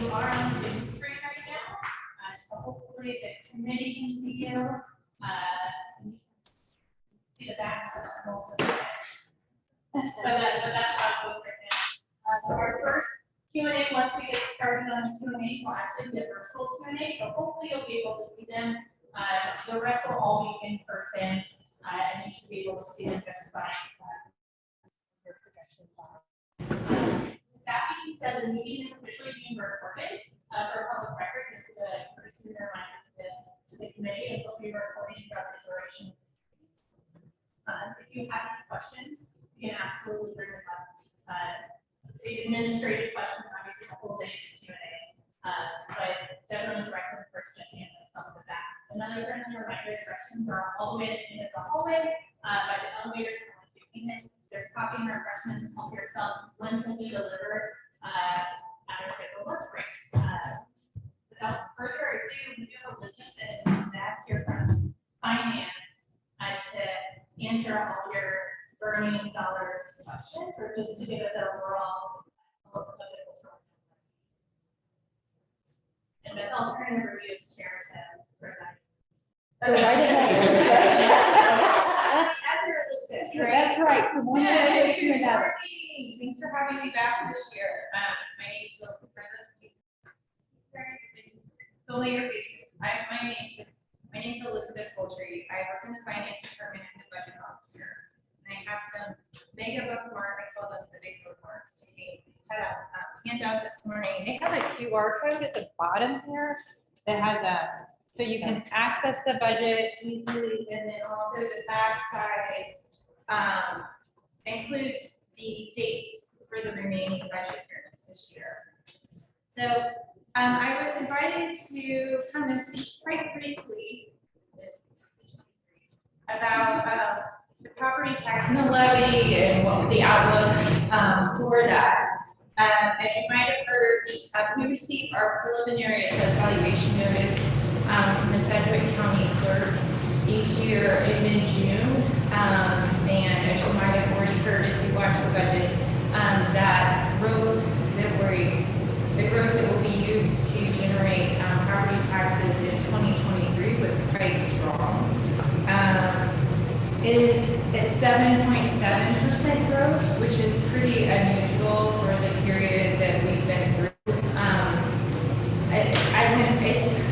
you are on the big screen right now, so hopefully the committee can see you. You can see the backs of most of the guys. But that's how it goes right now. Our first Q&A, once we get started on the Q&A, will actually be a virtual Q&A, so hopefully you'll be able to see them. The rest will all be in person, and you should be able to see them just by your projection bar. That being said, the meeting is officially being recorded for public record. This is a courtesy reminder to the committee. This will be recorded throughout the duration. If you have any questions, you can absolutely bring them up. Administrative questions, obviously, the whole day is Q&A, but definitely direct them first, Jesse, and then some of the back. Another friendly reminder is restrooms are all the way into the hallway by the elevators for once you payments. There's coffee and refreshments, help yourself. Lunch will be delivered at our scheduled lunch breaks. Without further ado, we do have a list of staff here from finance to answer all your burning dollars questions, or just to give us an overall look of the cultural. And then I'll turn it over to you as chair to present. Oh, I didn't know. That's right. From one year to another. Thanks for having me back this year. My name is Elizabeth. Familiar faces. My name's Elizabeth Poultry. I work in the finance department and the budget officer. And I have some mega bookmark. I call them the big bookmarks. I had a handout this morning. They have a QR code at the bottom here that has so you can access the budget easily, and then also the back side includes the dates for the remaining budget hearings this year. So I was invited to come and speak quite briefly about the property tax and the levy and what the outlook for that. As you might have heard, we received our preliminary assessed valuation notice from the Sedgwick County Clerk each year in mid-June. And as you might have already heard if you watch the budget, that growth the growth that will be used to generate property taxes in 2023 was quite strong. It is at 7.7% growth, which is pretty unusual for the period that we've been through.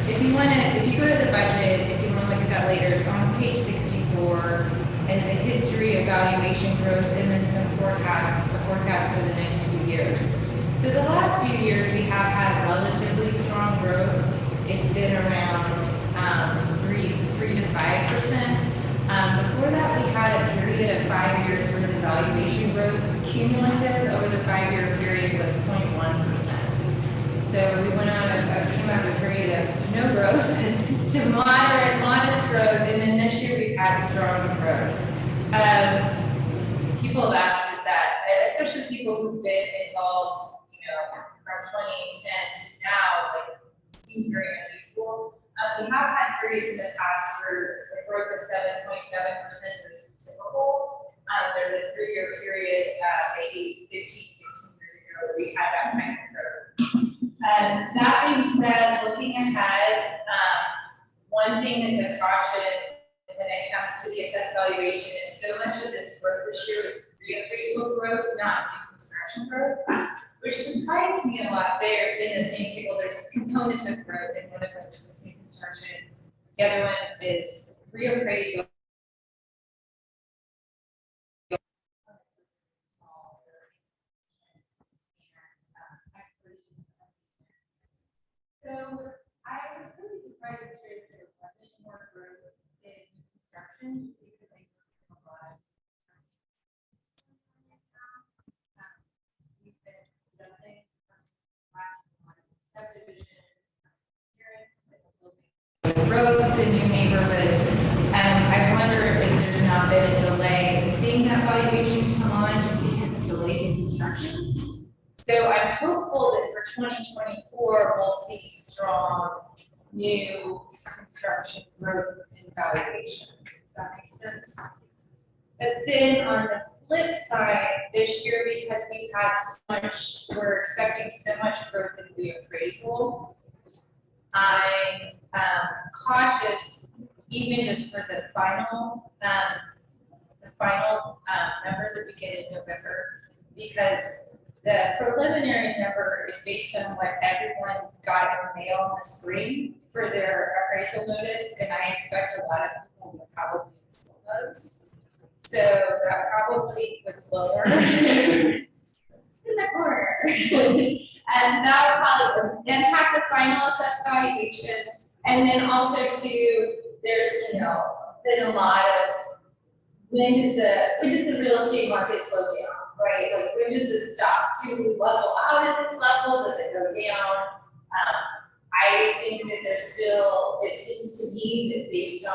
If you go to the budget, if you want to look at that later, it's on page 64 as a history of valuation growth and then some a forecast for the next few years. So the last few years we have had relatively strong growth. It's been around 3 to 5%. Before that, we had a period of 5 years where the valuation growth cumulative over the 5-year period was 0.1%. So we went on came out of a period of no growth to moderate, modest growth, and then this year we've had strong growth. People have asked us that, especially people who've been involved, from 2010 to now, like, it seems very unusual. We have had periods in the past where the growth of 7.7% was typical. There's a 3-year period, maybe 15, 16 years ago, we had that kind of growth. That being said, looking ahead, one thing that's a caution when it comes to the assessed valuation is so much of this growth this year is reappraisal growth, not new construction growth, which surprised me a lot. There in the same table, there's components of growth, and one of them is new construction. The other one is reappraisal. So I was really surprised this year that there wasn't more growth in construction, just because I worked a lot. We've been building subdivisions, roads in new neighborhoods, and I wonder if there's not been a delay in seeing that valuation come on just because of delays in construction. So I'm hopeful that for 2024, we'll see strong new construction growth and valuation. Does that make sense? But then on the flip side, this year, because we've had so much, we're expecting so much growth in the appraisal, I'm cautious, even just for the final number that we get in November, because the preliminary number is based on what everyone got in the mail in the spring for their appraisal notice, and I expect a lot of people will probably fill those. So that probably would lower in the corner. And that would probably impact the final assessed valuation. And then also too, there's, you know, been a lot of, when does the real estate market slow down, right? Like, when does this stop? Do we level out at this level? Does it go down? I think that there's still, it seems to me that based on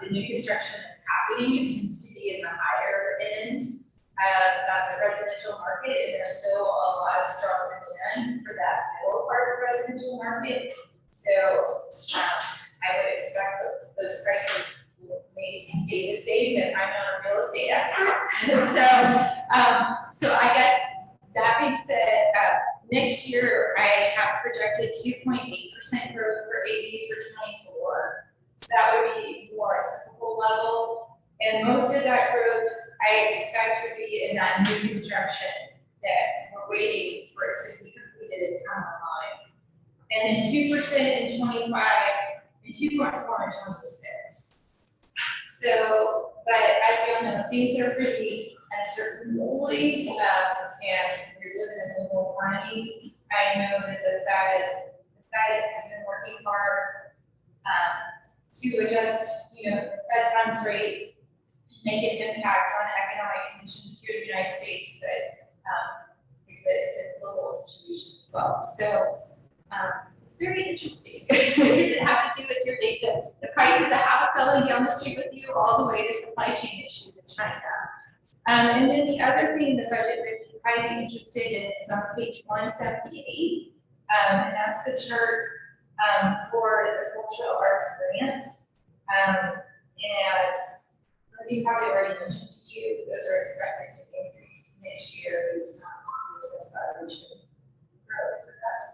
the new construction that's happening, it tends to be in the higher end of the residential market, and there's still a lot of strong demand for that middle part of the residential market. So I would expect that those prices may stay the same, but I'm not a real estate expert. So I guess that being said, next year I have projected 2.8% growth for AV for 24. So that would be more a typical level. And most of that growth I expect would be in that new construction that we're waiting for it to be completed and come online. And then 2% in 25 and 2.4 in 26. So, but as we all know, things are pretty uncertain globally, and we're living in a global economy. I know that the Fed has been working hard to adjust, you know, the Fed funds rate, make an impact on economic conditions here in the United States, but it's a global situation as well. So it's very interesting because it has to do with the price of the house selling down the street with you, all the way to supply chain issues in China. And then the other thing in the budget that you might be interested in is on page 178, and that's the chart for the cultural arts grants. As you probably already mentioned to you, those are expected to increase next year based on this valuation growth. So that's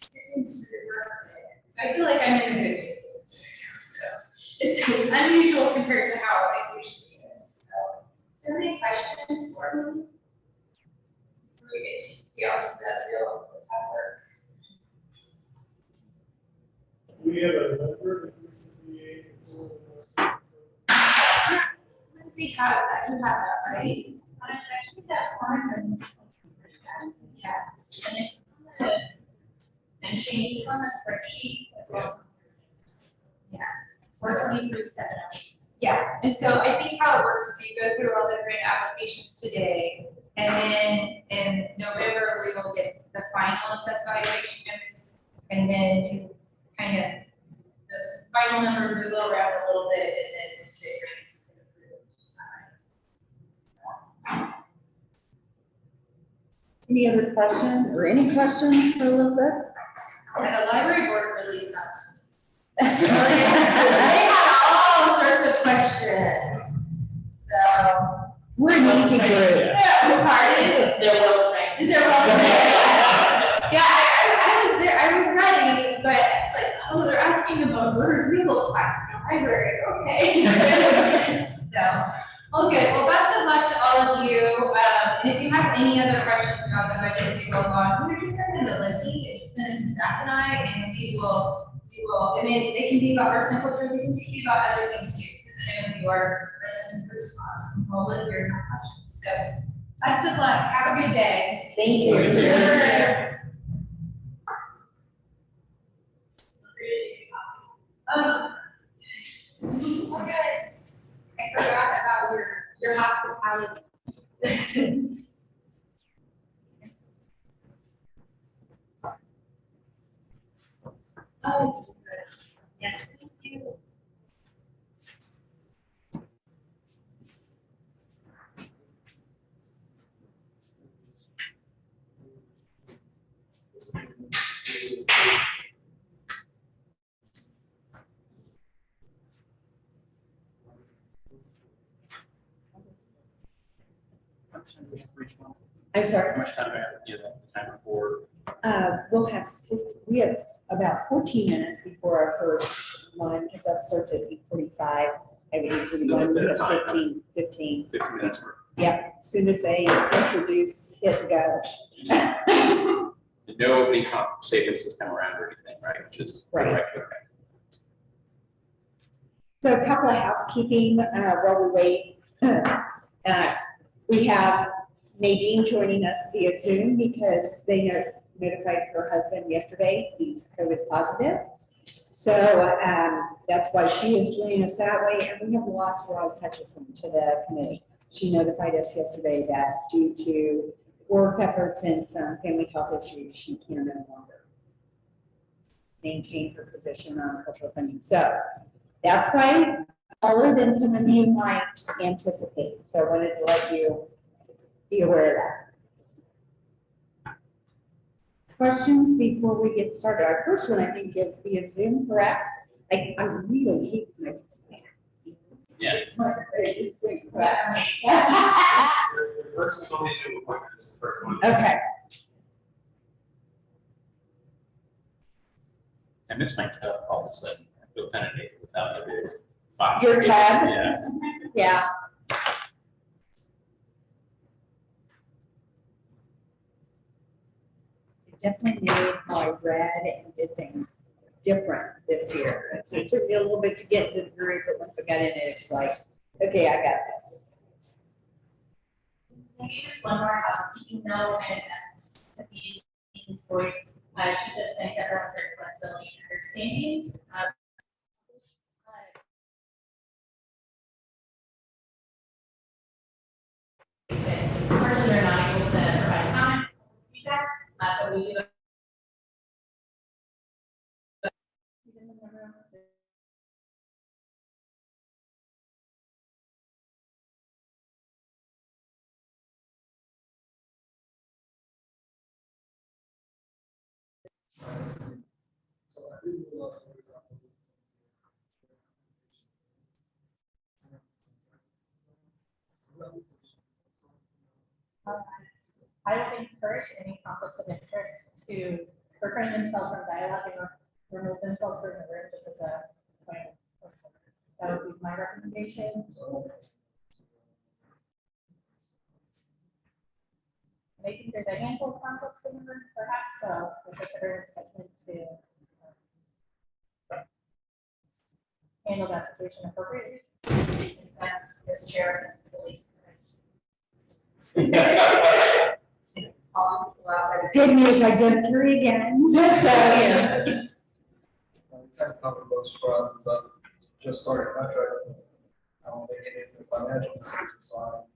sticking to the growth today. So I feel like I'm in the good news business right now. So it's unusual compared to how it usually is. So, do you have any questions for me before we get down to that real tough work? We have a number that we should be able to. Let's see how that, you have that, right? I actually that 400. Yes. And it's and changes on the spreadsheet as well. Yeah. 423.7. Yeah, and so I think how it works is you go through all the grant applications today, and then in November, we will get the final assessed valuation notice, and then you kind of, the final number move around a little bit, and then the grants get approved. Any other question or any questions for Elizabeth? Yeah, the library board really sucked. They had all sorts of questions. So We're an easy group. pardon? They're well trained. They're well trained. Yeah, I was there. I was ready, but it's like, oh, they're asking about motor vehicle class in the library. Okay. So, well, good. Well, best of luck to all of you. And if you have any other questions about the budget as you go along, you just send them to Lindsay, just send them to Zach and I, and we will, and then they can be about arts and culture, they can be about other things too, because I know you are residents of Bridgeport. We'll live here and have questions. So, best of luck. Have a good day. Thank you. Sure. Okay. I forgot about your hospitality. Oh, yes, thank you. Which one? I'm sorry, How much time do I have, the time before? we have about 14 minutes before our first line, because that starts at 8:45. I would 8:41, we have 15. 15 minutes. Yeah, as soon as they introduce, hit go. No big comp savings this time around or anything, right? Which is Right. okay. So a couple of housekeeping, while we wait. We have Nadine joining us via Zoom because they notified her husband yesterday, he's COVID positive. So that's why she is joining us that way, and we have lost Roz Hutchison to the committee. She notified us yesterday that due to work efforts and some family health issues, she can no longer maintain her position on cultural funding. So that's why taller than some of you might anticipate. So I wanted to let you be aware of that. Questions before we get started? Our first one, I think, is via Zoom, correct? I really hate my. Yeah. Correct. The first one is Zoom appointment, this is the first one. Okay. I miss my tub all of a sudden. I feel kind of naked without the box. Your tab? Yeah. Yeah. It definitely made how I read and did things different this year. And so it took me a little bit to get into the group, but once I got in it, it's like, okay, I got this. Maybe just one more housekeeping note, and that's Nadine's voice. She says thanks everyone for your flexibility and understanding. Unfortunately, they're not able to provide comment or feedback, but we do. I would encourage any conflicts of interest to refrain themselves from dialoguing or remove themselves from the room just as a point of order. That would be my recommendation. I think there's a handful of conflicts in the room perhaps, so we consider judgment to handle that situation appropriately. That's this chair, police. Good news, I did three again. So, yeah. Kind of covered those surprises. I just started contract. I don't think any of the financial decisions, so I don't know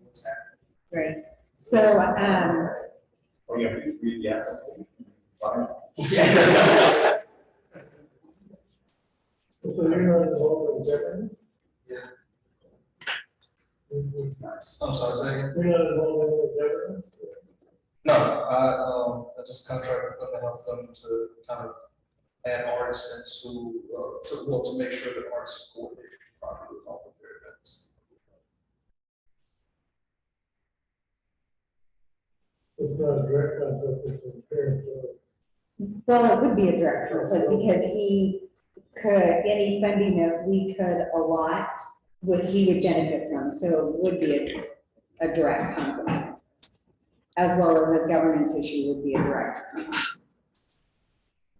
what's happening. Great. So, Oh, yeah, please read the application. Fine. So you're not involved in government? Yeah. You're Nice. I'm sorry, say again? not involved in government? No, I just contracted them to help them to kind of add artists into, to make sure that artists are coordinated properly with all of their events. It's not a direct conflict, it's a parent. well, it would be a direct conflict because he could, any funding that we could allot, he would benefit from, so it would be a direct conflict. As well as the governance issue would be a direct conflict.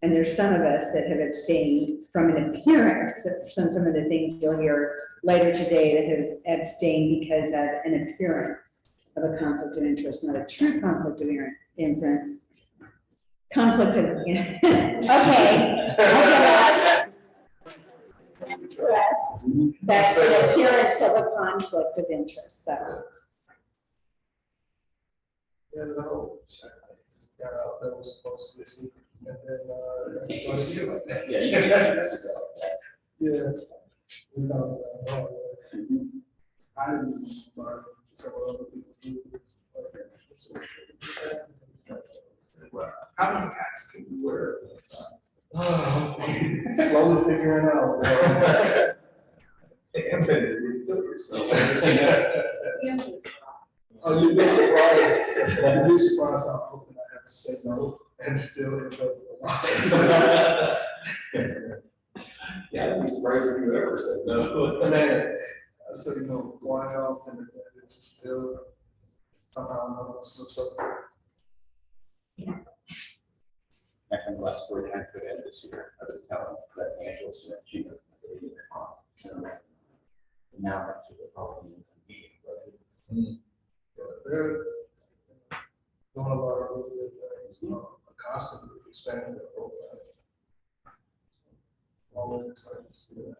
And there's some of us that have abstained from an appearance, some of the things you'll hear later today that have abstained because of an appearance of a conflict of interest, not a true conflict of interest. Conflict of, okay. Interest, that's the appearance of a conflict of interest, so. Yeah, no, just got out, that was supposed to be a secret, and then, Yeah, you can. yeah. We found that out. I didn't, but some other people do. How many hats can you wear? Slowly figuring out. Oh, you'd be surprised, you'd be surprised how often I have to say no and still end up with a lie. Yeah, I'd be surprised if you ever said no. And then, I said, quite often, and then it just still somehow another one slips up. Actually, the last story I could add this year, I was telling that Angela said she was. Now that's just probably in some meeting, but They're doing a lot of really good things, constantly expanding their program. Always excited to see that.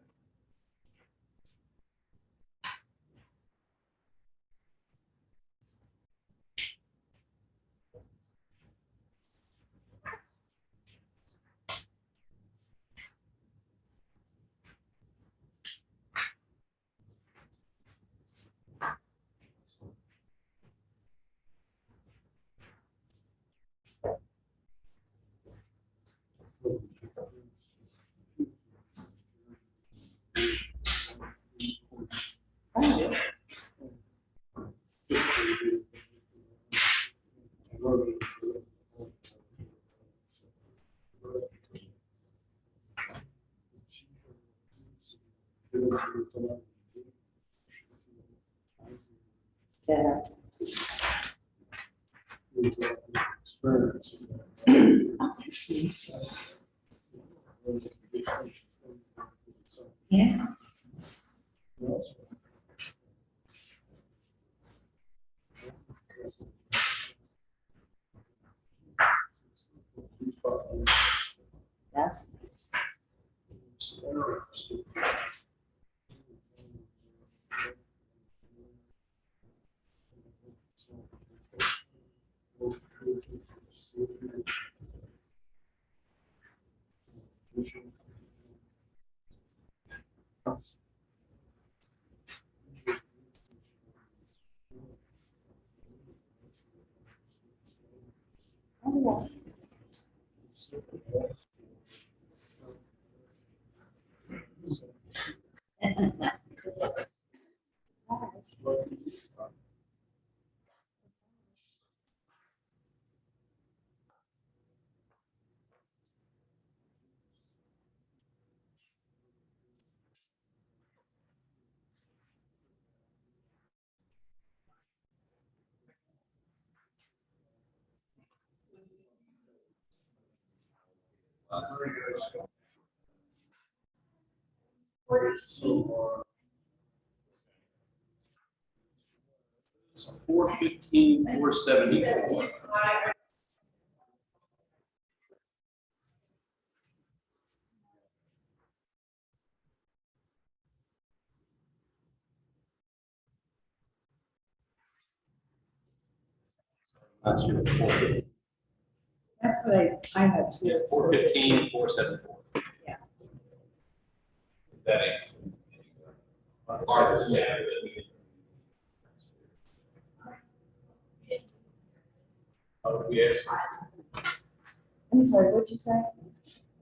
Yeah. Yeah. That's nice. Oh, So, 415, 474. Last year was 415. that's what I had too. Yeah, 415, 474. Yeah. That ain't. Harvest, yeah. Oh, yes. I'm sorry, what'd you say?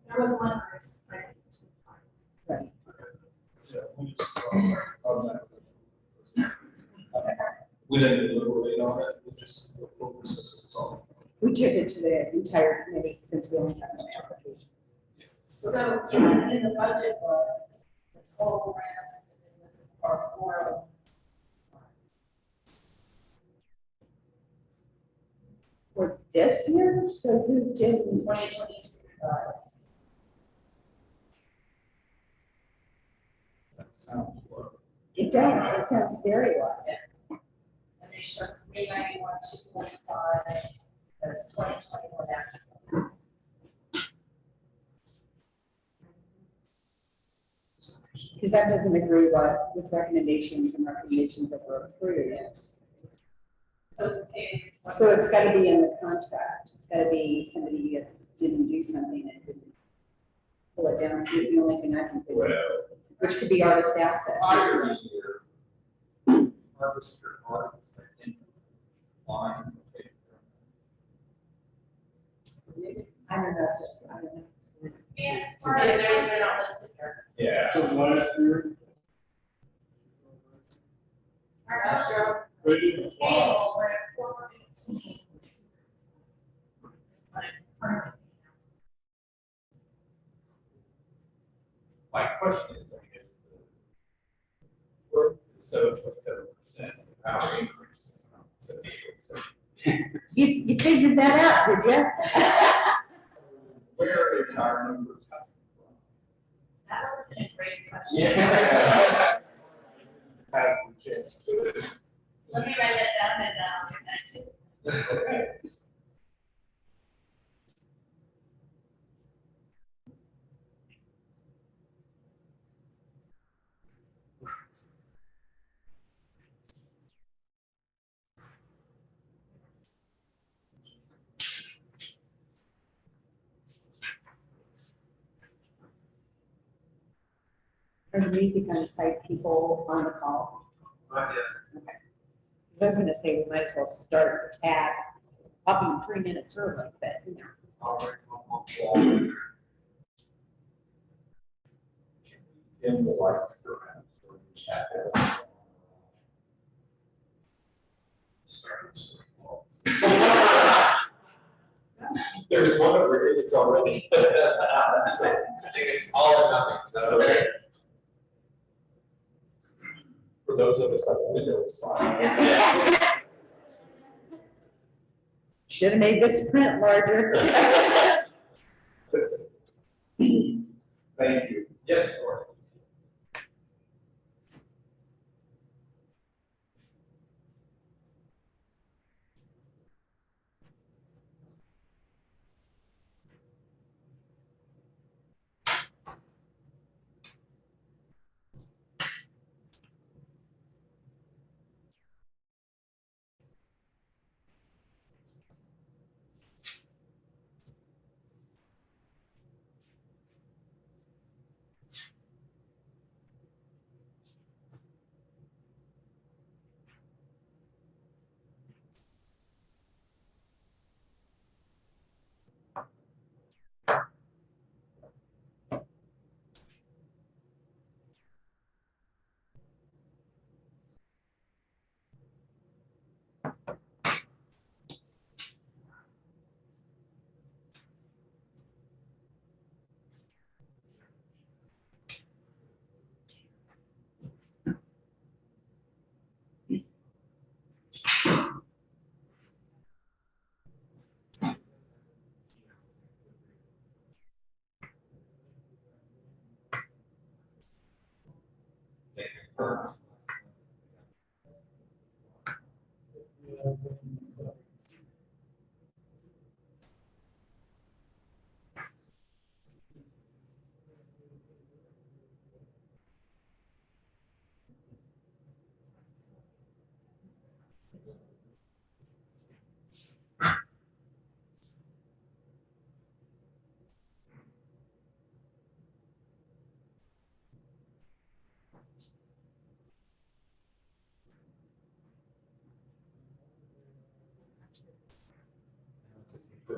There was one race, right? Right. yeah, we just, we didn't deliberate on it, we just, focused as it's all. We took it to the entire committee since we only had one application. So in the budget book, the total grants are for. For this year, so who did? 2022 dollars. That sounds low. It does, it sounds very low. And they show 391, 245, that's 2021 actual. Because that doesn't agree with recommendations that were approved. So it's paid. So it's gotta be in the contract, it's gotta be somebody that didn't do something and didn't pull it down, it's the only thing I can think of, which could be artist access. Higher harvest your art in line. I don't know, I don't know. Yeah, they're not listed there. Yeah. So last year, Our Vision is wild. Annual, we're at 415. My question is, so it's 7% power increase. So You figured that out, did you? where is our number coming from? That was a great question. Yeah. Let me write that down and get that too. Are the music on site people on the call? Not yet. Okay. Because I was gonna say, we might as well start at, up in 3 minutes early, but, you know. All right. In the lights around. There's one over here that's already. So, I think it's all or nothing, is that okay? For those of us by the window side. Should have made this print larger. Thank you. Yes, of course.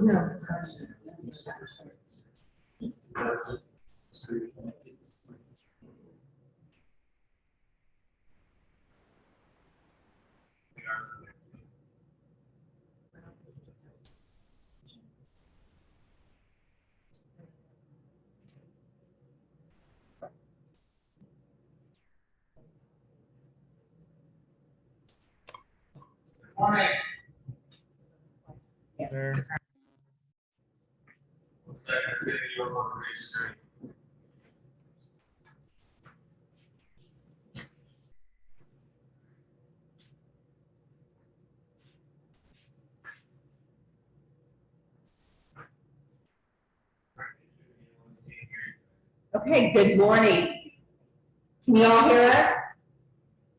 No. All right. Okay, good morning. Can you all hear us?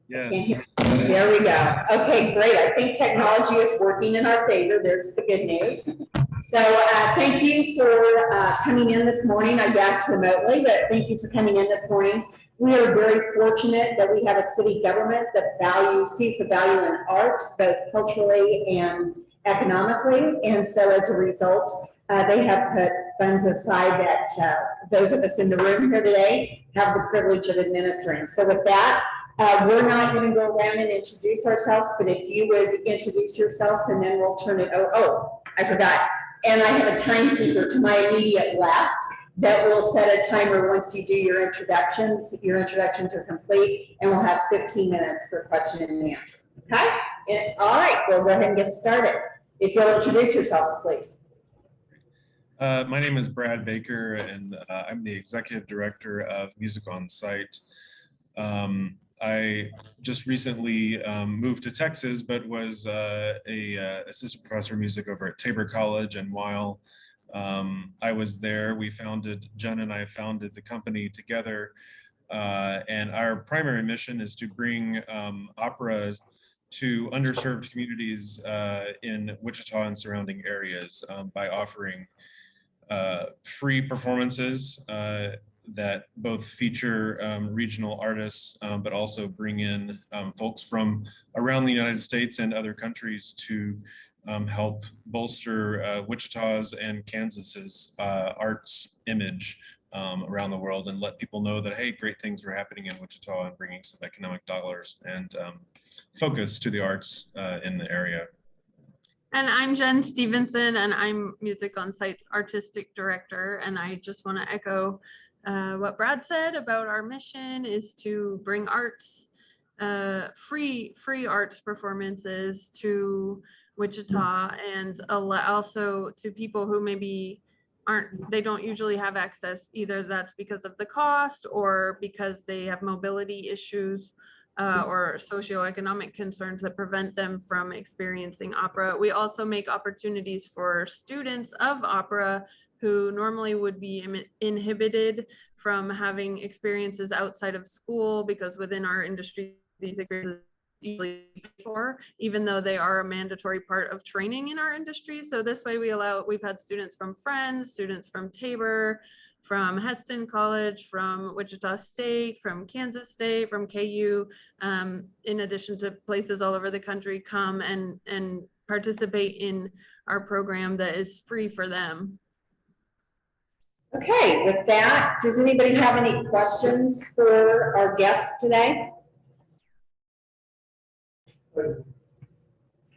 Can't hear. There we go. Okay, great. I think technology is working in our favor. There's the good news. So thank you for coming in this morning, I guess remotely, but thank you for coming in this morning. We are very fortunate that we have a city government that sees the value in art, both culturally and economically. And so as a result, they have put funds aside that those of us in the room here today have the privilege of administering. So with that, We're not gonna go around and introduce ourselves, but if you would introduce yourselves and then we'll turn it, oh, I forgot. And I have a timekeeper to my immediate left that will set a timer once you do your introductions. Your introductions are complete, and we'll have 15 minutes for question and answer, okay? All right, we'll go ahead and get started. If you'll introduce yourselves, please. My name is Brad Baker, and I'm the Executive Director of Music on Site. I just recently moved to Texas, but was a assistant professor of music over at Tabor College. And while I was there, Jen and I founded the company together. And our primary mission is to bring opera to underserved communities in Wichita and surrounding areas by offering free performances that both feature regional artists, but also bring in folks from around the United States and other countries to help bolster Wichita's and Kansas's arts image around the world, and let people know that, hey, great things are happening in Wichita, and bringing some economic dollars and focus to the arts in the area. And I'm Jen Stevenson, and I'm Music on Site's Artistic Director. And I just want to echo what Brad said about our mission is to bring arts, free arts performances to Wichita, and also to people who maybe they don't usually have access. Either that's because of the cost or because they have mobility issues or socioeconomic concerns that prevent them from experiencing opera. We also make opportunities for students of opera who normally would be inhibited from having experiences outside of school, because within our industry, these experiences usually paid for, even though they are a mandatory part of training in our industry. So this way we've had students from Friends, students from Tabor, from Heston College, from Wichita State, from Kansas State, from KU, in addition to places all over the country, come and participate in our program that is free for them. Okay, with that, does anybody have any questions for our guest today? Okay.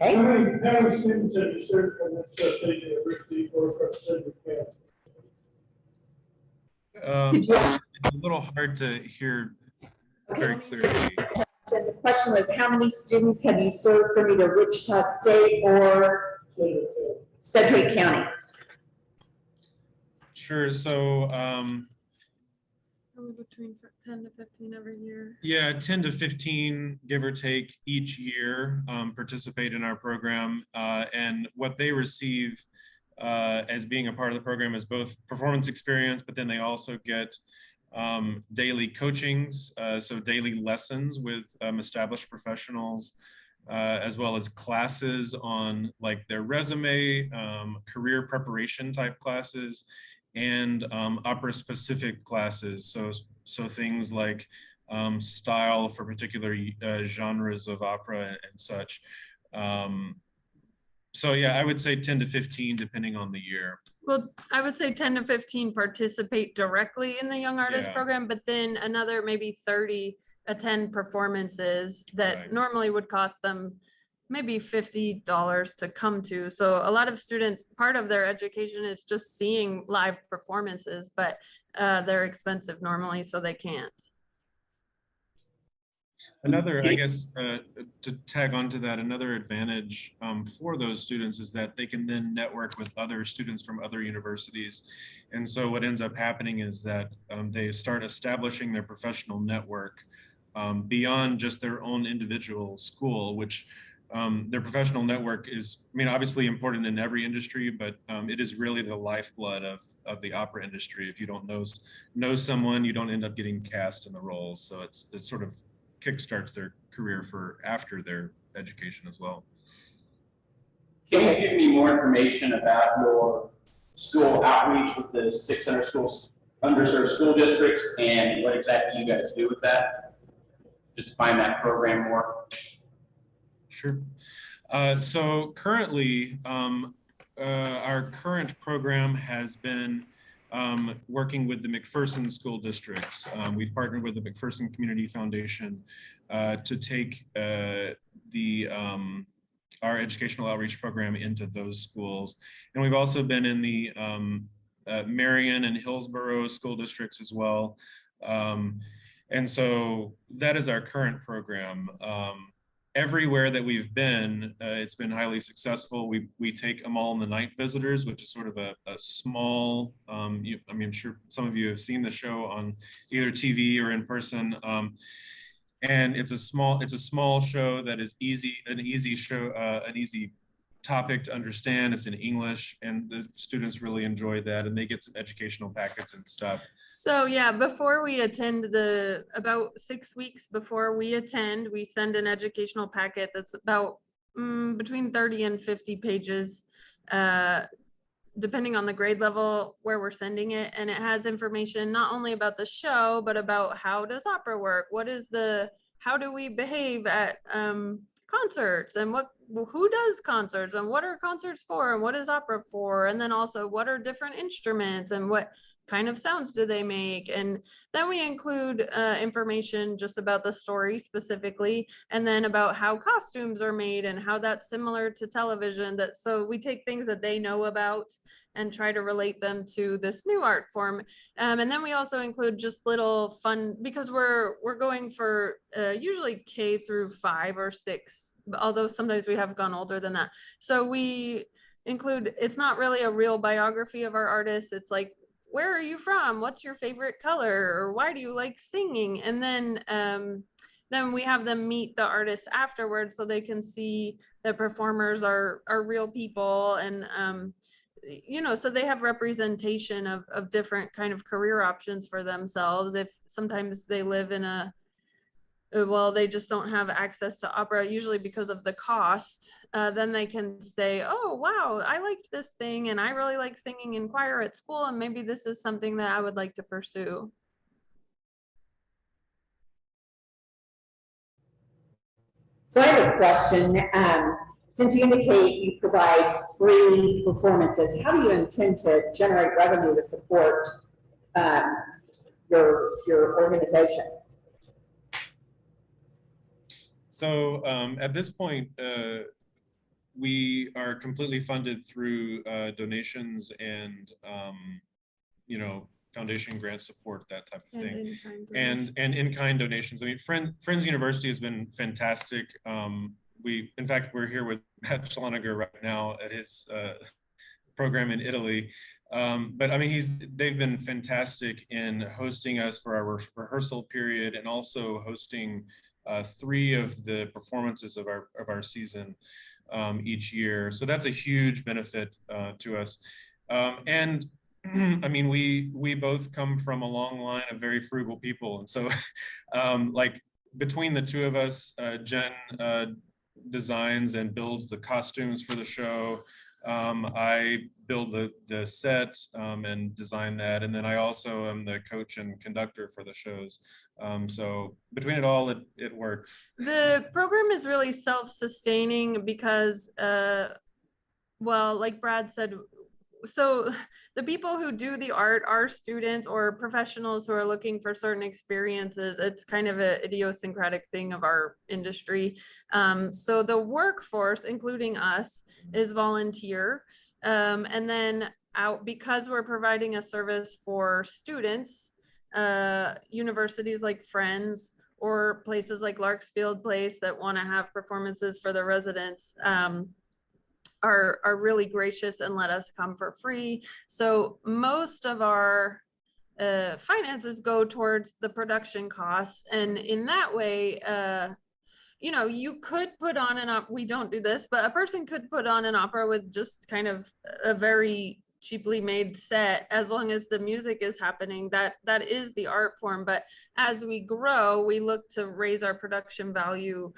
How many students have you served from this state university or from Cedric County? It's a little hard to hear very clearly. So the question was, how many students have you served from either Wichita State or Sedgwick County? Sure. So Between 10 to 15 every year. yeah, 10 to 15, give or take, each year participate in our program. And what they receive as being a part of the program is both performance experience, but then they also get daily coachings, so daily lessons with established professionals, as well as classes on like their resume, career preparation type classes, and opera specific classes. So things like style for particular genres of opera and such. So yeah, I would say 10 to 15 depending on the year. Well, I would say 10 to 15 participate directly in the Young Artist program, but then another maybe 30 attend performances that normally would cost them maybe $50 to come to. So a lot of students, part of their education is just seeing live performances, but they're expensive normally, so they can't. Another, I guess, to tag onto that, another advantage for those students is that they can then network with other students from other universities. And so what ends up happening is that they start establishing their professional network beyond just their own individual school, which their professional network is, I mean, obviously important in every industry, but it is really the lifeblood of the opera industry. If you don't know someone, you don't end up getting cast in the roles. So it's sort of kickstarts their career for after their education as well. Can you give me more information about your school outreach with the 600 schools, underserved school districts, and what exactly you guys do with that? Just to find that program more. Sure. So currently, our current program has been working with the McPherson school districts. We've partnered with the McPherson Community Foundation to take our educational outreach program into those schools. And we've also been in the Marion and Hillsborough school districts as well. And so that is our current program. Everywhere that we've been, it's been highly successful. We take them all in the night visitors, which is sort of a small, I mean, I'm sure some of you have seen the show on either TV or in person. And it's a small show that is an easy topic to understand. It's in English, and the students really enjoy that, and they get some educational packets and stuff. So yeah, before we attend, about 6 weeks before we attend, we send an educational packet that's about between 30 and 50 pages, depending on the grade level where we're sending it. And it has information not only about the show, but about how does opera work? How do we behave at concerts, and who does concerts, and what are concerts for, and what is opera for? And then also, what are different instruments, and what kind of sounds do they make? And then we include information just about the story specifically, and then about how costumes are made and how that's similar to television. So we take things that they know about and try to relate them to this new art form. And then we also include just little fun, because we're going for usually K through 5 or 6, although sometimes we have gone older than that. So we include, it's not really a real biography of our artists. It's like, where are you from? What's your favorite color? Or why do you like singing? And then we have them meet the artists afterwards so they can see that performers are real people. And, so they have representation of different kind of career options for themselves. If sometimes they live in they just don't have access to opera, usually because of the cost, then they can say, oh, wow, I liked this thing, and I really like singing in choir at school, and maybe this is something that I would like to pursue. So I have a question. Since you indicate you provide free performances, how do you intend to generate revenue to support your organization? So at this point, we are completely funded through donations and, foundation grant support, that type of thing. And in-kind donations. I mean, Friends University has been fantastic. In fact, we're here with Matt Schloniger right now at his program in Italy. But I mean, they've been fantastic in hosting us for our rehearsal period, and also hosting 3 of the performances of our season each year. So that's a huge benefit to us. And I mean, we both come from a long line of very frugal people. And so like between the two of us, Jen designs and builds the costumes for the show. I build the set and design that, and then I also am the coach and conductor for the shows. So between it all, it works. The program is really self-sustaining because, like Brad said, so the people who do the art are students or professionals who are looking for certain experiences. It's kind of an idiosyncratic thing of our industry. So the workforce, including us, is volunteer. And then because we're providing a service for students, universities like Friends or places like Larksfield Place that want to have performances for the residents, are really gracious and let us come for free. So most of our finances go towards the production costs. And in that way, you could put on we don't do this, but a person could put on an opera with just kind of a very cheaply made set, as long as the music is happening. That is the art form. But as we grow, we look to raise our production value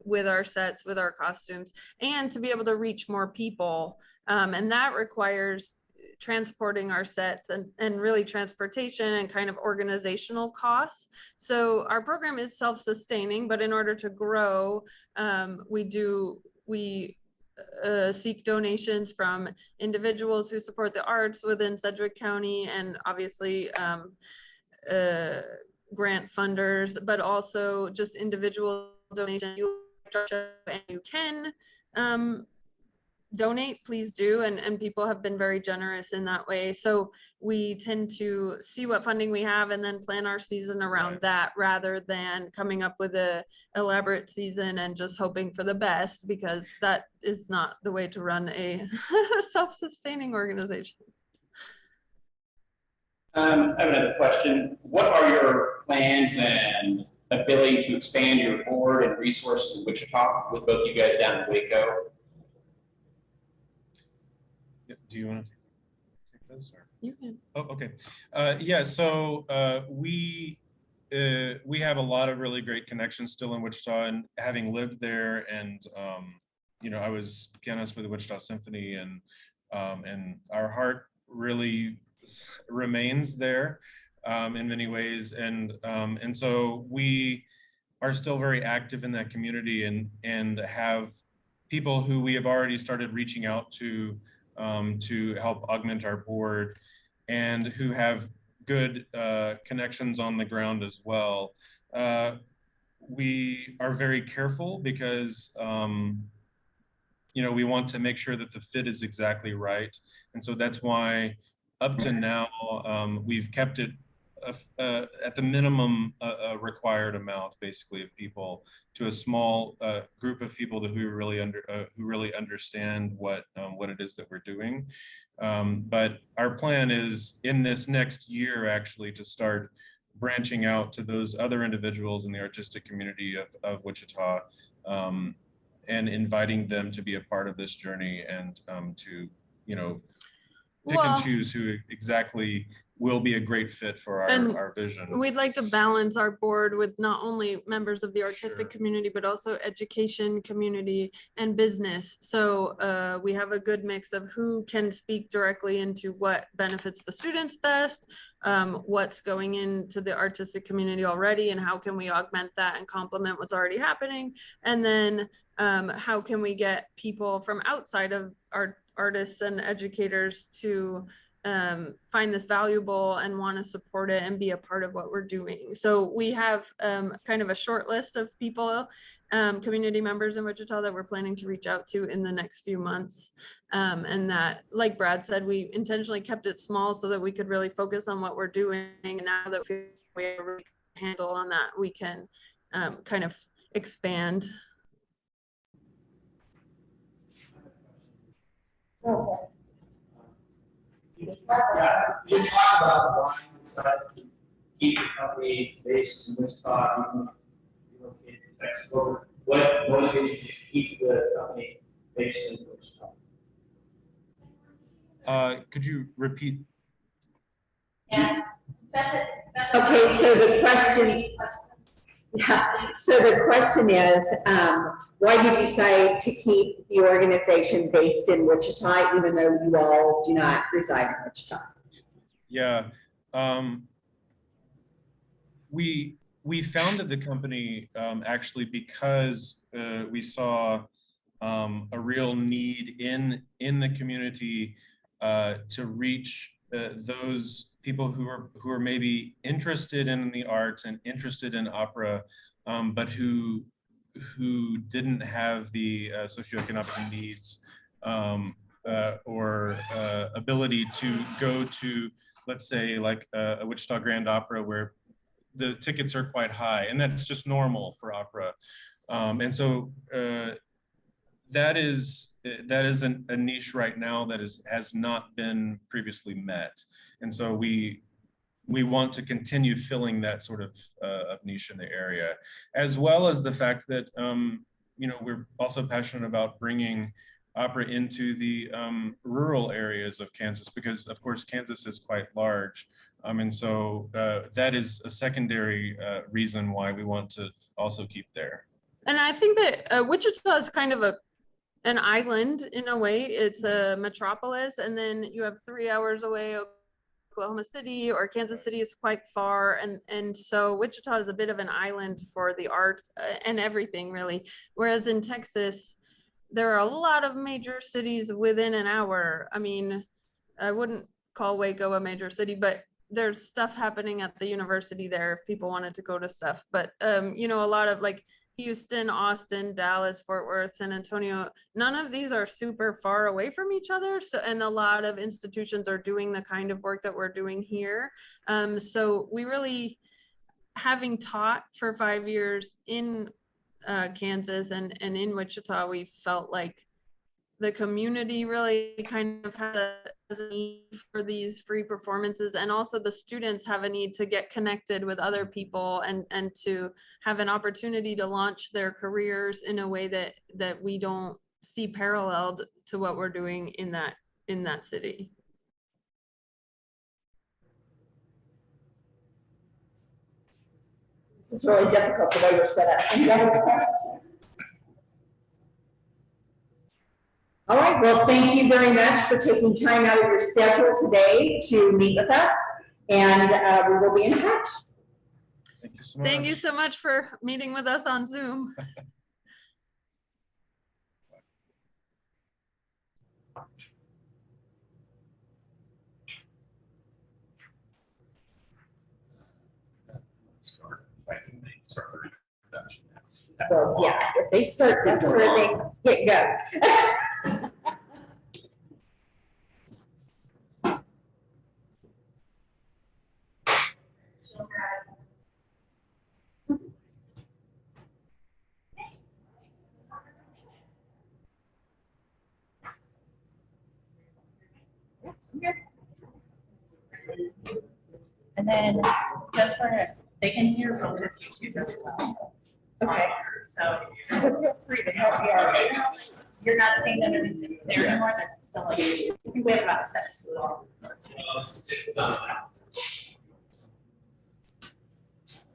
with our sets, with our costumes, and to be able to reach more people. And that requires transporting our sets and really transportation and kind of organizational costs. So our program is self-sustaining, but in order to grow, we seek donations from individuals who support the arts within Sedgwick County, and obviously grant funders, but also just individual donations. And you can donate, please do, and people have been very generous in that way. So we tend to see what funding we have and then plan our season around that, rather than coming up with a elaborate season and just hoping for the best, because that is not the way to run a self-sustaining organization. I have another question. What are your plans and ability to expand your board and resources in Wichita with both you guys down in Waco? Do you want to take this? Or? You can. Oh, okay. Yeah, so we have a lot of really great connections still in Wichita, and having lived there, and you know, I was pianist with the Wichita Symphony, and our heart really remains there in many ways, and so we are still very active in that community, and have people who we have already started reaching out to help augment our board, and who have good connections on the ground as well. We are very careful because you know, we want to make sure that the fit is exactly right, and so that's why up to now we've kept it at the minimum a required amount, basically, of people, to a small group of people who really understand what it is that we're doing. But our plan is in this next year actually to start branching out to those other individuals in the artistic community of Wichita, and inviting them to be a part of this journey, and to, you know, pick and choose who exactly will be a great fit for our vision. We'd like to balance our board with not only members of the artistic community, but also education community and business. So we have a good mix of who can speak directly into what benefits the students best, what's going into the artistic community already, and how can we augment that and complement what's already happening. And then how can we get people from outside of our artists and educators to find this valuable and want to support it and be a part of what we're doing. So we have kind of a short list of people, community members in Wichita, that we're planning to reach out to in the next few months. And that, like Brad said, we intentionally kept it small so that we could really focus on what we're doing. And now that we have a handle on that, we can kind of expand. Okay. You talk about why you decided to keep the company based in Wichita, even in Texas. What motivated you to keep the company based in Wichita? Could you repeat? Yeah. Okay, so the question, so the question is, why did you decide to keep the organization based in Wichita, even though you all do not reside in Wichita? Yeah, we founded the company actually because we saw a real need in the community to reach those people who are maybe interested in the arts and interested in opera, but who didn't have the socioeconomic needs or ability to go to, let's say, like a Wichita Grand Opera, where the tickets are quite high, and that's just normal for opera. And so that is a niche right now that has not been previously met. And so we want to continue filling that sort of niche in the area, as well as the fact that you know, we're also passionate about bringing opera into the rural areas of Kansas, because of course Kansas is quite large, and so that is a secondary reason why we want to also keep there. And I think that Wichita is kind of an island in a way. It's a metropolis, and then you have 3 hours away Oklahoma City, or Kansas City is quite far, and so Wichita is a bit of an island for the arts and everything, really. Whereas in Texas, there are a lot of major cities within an hour. I mean, I wouldn't call Waco a major city, but there's stuff happening at the university there if people wanted to go to stuff. But, you know, a lot of like Houston, Austin, Dallas, Fort Worth, San Antonio, none of these are super far away from each other. So, and a lot of institutions are doing the kind of work that we're doing here. So we really, having taught for 5 years in Kansas and in Wichita, we felt like the community really kind of has a need for these free performances, and also the students have a need to get connected with other people and to have an opportunity to launch their careers in a way that we don't see paralleled to what we're doing in that city. This is really difficult the way we're set up. All right, well, thank you very much for taking time out of your schedule today to meet with us, and we will be in touch. Thank you so much. Thank you so much for meeting with us on Zoom. Well, yeah, if they start, that's where they get go. And then just for, they can hear from the YouTube as well. Okay. So So feel free to help me out. you're not seeing them there anymore, that's still like, I think we have about 7.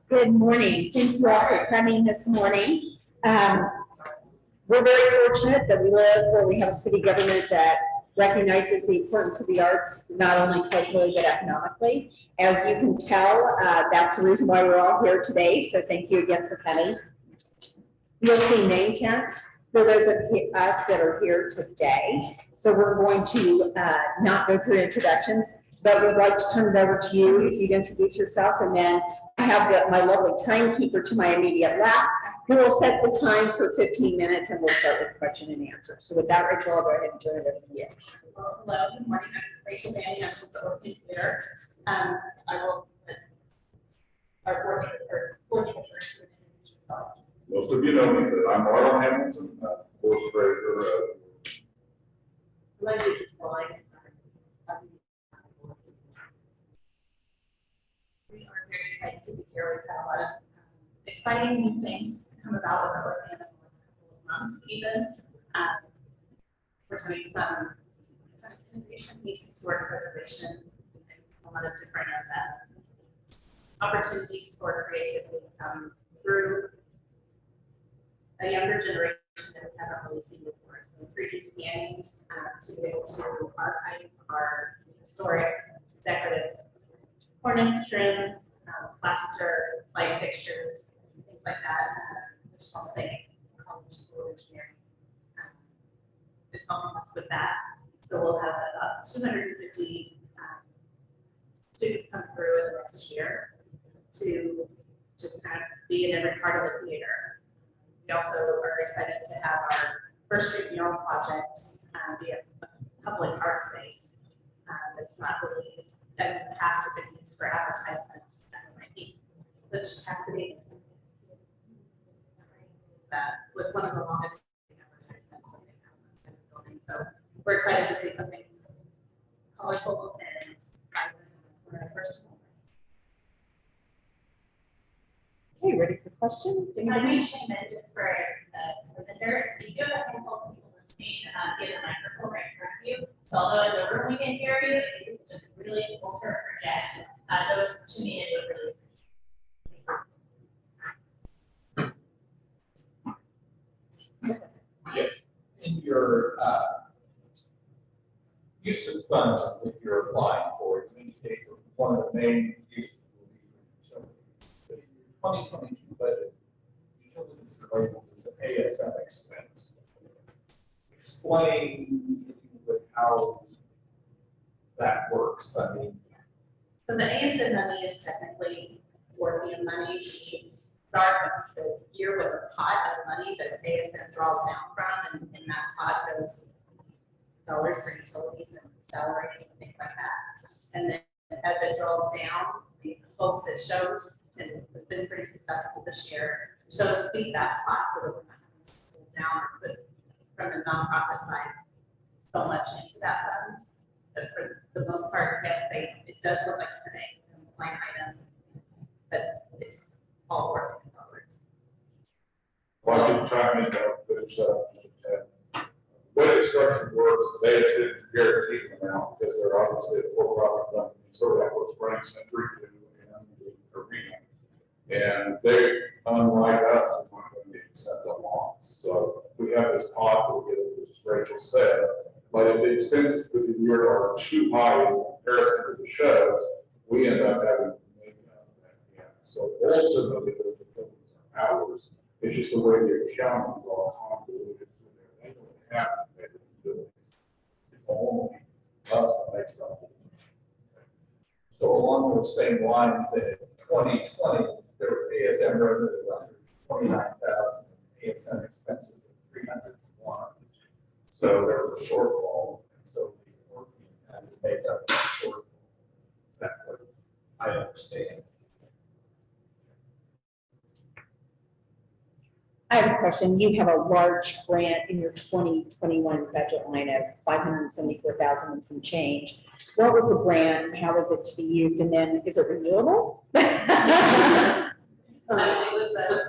Good morning. Thank you all for coming this morning. We're very fortunate that we live where we have a city government that recognizes the importance of the arts, not only culturally, but economically. As you can tell, that's the reason why we're all here today. So thank you again for coming. You'll see name tags for those of us that are here today. So we're going to not go through introductions, but we'd like to turn it over to you if you'd introduce yourself, and then I have my lovely timekeeper to my immediate left, who will set the time for 15 minutes, and we'll start with question and answer. So with that, Rachel, I'll go ahead and turn it over to you. Well, hello, good morning, I'm Rachel Manning, I'm with the Open Theater. I will, our board treasurer. Most of you know me, but I'm Marlon Hamilton, board treasurer. Let me define. We are very excited to be here. We've had a lot of exciting new things come about with our in the last couple of months, even. We're doing some kind of innovation pieces, sort of preservation, a lot of different opportunities for creativity through a younger generation that we haven't really seen before. So 3D scanning to be able to archive our historic decorative cornice trim, plaster, light fixtures, things like that, which I'll say college school engineering is helping us with that. So we'll have about 250 students come through in the next year to just kind of be in every part of the theater. We also are excited to have our First Street Mural project be a public art space. It's not really, it's in the past has been used for advertisements. I think Butch Cassidy that was one of the longest advertisements that they have in the building. So we're excited to see something colorful and for our first one. Okay, ready for questions? I'm going to change it just for the presenters. We do have a handful of people listening in the microphone right in front of you. So although in the room we can hear you, you can just really alter and project. Those tuning in would really appreciate. Yes. In your use of funds that you're applying for, you indicate that one of the main uses will be for utilities. But in your 2022 budget, utilities are labeled as an ASM expense. explain how that works? I mean, So the ASN money is technically working money. We start the year with a pot of money that ASN draws down from, and in that pot goes dollars for utilities and salaries and things like that. And then as it draws down, the hopes it shows, and it's been pretty successful this year, shows feed that pot so that we're not having to pull down or put from the nonprofit side so much into that fund. But for the most part, yes, it does look like it's an line item, but it's all working dollars. Well, I can try and finish up. The way the structure works, they have said guaranteed amount because they're obviously a for-profit company, sort of like what Spring Century do and the arena. And they, unlike us, are not going to accept a loss. So we have this pot that we get, as Rachel said, but if the expenses for the year are too high in comparison to the shows, we end up having to make up that gap. So ultimately, those facilities are ours. It's just the way the accounting is all convoluted. They don't have to pay the utilities. It's only us that makes them. so along those same lines, that 2020, there was ASM revenue of $129,000, ASM expenses of $301. So there was a shortfall, and so the orphan had to make up that shortfall. Is that what I understand? I have a question. You have a large grant in your 2021 budget line of 574,000 and some change. What was the grant? How was it to be used? And then is it renewable? It was a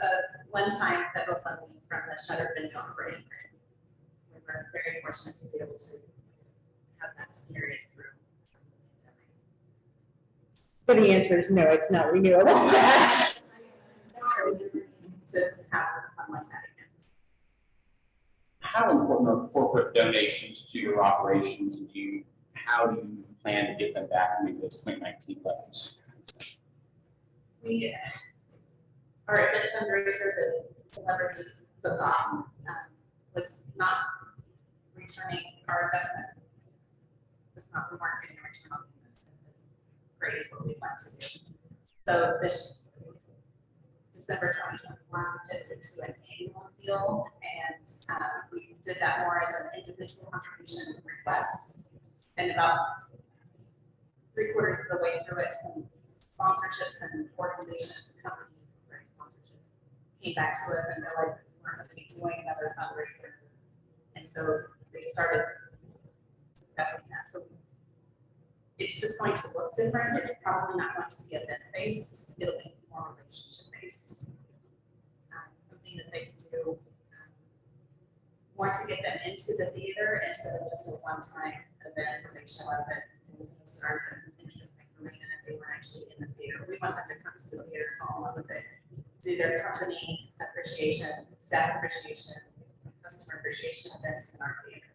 one-time federal funding from the Shutter Venue Operating Grant. We were very fortunate to be able to have that to carry us through. So the answer is no, it's not renewable. To have a fund like that again. How important are corporate donations to your operations, and how do you plan to get them back to maybe those 2019 levels? We, our event fundraiser, the celebrity cook-off, was not returning our investment. It's not the marketing return on investment. Great is what we want to do. So this December 2021, pivoted to an annual deal, and we did that more as an individual contribution request. And about 3/4 of the way through it, some sponsorships and organizations and companies for sponsorship came back to us and realized that we weren't going to be doing another fundraiser. And so they started discussing that. So it's just going to look different. It's probably not going to be event-based. It'll be more relationship-based. Something that they can do more to get them into the theater instead of just a one-time event where they show up and stars and interest in arena if they weren't actually in the theater. We want them to come to the theater, fall in love with it, do their company appreciation, staff appreciation, customer appreciation events in our theater.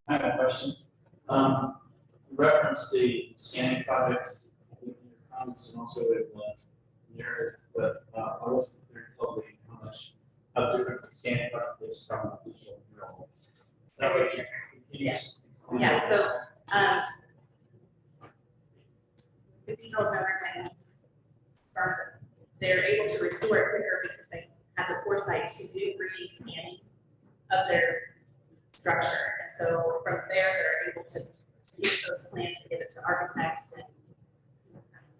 I have a question. Reference the scanning projects in your comments and also in the narrative, but I wasn't very fully how much how different the scanning project is from the digital mural. Yes. Yeah, so the Cathedral of Notre Dame, they're able to restore it quicker because they have the foresight to do 3D scanning of their structure. And so from there, they're able to use those plans to give it to architects and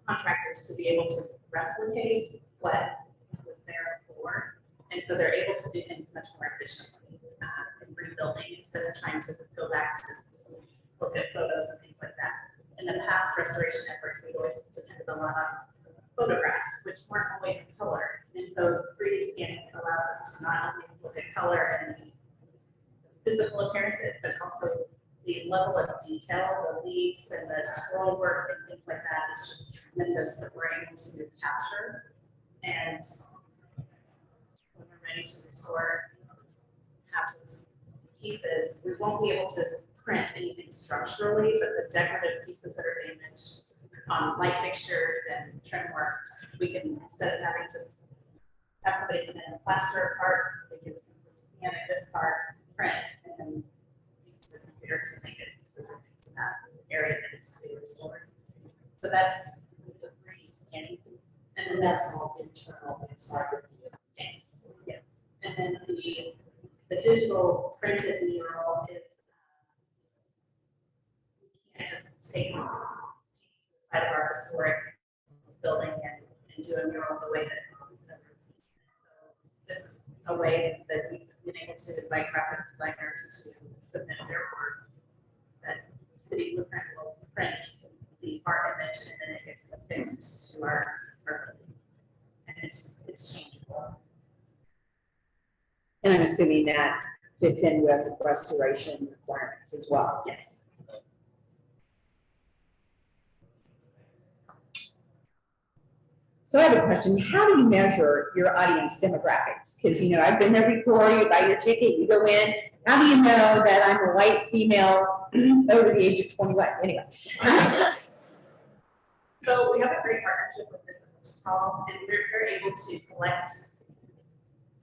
contractors to be able to replicate what was there before. And so they're able to do things much more efficiently in rebuilding instead of trying to go back to look at photos and things like that. In the past restoration efforts, we'd always depended a lot on photographs, which weren't always in color. And so 3D scanning allows us to not only look at color and the physical appearance, but also the level of detail, the leaves and the scroll work and things like that is just tremendous that we're able to capture. And when we're ready to restore half those pieces, we won't be able to print anything structurally, but the decorative pieces that are damaged, light fixtures and trim work, we can, instead of having to have somebody come in and plaster a part, they can scan a good part, print, and then use the computer to make it specific to that area that needs to be restored. So that's the 3D scanning piece. And then that's all internal inside of the. Yes. Yeah. And then the digital printed mural is, you can't just take the side of our historic building and do a mural the way that it's never seen. So this is a way that we've been able to invite graphic designers to submit their work. That City Blueprint will print the art image and then it gets affixed to our building. And it's changeable. And I'm assuming that fits in with restoration requirements as well. Yes. So I have a question. How do you measure your audience demographics? Because, you know, I've been there before. You buy your ticket, you go in. How do you know that I'm a white female over the age of 21? Anyway. So we have a great partnership with Wichita, and we're able to collect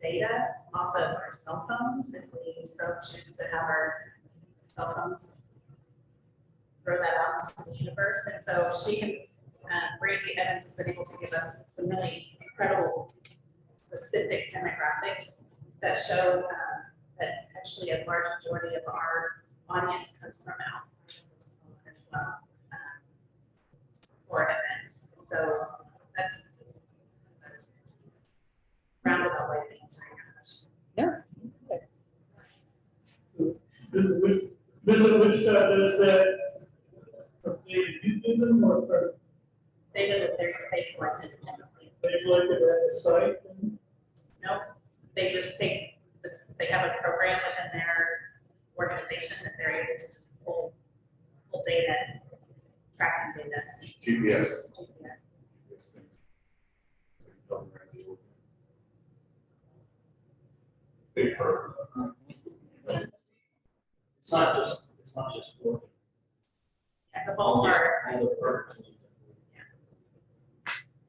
data off of our cell phones if we so choose to have our cell phones throw that out into the universe. And so she can, Brady Evans has been able to give us some really incredible specific demographics that show that actually a large majority of our audience comes from outside as well for events. So that's roundabout way of answering your question. Yeah. Which does that from you give them or from Data that they collect independently. they collected at the site? Nope, they just take this, they have a program within their organization that they're able to just pull data, tracking data. GPS. Big purpose. It's not just work. Yeah, the ballpark, All the purpose.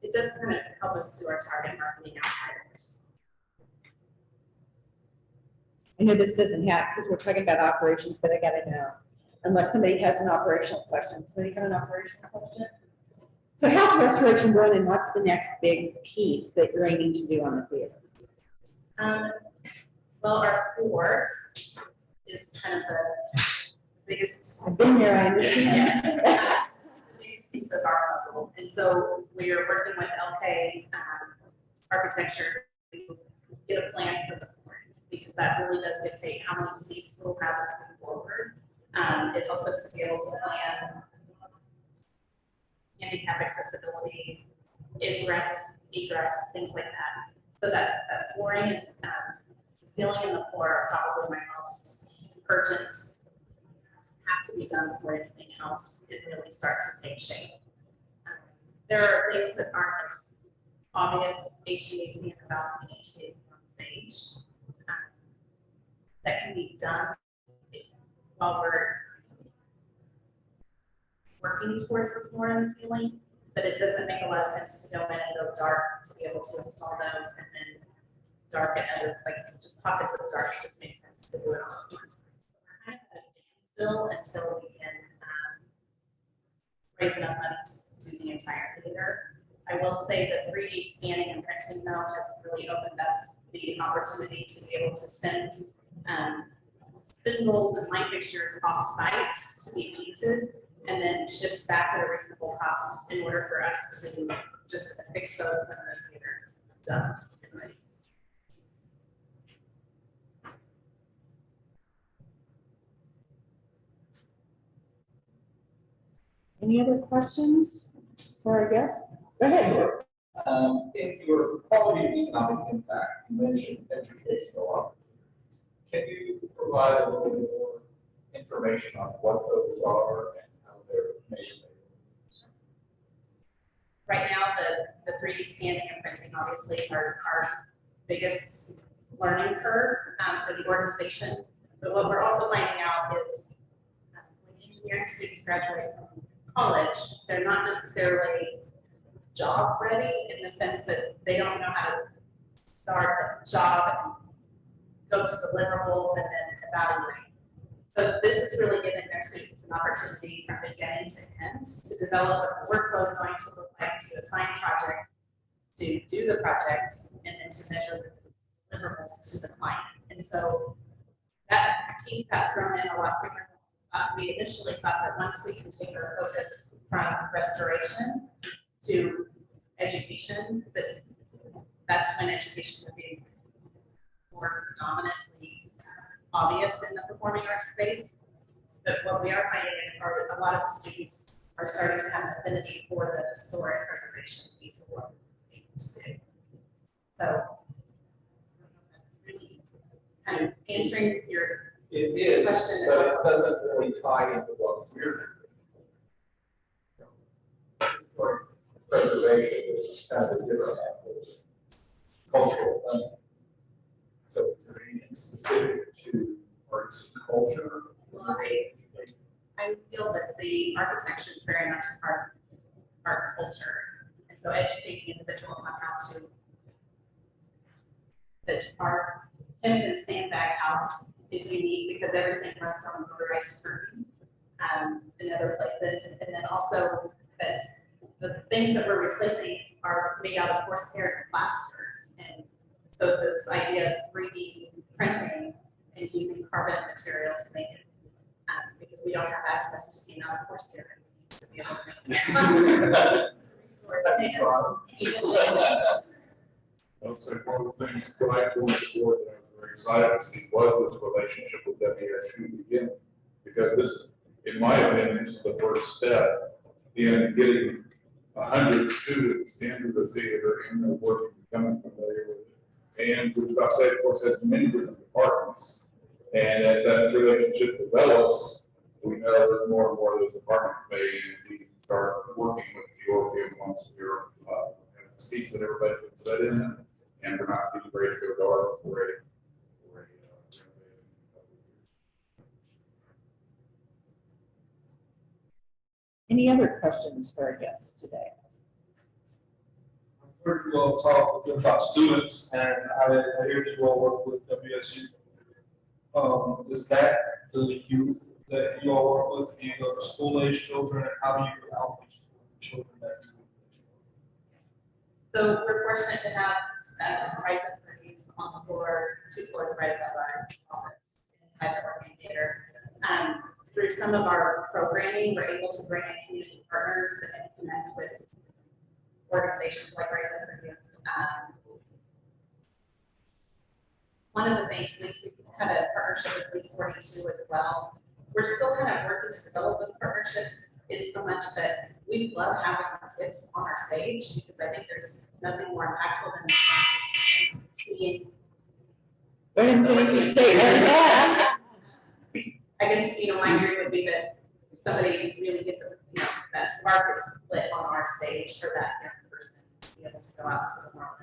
it does kind of help us do our target marketing outside of it. I know this doesn't have, because we're talking about operations, but I gotta know, unless somebody has an operational question. Somebody got an operational question? So how's restoration going and what's the next big piece that you're aiming to do on the theater? Well, our floor is kind of the biggest. I've been there, I understand. Yes. The biggest piece of our puzzle. And so we are working with LK Architecture to get a plan for the flooring, because that really does dictate how many seats we'll have moving forward. It helps us to be able to plan handicap accessibility, ingress, egress, things like that. So that flooring is, the ceiling and the floor are probably my most urgent, have to be done before anything else can really start to take shape. There are things that aren't as obvious, HVAC in the balcony, HVAC on stage, that can be done while we're working towards the floor and the ceiling, but it doesn't make a lot of sense to go in and go dark to be able to install those, and then dark and other, like just pockets of dark just makes sense to do it all at once. So we're kind of at a standstill until we can raise enough money to do the entire theater. I will say that 3D scanning and printing though has really opened up the opportunity to be able to send spindles and light fixtures off site to be painted and then shipped back at a reasonable cost in order for us to just fix those when the theater's done and ready. Any other questions for our guests? Go ahead. In your quality of economic impact, you mentioned educational opportunities. Can you provide a little bit more information on what those are and how they're measured? Right now, the 3D scanning and printing obviously are our biggest learning curve for the organization. But what we're also finding out is when engineering students graduate from college, they're not necessarily job ready in the sense that they don't know how to start the job, go to deliverables, and then evaluate. So this is really giving their students an opportunity from beginning to end to develop what the workflow is going to look like, to assign project, to do the project, and then to measure the deliverables to the client. And so that piece got thrown in a lot quicker. We initially thought that once we can take our focus from restoration to education, that's when education would be more predominantly obvious in the performing arts space. But what we are finding are a lot of the students are starting to have an affinity for the historic preservation piece of what we're able to do. So that's really kind of answering your It is, question. but it doesn't really tie into what we're doing. For preservation is kind of a different approach, cultural thing. So is there anything specific to arts and culture? Well, I feel that the architecture is very much part of our culture. And so educating individuals on how to, that our Hempton Sandbag House is unique because everything runs on motorized screen in other places. And then also that the things that we're replacing are made out of horsehair and plaster. And so this idea of 3D printing and using carbon material to make it, because we don't have access to being out of horsehair. To be able to make it. I'll say one of the things that I joined before that I was very excited to see was this relationship with WSU again. Because this, in my opinion, this is the first step in getting 100 students into the theater and their work and becoming familiar with it. And which I say, of course, has many different departments. And as that relationship develops, we know that more and more of those departments may indeed start working with the organ once we're in the seats that everybody can sit in, and we're not getting ready to go dark for a renovation. Any other questions for our guests today? I've heard you all talk about students, and I hear you all work with WSU. Is that the youth that you all work with, the school-age children, and how do you outreach to the children that you work with? So we're fortunate to have Rise Up for Youth on the floor, 2 floors right above our office inside the Organ Theater. Through some of our programming, we're able to bring in community partners and connect with organizations like Rise Up for Youth. One of the things, we had a partnership with League 42 as well. We're still kind of working to develop those partnerships in so much that we love having our kids on our stage, because I think there's nothing more impactful than seeing. I guess, my dream would be that somebody really gives that spark is lit on our stage for that young person to be able to go out to the world.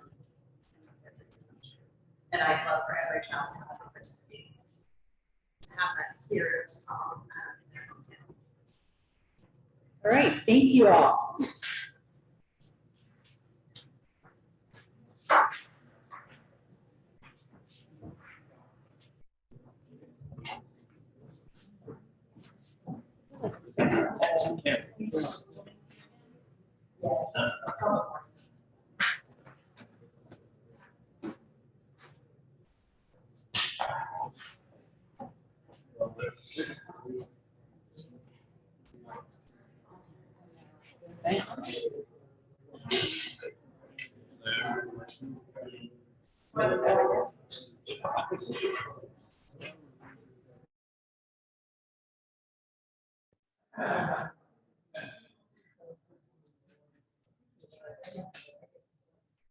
And I'd love for every child to have an opportunity to have that here to talk in their hometown. All right, thank you all.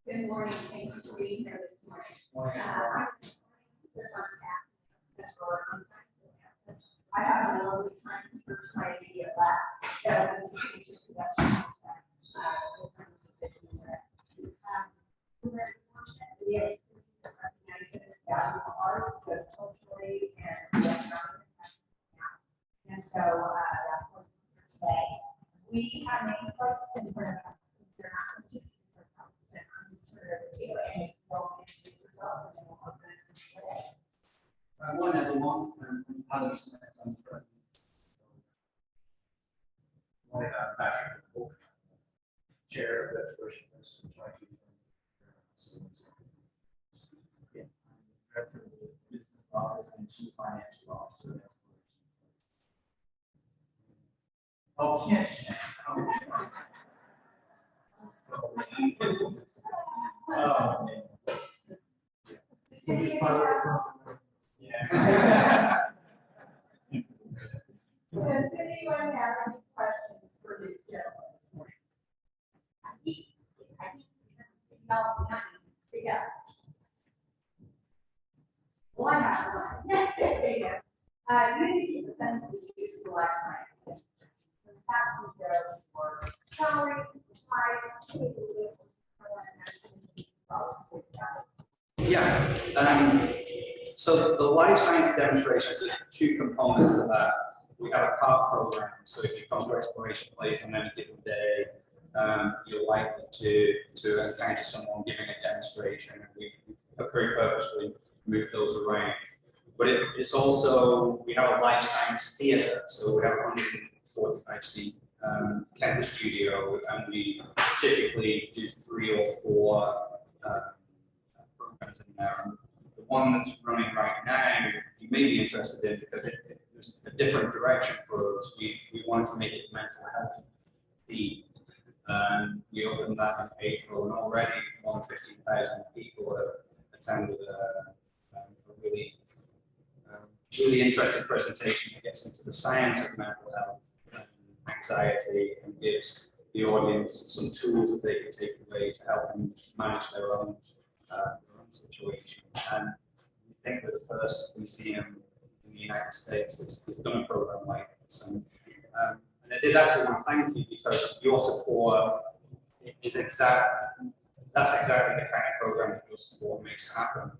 Good morning, thank you for being here this morning. I have a lovely time first trying to get back. We're very fortunate to be able to recognize the value of arts, both culturally and economically. And so that's what we're today. We have many folks in front of us. They're not underserved, and well, One everyone, and Alex, and President. Patrick, Chair of the First Director of the Business Office and Chief Financial Officer. Oh, Kitch. Oh, man. Yeah. Does anyone have any questions for this gentleman this morning? Speak up. Well, I have one. You need to defend the use of life sciences. Have to go for salaries, supplies, Yeah, so the life science demonstration, there's two components of that. We have a CART program, so if you come to Exploration Place on any given day, you're likely to encounter someone giving a demonstration, and we very purposefully move those around. But it's also, we have a life science theatre, so we have a 145-seat campus studio, and we typically do 3 or 4 programs in there. And the one that's running right now, you may be interested in because there's a different direction for us. We wanted to make it mental health themed. We opened that in April, and already more than 15,000 people have attended a really interesting presentation that gets into the science of mental health and anxiety, and gives the audience some tools that they can take away to help them manage their own situation. And we think we're the first museum in the United States that's done a program like this. And I did actually want to thank you because your support is exactly the kind of program that your support makes happen.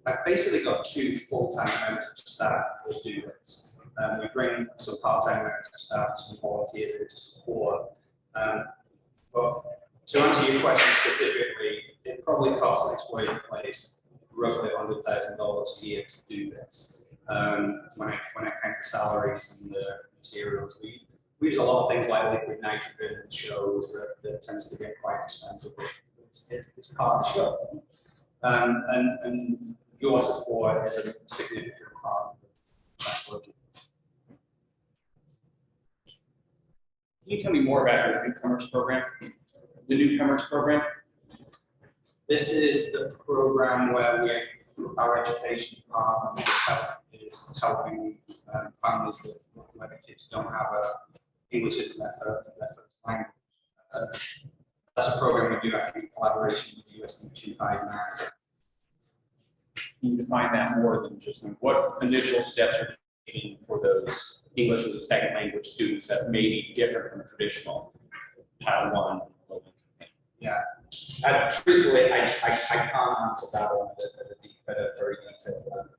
I've basically got 2 full-time members of staff that do this. We bring some part-time members of staff, some volunteers in to support. But to answer your question specifically, it probably costs Exploration Place roughly $100,000 a year to do this. When I count the salaries and the materials, we use a lot of things like liquid nitrogen and shows that tends to get quite expensive. It's part of the show. And your support is a significant part of that project. Can you tell me more about your newcomers program? The newcomers program? This is the program where our education department is helping families that where the kids don't have English isn't their first language. That's a program we do actually in collaboration with USD 259. Can you define that more than just what initial steps are taken for those English as a second language students that may be different from traditional Title I? Yeah. Truthfully, I can't answer that one at a very detailed level.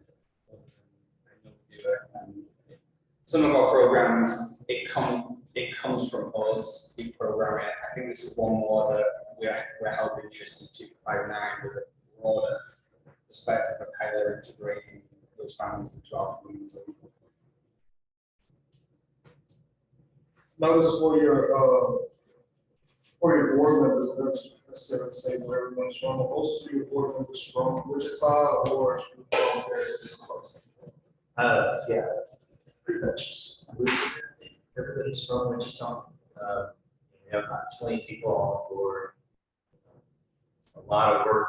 Some of our programs, it comes from us, we program it. I think this is one more that we're helping USD 259 with a broader perspective of how they're integrating those families into our community. Notice for your board members, that's necessarily say where everyone's from. Most of your board members from Wichita or from yeah, pretty much. Everybody's from Wichita. We have about 20 people on the board. A lot of work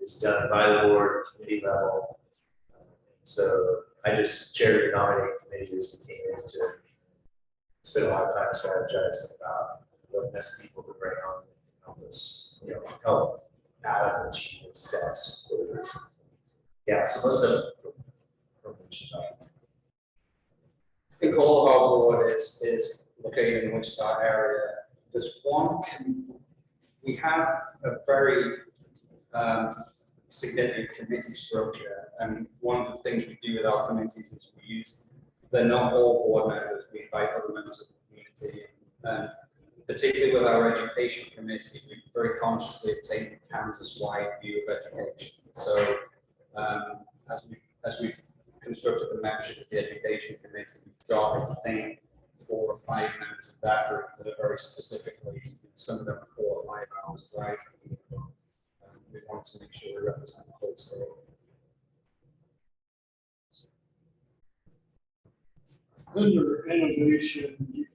is done by the board, committee level. So I just chaired the nominating committee as we came in to spend a lot of time strategizing about what best people to bring on and help us, help Adam achieve his steps. Yeah, so most of them from Wichita. I think all of our board is located in the Wichita area. There's we have a very significant committee structure, and one of the things we do with our committees is they're not all board members, we invite other members of the community, and particularly with our education committee, we very consciously have taken a Kansas-wide view of education. So as we've constructed the membership of the education committee, we've got, I think, 4 or 5 members of that group that are very specifically, some of them are 4 or 5 hours drive from here. We want to make sure we represent the whole state. Under innovation, you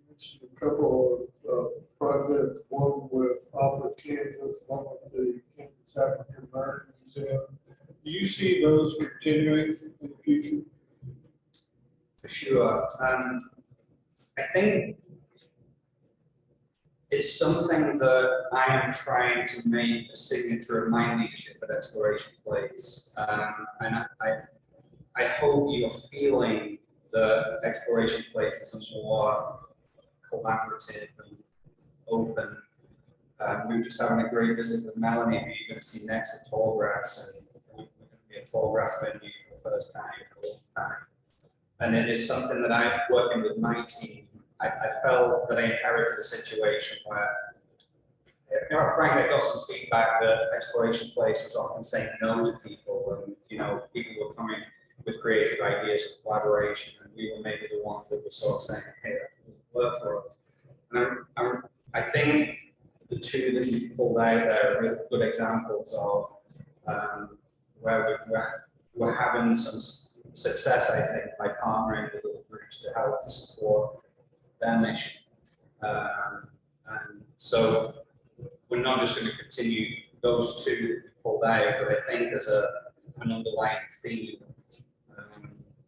mentioned a couple of projects, one with Applicants, one with the Kansas African American Museum. Do you see those continuing in the future? For sure. I think it's something that I am trying to make a signature of my leadership at Exploration Place. And I hope you're feeling the Exploration Place is much more collaborative and open. We were just having a great visit with Melanie, who you're going to see next at Tallgrass, and we're going to be a Tallgrass venue for the first time in a long time. And it is something that I'm working with my team. I felt that I inherited a situation where, frankly, I got some feedback that Exploration Place was often saying no to people, and people were coming with creative ideas for collaboration, and we were maybe the ones that were sort of saying, "Hey, that doesn't work for us." And I think the two that you pulled out there are good examples of where we're having some success, I think, by partnering with other groups to help to support their mission. And so we're not just going to continue those two that we pulled out, but I think there's an underlying theme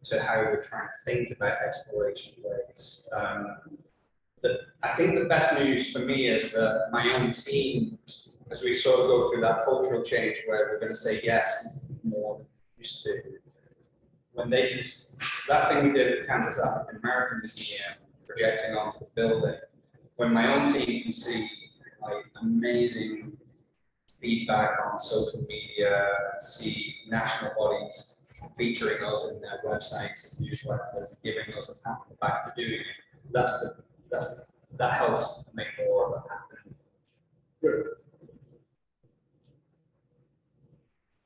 to how we're trying to think about Exploration Place. I think the best news for me is that my own team, as we sort of go through that cultural change where we're going to say yes more than we used to, when they can, that thing we did at the Kansas African American Museum, projecting onto the building, when my own team can see like amazing feedback on social media and see national bodies featuring us in their websites and newsletters and giving us a pat on the back for doing it, that helps make more of it happen. Good.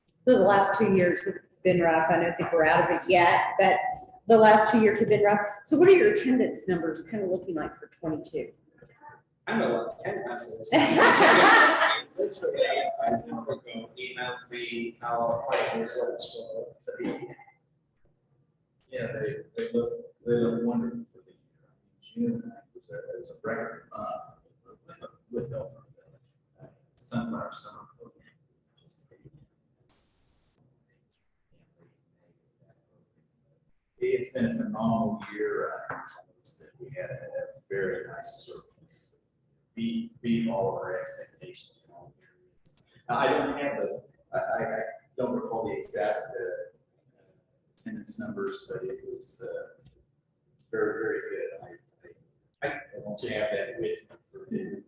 So the last 2 years have been rough. I don't think we're out of it yet, but the last 2 years have been rough. So what are your attendance numbers kind of looking like for 22? I'm a lot of canvases. Emailed me our final results for the year. Yeah, they look wonderful for the year. June was a record with the sunflower summer program. It's been a phenomenal year. We had a very nice surface. Beat all of our expectations. Now, I don't have I don't recall the exact attendance numbers, but it was very, very good. I don't have that with me for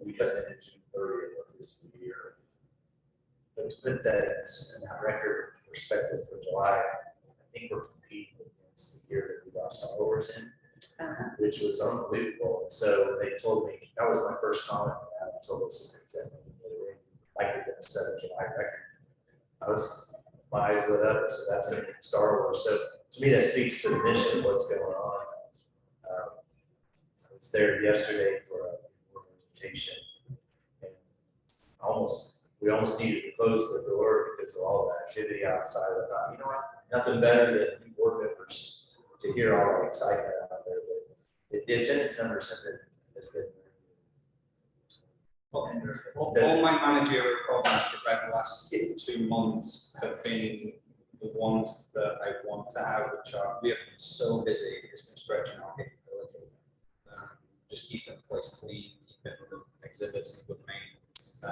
we just ended June 30th of this year. But to put that in that record perspective for July, I think we're competing against the year that we lost our lowers in, which was unbelievable. And so they told me, that was my first comment, and they told us exactly what they were likely going to set a July record. My eyes lit up, so that's going to be Star Wars. So to me, that speaks to the mission of what's going on. I was there yesterday for a presentation, and we almost needed to close the door because of all the activity outside. I thought, you know what, nothing better than board members to hear all that excitement out there. But the attendance numbers have been all my managerial problems for about the last 2 months have been the ones that I want to have, which are, we have been so busy, it's been stretching our capability. Just keeping the place clean, keeping the exhibits and good maintenance.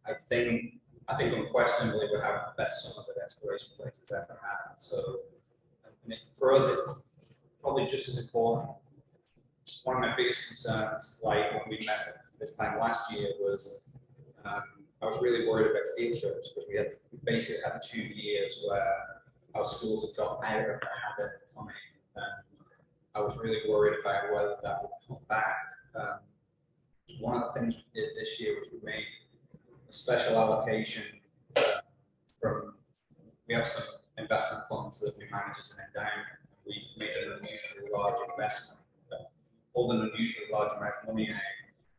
I think unquestionably we have the best summer that Exploration Place has ever had. So for us, it's probably just as important. One of my biggest concerns, like when we met this time last year, was I was really worried about field trips because we basically had 2 years where our schools had got out of the habit of coming. I was really worried about whether that would come back. One of the things we did this year was we made a special allocation from we have some investment funds that we manage as an endowment. We made an unusually large investment, pulled an unusually large amount of money out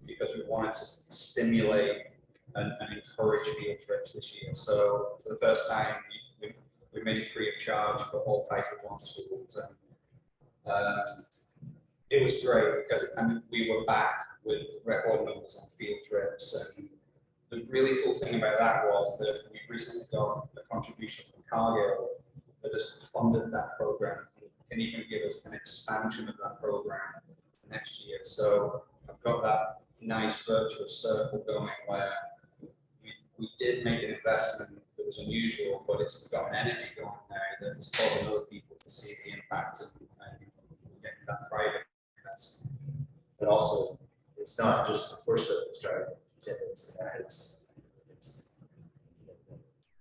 because we wanted to stimulate and encourage field trips this year. So for the first time, we made it free of charge for all Title I schools. And it was great because we were back with record numbers on field trips. And the really cool thing about that was that we recently got a contribution from Cargill that has funded that program, can even give us an expansion of that program next year. So I've got that nice virtuous circle going where we did make an investment that was unusual, but it's got an energy going there that's causing other people to see the impact and get that private investment. But also, it's not just the course that it's driving attendance, it's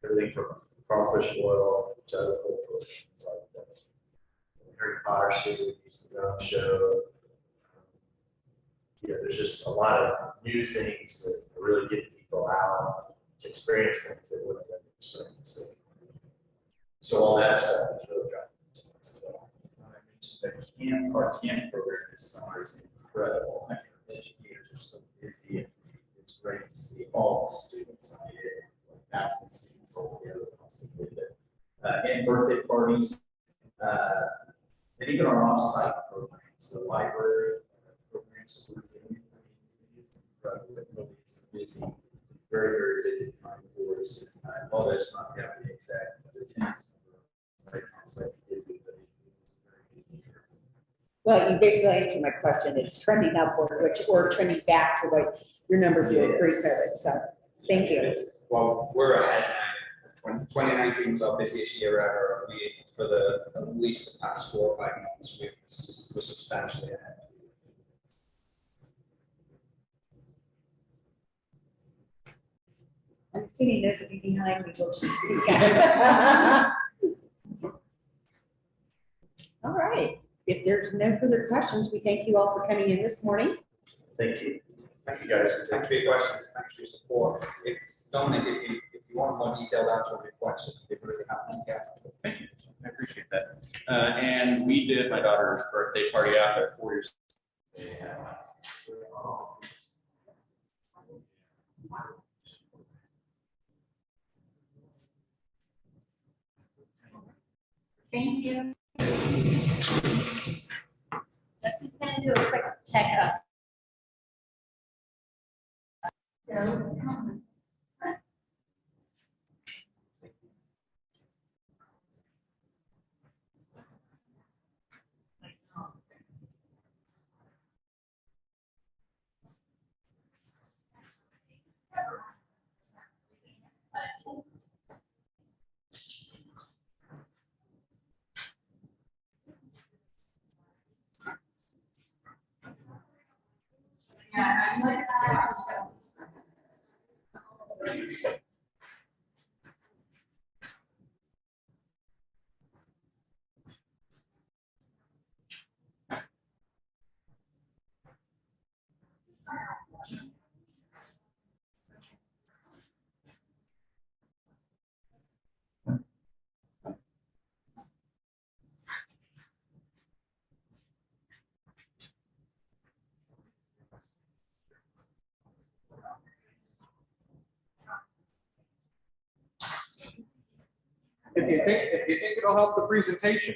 everything from crawfish boil to other cultural things like that. Harry Potter series, the Gun Show. There's just a lot of new things that are really getting people out to experience things they wouldn't have experienced. So all that stuff is really driving attendance as well. Our camp program this summer is incredible. Our educators are so busy. It's great to see all the students on here, like thousands of students all together constantly. And birthday parties, and even our off-site programs, the library programs that we're doing. It's incredible. It's busy, very, very busy time for us. Although it's not having the exact attendance. Well, you basically answered my question. It's trending upward, or trending back to what your numbers were pre-COVID. So thank you. Well, we're ahead now. 2019 was our busiest year ever. For at least the past 4 or 5 months, we're substantially ahead. I'm assuming those of you behind me will just speak out. All right. If there's no further questions, we thank you all for coming in this morning. Thank you. Thank you guys. Thanks for your questions. Thanks for your support. Dominic, if you want more detailed answer on your question, if really happy to get. Thank you. I appreciate that. And we did my daughter's birthday party out there 4 years. Thank you. Jesse's gonna do a quick tech up. Yeah, I like that. If you think it'll help the presentation.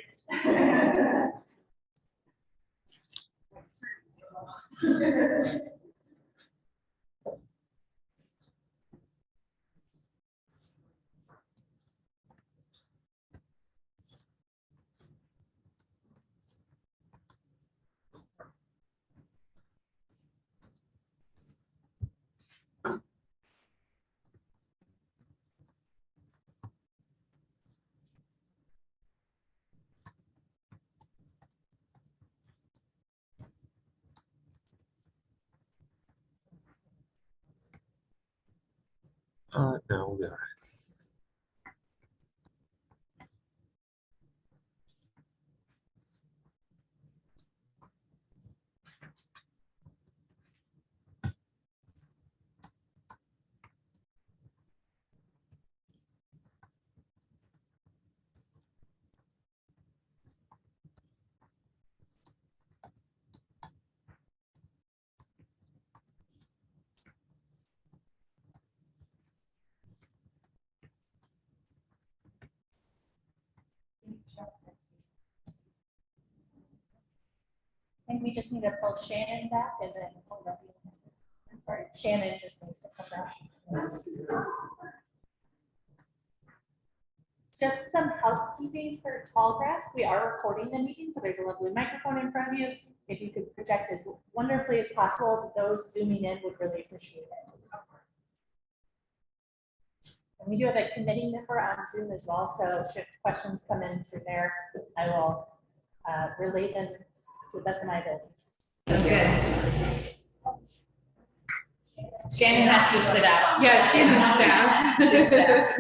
No, we'll be all right. think we just need to pull Shannon back and then, I'm sorry, Shannon just needs to come back. Just some housekeeping for Tallgrass. We are recording the meeting, so there's a lovely microphone in front of you. If you could project as wonderfully as possible, those zooming in would really appreciate it. And we do have a committee member on Zoom as well, so should questions come in through there, I will relay them to the best of my abilities. That's good. Shannon has to sit out. Yeah, Shannon's staff. She's staff.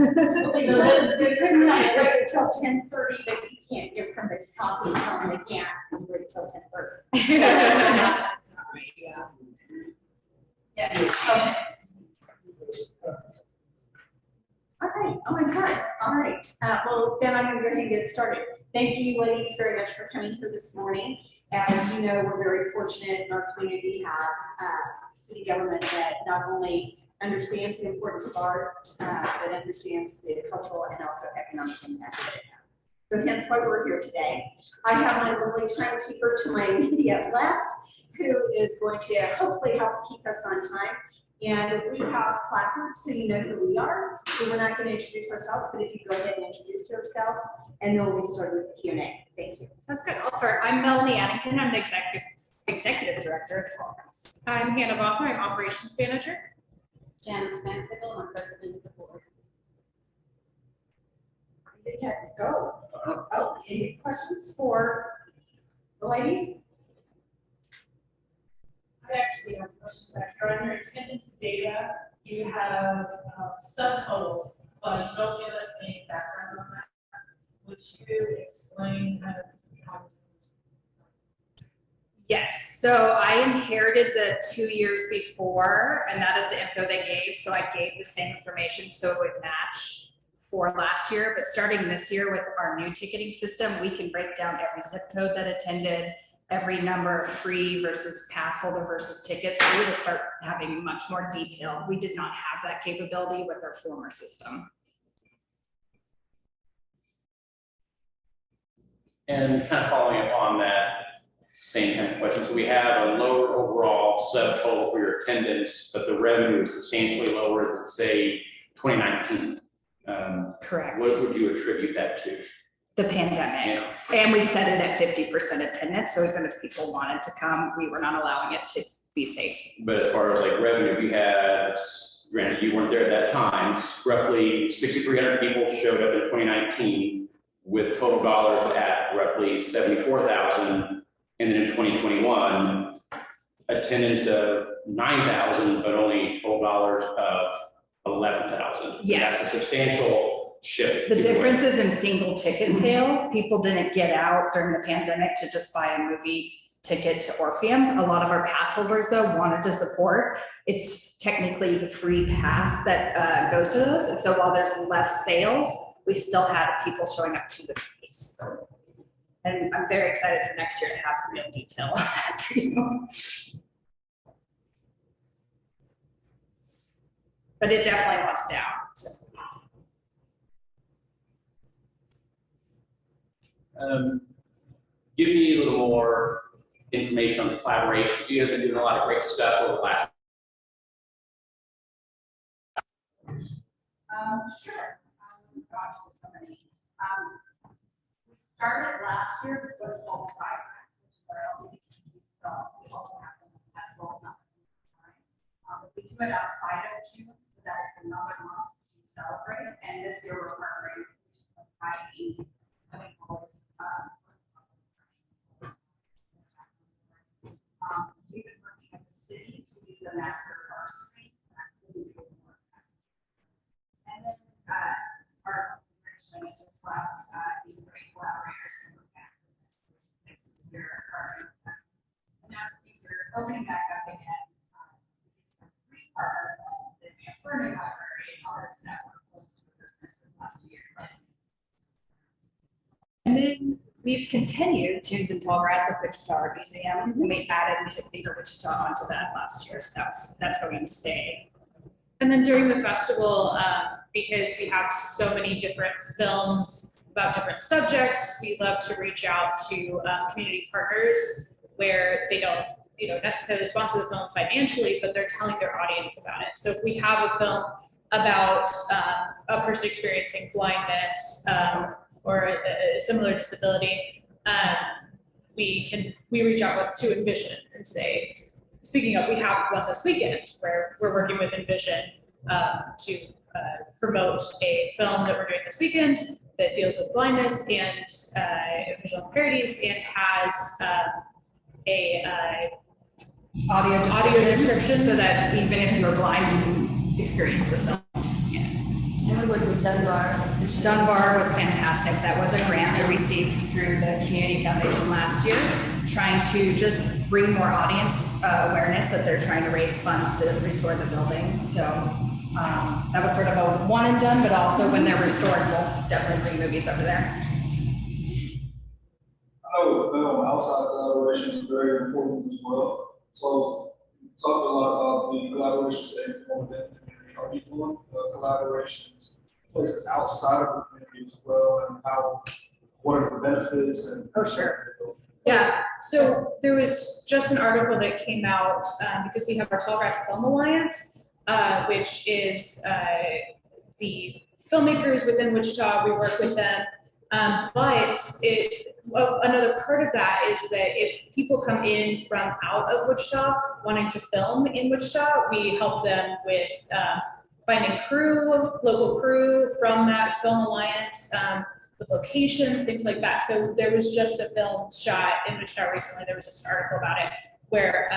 We couldn't have wait until 10:30, but you can't give somebody coffee, tell them they can't wait until 10:30. That's not right, yeah. Yeah, okay. All right, oh, I'm sorry, all right, well, then I'm gonna go ahead and get started. Thank you, ladies, very much for coming here this morning. As you know, we're very fortunate in our community to have city government that not only understands the importance of art, but understands the cultural and also economic impact that it has. So hence why we're here today. I have my lovely timekeeper to my immediate left, who is going to hopefully help keep us on time. And we have placards, so you know who we are. So we're not going to introduce ourselves, but if you go ahead and introduce yourself, and then we'll start with the Q&A. Thank you. Sounds good. I'll start. I'm Melanie Addington. I'm the executive director of Tallgrass. I'm Hannah Bachler. I'm operations manager. Janice Mansfield, I'm president of the board. Go. Oh, any questions for the ladies? I actually have a question back here. On your attendance data, you have subtotals, but you don't give us any background on that. Would you explain kind of how this? Yes, so I inherited the 2 years before, and that is the info they gave. So I gave the same information so it would match for last year. But starting this year with our new ticketing system, we can break down every zip code that attended, every number of free versus pass holder versus tickets. So we would start having much more detail. We did not have that capability with our former system. And kind of following up on that same kind of question. So we have a lower overall subtotal for your attendance, but the revenue is substantially lower than, say, 2019. Correct. What would you attribute that to? The pandemic. Yeah. And we set it at 50% attendance. So even if people wanted to come, we were not allowing it to be safe. But as far as like revenue, you had, granted you weren't there at that time, roughly 6,300 people showed up in 2019 with total dollars at roughly 74,000. And then in 2021, attendance of 9,000, but only total dollars of 11,000. Yes. That's a substantial shift. The difference is in single ticket sales. People didn't get out during the pandemic to just buy a movie ticket to Orpheum. A lot of our pass holders, though, wanted to support. It's technically the free pass that goes to those. And so while there's less sales, we still had people showing up to the movies. And I'm very excited for next year to have real detail on that for you. But it definitely was down. So. Give me a little more information on the collaboration. You have been doing a lot of great stuff over the last. Sure. Gosh, there's so many. We started last year with what's called Five Packs, which is our LGBTQ films. We also have them at Esl and Seniors. We do it outside of June, so that it's another month to celebrate. And this year we're partnering with IE. We've been working with the city to use the master of our street. And then our Richmond just left these great collaborators from this year. And now these are opening back up again. We partner with the Advanced Learning Library and others that were close to the business in the last year. And then we've continued Tunes in Tallgrass with Wichita Art Museum. We added Music Theater Wichita onto that last year, so that's going to stay. And then during the festival, because we have so many different films about different subjects, we love to reach out to community partners where they don't, necessarily sponsor the film financially, but they're telling their audience about it. So if we have a film about a person experiencing blindness or a similar disability, we reach out to Envision and say, speaking of, we have one this weekend where we're working with Envision to promote a film that we're doing this weekend that deals with blindness and visual impairments and has a Audio description so that even if you're blind, you can experience the film. Similar with Dunbar. Dunbar was fantastic. That was a grant we received through the Community Foundation last year, trying to just bring more audience awareness that they're trying to raise funds to restore the building. So that was sort of a one and done, but also when they're restored, we'll definitely bring movies over there. I know outside collaboration is very important as well. So talked a lot about the collaborations that you're doing within the community. Are you doing collaborations places outside of the community as well, and what are the benefits? And oh, sure. Yeah, so there was just an article that came out because we have our Tallgrass Film Alliance, which is the filmmakers within Wichita. We work with them. But another part of that is that if people come in from out of Wichita wanting to film in Wichita, we help them with finding local crew from that film alliance, with locations, things like that. So there was just a film shot in Wichita recently. There was just an article about it where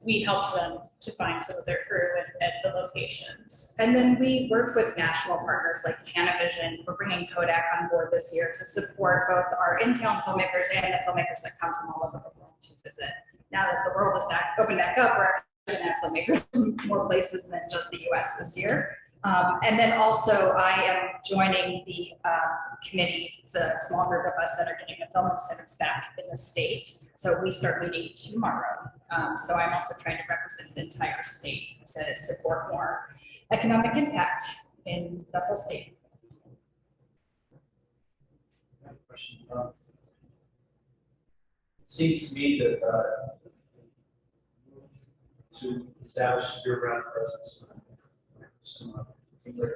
we helped them to find some of their crew at the locations. And then we work with national partners like Panavision. We're bringing Kodak on board this year to support both our in-town filmmakers and the filmmakers that come from all over the world to visit. Now that the world is opened back up, we're going to have filmmakers from more places than just the US this year. And then also I am joining the committee. It's a small group of us that are getting the film incentives back in the state. So we start meeting tomorrow. So I'm also trying to represent the entire state to support more economic impact in the whole state. Question. It seems to me that to establish year-round presence. Can you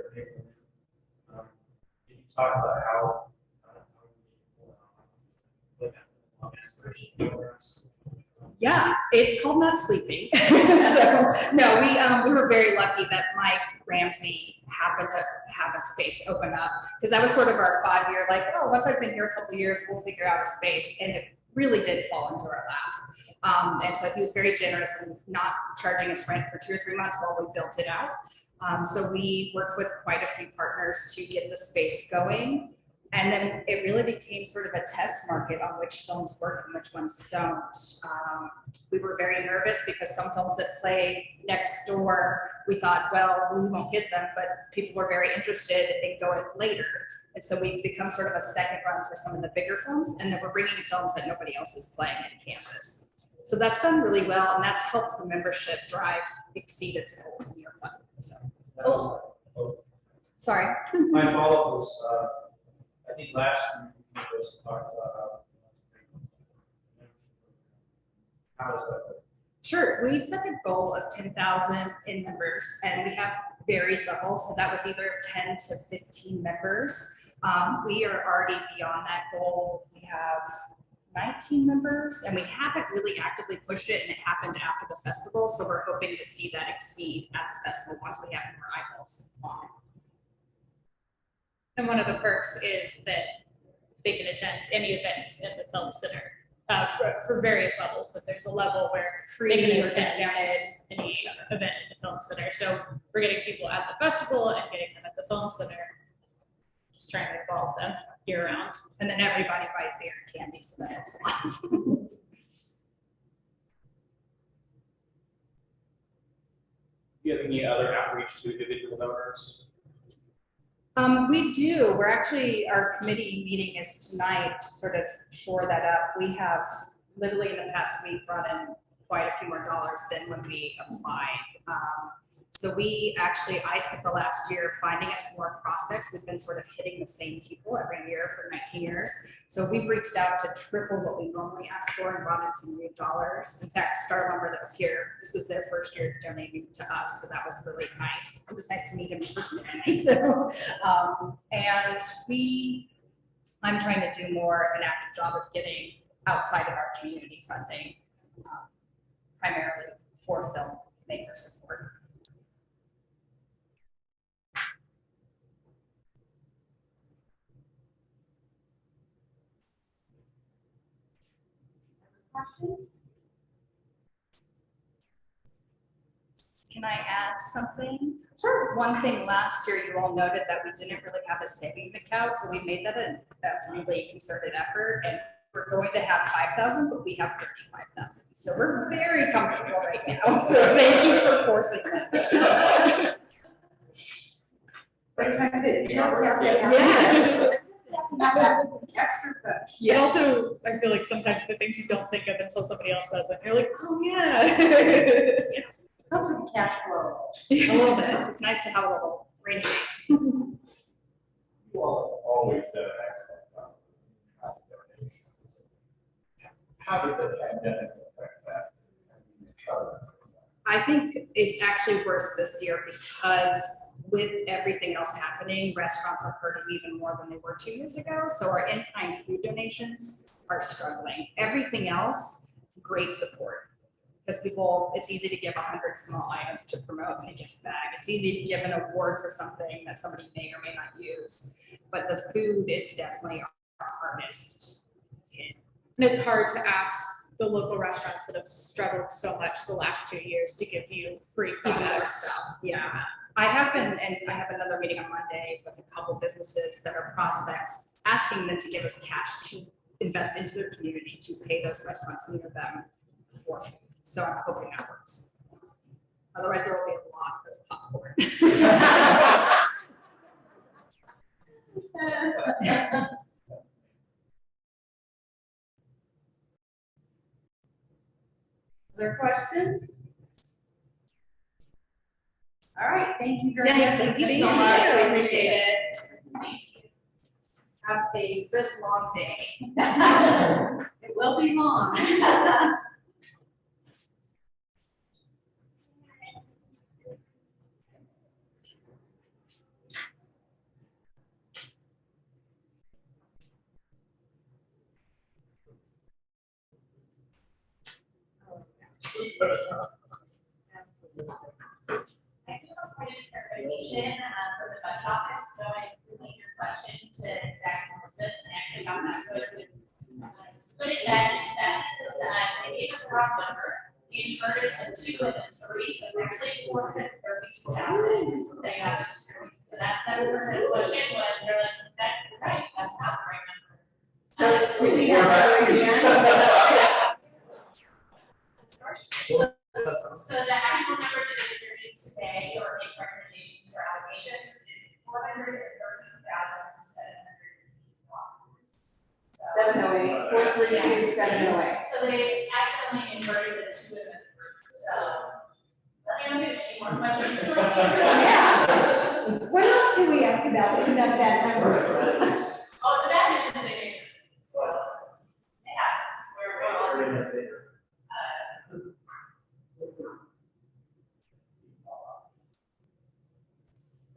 talk about how yeah, it's called Not Sleeping. So no, we were very lucky that Mike Ramsey happened to have a space open up, because that was sort of our 5-year, like, oh, once I've been here a couple of years, we'll figure out a space, and it really did fall into our laps. And so he was very generous in not charging us rent for 2 or 3 months while we built it out. So we worked with quite a few partners to get the space going. And then it really became sort of a test market on which films work and which ones don't. We were very nervous because some films that play next door, we thought, well, we won't get them, but people were very interested in going later. And so we've become sort of a second run for some of the bigger films, and then we're bringing films that nobody else is playing in Kansas. So that's done really well, and that's helped the membership exceed its goals in year 1. So, sorry. My follow-up was, I think last year you just talked about how does that work? Sure, we set a goal of 10,000 in members, and we have varied levels. So that was either 10 to 15 members. We are already beyond that goal. We have 19 members, and we haven't really actively pushed it, and it happened after the festival. So we're hoping to see that exceed at the festival once we have more eyeballs on it. And one of the perks is that they can attend any event in the film center for various levels, but there's a level where Free they can or attend discounted, any event in the film center. So we're getting people at the festival and getting them at the film center, just trying to involve them year round. And then everybody buys beer and candy, so that helps a lot. Do you have any other outreach to individual members? We do. We're actually, our committee meeting is tonight to sort of shore that up. We have literally in the past week brought in quite a few more dollars than when we applied. So I spent the last year finding us more prospects. We've been sort of hitting the same people every year for 19 years. So we've reached out to triple what we normally ask for and brought in some new dollars. In fact, Star Lumber that was here, this was their first year donating to us. So that was really nice. It was nice to meet him personally. So, I'm trying to do more of an active job of getting outside of our community funding, primarily for filmmaker support. Questions? Can I add something? Sure. One thing last year, you all noted that we didn't really have a savings account, so we made that a really concerted effort, and we're going to have 5,000, but we have 35,000. So we're very comfortable right now. So thank you for forcing that. Sometimes it Yes. Extra push. And also, I feel like sometimes the things you don't think of until somebody else says it, you're like, oh yeah. Yeah. Helps with cash flow. A little bit. It's nice to have a little rainy day. You all always done an excellent job with donations. How did the pandemic affect that? I think it's actually worse this year because with everything else happening, restaurants are hurting even more than they were 2 years ago. So our in-kind food donations are struggling. Everything else, great support. Because it's easy to give 100 small items to promote a gift bag. It's easy to give an award for something that somebody may or may not use. But the food is definitely our hardest hit. And it's hard to ask the local restaurants that have struggled so much the last 2 years to give you free products. Yeah. I have another meeting on Monday with a couple businesses that are prospects, asking them to give us cash to invest into their community to pay those restaurants near them for food. So I'm hoping that works. Otherwise, there will be a lot of popcorn. Other questions? All right, thank you very much. Yeah, thank you so much. I appreciate it. Have a good long day. It will be long. I do have a point of clarification from the budget office, so I relayed your question to Zach and Elizabeth, and I actually got that posted. Put it that they gave us a wrong number. We inverted the 2 and the 3, so it's actually 432,000. They got us. So that 7% push-in was, they're like, that's right, that's not the right number. So we have that again. So the actual number to distribute today or make recommendations for allocations is 708, 432, 708. So they accidentally inverted the 2 of them. So, let me know if any more questions. Yeah. What else can we ask about looking up that number? Oh, the bad news is they made it. So, it happens. We're all.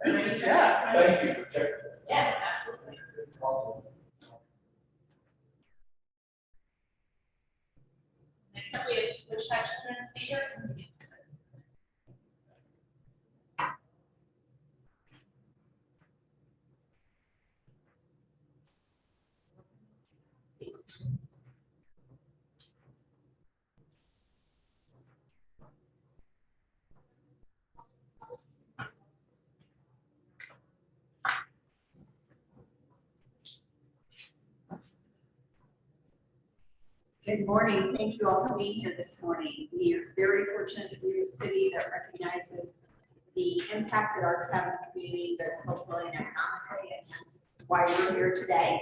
Yeah, thank you for checking. Yeah, absolutely. Next up, we have which children's theater. Good morning. Thank you all for being here this morning. We are very fortunate to be in a city that recognizes the impact that arts have in the community, both culturally and economically, and that's why we're here today.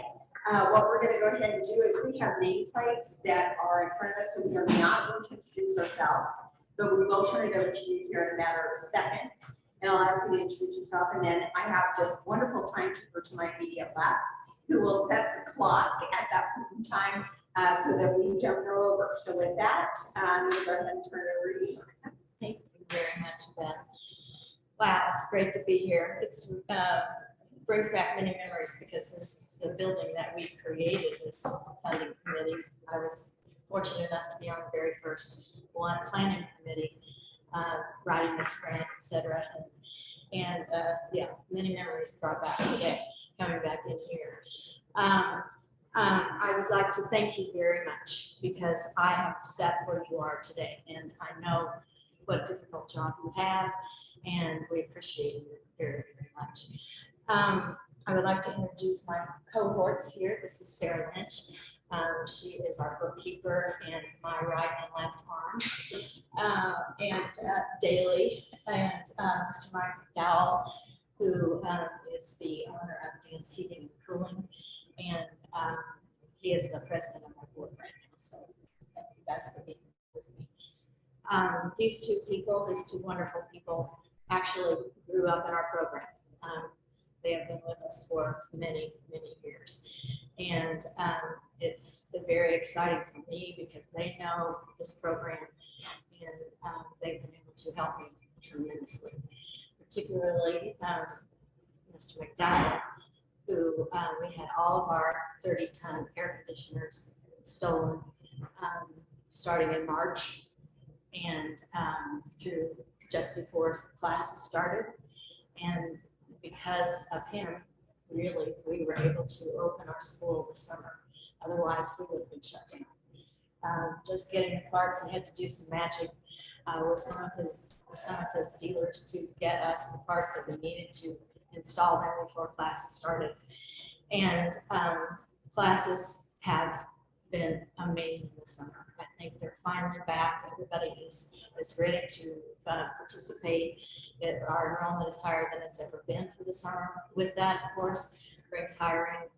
What we're going to go ahead and do is we have nameplates that are in front of us, so we are not going to introduce ourselves, but we will turn it over to you here in a matter of seconds. And I'll ask you to introduce yourself, and then I have this wonderful timekeeper to my immediate left who will set the clock at that point in time so that we don't go over. So with that, I'm going to go ahead and turn it over to you. Thank you very much, Beth. Wow, it's great to be here. It's brings back many memories because this is the building that we created, this funding committee. I was fortunate enough to be on the very first one, planning committee, writing this grant, et cetera. And yeah, many memories brought back today, coming back in here. I would like to thank you very much because I have sat where you are today, and I know what a difficult job you have, and we appreciate you very, very much. I would like to introduce my cohorts here. This is Sarah Lynch. She is our bookkeeper and my right and left arm. And Daly and Mr. Mike McDowell, who is the owner of Dan's Heating and Cooling. And he is the president of my board right now. So thank you guys for being with me. These two people, these two wonderful people, actually grew up in our program. They have been with us for many, many years. And it's very exciting for me because they know this program and they've been able to help me tremendously. Particularly Mr. McDowell, who we had all of our 30-ton air conditioners stolen starting in March and through just before classes started. And because of him, really, we were able to open our school this summer. Otherwise, we would have been shut down. Just getting the parts, he had to do some magic with some of his dealers to get us the parts that we needed to install them before classes started. And classes have been amazing this summer. I think they're finally back. Everybody is ready to participate. Our enrollment is higher than it's ever been for the summer. With that, of course, brings hiring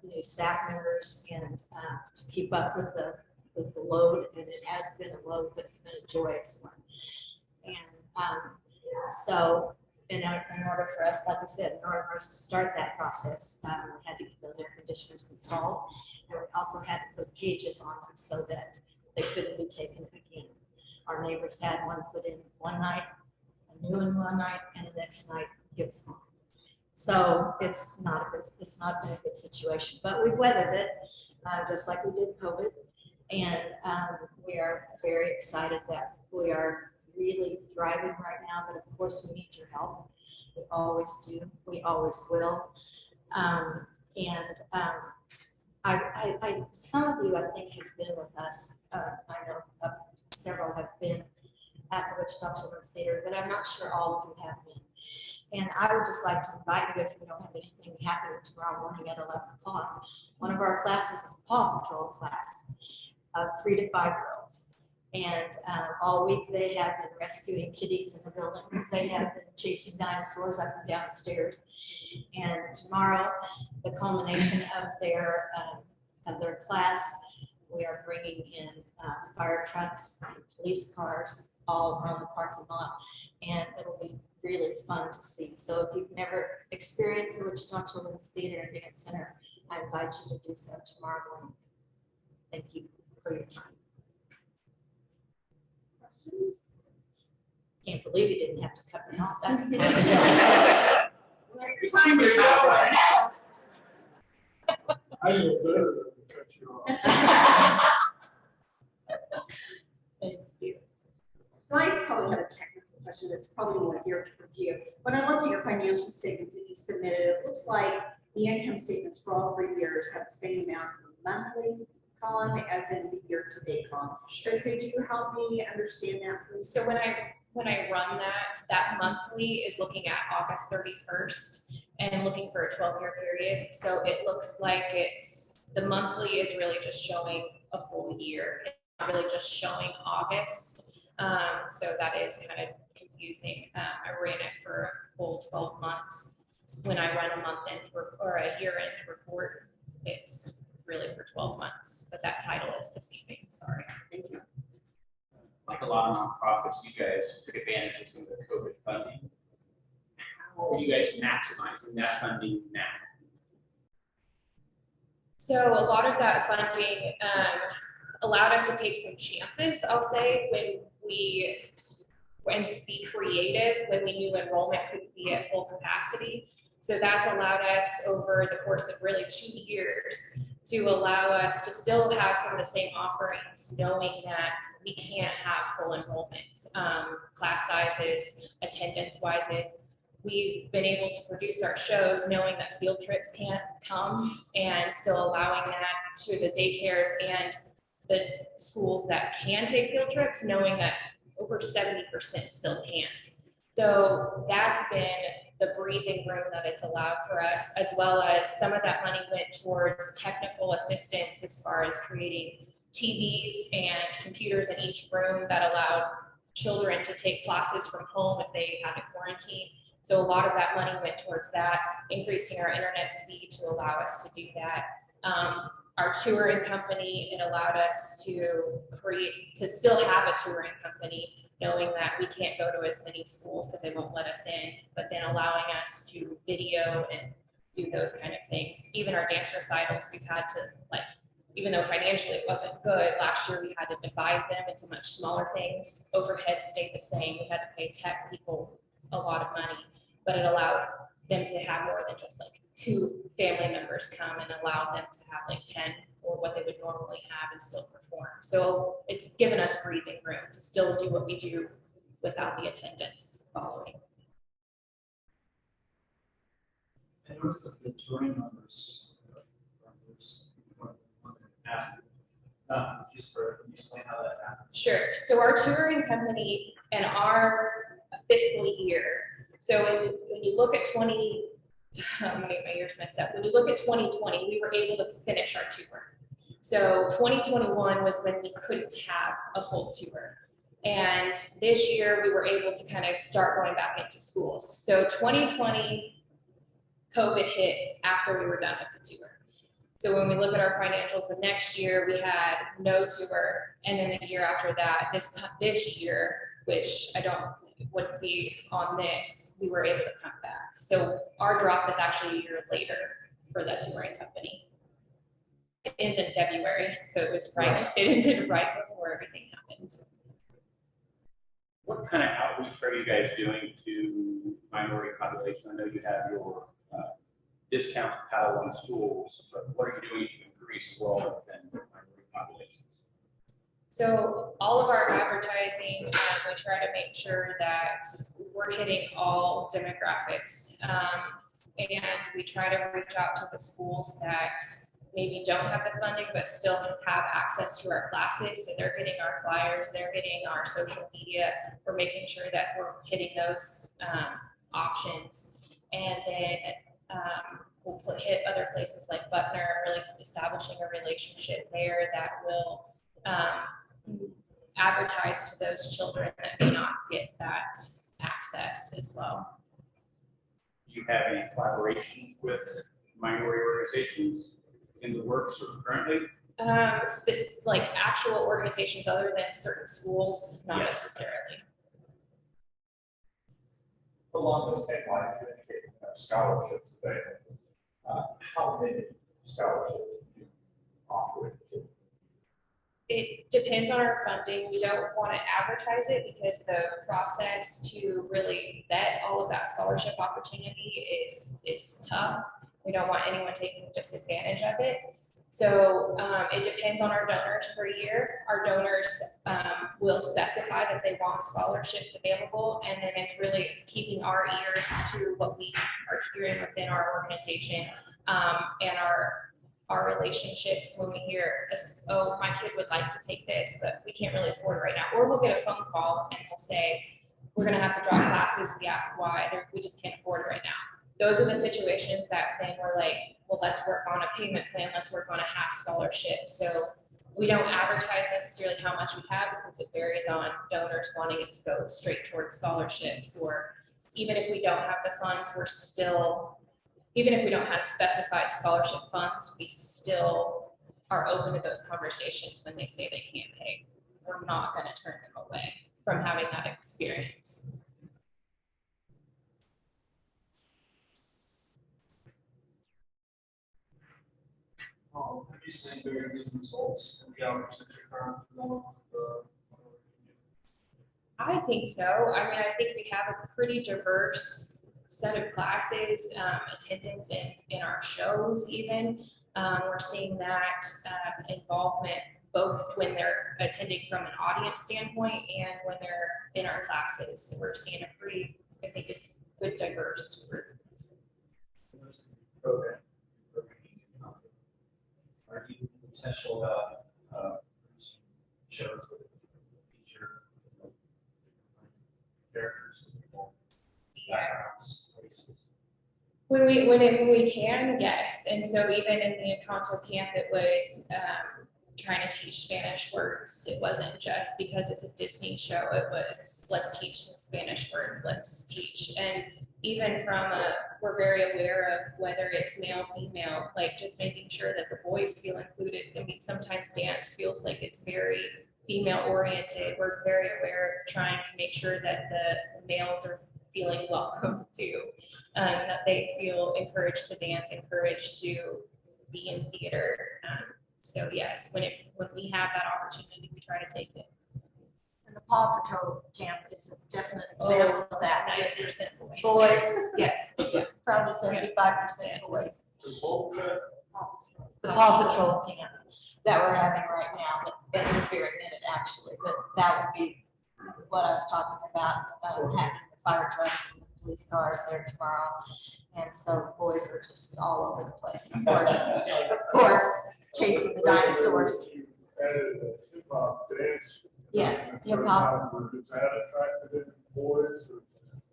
new staff members and to keep up with the load. And it has been a load, but it's been a joyous one. And so in order for us, like I said, in order for us to start that process, we had to get those air conditioners installed. And we also had to put cages on them so that they couldn't be taken again. Our neighbors had one put in one night, a new one night, and the next night it was gone. So it's not been a good situation, but we've weathered it just like we did COVID. And we are very excited that we are really thriving right now, but of course we need your help. We always do, we always will. Some of you I think have been with us. I know several have been at the Wichita Children's Theater, but I'm not sure all of you have been. And I would just like to invite you, if you don't have anything happening tomorrow morning at 11 o'clock, one of our classes is a Paw Patrol class of 3 to 5-year-olds. And all week they have been rescuing kitties in the building. They have been chasing dinosaurs up and down the stairs. And tomorrow, the culmination of their class, we are bringing in fire trucks and police cars all around the parking lot, and it'll be really fun to see. So if you've never experienced the Wichita Children's Theater and Dance Center, I invite you to do so tomorrow morning. Thank you for your time. Questions? Can't believe you didn't have to cut me off. That's your time is up. I feel better than cut you off. Thank you. So I probably have a technical question that's probably more geared toward you. When I look at your financial statements that you submitted, it looks like the income statements for all 3 years have the same amount of monthly column as in the year-to-date column. So could you help me understand that, please? So when I run that monthly is looking at August 31st and looking for a 12-year period. So it looks like the monthly is really just showing a full year. It's not really just showing August. So that is kind of confusing. I ran it for a full 12 months. So when I run a month end or a year end report, it's really for 12 months, but that title is deceiving. Sorry. Thank you. like a lot of nonprofits, you guys took advantage of some of the COVID funding. How are you guys maximizing that funding now? So a lot of that funding allowed us to take some chances, I'll say, when be creative, when we knew enrollment couldn't be at full capacity. So that's allowed us over the course of really 2 years to allow us to still have some of the same offerings, knowing that we can't have full enrollment, class sizes, attendance wise. We've been able to produce our shows knowing that field trips can't come, and still allowing that to the daycares and the schools that can take field trips, knowing that over 70% still can't. So that's been the breathing room that it's allowed for us, as well as some of that money went towards technical assistance as far as creating TVs and computers in each room that allowed children to take classes from home if they had a quarantine. So a lot of that money went towards that, increasing our internet speed to allow us to do that. Our touring company, it allowed us to still have a touring company, knowing that we can't go to as many schools because they won't let us in, but then allowing us to video and do those kind of things. Even our dance recitals, we've had to, like, even though financially it wasn't good, last year we had to divide them into much smaller things. Overhead stayed the same. We had to pay tech people a lot of money, but it allowed them to have more than just like 2 family members come, and allowed them to have like 10 or what they would normally have and still perform. So it's given us breathing room to still do what we do without the attendance following. And what's the touring numbers? Just for explain how that happens. Sure. So our touring company and our fiscal year. So when you look at I'm gonna get my years messed up. When you look at 2020, we were able to finish our tour. So 2021 was when we couldn't have a full tour. And this year we were able to kind of start going back into schools. So 2020, COVID hit after we were done with the tour. So when we look at our financials, the next year we had no tour, and then the year after that, this year, which wouldn't be on this, we were able to come back. So our drop is actually a year later for that touring company. It ends in February, so it ended right before everything happened. What kind of outreach are you guys doing to minority population? I know you have your discounts for Title I schools, but what are you doing to increase enrollment within minority populations? So all of our advertising, we try to make sure that we're hitting all demographics, and we try to reach out to the schools that maybe don't have the funding but still have access to our classes. So they're getting our flyers, they're getting our social media. We're making sure that we're hitting those options, and then we'll hit other places like Butner, really establishing a relationship there that will advertise to those children that may not get that access as well. Do you have any collaborations with minority organizations in the works or currently? Like actual organizations other than certain schools, not necessarily. Along those same lines, you indicated scholarships available. How many scholarships do you offer? It depends on our funding. We don't want to advertise it because the process to really vet all of that scholarship opportunity is tough. We don't want anyone taking disadvantage of it. So it depends on our donors per year. Our donors will specify that they want scholarships available, and then it's really keeping our ears to what we are hearing within our organization, and our relationships when we hear, oh, my kid would like to take this, but we can't really afford it right now. Or we'll get a phone call and we'll say, we're gonna have to drop classes. We ask why, we just can't afford it right now. Those are the situations that then we're like, well, let's work on a payment plan. Let's work on a half scholarship. So we don't advertise necessarily how much we have because it varies on donors wanting it to go straight towards scholarships, or even if we don't have the funds, even if we don't have specified scholarship funds, we still are open to those conversations when they say they can't pay. We're not going to turn them away from having that experience. Have you seen very good results in the outreach that you're currently doing? I think so. I mean, I think we have a pretty diverse set of classes, attendance in our shows even. We're seeing that involvement both when they're attending from an audience standpoint and when they're in our classes. So we're seeing a pretty, I think, a good diverse group. Program. Are you potential about shows that feature characters, backgrounds, places? When we can, yes. And so even in the Encanto camp, it was trying to teach Spanish words. It wasn't just because it's a Disney show. It was, let's teach some Spanish words. Let's teach. And even from we're very aware of whether it's male, female, like just making sure that the boys feel included. I mean, sometimes dance feels like it's very female oriented. We're very aware of trying to make sure that the males are feeling welcome too, that they feel encouraged to dance, encouraged to be in theater. So yes, when we have that opportunity, we try to take it. And the Paw Patrol camp is a definite example of that. 90% boys. Boys, yes, probably 75% boys. The Paw Patrol camp that we're having right now, that is very minute actually, but that would be what I was talking about, having the fire trucks and the police cars there tomorrow. And so the boys are just all over the place, of course, chasing the dinosaurs. You added the hip-hop dance. Yes, hip-hop. Has that attracted any boys?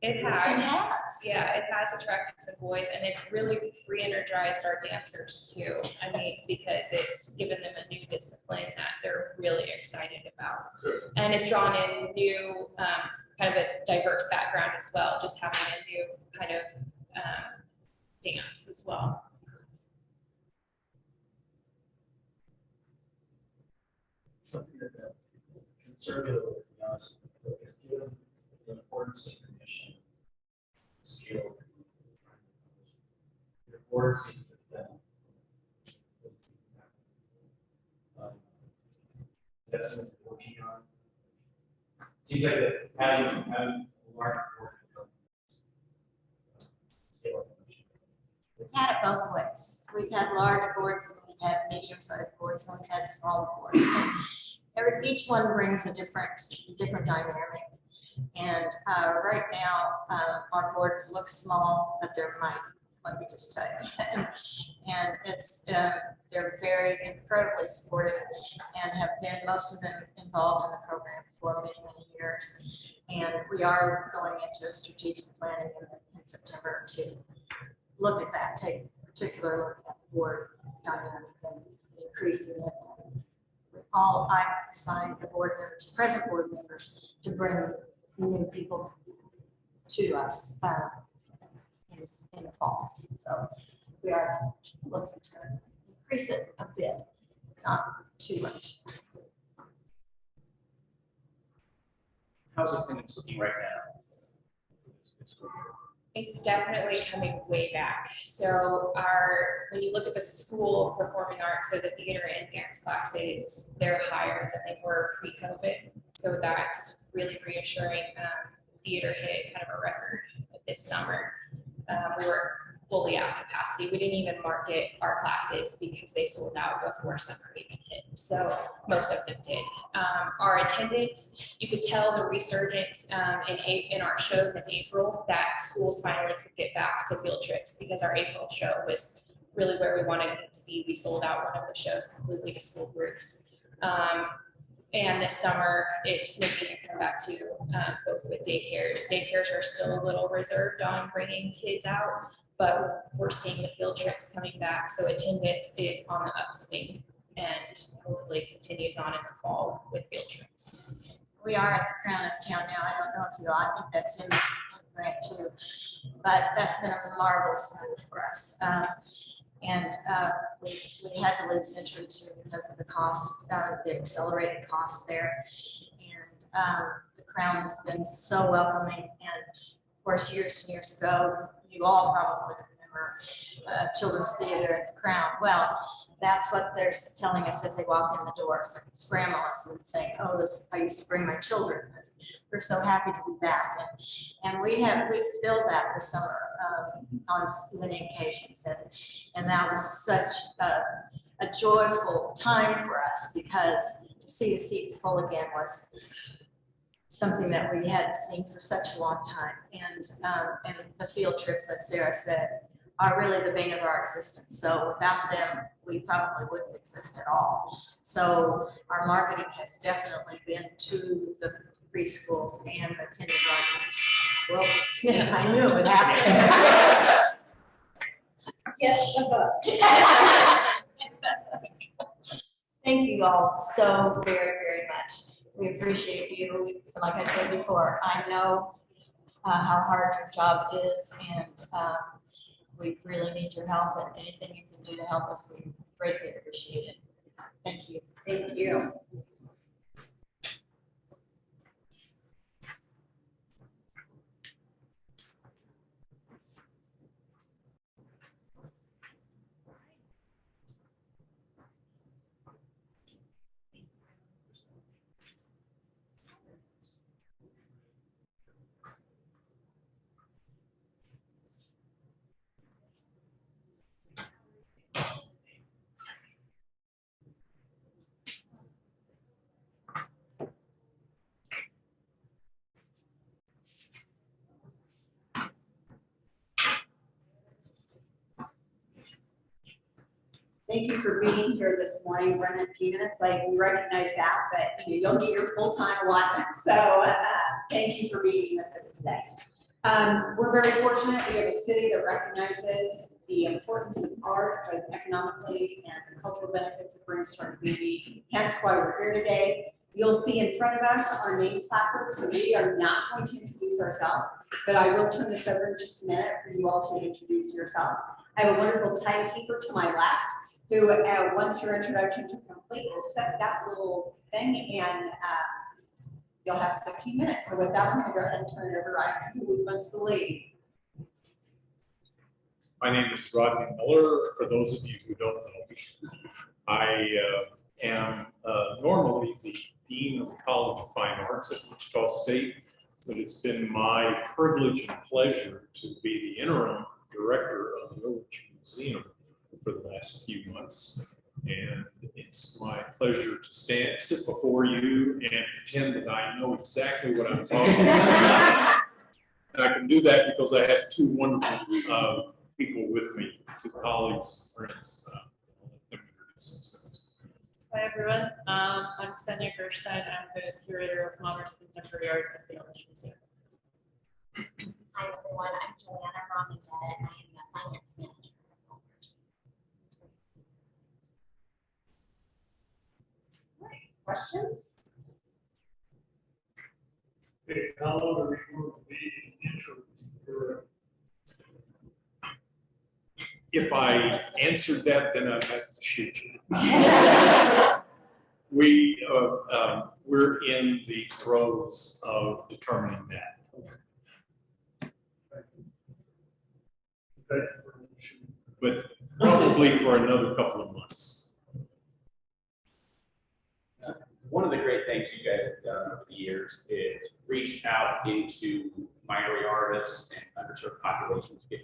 It has. It has. Yeah, it has attracted some boys, and it's really re-energized our dancers too. I mean, because it's given them a new discipline that they're really excited about. And it's drawn in new, kind of a diverse background as well, just having a new kind of dance as well. Something that the conservative, to be honest, is given the importance of the mission, skill, your board seems to fit. That's something we're working on. Seems like that having a large board. We've had it both ways. We've had large boards, and we've had medium-sized boards, and we've had smaller boards. And each one brings a different dynamic. And right now, our board looks small, but they're mighty. Let me just tell you. And it's they're very incredibly supportive, and have been most of them involved in the program for many years. And we are going into a strategic planning in September to look at that, take a particular look at the board dynamic and increasing it. I've assigned the board members, present board members, to bring new people to us in the fall. So we are looking to increase it a bit, not too much. How's attendance looking right now? It's definitely coming way back. So when you look at the school performing arts, so the theater and dance classes, they're higher than they were pre-COVID. So that's really reassuring. Theater hit kind of a record this summer. We were fully at capacity. We didn't even market our classes because they sold out before summer even hit. So most of them did. Our attendance, you could tell the resurgence in our shows in April that schools finally could get back to field trips, because our April show was really where we wanted it to be. We sold out one of the shows completely to school groups. And this summer, it's making a comeback too, both with daycares. Daycares are still a little reserved on bringing kids out, but we're seeing the field trips coming back. So attendance is on the upswing, and hopefully continues on in the fall with field trips. We are at the Crown of Town now. I don't know if I think that's in the grant too, but that's been a marvelous move for us. We had to leave Century too because of the cost, the accelerated cost there. The Crown has been so welcoming, and of course, years and years ago, you all probably remember Children's Theater at the Crown. Well, that's what they're telling us as they walk in the door, so scramble us and saying, oh, this, I used to bring my children. We're so happy to be back. And we've filled that this summer on many occasions. And that was such a joyful time for us, because to see the seats full again was something that we hadn't seen for such a long time. And the field trips, as Sarah said, are really the bane of our existence. So without them, we probably wouldn't exist at all. So our marketing has definitely been to the preschools and the kindergartners. Well, yeah, I knew it would happen. Yes. Thank you all so very, very much. We appreciate you. Like I said before, I know how hard your job is, and we really need your help, and anything you can do to help us, we greatly appreciate it. Thank you. Thank you. Thank you for being here this morning, running a few minutes late. We recognize that, but you don't get your full-time allotment. So thank you for being with us today. We're very fortunate. We have a city that recognizes the importance of art, both economically and the cultural benefits it brings to our community. Hence why we're here today. You'll see in front of us our name placard, so we are not going to introduce ourselves, but I will turn this over in just a minute for you all to introduce yourself. I have a wonderful timekeeper to my left, who, once your introductions are complete, will set that little thing, and you'll have 15 minutes. So with that, I'm going to go ahead and turn it over to who wants to lead. My name is Rodney Miller. For those of you who don't know me, I am normally the Dean of the College of Fine Arts at Wichita State, but it's been my privilege and pleasure to be the interim director of the Millage Museum for the last few months. And it's my pleasure to sit before you and pretend that I know exactly what I'm talking about. And I can do that because I have two wonderful people with me, two colleagues and friends. I'll let them introduce themselves. Hi everyone, I'm Ksenia Gerstein. I'm the curator of modern contemporary art at the Millage Museum. Hi everyone, I'm Juliana Ramondetta, and I am the finance manager. Questions? Okay, how long are we going to be intro? If I answered that, then I'd have to shoot you. We're in the throes of determining that. But probably for another couple of months. One of the great things you guys have done over the years is reach out into minority artists and underserved populations to get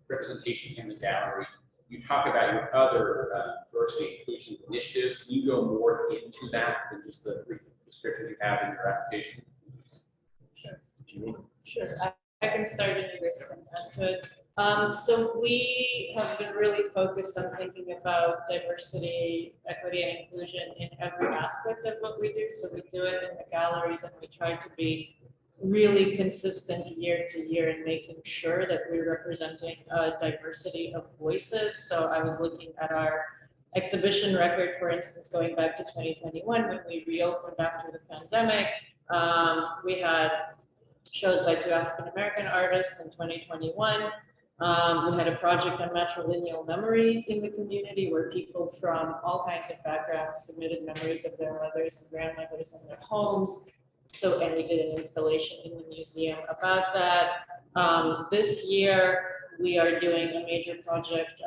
representation in the gallery. You talk about your other diversity inclusion initiatives. Can you go more into that than just the brief description you have in your application? Sure, I can start and you guys can add to it. So we have been really focused on thinking about diversity, equity, and inclusion in every aspect of what we do. So we do it in the galleries, and we try to be really consistent year to year in making sure that we're representing a diversity of voices. So I was looking at our exhibition record, for instance, going back to 2021 when we reopened after the pandemic. We had shows by 2 African-American artists in 2021. We had a project on matrilineal memories in the community where people from all kinds of backgrounds submitted memories of their mothers and grandmothers in their homes. and we did an installation in the museum about that. This year, we are doing a major project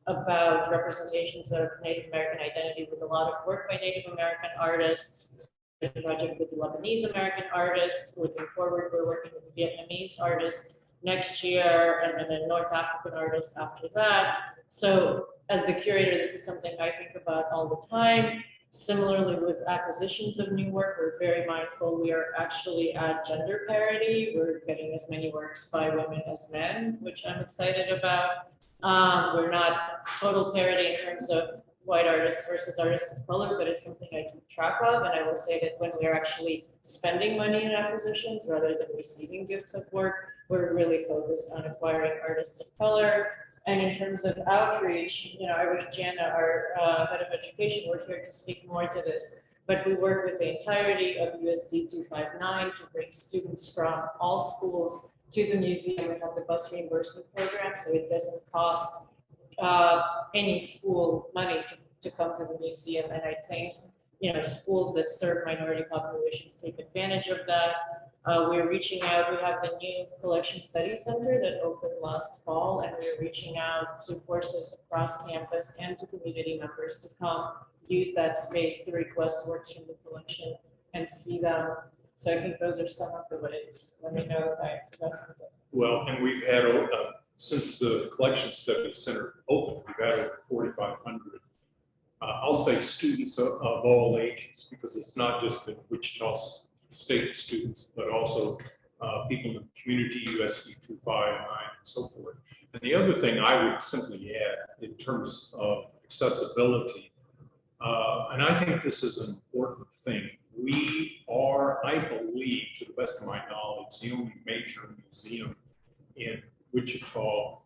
about representations of Native American identity with a lot of work by Native American artists. A project with the Lebanese American artists. Looking forward, we're working with the Vietnamese artists next year, and then a North African artist after that. So as the curator, this is something I think about all the time. Similarly with acquisitions of new work, we're very mindful. We are actually at gender parity. We're getting as many works by women as men, which I'm excited about. We're not total parity in terms of white artists versus artists of color, but it's something I keep track of. And I will say that when we are actually spending money in acquisitions rather than receiving gifts of work, we're really focused on acquiring artists of color. And in terms of outreach, I wish Jana, our head of education, were here to speak more to this. But we work with the entirety of USD 259 to bring students from all schools to the museum. We have the bus reimbursement program, so it doesn't cost any school money to come to the museum. And I think, schools that serve minority populations take advantage of that. We're reaching out, we have the new Collection Study Center that opened last fall, and we're reaching out to courses across campus and to community members to come use that space to request works from the collection and see them. So I think those are some of the ways. Let me know if I forgot something. Well, and we've had, since the Collection Study Center opened, we've had over 4,500. I'll say students of all ages, because it's not just the Wichita State students, but also people in the community, USD 259 and so forth. And the other thing I would simply add in terms of accessibility, and I think this is an important thing, we are, I believe, to the best of my knowledge, the only major museum in Wichita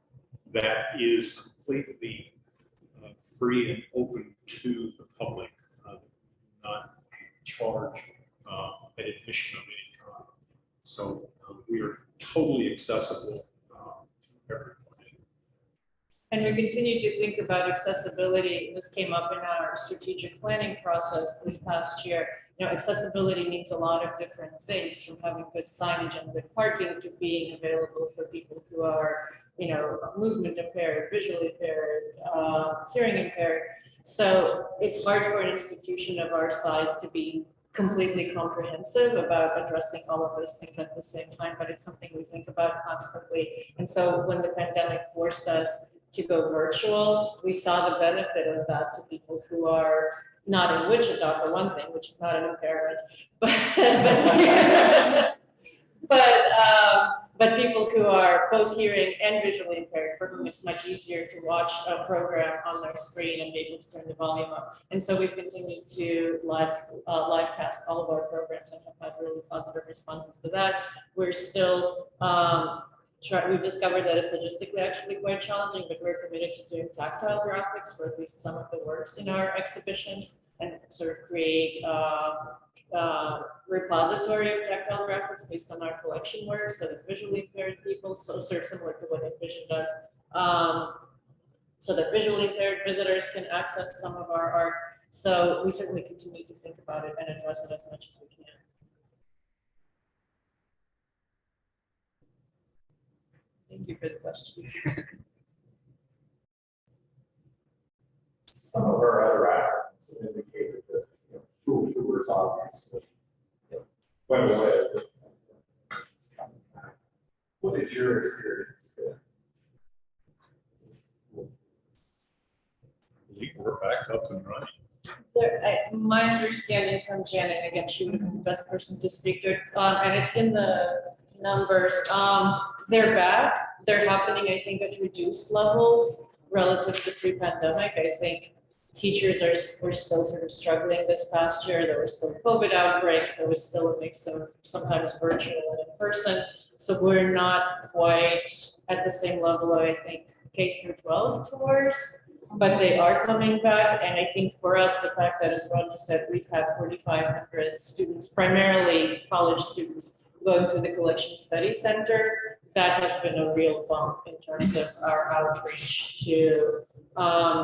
that is completely free and open to the public, not charge an admission of any kind. So we are totally accessible to everyone. And we continue to think about accessibility. This came up in our strategic planning process this past year. Accessibility means a lot of different things, from having good signage and good parking to being available for people who are, movement impaired, visually impaired, hearing impaired. So it's hard for an institution of our size to be completely comprehensive about addressing all of those things at the same time, but it's something we think about constantly. And so when the pandemic forced us to go virtual, we saw the benefit of that to people who are not in Wichita, for one thing, which is not an impairment, but people who are both hearing and visually impaired, for whom it's much easier to watch a program on their screen and be able to turn the volume up. And so we've continued to live cast all of our programs and have had really positive responses to that. We're still we've discovered that it's logistically actually quite challenging, but we're committed to doing tactile graphics for at least some of the works in our exhibitions and sort of create repository of tactile graphics based on our collection work so that visually impaired people, so sort of similar to what Envision does, so that visually impaired visitors can access some of our art. So we certainly continue to think about it and address it as much as we can. Thank you for the question. Some of our other applicants have indicated that, school tours obviously went away. What is your experience there? We're back up and running. My understanding from Janet, again, she would have been the best person to speak to it, and it's in the numbers. They're back. They're happening, I think, at reduced levels relative to pre-pandemic. I think teachers were still sort of struggling this past year. There were still COVID outbreaks. There was still a mix of sometimes virtual and in person. So we're not quite at the same level of, I think, K through 12 tours, but they are coming back. And I think for us, the fact that, as Rodney said, we've had 4,500 students, primarily college students, going through the Collection Study Center, that has been a real bump in terms of our outreach to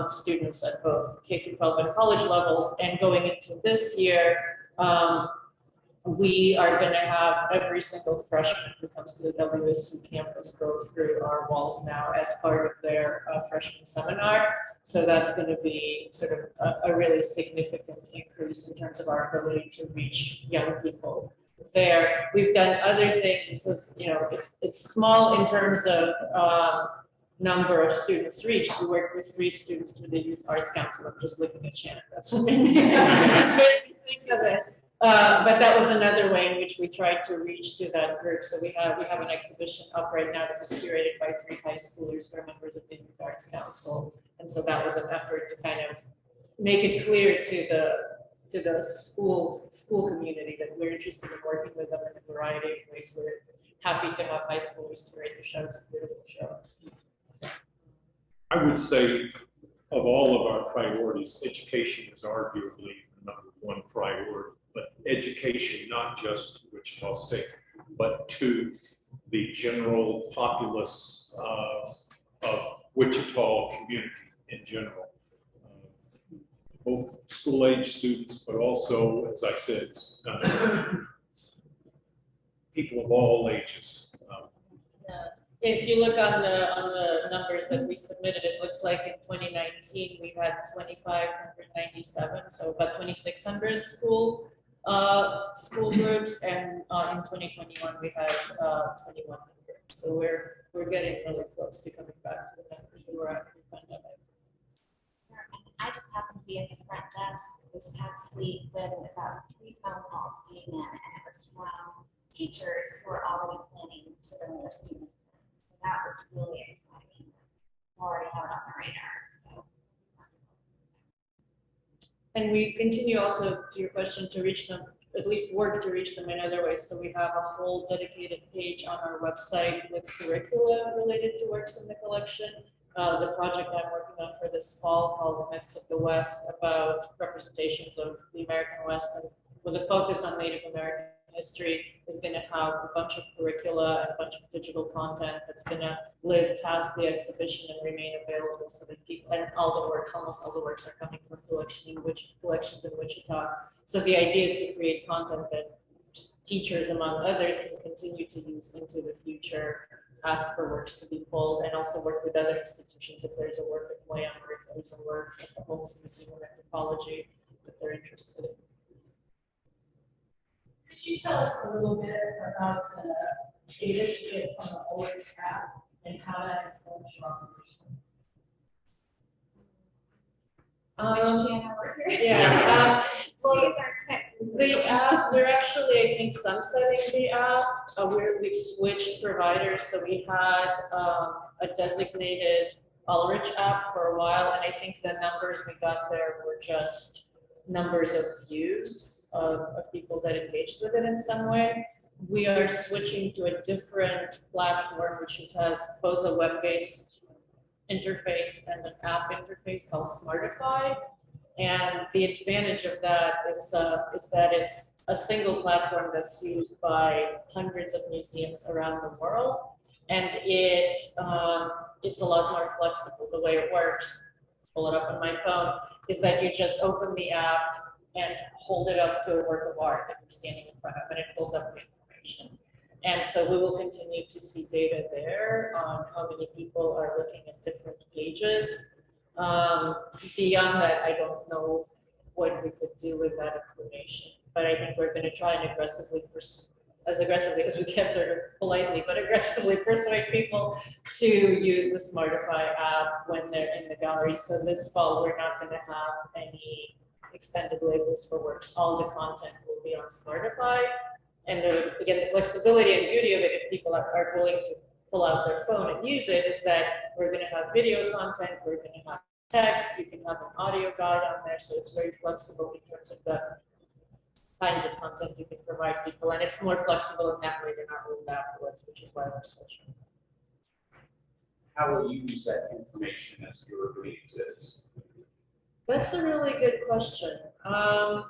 students at both K through 12 and college levels. And going into this year, We are going to have every single freshman who comes to the WSU campus go through our walls now as part of their freshman seminar. So that's going to be sort of a really significant increase in terms of our ability to reach young people there. We've done other things. This is, it's small in terms of number of students reached. We worked with 3 students through the Youth Arts Council. I'm just looking at Shannon. That's what made me think of it. But that was another way in which we tried to reach to that group. So we have an exhibition up right now that was curated by 3 high schoolers who are members of the Youth Arts Council. And so that was an effort to kind of make it clear to the school community that we're interested in working with them in a variety of ways. We're happy to have high schoolers curate the show. It's a beautiful show. So. I would say of all of our priorities, education is arguably the #1 priority. But education, not just Wichita State, but to the general populace of Wichita community in general. Both school-age students, but also, as I said, people of all ages. If you look on the numbers that we submitted, it looks like in 2019 we had 2,597, so about 2,600 school groups, and in 2021 we had 2,100. So we're getting really close to coming back to the numbers we were at pre-pandemic. I just happened to be at the front desk this past week when about 3 phone calls came in, and it was from teachers who are already planning to bring their students in. So that was really exciting. We already have it on the radar, so. And we continue also, to your question, to reach them, at least work to reach them in other ways. So we have a whole dedicated page on our website with curricula related to works in the collection. The project I'm working on for this fall called The Myths of the West, about representations of the American West, and with a focus on Native American history, is going to have a bunch of curricula and a bunch of digital content that's going to live past the exhibition and remain available so that people, and all the works, almost all the works are coming from collections in Wichita. So the idea is to create content that teachers, among others, can continue to use into the future, ask for works to be pulled, and also work with other institutions if there's a work at Wham or if there's a work at the Holmes Museum of Anthropology that they're interested in. Could you tell us a little bit about the data you get from the OLS app and how that informs your operation? Yeah. The app, we're actually, I think, sunsetting the app. We've switched providers, so we had a designated Ulrich app for a while, and I think the numbers we got there were just numbers of views of people that engaged with it in some way. We are switching to a different platform, which has both a web-based interface and an app interface called Smartify. And the advantage of that is that it's a single platform that's used by hundreds of museums around the world, and it's a lot more flexible. The way it works, pull it up on my phone, is that you just open the app and hold it up to a work of art that you're standing in front of, and it pulls up the information. And so we will continue to see data there on how many people are looking at different pages. Beyond that, I don't know what we could do with that information, but I think we're going to try and as aggressively as we can, sort of politely, but aggressively persuade people to use the Smartify app when they're in the gallery. So this fall, we're not going to have any extended labels for works. All the content will be on Smartify. And again, the flexibility and beauty of it, if people are willing to pull out their phone and use it, is that we're going to have video content, we're going to have text, you can have an audio guide on there, so it's very flexible in terms of the kinds of content you can provide people, and it's more flexible in that way than our old afterwards, which is why we're switching. How will you use that information as your meetings is? That's a really good question. I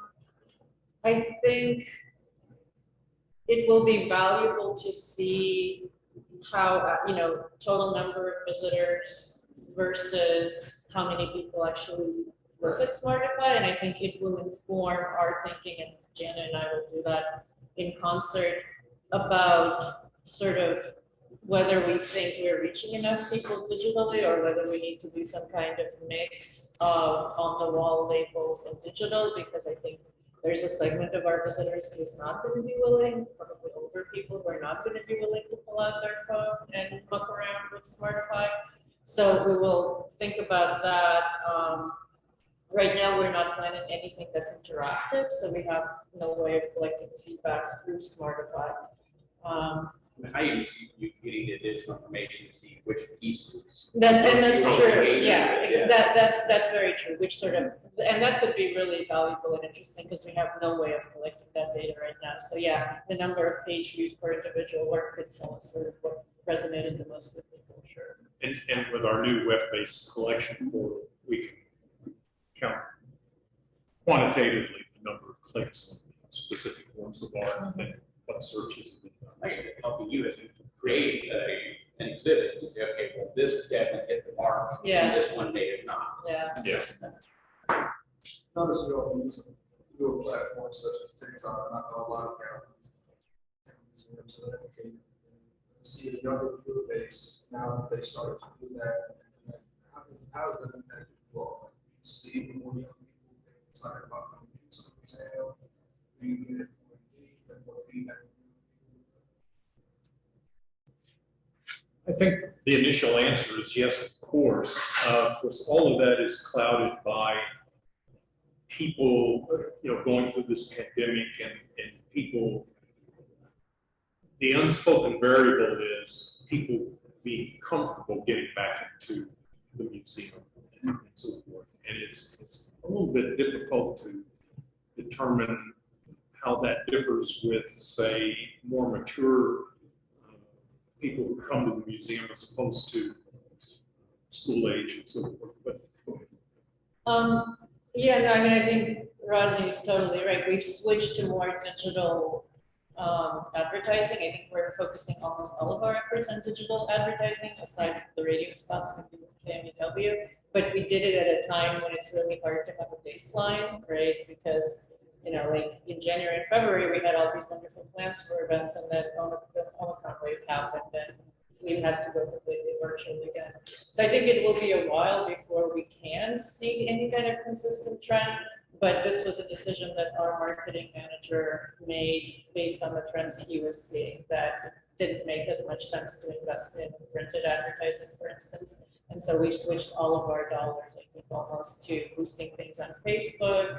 think it will be valuable to see how, total number of visitors versus how many people actually look at Smartify, and I think it will inform our thinking, and Jana and I will do that in concert about sort of whether we think we're reaching enough people digitally or whether we need to do some kind of mix of on-the-wall labels and digital, because I think there's a segment of our visitors who's not going to be willing, probably older people who are not going to be willing to pull out their phone and muck around with Smartify. So we will think about that. Right now, we're not planning anything that's interactive, so we have no way of collecting feedback through Smartify. I even see you getting the additional information to see which pieces. That's true, yeah, that's very true, which sort of, and that could be really valuable and interesting because we have no way of collecting that data right now. So yeah, the number of page views per individual work could tell us sort of what resonated the most with people, sure. And with our new web-based collection portal, we can count quantitatively the number of clicks on specific forms of art and what searches have been done. I guess helping you as to create an exhibit, you say, okay, well, this definitely hit the mark, and this one may have not. Yeah. Notice we all use some newer platforms such as TikTok, and I know a lot of families. So that they can see a younger viewer base now that they started to do that. How is that impact you all? You see more young people excited about coming to some exam, you get more engagement, more feedback. I think the initial answer is yes, of course. Of course, all of that is clouded by people, going through this pandemic and people. The unspoken variable is people being comfortable getting back into the museum and so forth. And it's a little bit difficult to determine how that differs with, say, more mature people who come to the museum as opposed to school age and so forth. But yeah, no, I mean, I think Rodney's totally right. We've switched to more digital advertising. I think we're focusing almost all of our efforts on digital advertising, aside from the radio spots we do with KMEW. But we did it at a time when it's really hard to have a baseline, right? Because like in January and February, we had all these wonderful plans for events, and then the Omicron wave happened, and we had to go completely virtual again. So I think it will be a while before we can see any kind of consistent trend, but this was a decision that our marketing manager made based on the trends he was seeing, that it didn't make as much sense to invest in printed advertising, for instance. And so we switched all of our dollars, I think, almost to boosting things on Facebook,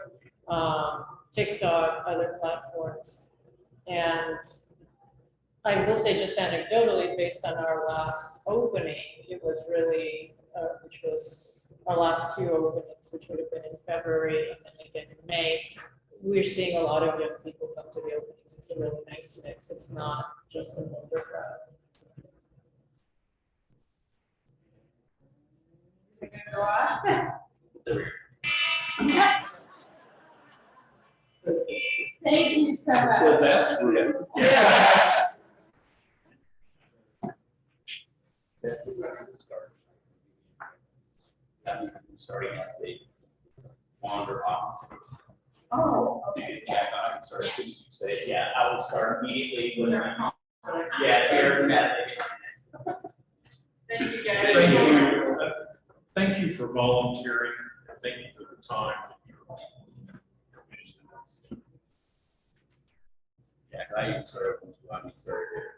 TikTok, other platforms. And I will say just anecdotally, based on our last opening, it was really, which was our last two openings, which would have been in February and then again in May, we're seeing a lot of young people come to the openings. It's a really nice mix. It's not just an older crowd. Is it going to go off? Thank you so much. well, that's real. Yeah. Starting as they wander off. Oh, Okay. Yeah, I can start. You say, yeah, I will start immediately when yeah, here method. Thank you, guys. Thank you. Thank you for volunteering. Thank you for the time. Yeah, I even started when we started here.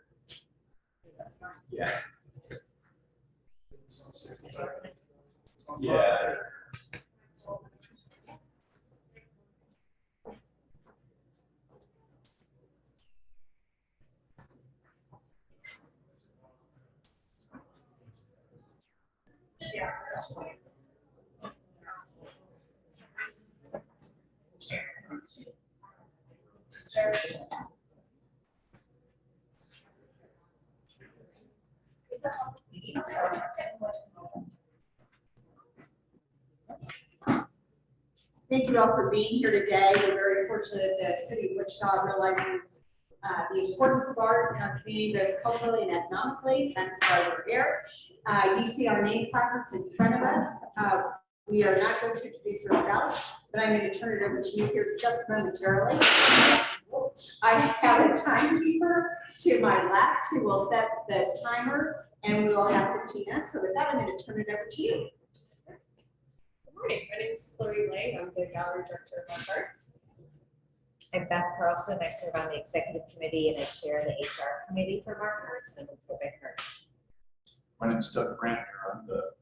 Yeah. Yeah. Thank you all for being here today. We're very fortunate that the city of Wichita realizes the importance of art in our community, both culturally and economically. That's why we're here. You see our name placards in front of us. We are not going to introduce ourselves, but I'm going to turn it over to you here just momentarily. I have a timekeeper to my left who will set the timer, and we will have 15 minutes. So with that, I'm going to turn it over to you. Good morning, my name is Chloe Lang. I'm the gallery director of Arts. I'm Beth Carlson. I serve on the executive committee and I chair the HR committee for Mark Arts, and I'm with Quebec Arts. My name is Doug Brandner. I'm the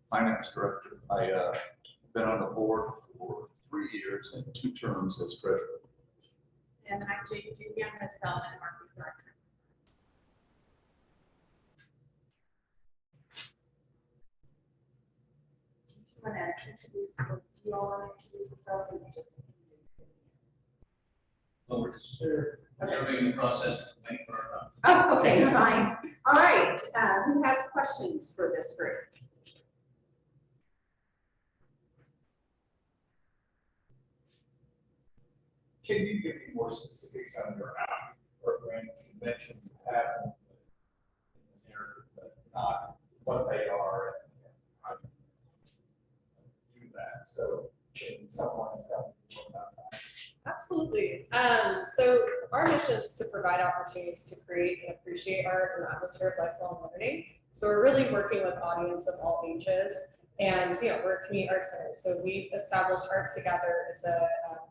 finance director. I've been on the board for 3 years and 2 terms as treasurer. And I'm Jane Dugan, the development and marketing director. Do you all want to introduce yourself? Well, we're just observing the process. Oh, okay, fine. All right, who has questions for this group? Can you give me more specifics on your outreach programs? You mentioned you have them in the narrative, but not what they are and how you do that. So can someone tell me more about that? Absolutely. So our mission is to provide opportunities to create and appreciate art in the atmosphere of lifelong learning. So we're really working with audience of all ages. And we're a community arts center. So we've established Art Together as a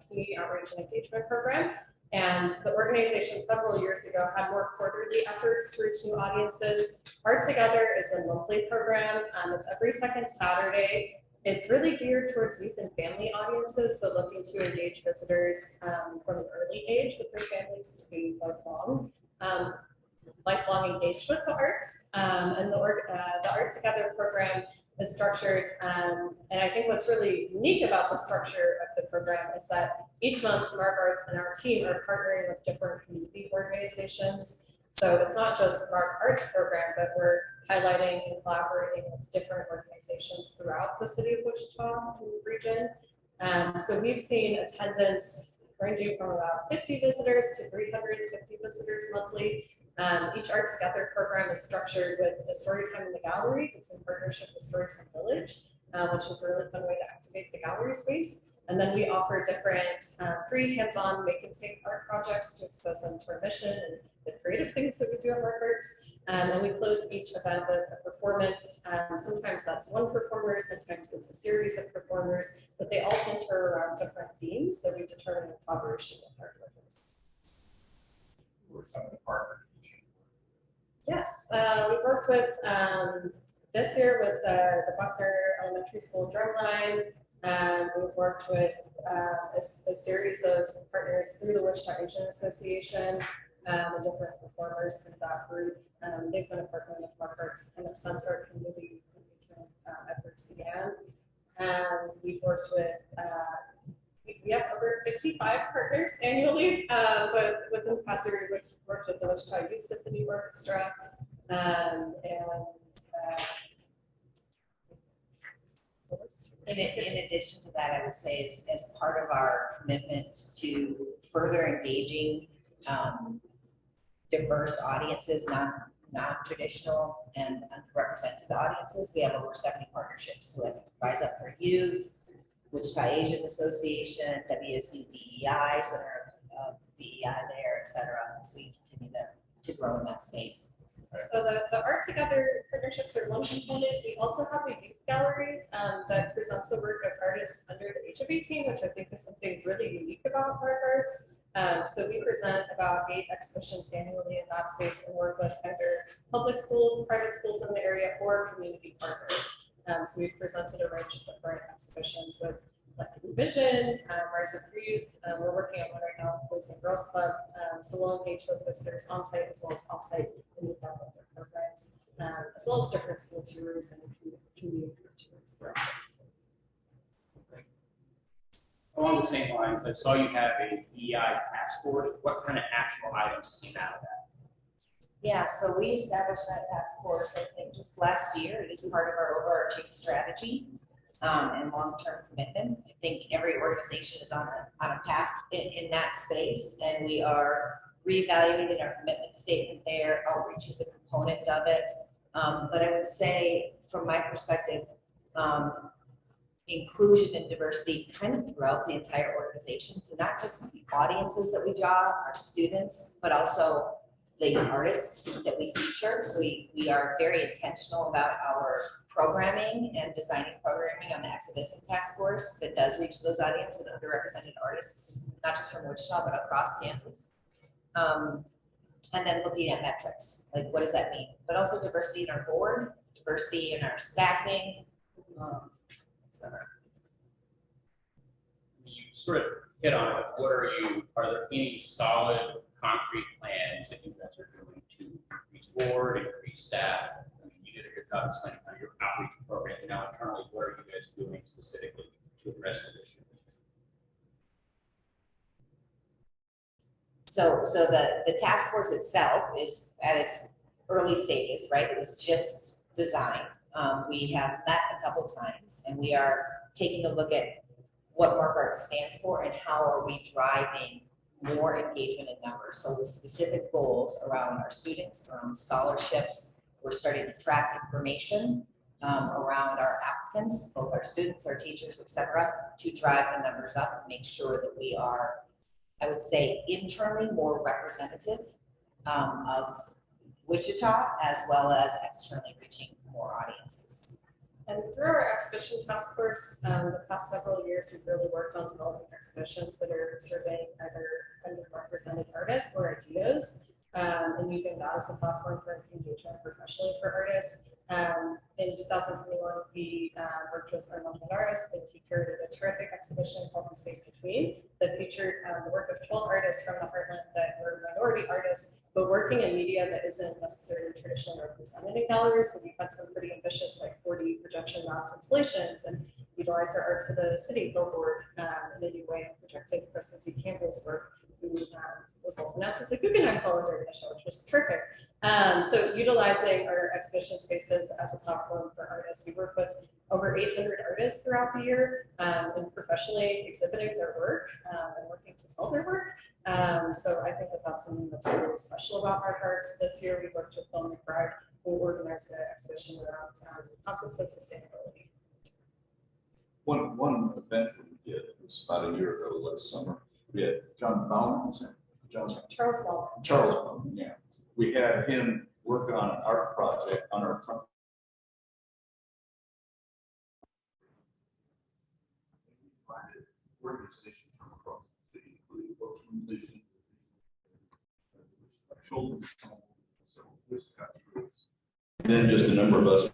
community outreach and engagement program. And the organization several years ago had more quarterly efforts to reach new audiences. Art Together is a monthly program. It's every second Saturday. It's really geared towards youth and family audiences, so looking to engage visitors from an early age with their families to be lifelong engaged with the arts. And the Art Together program is structured, and I think what's really unique about the structure of the program is that each month Mark Arts and our team are partnering with different community organizations. So it's not just Mark Arts program, but we're highlighting and collaborating with different organizations throughout the city of Wichita and the region. So we've seen attendance ranging from about 50 visitors to 350 visitors monthly. Each Art Together program is structured with a Storytime in the Gallery that's in partnership with Storytime Village, which is a really fun way to activate the gallery space. And then we offer different free hands-on make and take art projects to expose them to our mission and the creative things that we do at Mark Arts. And we close each event with a performance. Sometimes that's one performer, sometimes it's a series of performers, but they all center around different themes that we determine in collaboration with our partners. Who are some of the partners? Yes, we've worked with this year with the Buckner Elementary School Drumline. We've worked with a series of partners through the Wichita Asian Association and different performers in that group. They've been a partner with Mark Arts and since our community engagement efforts began. We've worked with, we have over 55 partners annually, but within the past year, we worked with the Wichita Youth Symphony Orchestra, In addition to that, I would say as part of our commitment to further engaging diverse audiences, non-traditional and underrepresented audiences, we have over 70 partnerships with Rise Up for Youth, Wichita Asian Association, WSU DEI, Center of DEI there, et cetera, as we continue to grow in that space. So the Art Together partnerships are one component. We also have a youth gallery that presents the work of artists under the age of 18, which I think is something really unique about Mark Arts. So we present about 8 exhibitions annually in that space and work with either public schools, private schools in the area, or community partners. So we've presented a range of different exhibitions with like Vision, Rise Up for Youth. We're working on one right now with Boys and Girls Club. So we'll engage those visitors on site as well as off site and meet them with their programs, as well as different school tours and community tours throughout the city. Along the same lines, I saw you have a DEI task force. What kind of actionable items came out of that? Yeah, so we established that task force, I think, just last year. It is part of our overarching strategy and long-term commitment. I think every organization is on a path in that space, and we are reevaluating our commitment statement there. Outreach is a component of it. But I would say, from my perspective, inclusion and diversity kind of throughout the entire organization. So not just the audiences that we draw, our students, but also the artists that we feature. So we are very intentional about our programming and designing programming on the exhibition task force that does reach those audience and underrepresented artists, not just from Wichita, but across Kansas. And then looking at metrics, like what does that mean? But also diversity in our board, diversity in our staffing, etc. You sort of hit on it. Are there any solid, concrete plans that you guys are doing to increase board, increase staff? I mean, you did a good job explaining how your outreach program. Now, internally, what are you guys doing specifically to address the issue? So the task force itself is at its early stages, right? It was just designed. We have met a couple times, and we are taking a look at what Mark Arts stands for and how are we driving more engagement in numbers. So with specific goals around our students, around scholarships, we're starting to track information around our applicants, both our students, our teachers, et cetera, to drive the numbers up and make sure that we are, I would say, internally more representative of Wichita, as well as externally reaching more audiences. And through our exhibition task force, the past several years, we've really worked on developing exhibitions that are serving either underrepresented artists or ideas, and using that as a platform for engagement professionally for artists. In 2021, we worked with Rodney Miller, and he curated a terrific exhibition called The Space Between that featured the work of 12 artists from the heartland that were minority artists, but working in media that isn't necessarily traditionally represented in galleries. So we've had some pretty ambitious, like 40 projection mounted installations, and utilized our art to the city billboard in a new way, projecting Chris Campbell's work, who was also announced as a Guggenheim Fellow during the show, which was terrific. So utilizing our exhibition spaces as a platform for artists. We work with over 800 artists throughout the year and professionally exhibiting their work and working to sell their work. So I think that that's something that's really special about our arts. This year we worked with Bill McBride, who organized an exhibition around concepts of sustainability. One event that we did was about a year ago, last summer. We had John Bowman, Charles Bowman. Charles Bowman, yeah. We had him work on an art project on our front. Organizations from across the city, including organizations, children's homes, so this country. And then just a number of us.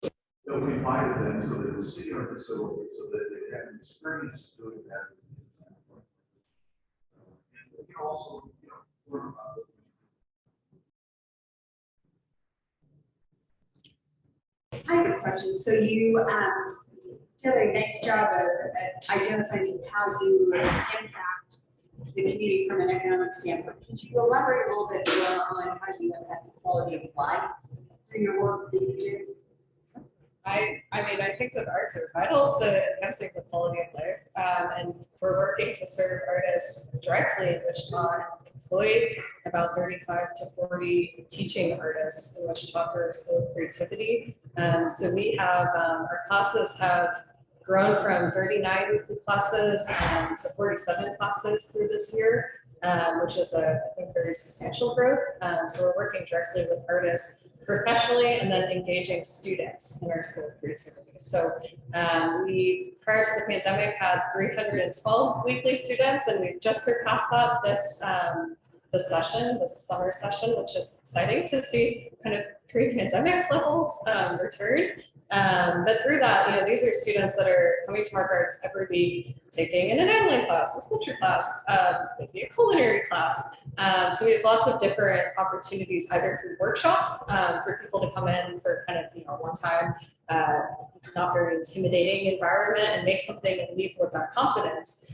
So we invited them so they would see our facility, so that they had an experience doing that. And you also, learn about it. I have a question. So you did a nice job of identifying how you impact the community from an economic standpoint. Could you elaborate a little bit more on how you impact the quality of life through your work that you do? I mean, I think that arts are vital to enhancing the quality of life, and we're working to serve artists directly in Wichita and employ about 35 to 40 teaching artists in Wichita for School of Creativity. So we have, our classes have grown from 39 weekly classes to 47 classes through this year, which is I think, very substantial growth. So we're working directly with artists professionally and then engaging students in our School of Creativity. So we, prior to the pandemic, had 312 weekly students, and we've just surpassed that this summer session, which is exciting to see kind of pre-pandemic levels return. But through that, these are students that are coming to Mark Arts every week, taking an online class, a sculpture class, maybe a culinary class. So we have lots of different opportunities, either through workshops for people to come in for kind of, one time, not very intimidating environment and make something and leave with that confidence,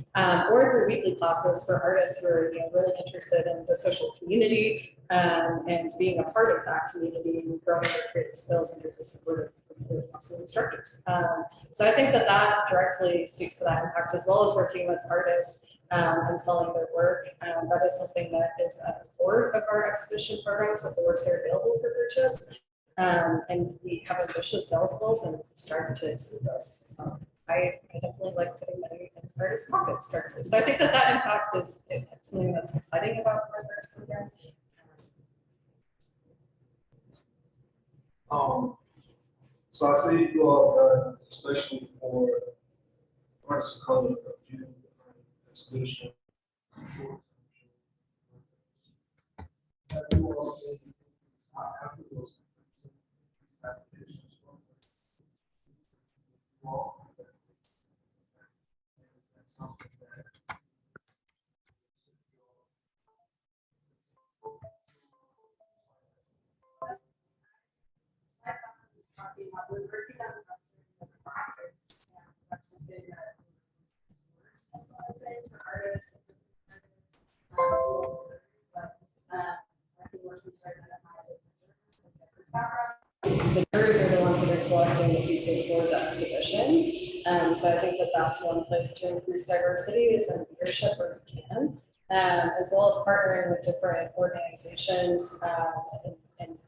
or through weekly classes for artists who are really interested in the social community and being a part of that community and growing their creative skills under the support of awesome instructors. So I think that directly speaks to that impact, as well as working with artists and selling their work. That is something that is at the core of our exhibition programs, that the works are available for purchase. And we have ambitious sales goals and started to exceed those. I definitely like putting money in artists' pockets directly. So I think that impact is it's something that's exciting about our arts program. So I see you all done, especially for arts and color, a few different exhibitions. Have you all been, after those applications? Something that we're working on the practice, and that's something that for artists, I've been working to identify The jurors are the ones that are selecting the pieces for the exhibitions. So I think that that's one place to increase diversity is in leadership where we can, as well as partnering with different organizations and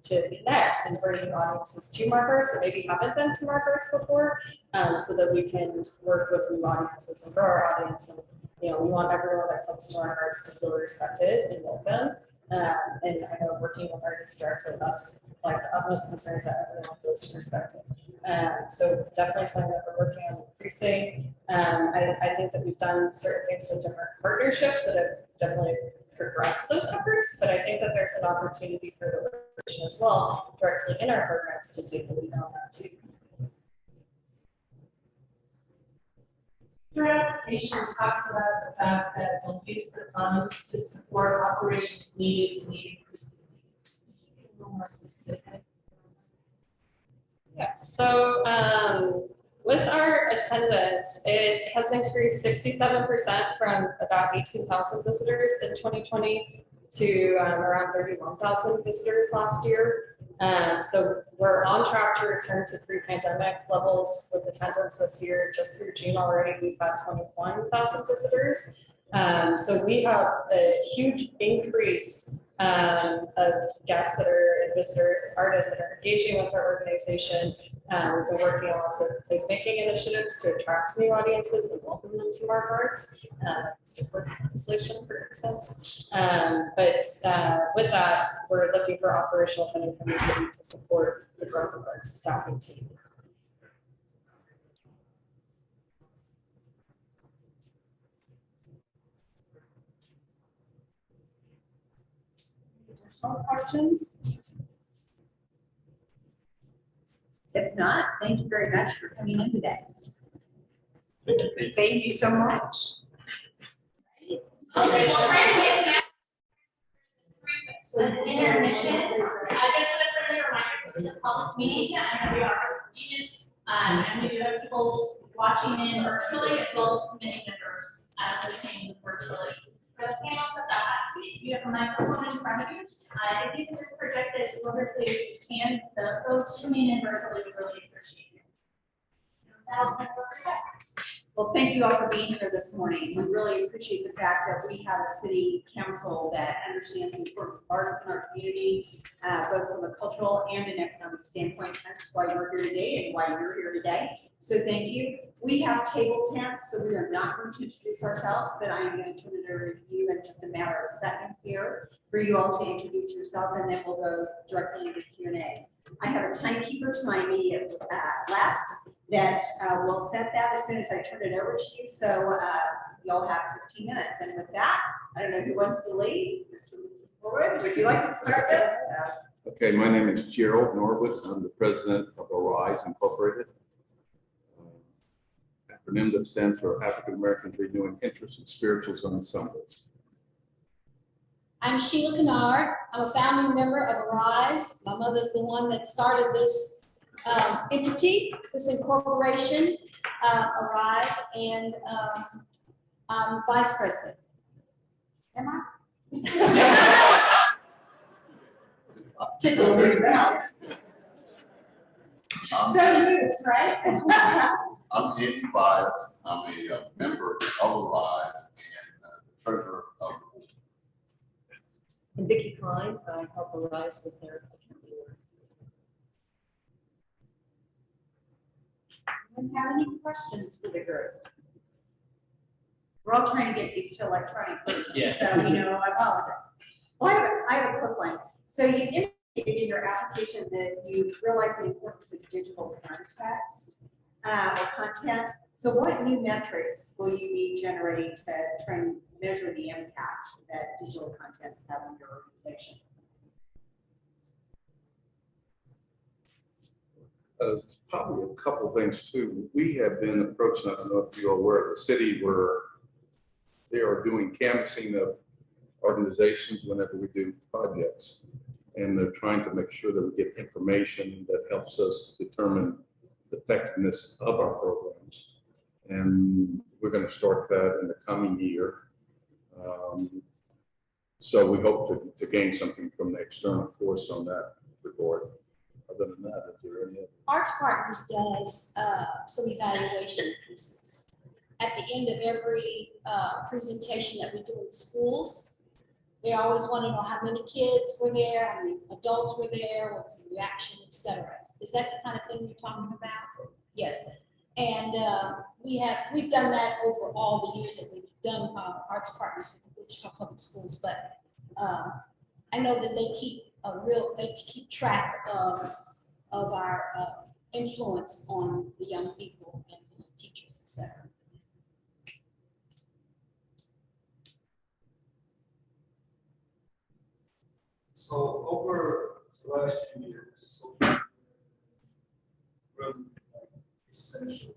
to connect and bring audiences to markers that maybe haven't been to markers before, so that we can work with new audiences and grow our audience. And we want everyone that comes to our arts to feel respected and welcome. And I know working with artists directly, that's like the utmost concerns that everyone feels respected. So definitely something that we're working on increasing. I think that we've done certain things with different partnerships that have definitely progressed those efforts, but I think that there's an opportunity for the organization as well, directly in our programs, to take the lead on that too. Your application talks about the fact that they'll use the funds to support operations needed to meet increasing needs. Could you be a little more specific? Yeah, so with our attendance, it has increased 67% from about 18,000 visitors in 2020 to around 31,000 visitors last year. So we're on track to return to pre-pandemic levels with attendance this year. Just through June already, we've had 21,000 visitors. So we have a huge increase of guests that are and visitors and artists that are engaging with our organization. We've been working on lots of placemaking initiatives to attract new audiences and welcome them to our arts, support translation, for instance. But with that, we're looking for operational funding from the city to support the growth of our staffing team. Additional questions? If not, thank you very much for coming in today. Thank you so much. Okay, well, intermission, just as a friendly reminder, this is a public meeting, and we are union, and we do have people watching in virtually, as well as committee members listening virtually. For the panels at the hot seat, you have a microphone in front of you. If you can just project this wonderfully if you can, those tuning in virtually, we really appreciate it. That'll take over that. Well, thank you all for being here this morning. We really appreciate the fact that we have a city council that understands the importance of arts in our community, both from a cultural and an economic standpoint. That's why we're here today and why you're here today. So thank you. We have table tents, so we are not going to introduce ourselves, but I am going to turn it over to you in just a matter of seconds here for you all to introduce yourself, and then we'll go directly into Q&A. I have a timekeeper to my immediate left that will set that as soon as I turn it over to you. So you'll have 15 minutes. And with that, I don't know who wants to lead. Mr. Norwood, would you like to start this? Okay, my name is Gerald Norwood. I'm the president of Arise Incorporated. Acronym that stands for African Americans Renewing Interest in Spirituals Ensembles. I'm Sheila Kennard. I'm a founding member of Arise. My mother's the one that started this entity, this incorporation, Arise, and I'm vice president. Am I? So you, right? I'm Andy Bias. I'm a member of Arise and the treasurer of the board. And Vicki Klein, I help Arise with their account work. And have any questions for the group? We're all trying to get used to electronic versions, Yeah. so, I apologize. Well, I have a quick one. So you indicated in your application that you realize the importance of digital context, or content. So what new metrics will you be generating to try and measure the impact that digital content is having on your organization? Probably a couple things too. We have been approached, I don't know if you're aware of the city where they are doing canvassing of organizations whenever we do projects. And they're trying to make sure that we get information that helps us determine the effectiveness of our programs. And we're going to start that in the coming year. So we hope to gain something from the external force on that report. Other than that, is there any other? Arts Partners does some evaluation pieces. At the end of every presentation that we do in schools, they always want to know how many kids were there, how many adults were there, what was the reaction, etc. Is that the kind of thing you're talking about? Yes. And we've done that over all the years that we've done Arts Partners with the Wichita Public Schools, but I know that they keep track of our influence on the young people and the teachers, etc. So over the last few years, so really essential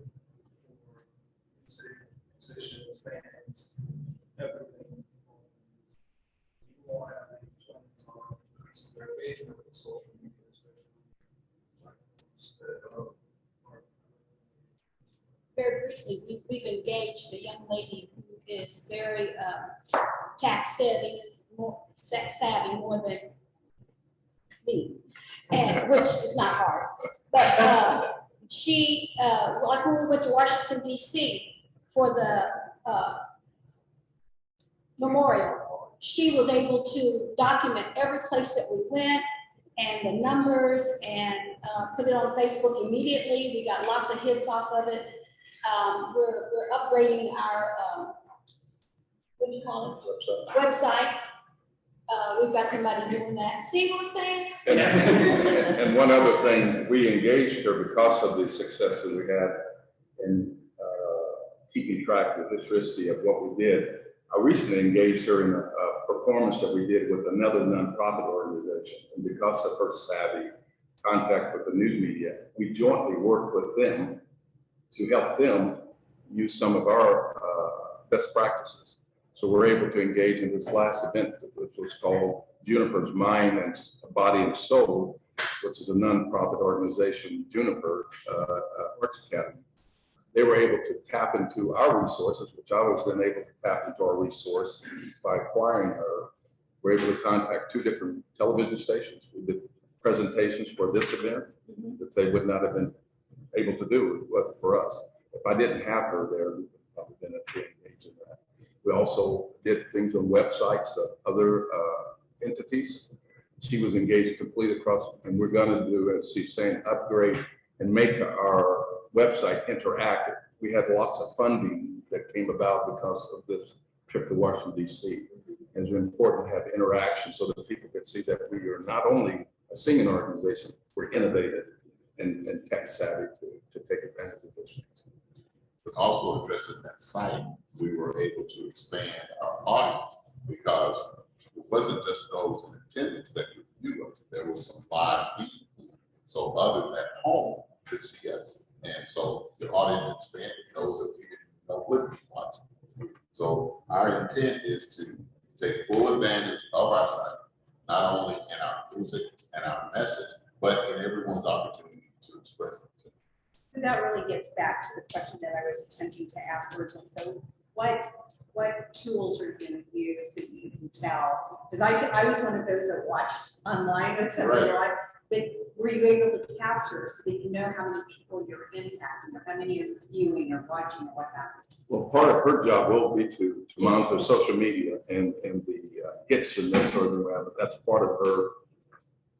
for musicians, bands, everything. You all have any plans on increasing their engagement with social media, Very briefly, we've engaged a young lady who is very tax savvy more than me, and which is not hard. But she, like when we went to Washington D.C. for the memorial, she was able to document every place that we went and the numbers and put it on Facebook immediately. We got lots of hits off of it. We're upgrading our what do you call it? Website. We've got somebody doing that. See what I'm saying? And one other thing, we engaged her because of the success that we had in keeping track of the history of what we did. I recently engaged her in a performance that we did with another nonprofit organization. And because of her savvy contact with the news media, we jointly worked with them to help them use some of our best practices. So we're able to engage in this last event, which was called Juniper's Mind and Body and Soul, which is a nonprofit organization, Juniper Arts Academy. They were able to tap into our resources, which I was then able to tap into our resource by acquiring her. We're able to contact 2 different television stations. We did presentations for this event that they would not have been able to do for us. If I didn't have her there, we would have probably been able to engage in that. We also did things on websites of other entities. She was engaged completely across, and we're going to do, as she's saying, upgrade and make our website interactive. We had lots of funding that came about because of this trip to Washington, D.C. And it's important to have interaction so that people can see that we are not only a singing organization, we're innovative and tech savvy to take advantage of those things. But also addressing that site, we were able to expand our audience because it wasn't just those in attendance that could view us. There was some live feed, so others at home could see us. And so the audience expanded, those that we didn't know would be watching. So our intent is to take full advantage of our site, not only in our music and our message, but in everyone's opportunity to express themselves. So that really gets back to the question that I was attempting to ask originally. So what tools are you going to use that you can tell? Because I was one of those that watched online with somebody like, but were you able to capture so that you know how many people you're impacting or how many are viewing or watching or what happens? Well, part of her job will be to monitor social media and the hits and that sort of thing. But that's part of her.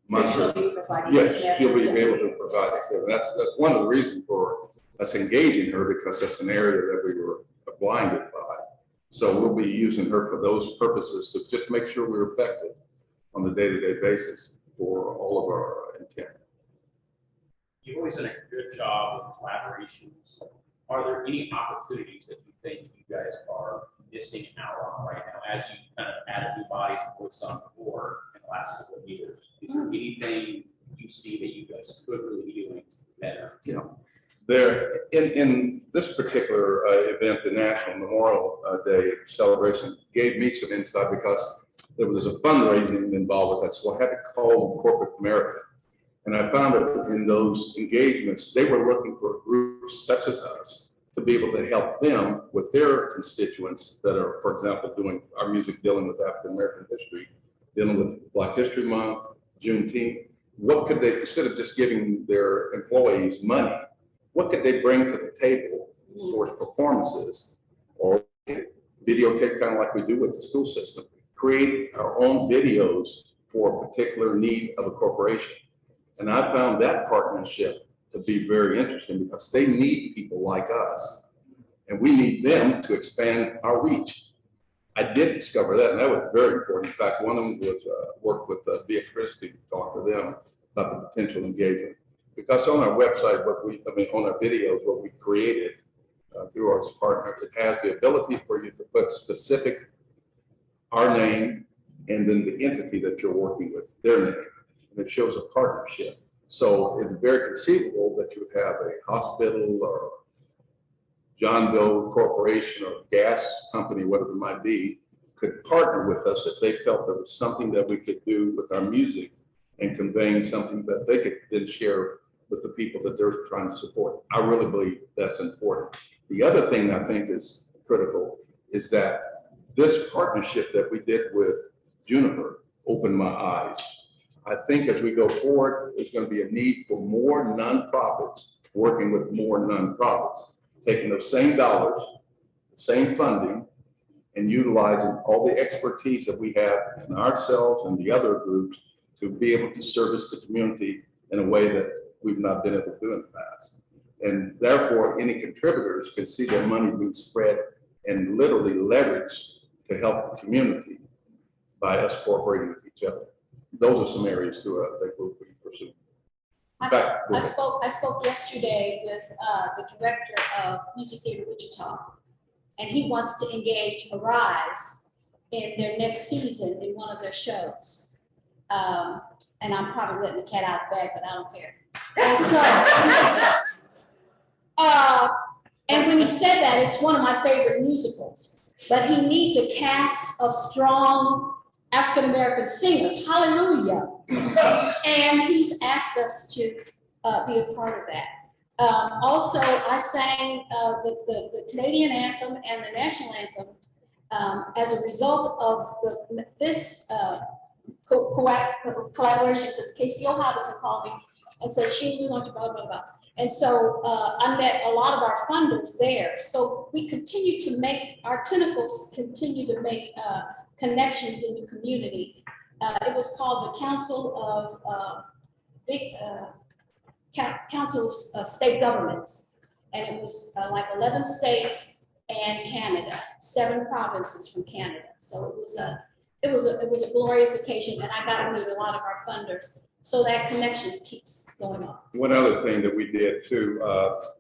So she'll be providing. Yes, she'll be able to provide it. So that's one of the reasons for us engaging her because that's an area that we were blinded by. So we'll be using her for those purposes to just make sure we're effective on the day-to-day basis for all of our intent. You've always done a good job with collaborations. Are there any opportunities that you think you guys are missing out on right now as you kind of added new bodies and voices on the board in the last couple of years? Is there anything you see that you guys could really be doing better? You know, there in this particular event, the National Memorial Day celebration gave me some insight because there was a fundraising involved with that. So I had to call corporate America. And I found that in those engagements, they were looking for groups such as us to be able to help them with their constituents that are, for example, doing our music dealing with African American history, dealing with Black History Month, Juneteenth. What could they, instead of just giving their employees money, what could they bring to the table as far as performances or videotape, kind of like we do with the school system, create our own videos for a particular need of a corporation. And I found that partnership to be very interesting because they need people like us and we need them to expand our reach. I did discover that, and that was very important. In fact, one of them was work with Beatrice to talk to them about the potential engagement. Because on our website, on our videos, what we created through our partner, it has the ability for you to put specific, our name, and then the entity that you're working with, their name. And it shows a partnership. So it's very conceivable that you have a hospital or John Doe Corporation or gas company, whatever it might be, could partner with us if they felt there was something that we could do with our music and conveying something that they could then share with the people that they're trying to support. I really believe that's important. The other thing I think is critical is that this partnership that we did with Juniper opened my eyes. I think as we go forward, there's going to be a need for more nonprofits working with more nonprofits, taking those same dollars, same funding, and utilizing all the expertise that we have in ourselves and the other groups to be able to service the community in a way that we've not been able to do in the past. And therefore, any contributors can see their money being spread and literally leveraged to help the community by us cooperating with each other. Those are some areas too that we'll be pursuing. I spoke yesterday with the director of Music Theater Wichita, and he wants to engage Arise in their next season in one of their shows. And I'm probably letting the cat out of the bag, but I don't care. And so, and when he said that, it's one of my favorite musicals, but he needs a cast of strong African-American singers, hallelujah. And he's asked us to be a part of that. Also, I sang the Canadian anthem and the national anthem as a result of this collaboration, because Casey O'Hobson called me and said, we want to blah, blah, blah. And so I met a lot of our funders there. So we continue to make, our tentacles continue to make connections in the community. It was called the Council of State Governments, and it was like 11 states and Canada, 7 provinces from Canada. So it was a glorious occasion, and I got to meet a lot of our funders. So that connection keeps going on. One other thing that we did too,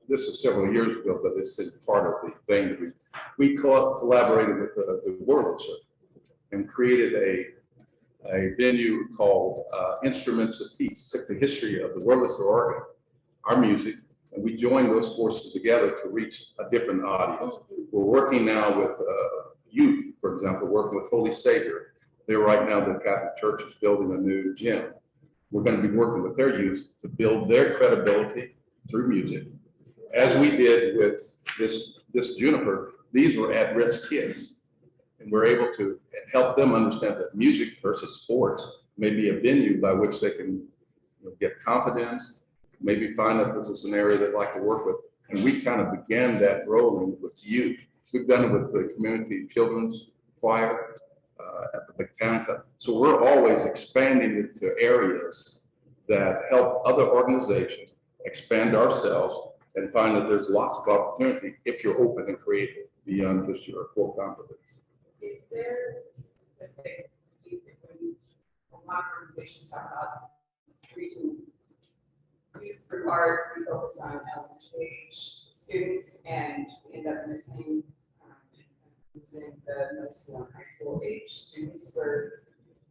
this is several years ago, but this is part of the thing that we collaborated with the World Circle and created a venue called Instruments of Peace, took the history of the Wurlitzer organ, our music, and we joined those forces together to reach a different audience. We're working now with youth, for example, working with Holy Savior. They're right now, the Catholic Church is building a new gym. We're going to be working with their youth to build their credibility through music. As we did with this Juniper, these were at-risk kids. And we're able to help them understand that music versus sports may be a venue by which they can get confidence, maybe find that this is an area they'd like to work with. And we kind of began that rolling with youth. We've done it with the community children's choir at the Botanica. So we're always expanding into areas that help other organizations expand ourselves and find that there's lots of opportunity if you're open and creative beyond just your core competence. Is there specific, when a lot of organizations talk about reaching youth through art, we focus on elementary age students and we end up missing using the middle school and high school age students were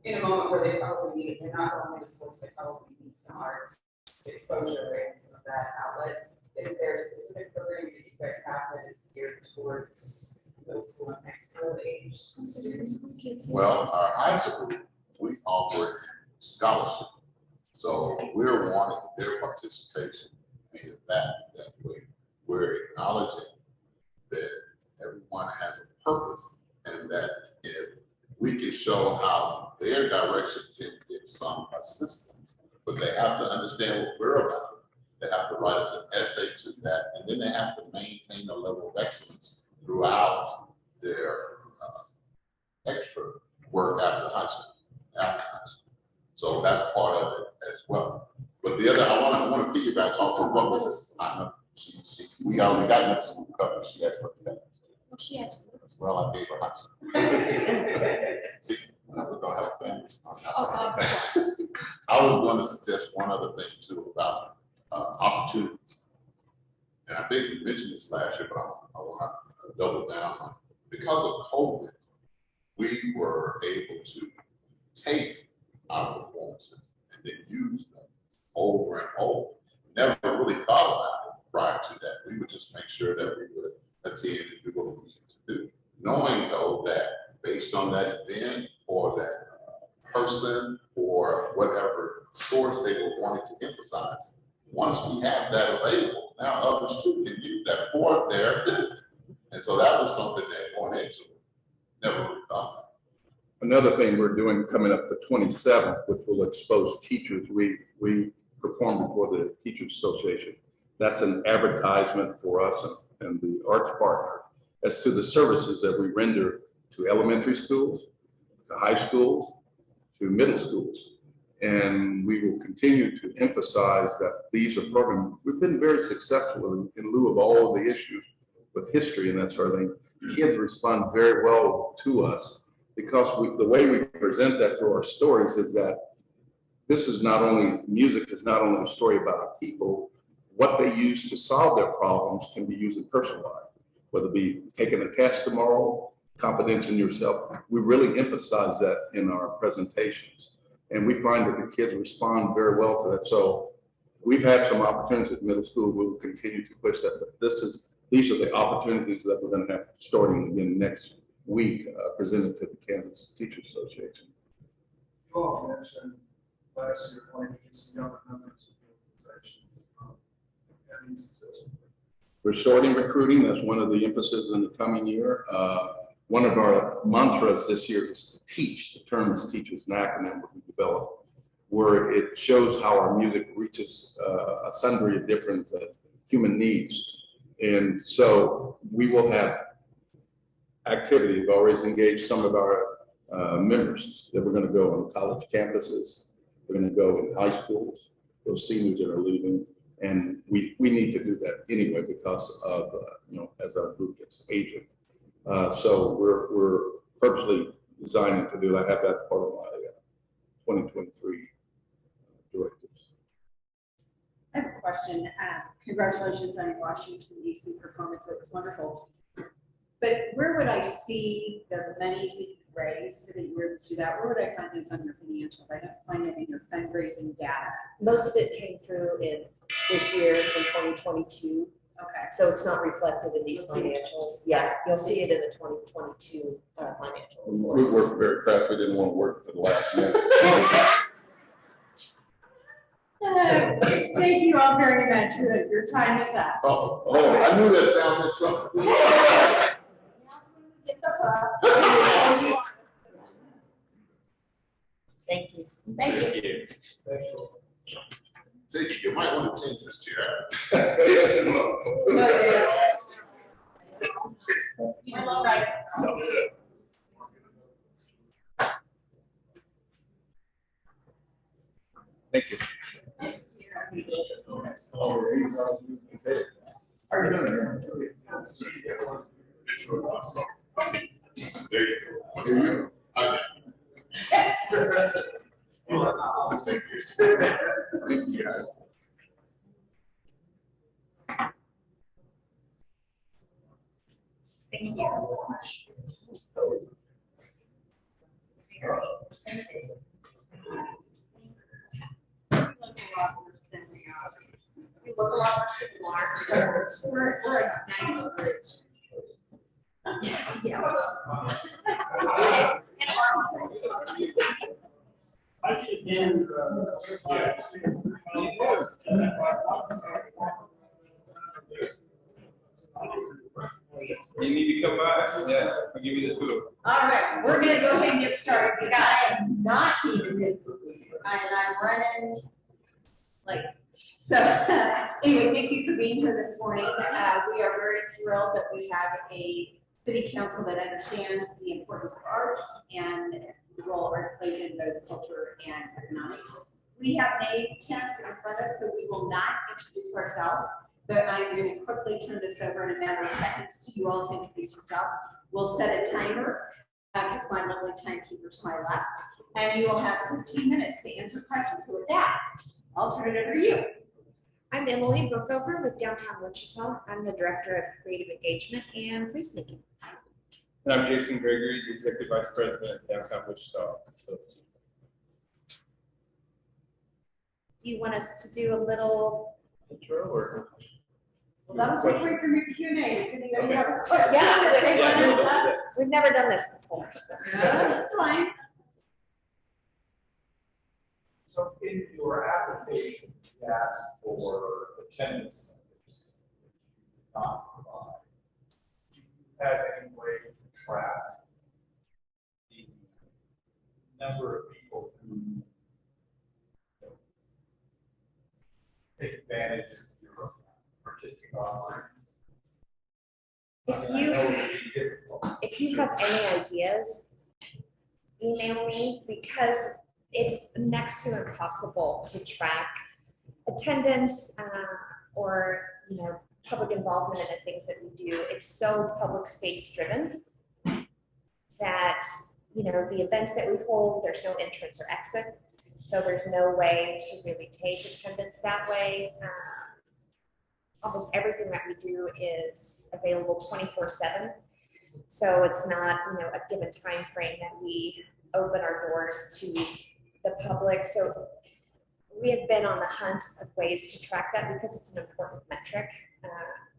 in a moment where they probably need, they're not going to schools, they probably need some arts exposure and some of that outlet. Is there a specific program that you guys have that is geared towards middle school and high school age students? Well, our high school, we offer scholarship. So we're wanting their participation in that way. We're acknowledging that everyone has a purpose and that if we can show how their direction can get some assistance, but they have to understand what we're about. They have to write us an essay to that, and then they have to maintain a level of excellence throughout their extra work after high school. So that's part of it as well. But the other, I want to piggyback off of what was, I know, we already got middle school covered. She asked what the Oh, she has. well, I gave her high school. See, we're gonna have families. I was going to suggest one other thing too about opportunities. And I think we mentioned this last year, but I want to double down on it. Because of COVID, we were able to take our performances and then use them over and over. Never really thought about it prior to that. We would just make sure that we would attend and do what we needed to do. Knowing though that based on that event or that person or whatever source they were wanting to emphasize, once we have that available, now others too can use that for their benefit. And so that was something that going into it, never really thought about. Another thing we're doing coming up the 27th, which will expose teachers, we perform before the Teachers Association. That's an advertisement for us and the arts partner as to the services that we render to elementary schools, to high schools, to middle schools. And we will continue to emphasize that these are programs. We've been very successful in lieu of all of the issues with history and that sort of thing. Kids respond very well to us because the way we present that through our stories is that this is not only, music is not only a story about people, what they use to solve their problems can be used in personal life, whether it be taking a test tomorrow, confidence in yourself. We really emphasize that in our presentations. And we find that the kids respond very well to that. So we've had some opportunities at middle school. We will continue to push that, but these are the opportunities that we're going to have starting again next week, presented to the Kansas Teachers Association. You all mentioned last year wanting to get some younger members of the organization. Having successful. We're starting recruiting. That's one of the emphasis in the coming year. One of our mantras this year is to teach. The term is teach is an acronym that we developed, where it shows how our music reaches a sundry of different human needs. And so we will have activity. We've always engaged some of our members that we're going to go on college campuses. We're going to go in high schools, those seniors that are leaving. And we need to do that anyway because of, as our group gets aging. So we're purposely designing to do, I have that part of my 2023 directives. I have a question. Congratulations on your Washington, D.C. performance. It was wonderful. But where would I see the monies that you raised so that you were able to do that? Where would I find these on your financials? I don't find them in your fundraising data. Most of it came through in this year in 2022. Okay. So it's not reflected in these financials. Yeah, you'll see it in the 2022 financial reports. We worked very fast. We didn't want to work to the last minute. Thank you all very much. Your time is up. Oh, I knew that sounded something. Thank you. Thank you. See, you might want to change this chair. Thank you. How are you doing? There you go. Here you go. Thank you. Thank you, guys. Thank you. We look a lot worse than we are. We're a nice. Yeah. You need to come by, yeah, I'll give you the tour. All right, we're gonna go ahead and get started, because I am not even and I'm running like, so, anyway, thank you for being here this morning. We are very thrilled that we have a city council that understands the importance of arts and the role art plays in both culture and economics. We have name tags in front of us, so we will not introduce ourselves, but I'm going to quickly turn this over in a matter of seconds to you all to introduce yourself. We'll set a timer, because my lovely timekeeper to my left, and you will have 15 minutes to answer questions. So with that, I'll turn it over to you. I'm Emily Brookover with Downtown Wichita. I'm the Director of Creative Engagement and Placemaking. And I'm Jason Gregory, the Executive Vice President at Downtown Wichita. So, Do you want us to do a little? intro or? Well, that'll take away from your Q&A. Does anybody Okay. have a question? Yeah, we've never done this before. So. That's fine. So in your application, you asked for attendance numbers that you did not provide. Do you have any way to track the number of people who take advantage of your artistic offerings? If you have any ideas, email me, because it's next to impossible to track attendance or public involvement in the things that we do. It's so public space driven that the events that we hold, there's no entrance or exit, so there's no way to really take attendance that way. Almost everything that we do is available 24/7, so it's not a given time frame that we open our doors to the public. So we have been on the hunt of ways to track that because it's an important metric.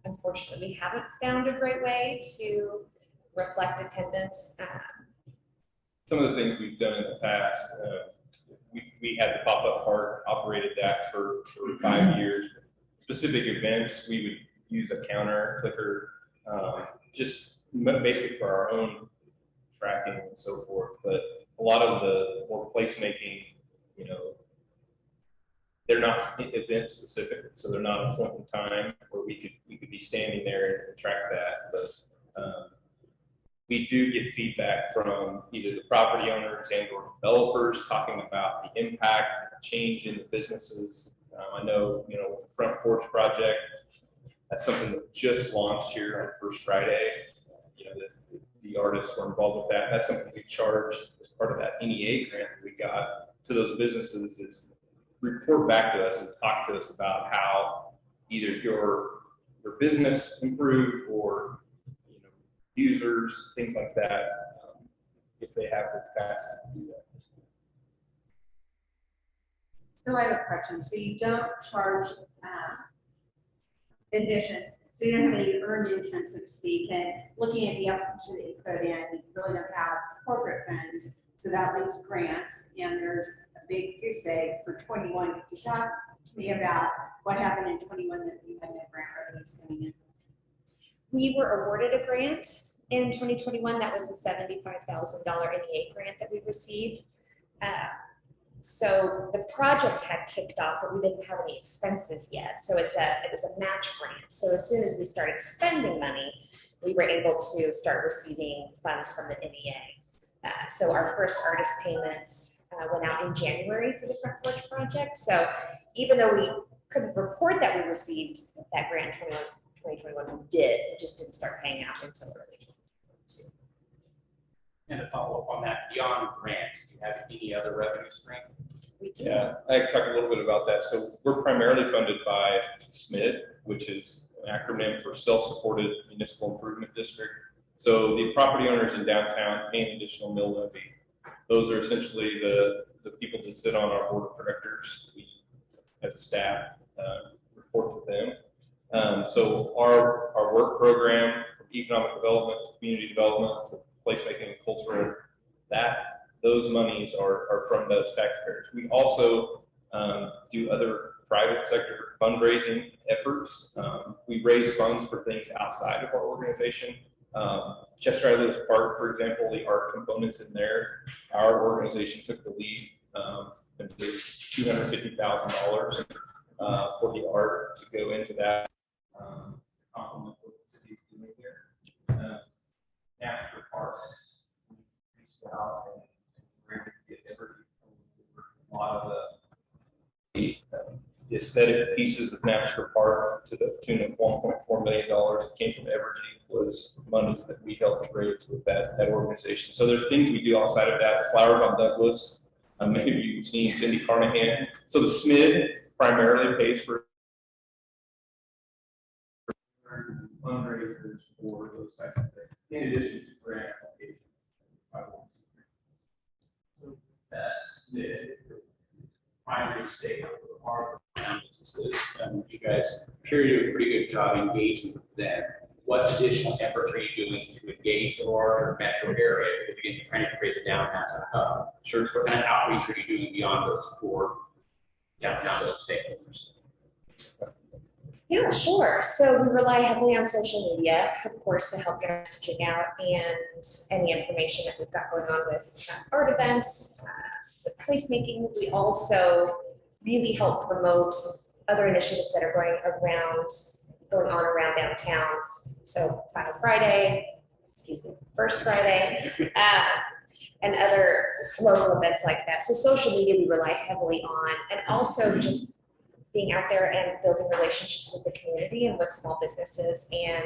Unfortunately, we haven't found a great way to reflect attendance. Some of the things we've done in the past, we had the pop-up park, operated that for 5 years. Specific events, we would use a counter clicker, just basically for our own tracking and so forth. But a lot of the more placemaking, they're not event specific, so they're not a point in time where we could be standing there and track that. But we do get feedback from either the property owners and or developers talking about the impact and the change in the businesses. I know, with the Front Porch Project, that's something that just launched here on First Friday. The artists were involved with that. That's something we charged as part of that NEA grant that we got to those businesses, is report back to us and talk to us about how either your business improved or users, things like that, if they have the capacity to do that. So I have a question. So you don't charge admission, so you don't have any earned income, so to speak, and looking at the application that you put in, you really don't have corporate funds, so that leaves grants, and there's a big goose egg for 21. Could you talk to me about what happened in 21 that you had no grant revenues coming in? We were awarded a grant in 2021. That was a $75,000 NEA grant that we received. So the project had kicked off, but we didn't have any expenses yet. So it was a match grant. So as soon as we started spending money, we were able to start receiving funds from the NEA. So our first artist payments went out in January for the Front Porch Project. So even though we couldn't report that we received that grant in 2021, we did, we just didn't start paying out until early 2022. And to follow up on that, beyond grants, do you have any other revenue stream? We do. Yeah, I can talk a little bit about that. So we're primarily funded by SMID, which is an acronym for Self-Supported Municipal Improvement District. So the property owners in downtown pay an additional mill levy. Those are essentially the people that sit on our board of directors. We, as a staff, report to them. So our work program, from economic development to community development to placemaking and cultural, those monies are from those taxpayers. We also do other private sector fundraising efforts. We raise funds for things outside of our organization. Chester Islands Park, for example, the art components in there, our organization took the lead and raised $250,000 for the art to go into that. Complement what the city's doing here. National Park, we reached out and we're able to get a lot of the aesthetic pieces of National Park to the tune of $1.4 million that came from Evergy, was monies that we helped raise with that organization. So there's things we do outside of that. Flowers on Douglas, maybe you've seen Cindy Carnahan. So the SMID primarily pays for fundraisers for those types of things, in addition to grant applications. So that's the primary stake of our businesses. You guys appear to do a pretty good job engaging with them. What additional efforts are you doing to engage the larger metro area to begin trying to create the downtown hub? Sure. What kind of outreach are you doing beyond those four downtown stakeholders? Yeah, sure. So we rely heavily on social media, of course, to help get our messaging out and any information that we've got going on with art events, with placemaking. We also really help promote other initiatives that are going on around downtown. So Final Friday, First Friday, and other local events like that. So social media we rely heavily on, and also just being out there and building relationships with the community and with small businesses and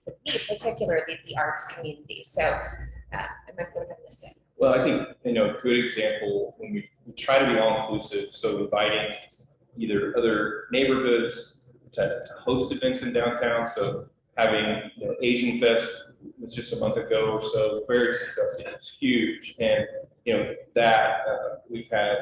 in particular the arts community. So I'm not going to miss it. Well, I think, a good example when we try to be all inclusive, so inviting either other neighborhoods to host events in downtown. So having Asian Fest was just a month ago or so, very successful. It's huge, and that we've had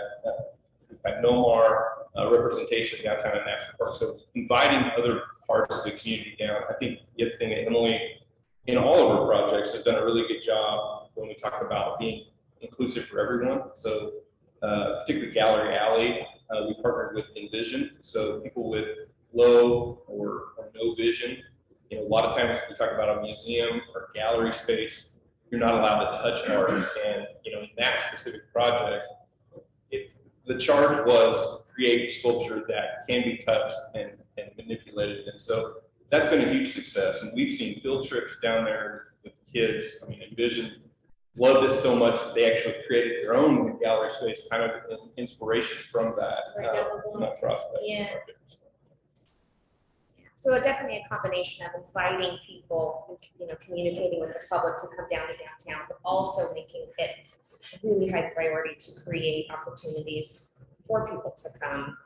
NOMAR representation downtown at National Park. So inviting other parts of the community down. I think the other thing that Emily, in all of her projects, has done a really good job when we talk about being inclusive for everyone. So particularly Gallery Alley, we partnered with Envision. So people with low or no vision, a lot of times we talk about a museum or gallery space, you're not allowed to touch art. And in that specific project, the charge was create sculpture that can be touched and manipulated. And so that's been a huge success. And we've seen field trips down there with kids. Envision loved it so much that they actually created their own gallery space, kind of an inspiration from that prospect. Yeah. So definitely a combination of inviting people, communicating with the public to come down to downtown, but also making it a really high priority to create opportunities for people to come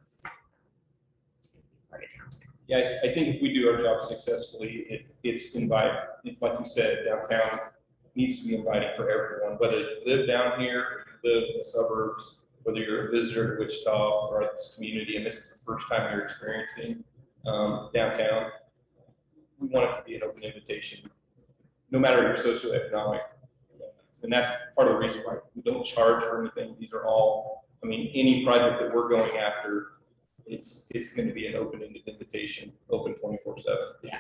part of downtown. Yeah, I think if we do our job successfully, it's invite, like you said, downtown needs to be inviting for everyone, whether you live down here, or you live in the suburbs, whether you're a visitor to Wichita or this community, and this is the first time you're experiencing downtown. We want it to be an open invitation, no matter your socioeconomic. And that's part of the reason why we don't charge for anything. These are all, any project that we're going after, it's going to be an open-ended invitation, open 24/7. Yeah.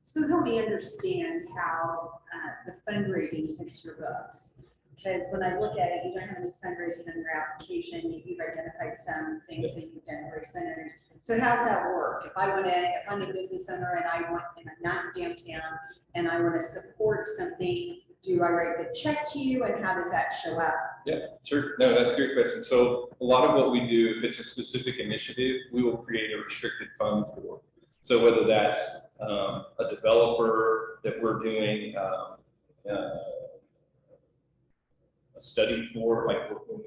So help me understand how the fundraising hits your books. Because when I look at it, you don't have any fundraising on your application. You've identified some things that you've done very centered. So how's that work? If I'm a business owner and I'm not in downtown and I want to support something, do I write the check to you, and how does that show up? Yeah, sure. No, that's a great question. So a lot of what we do, if it's a specific initiative, we will create a restricted fund for. So whether that's a developer that we're doing a study for, like when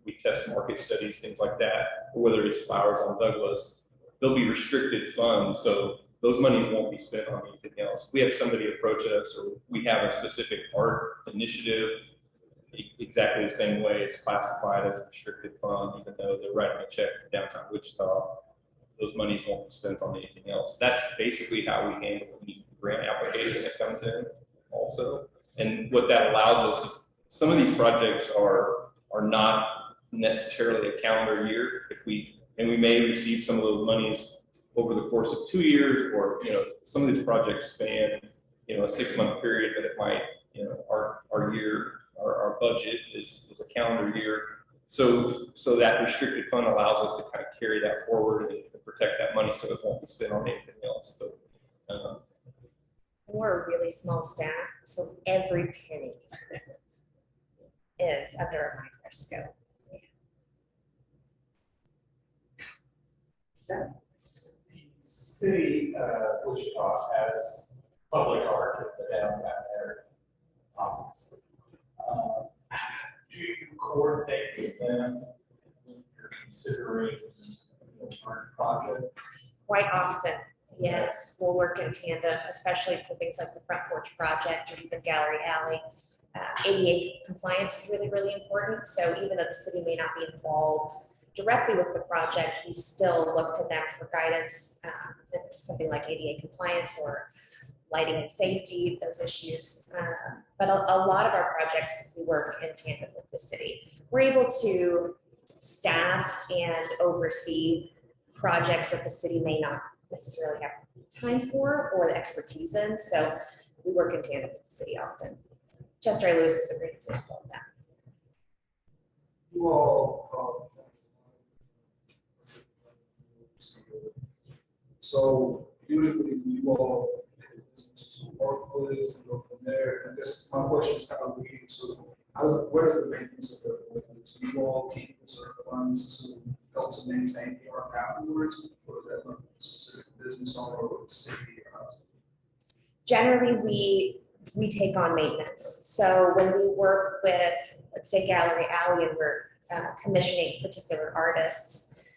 we test market studies, things like that, or whether it's Flowers on Douglas, there'll be restricted funds, so those monies won't be spent on anything else. If we have somebody approach us, or we have a specific art initiative, exactly the same way it's classified as a restricted fund, even though they're writing a check to downtown Wichita, those monies won't be spent on anything else. That's basically how we handle any grant application that comes in also. And what that allows us is some of these projects are not necessarily a calendar year. And we may receive some of those monies over the course of 2 years, or some of these projects span a 6-month period, but it might our budget is a calendar year. So that restricted fund allows us to kind of carry that forward and protect that money so it won't be spent on anything else. But we're a really small staff, so every penny is under a microscope. The city, Wichita has public art in the downtown area, obviously. Do you coordinate with them when you're considering art projects? Quite often, yes. We'll work in tandem, especially for things like the Front Porch Project or even Gallery Alley. ADA compliance is really, really important. So even though the city may not be involved directly with the project, we still look to them for guidance, something like ADA compliance or lighting and safety, those issues. But a lot of our projects, we work in tandem with the city. We're able to staff and oversee projects that the city may not necessarily have time for or the expertise in. So we work in tandem with the city often. Chester Lewis is a great example of that. You all, so usually you all work with and go from there. And this, my question is kind of leading to, where is the maintenance of the equipment? Do you all keep reserve funds to help to maintain the art afterwards? Or is that a specific business owner or the city or house? Generally, we take on maintenance. So when we work with, let's say, Gallery Alley, and we're commissioning particular artists,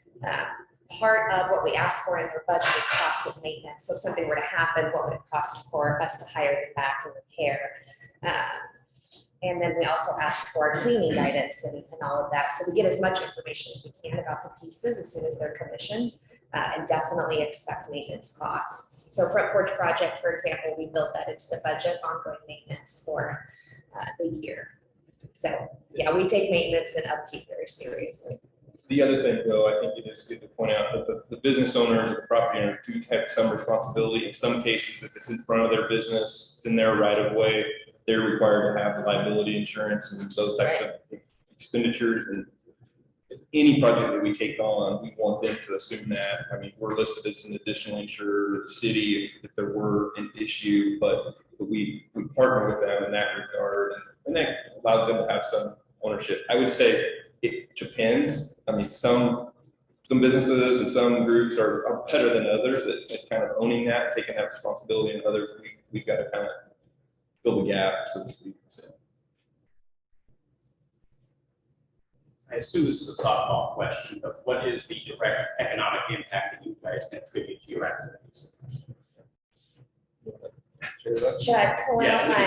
part of what we ask for in their budget is cost of maintenance. So if something were to happen, what would it cost for us to hire them back and repair? And then we also ask for cleaning guidance and all of that. So we get as much information as we can about the pieces as soon as they're commissioned, and definitely expect maintenance costs. So Front Porch Project, for example, we built that into the budget, ongoing maintenance for the year. So yeah, we take maintenance and upkeep very seriously. the other thing, though, I think it is good to point out that the business owners or the property owner do have some responsibility. In some cases, if it's in front of their business, it's in their right of way, they're required to have liability insurance and those types of expenditures. And any project that we take on, we want them to assume that. I mean, we're listed as an additional insurer, the city, if there were an issue, but we partner with them in that regard, and that allows them to have some ownership. I would say it depends. I mean, some businesses and some groups are better than others at kind of owning that, taking that responsibility, and others we've got to kind of fill the gap, so to speak. So. I assume this is a softball question, but what is the direct economic impact that you guys contribute to your activities? Should I pull out my?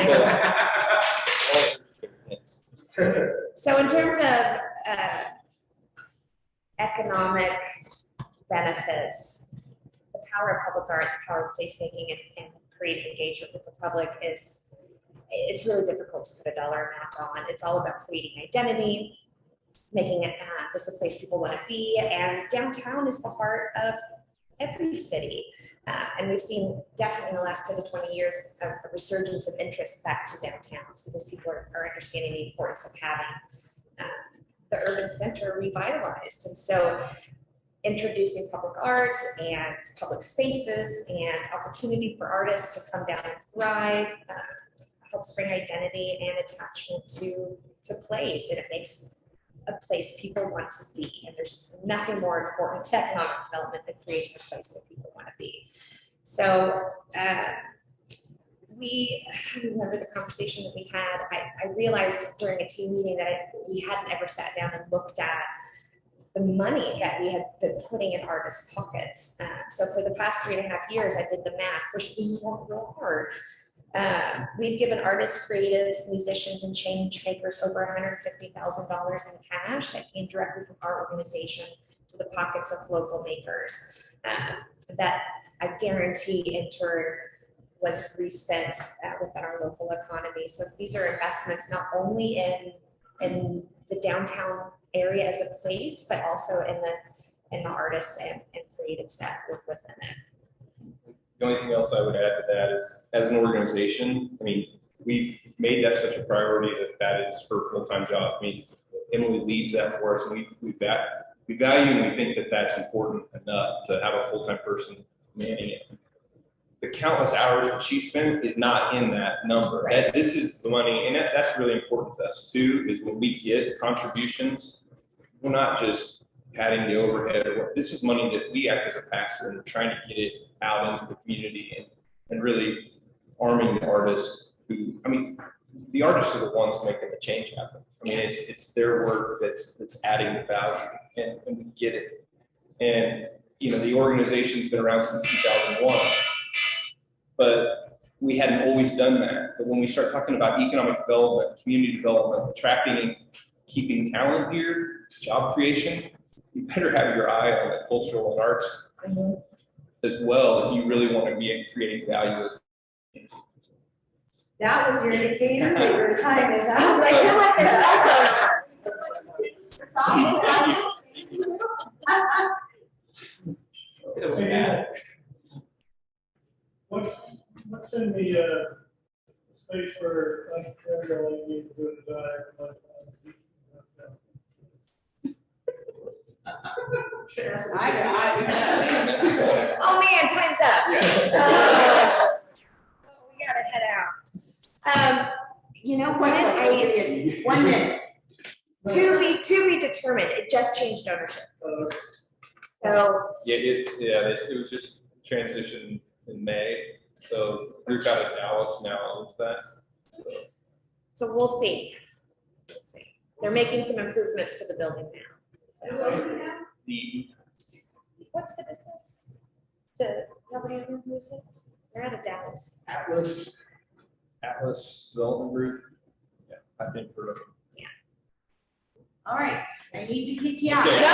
So in terms of economic benefits, the power of public art, the power of placemaking and creative engagement with the public it's really difficult to put a dollar amount on. It's all about creating identity, making it this a place people want to be, and downtown is the heart of every city. And we've seen definitely in the last 10 to 20 years a resurgence of interest back to downtowns because people are understanding the importance of having the urban center revitalized. And so introducing public art and public spaces and opportunity for artists to come down and thrive helps bring identity and attachment to place, and it makes a place people want to be. And there's nothing more important to economic development than creating a place that people want to be. So I remember the conversation that we had. I realized during a team meeting that we hadn't ever sat down and looked at the money that we had been putting in artists' pockets. So for the past 3.5 years, I did the math, which is real hard. We've given artists, creatives, musicians, and change makers over $150,000 in cash that came directly from our organization to the pockets of local makers. That I guarantee in turn was respent within our local economy. So these are investments not only in the downtown area as a place, but also in the artists and creatives that work within it. The only thing else I would add to that is, as an organization, I mean, we've made that such a priority that is her full-time job. I mean, Emily leads that for us, and we value and we think that that's important enough to have a full-time person manning it. The countless hours that she spent is not in that number. Right. This is the money, and that's really important to us too, is when we get contributions, we're not just padding the overhead. This is money that we act as a pass-through, and we're trying to get it out into the community and really arming the artists who, I mean, the artists are the ones making the change happen. I mean, it's their work that's adding the value, and we get it. And, you know, the organization's been around since 2001, but we hadn't always done that. But when we start talking about economic development, community development, attracting and keeping talent here, job creation, you better have your eye on the cultural and arts as well if you really want to be creating value. That was your indicator that your time is up. I was like, I like their What's in the space for like really need to do a desire? Oh man, time's up. We gotta head out. You know what? 1 minute. To be determined. It just changed ownership. So it was just transitioned in May. So the group out of Dallas now owns that. So we'll see. We'll see. They're making some improvements to the building now. So, what's the business? The property owner, who is it? They're out of Dallas. Atlas Development Group. Yeah, I've been heard of them. Yeah. All right, I need to kick you out. Okay. No,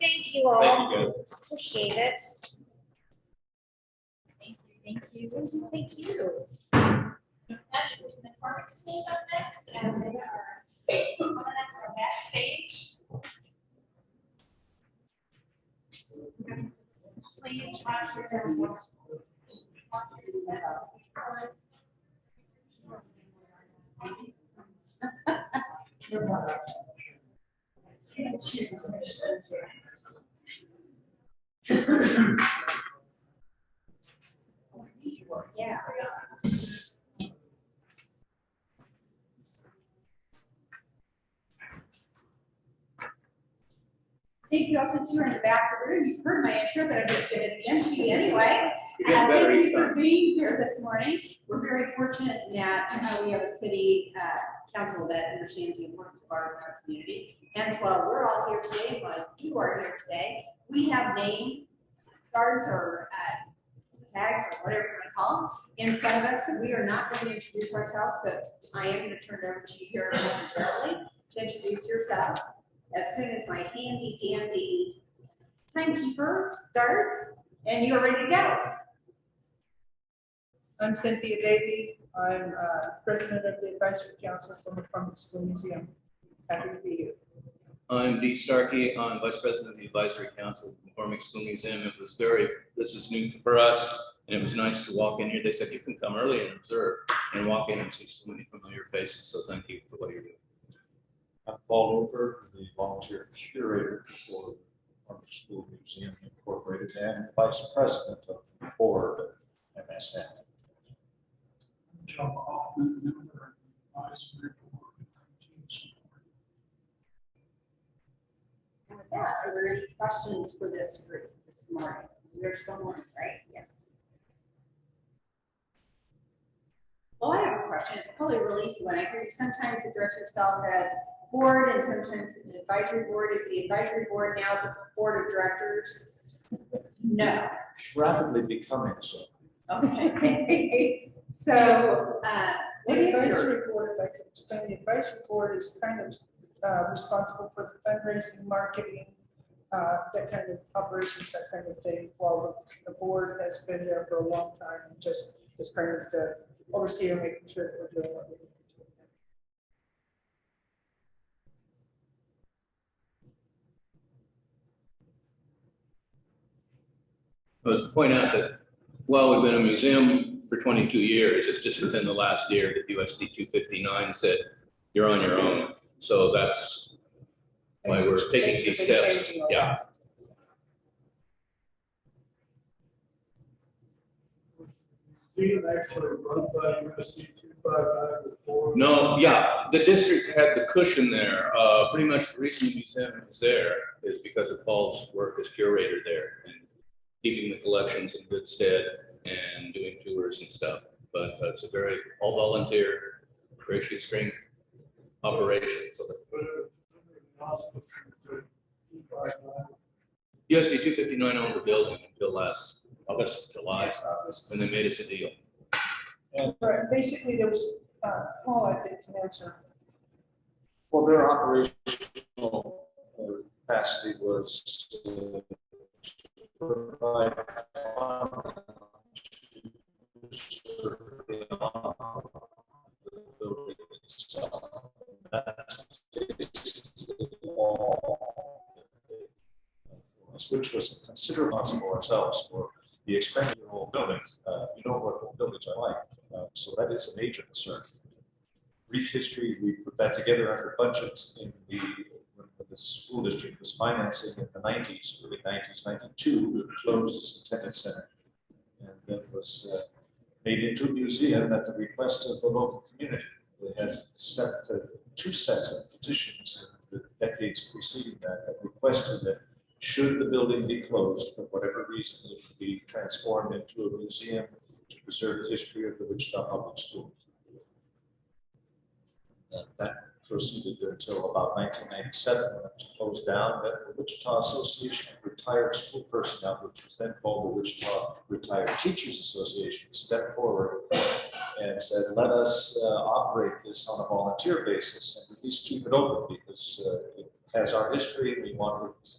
thank you all. Thank you, guys. Appreciate it. Thank you. Thank you. The McCormick School's up next, and they are coming up from backstage. Please pass your Yeah. Thank you all, since you're in the back of the room, you've heard my intro, but I'm going to give it again to you anyway. Thank you for being here this morning. We're very fortunate that we have a city council that understands the importance of our community. And while we're all here today, while you are here today, we have name cards or tags or whatever you want to call them in front of us. So we are not going to introduce ourselves, but I am going to turn it over to you here momentarily to introduce yourself as soon as my handy dandy timekeeper starts and you're ready to go. I'm Cynthia Davey. I'm president of the advisory council for McCormick School Museum. Happy to be here. I'm Dee Starkey. I'm vice president of the advisory council of McCormick School Museum. This is new for us, and it was nice to walk in here. They said you can come early and observe and walk in and see so many familiar faces. So thank you for what you're doing. I'm Paul Ober, the volunteer curator for McCormick School Museum Incorporated and vice president of the board of MSN. John Hoffman, member of the advisory board. that, are there any questions for this group this morning? There's someone, right? Yes. Well, I have a question. It's probably a really easy one. I hear you sometimes address yourself as board and sometimes as advisory board. Is the advisory board now the board of directors? No. It's rapidly becoming so. Okay. So, what The is your? advisory board, if I could explain, the advisory board is kind of responsible for the fundraising, marketing, that kind of operations, that kind of thing, while the board has been there for a long time and just is kind of the overseer, making sure that we're doing what we need to do. But to point out that while we've been a museum for 22 years, it's just within the last year that USD 259 said you're on your own. So that's why we're taking these steps. Yeah. Actually run by USC 259 before. No, yeah, the district had the cushion there. Pretty much the reason the museum is there is because of Paul's work as curator there and keeping the collections in good stead and doing tours and stuff. But it's a very all volunteer, very shoestring operation. So USD 259 owned the building until last August, July, when they made us a deal. Right, basically there was, Paul, I think, to answer. Well, their operational capacity was to provide the building itself. Which was considerably responsible ourselves for the expenditure of the whole building. You know what whole buildings are like, so that is a major concern. Brief history, we put that together under budget in when the school district was financing in the 90s, early 90s, 92, we closed this attendance center. And that was made into a museum at the request of the local community. They had set two sets of petitions in the decades preceding that requested that should the building be closed for whatever reason, it would be transformed into a museum to preserve the history of the Wichita Public Schools. That proceeded until about 1997 when it was closed down. Then the Wichita Association of Retired School Personnel, which was then called the Wichita Retired Teachers Association, stepped forward and said, let us operate this on a volunteer basis and at least keep it open because it has our history and we want it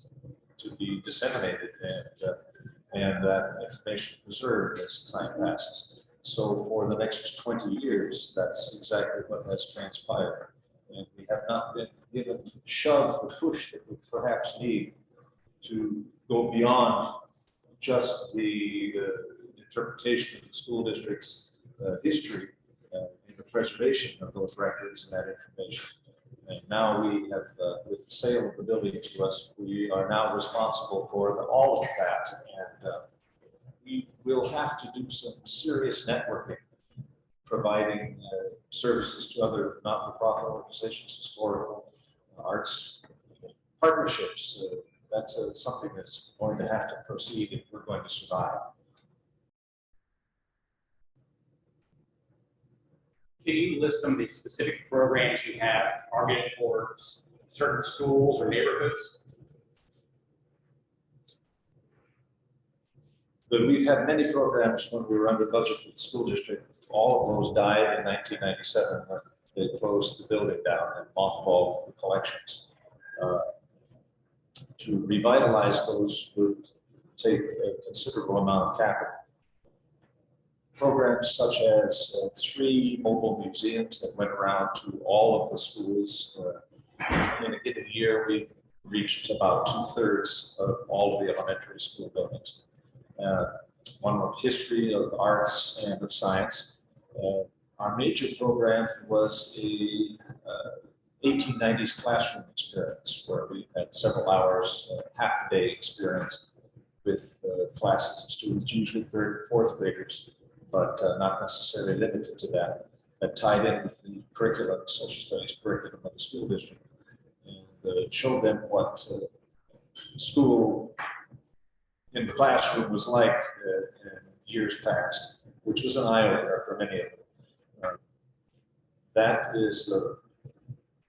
to be disseminated and that information preserved as time passes. So for the next 20 years, that's exactly what has transpired. And we have not been given the shove, the push that we perhaps need to go beyond just the interpretation of the school district's history in the preservation of those records and that information. And now we have, with the sale of the building to us, we are now responsible for all of that. And we will have to do some serious networking, providing services to other not-for-profit organizations, historical, arts, partnerships. That's something that's going to have to proceed if we're going to survive. Can you list some of the specific programs you have targeted for certain schools or neighborhoods? But we've had many programs when we were under budget with the school district. All of those died in 1997 when they closed the building down and mothballed the collections. To revitalize those would take a considerable amount of capital. Programs such as 3 mobile museums that went around to all of the schools. In a given year, we reached about 2/3 of all of the elementary school buildings. One of history, of arts, and of science. Our major program was a 1890s classroom experience where we had several hours, half a day experience with classes of students, usually 3rd and 4th graders, but not necessarily limited to that. That tied in with the curriculum, social studies curriculum of the school district, and showed them what school in the classroom was like in years past, which was an eye-opener for many of them. That is the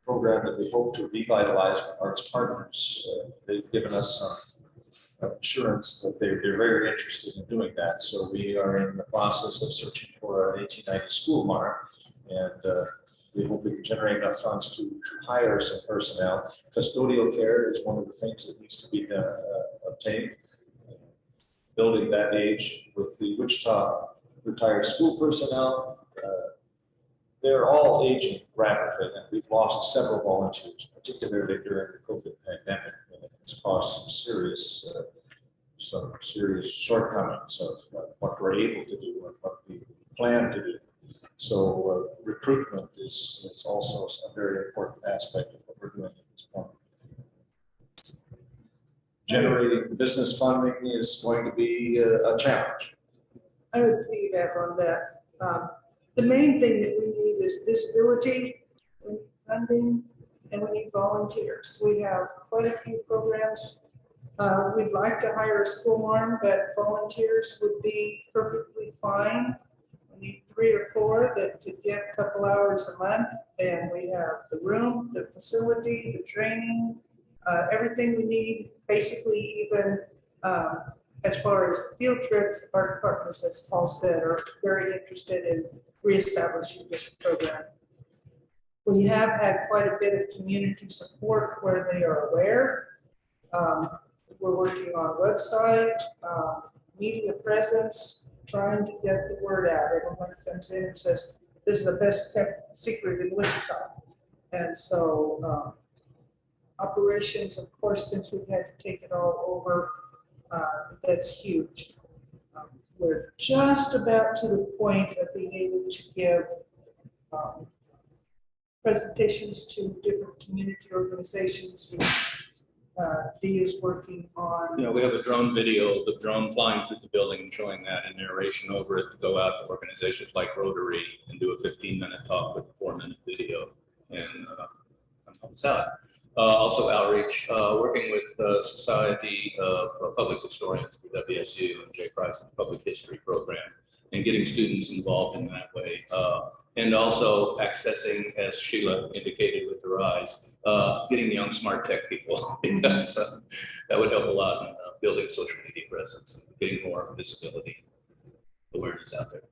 program that we hope to revitalize with Arts Partners. They've given us some assurance that they're very interested in doing that. So we are in the process of searching for an 1890 school mark, and we hope we can generate enough funds to hire some personnel. Custodial care is one of the things that needs to be obtained. Building that age with the Wichita retired school personnel, they're all aging rapidly, and we've lost several volunteers, particularly during the COVID pandemic, and it's caused some serious shortcomings of what we're able to do and what we plan to do. So recruitment is also a very important aspect of what we're doing at this point. Generating business funding is going to be a challenge. I would piggyback on that. The main thing that we need is disability, we need funding, and we need volunteers. We have quite a few programs. We'd like to hire a school marm, but volunteers would be perfectly fine. We need 3 or 4 that could get a couple hours a month, and we have the room, the facility, the training, everything we need, basically even as far as field trips. Our partners, as Paul said, are very interested in reestablishing this program. We have had quite a bit of community support where they are aware. We're working on a website, media presence, trying to get the word out. Everyone comes in and says, this is the best kept secret in Wichita. And so operations, of course, since we've had to take it all over, that's huge. We're just about to the point of being able to give presentations to different community organizations. Dee is working on. We have a drone video of the drone flying through the building and showing that and narration over it to go out to organizations like Rotary and do a 15-minute talk with a 4-minute video. And helps out. Also outreach, working with the Society of Public Historians, the WSU, and Jay Price's Public History Program, and getting students involved in that way. And also accessing, as Sheila indicated with her eyes, getting young smart tech people, because that would help a lot in building social media presence and getting more visibility, awareness out there.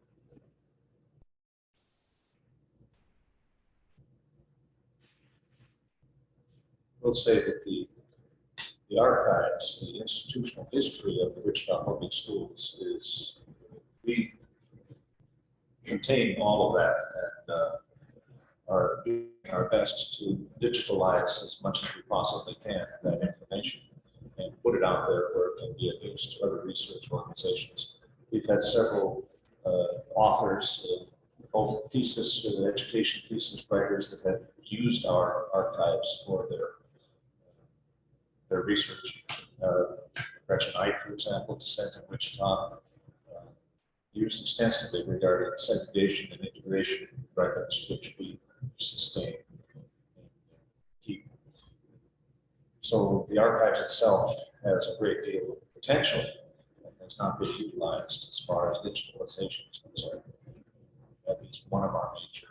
We'll say that the archives, the institutional history of the Wichita Public Schools is, we contain all of that and are doing our best to digitalize as much as we possibly can that information and put it out there where it can be of use to other research organizations. We've had several authors, both thesis and education thesis writers that have used our archives for their research. Gretchen Ike, for example, Descent in Wichita, used extensively regarding segregation and integration records, which we sustain and keep. So the archives itself has a great deal of potential and has not been utilized as far as digitalization is concerned. That is one of our major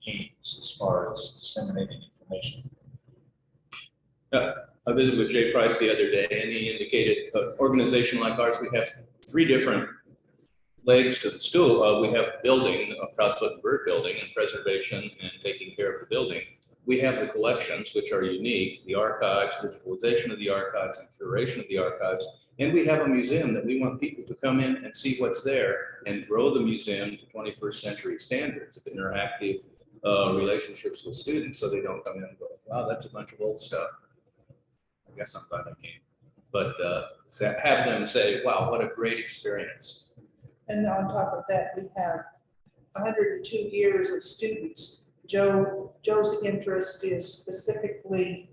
aims as far as disseminating information. I visited with Jay Price the other day, and he indicated an organization like ours, we have 3 different legs to the stool. We have the building, a Proudfoot and Bird building, and preservation and taking care of the building. We have the collections, which are unique, the archives, digitalization of the archives, and curation of the archives. And we have a museum that we want people to come in and see what's there and grow the museum to 21st century standards of interactive relationships with students, so they don't come in and go, wow, that's a bunch of old stuff. I guess I'm glad I came. But have them say, wow, what a great experience. And on top of that, we have 102 years of students. Joe's interest is specifically,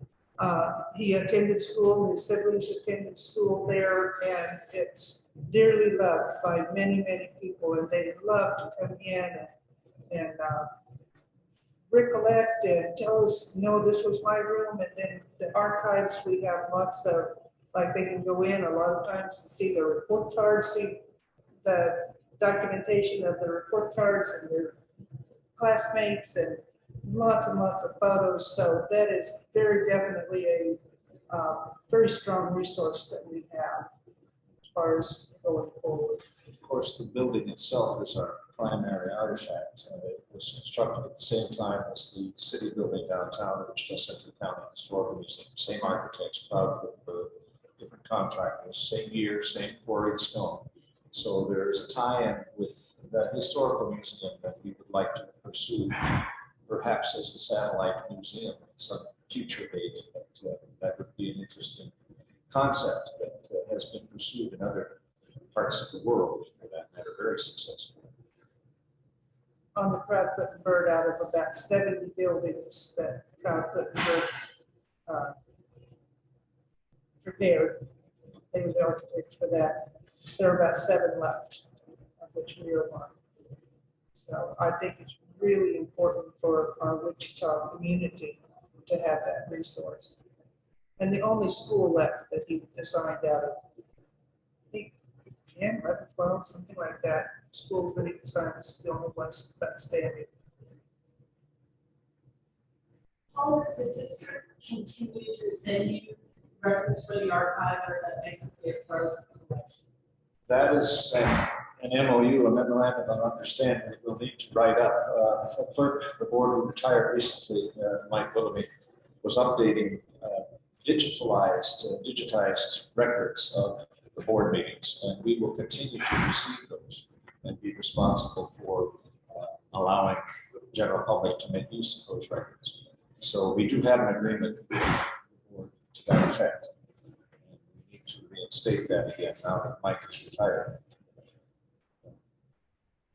he attended school, his siblings attended school there, and it's dearly loved by many, many people, and they love to come in and recollect and tell us, no, this was my room. And then the archives, we have lots of Like they can go in a lot of times and see their report cards, see the documentation of the report cards and their classmates and lots of photos. So that is very definitely a very strong resource that we have as far as going forward. Of course, the building itself is our primary artifact. It was constructed at the same time as the city building downtown, which is Central County Historical Museum. Same architects, proud of different contractors, same year, same quarried stone. So there's a tie-in with that historical museum that we would like to pursue, perhaps as a satellite museum at some future date. That would be an interesting concept that has been pursued in other parts of the world, for that matter, very successful. On the Proud Foot and Bird, out of about 70 buildings that Proud Foot and Bird prepared, they were the architects for that. There are about 7 left, of which we are one. So I think it's really important for our Wichita community to have that resource. And the only school left that he designed out of, I think, 10, 11, 12, something like that, schools that he designed is the only ones that standing. How does the district continue to send you records for the archive, or is that basically a frozen collection? That is an MOU, a memorandum of understanding that we'll need to write up. The clerk of the board who retired recently, Mike Willoughby, was updating digitized records of the board meetings, and we will continue to receive those and be responsible for allowing the general public to make use of those records. So we do have an agreement with the board to that effect. We need to reinstate that again now that Mike is retired.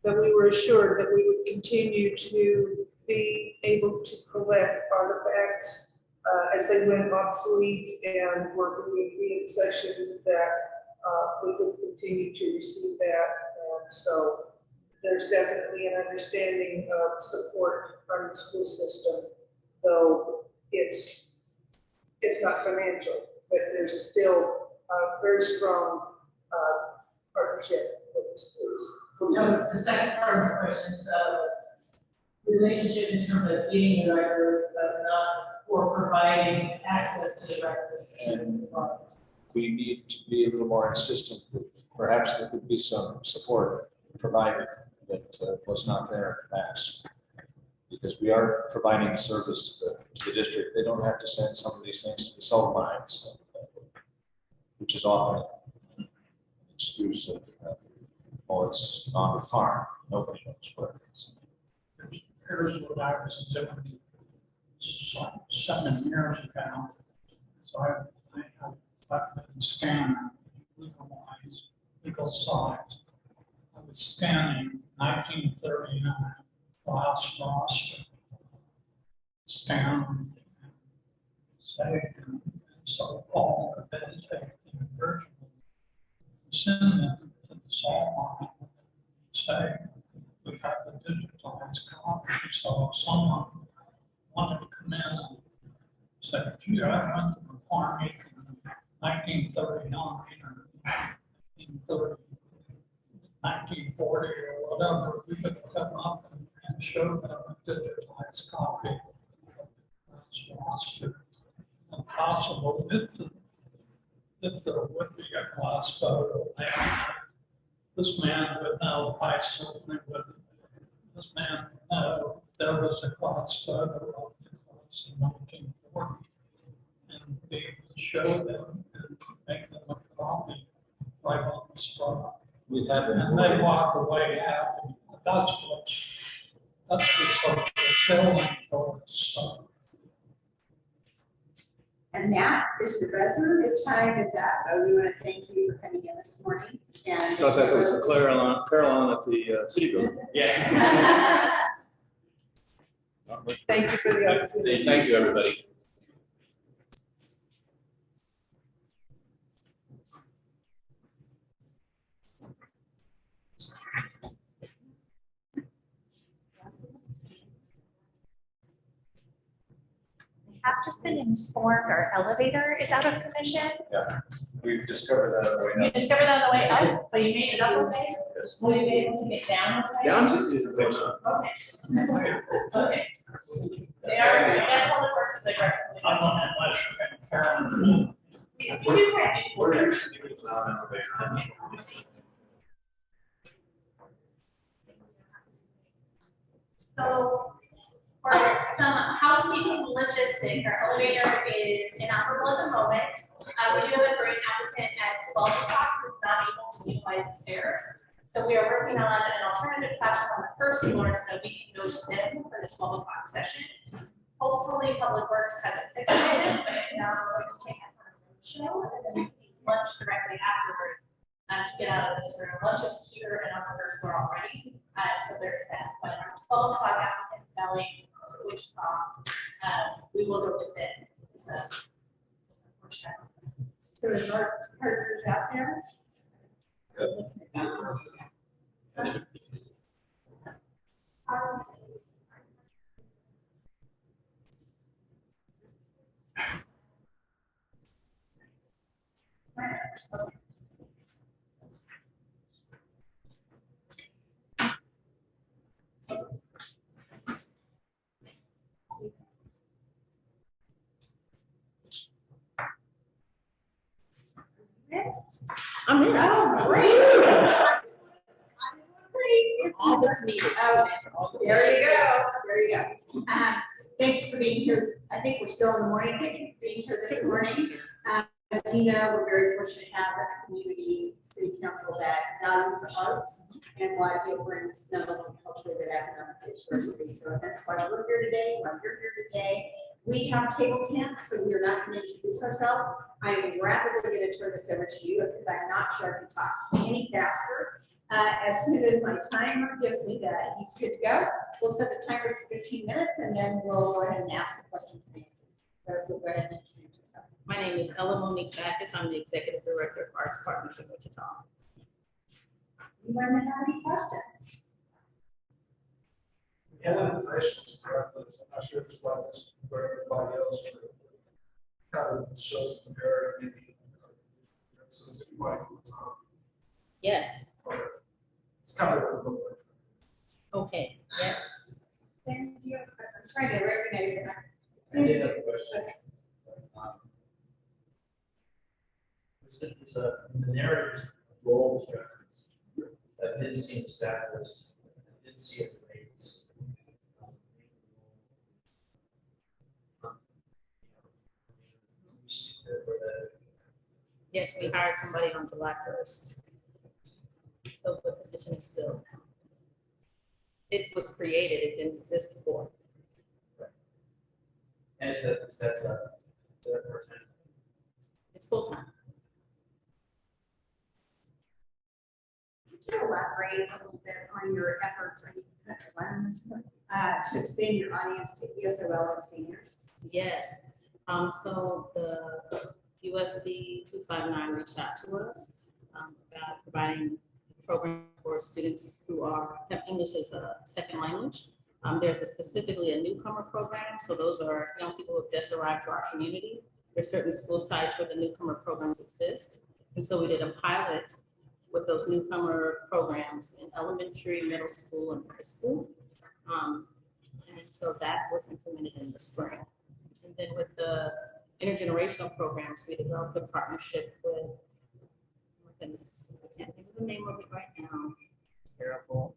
That we were assured that we would continue to be able to collect artifacts as they went obsolete and were being session, that we could continue to receive that. And so there's definitely an understanding of support from the school system, though it's not financial, but there's still a very strong partnership with the schools. That was the second part of my question. So, relationship in terms of getting the records, but not for providing access to the records. And we need to be a little more insistent that perhaps there could be some support provided that was not there in the past. Because we are providing a service to the district. They don't have to send some of these things to the salt mines, which is often an excuse of, oh, it's on the farm. Nobody knows where it is. Here's what I was doing 7 years ago. So I've been scanning legal size. I was scanning 1939 class roster, scan, save, and so all could then take the original, send them to the salt mine, say, we have the digitalized copy. So if someone wanted to come in and say, gee, I went to the farm in 1939 or 1930, 1940 or whatever, we could come up and show them a digitized copy of the roster. And possible if there would be a glass photo there, this man would know I certainly would. This man would know if there was a glass photo of the class in 1940 and be able to show them and make them a copy right on the spot. We have and they walk away happy. That's what's sort of fulfilling for us. And that is the resume. The time is up. We want to thank you for coming in this morning. And I thought that was Carolyn at the city building. Yeah. Thank you for the opportunity. Thank you, everybody. have just been informed our elevator is out of commission. Yeah, we've discovered that on the way You up. discovered that on the way up, but you made it up okay? Will you be able to get down? Okay? Down to Okay. Okay. They are, that's how it works, is aggressively. I'm on that list. We do try to We're do used to it now, elevator. So for some housekeeping logistics, our elevator is inoperable at the moment. We do have a great applicant at 12 o'clock who's not able to utilize the stairs. So we are working on an alternative classroom on the first floor so that we can go to them for the 12 o'clock session. Hopefully Public Works has it fixed by then, but if not, we're going to take us on a road show and then we can eat lunch directly afterwards to get out of this room. Lunch is here and on the first floor already. So there's that. But our 12 o'clock applicant belly, which we will go to them. So, there's our partners out there. I'm in. Oh, great. All that's needed. There you go. There you go. Thank you for being here. I think we're still in the morning. Thank you for being here this morning. As you know, we're very fortunate to have a community city council that values the arts and why it brings not only culturally but economically diversity. So that's why we're here today. Why you're here today. We have table 10, so we're not going to introduce ourselves. I am rapidly going to turn this over to you because I'm not sure I can talk any faster. As soon as my timer gives me that he's good to go, we'll set the timer for 15 minutes and then we'll go ahead and ask the questions. So we'll go ahead and introduce yourself. My name is Ella Monique Backus. I'm the Executive Director of Arts Partners in Wichita. You want to have any questions? Organizational strategies, I'm not sure if it's like this for everybody else, but kind of shows the comparative, maybe. So it's like, Yes. it's kind of a little Okay. Yes. I'm trying to recognize it. I did have a question. There's the narrative goals reference that I didn't see in the staff list. I didn't see as rates. Yes, we hired somebody on July 1st. So the position is filled now. It was created, it didn't exist before. And is that part-time? It's full-time. Could you elaborate a little bit on your efforts to expand your audience to Esl and Seniors? Yes. So the USD 259 reached out to us about providing a program for students who have English as a second language. There's specifically a newcomer program. So those are young people who have just arrived to our community. There's certain school sites where the newcomer programs exist. And so we did a pilot with those newcomer programs in elementary, middle school, and high school. And so that was implemented in the spring. And then with the intergenerational programs, we developed a partnership with, oh my goodness, I can't think of the name of it right now. It's terrible.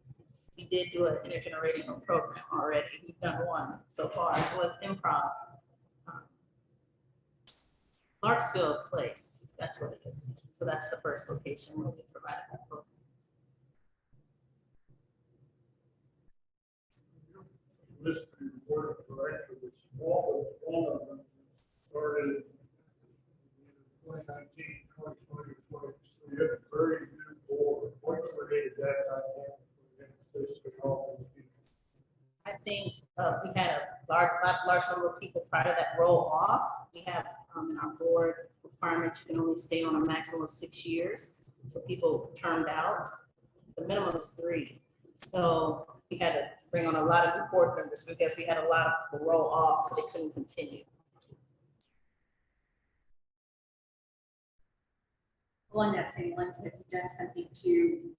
We did do an intergenerational program already. We've done one so far. It was improv. Larksville Place, that's what it is. So that's the first location where we provided that program. List of board of directors, all of them started in 2019, 2020, 2020. So you have a very new board. What created that dynamic? I think we had a large number of people prior to that roll off. We have in our board requirements, you can only stay on a maximum of 6 years. So people termed out. The minimum is 3. So we had to bring on a lot of new board members because we had a lot of people roll off, so they couldn't continue. along that same lines, have you done something to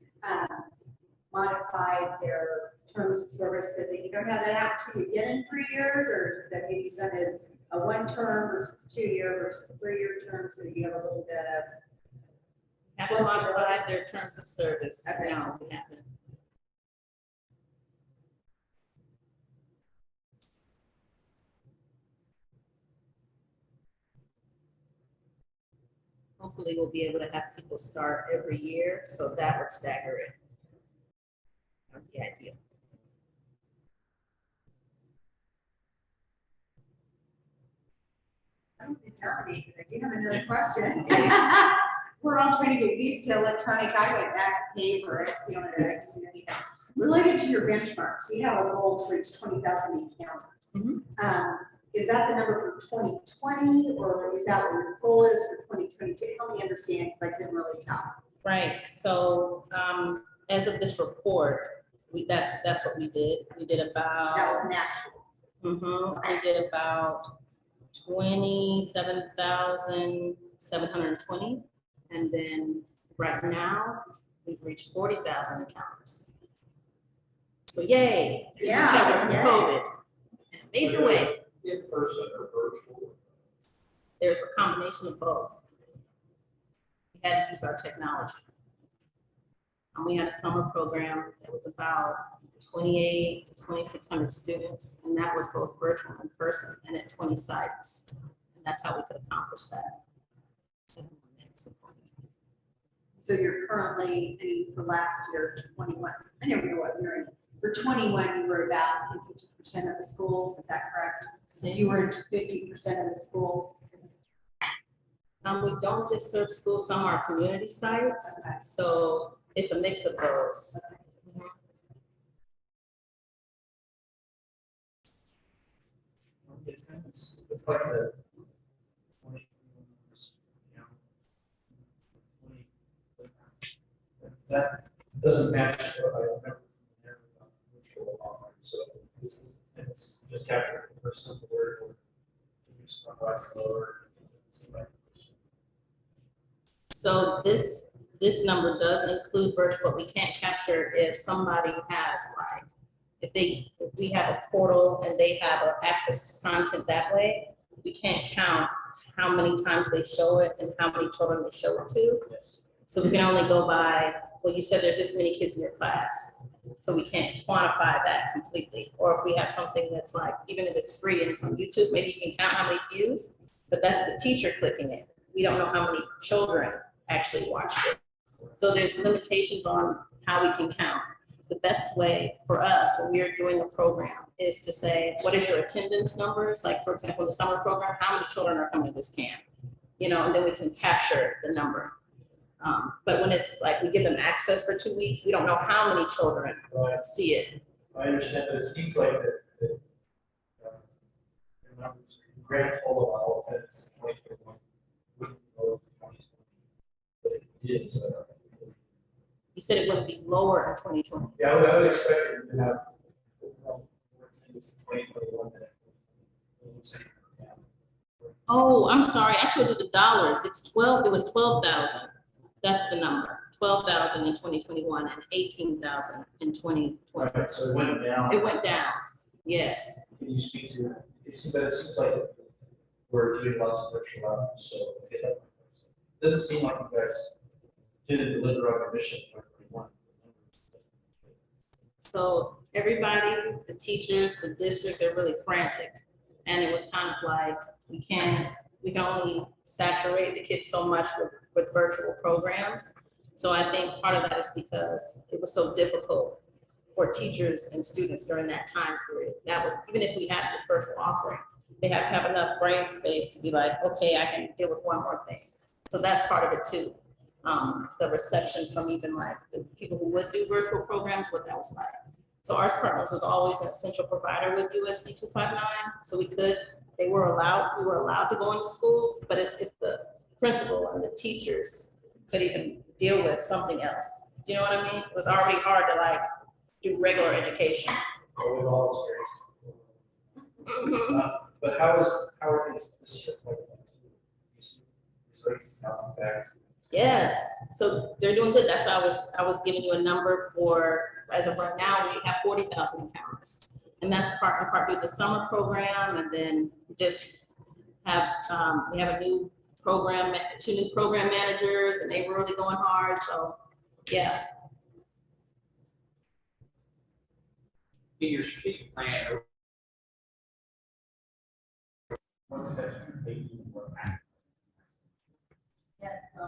modify their terms of service so that you don't have that out to you again in 3 years, or is that maybe done a 1 term versus 2 year versus 3 year term, so you have a little bit of Haven't modified their terms of service. Okay. No, we haven't. Hopefully we'll be able to have people start every year, so that would stagger it. That would be ideal. I don't think dominated. I do have another question. We're all trying to get used to electronic. I went back to paper. It's the only way I can see anything. Related to your benchmarks, you have a goal to reach 20,000 encounters. Is that the number for 2020, or is that what your goal is for 2022? Help me understand, because I couldn't really tell. Right. So as of this report, that's what we did. We did about. That was an actual. We did about 27,720, and then right now we've reached 40,000 encounters. So yay! Yeah. Recovered from COVID in a major way. In person or virtual? There's a combination of both. We had to use our technology. And we had a summer program that was about 28 to 2,600 students, and that was both virtual and in person, and at 20 sites. And that's how we could accomplish that. So you're currently, I mean, for last year, 21. I never know what you're in. For 21, you were about 50% of the schools. Is that correct? So you were into 50% of the schools. We don't just serve schools, some are community sites. Okay. So it's a mix of those. Okay. It's like the 20, that doesn't match what I remember from their virtual offering. So this is, and it's just capturing the person of the word or use one by slower. So this number does include virtual, but we can't capture if somebody has like, if we have a portal and they have access to content that way, we can't count how many times they show it and how many children they show it to. Yes. So we can only go by, well, you said there's this many kids in your class, so we can't quantify that completely. Or if we have something that's like, even if it's free and it's on YouTube, maybe you can count how many views, but that's the teacher clicking it. We don't know how many children actually watched it. So there's limitations on how we can count. The best way for us when we're doing a program is to say, what is your attendance numbers? Like, for example, in the summer program, how many children are coming to this camp? You know, and then we can capture the number. But when it's like we give them access for 2 weeks, we don't know how many children see it. I understand, but it seems like the numbers, grand total of all attendance 2021 wouldn't go to 2020, but it is. You said it wouldn't be lower in 2020. Yeah, I would expect it to have more attendance in 2021 than Oh, I'm sorry. I told you the dollars. It's 12. It was 12,000. That's the number. 12,000 in 2021 and 18,000 in 2020. Right, so it went down. It went down. Yes. Can you speak to it? It seems like we're doing lots of virtual outreach, so I guess that doesn't seem like you guys didn't deliver on your mission. So everybody, the teachers, the districts are really frantic. And it was kind of like, we can only saturate the kids so much with virtual programs. So I think part of that is because it was so difficult for teachers and students during that time period. That was, even if we had this virtual offering, they have to have enough brain space to be like, okay, I can deal with one more thing. So that's part of it too. The reception from even like the people who would do virtual programs, what that was like. So Arts Partners was always an essential provider with USD 259. So we were allowed to go into schools, but if the principal and the teachers could even deal with something else. Do you know what I mean? It was already hard to like do regular education. With all experience. But how are things this year? Rates bouncing back. Yes, so they're doing good. That's why I was giving you a number for, as of right now, we have 40,000 encounters. And that's part and part due to the summer program, and then we just have, we have a new program, 2 new program managers, and they were really going hard, so, yeah. In your strategic plan, what steps are you taking for that? Yes, so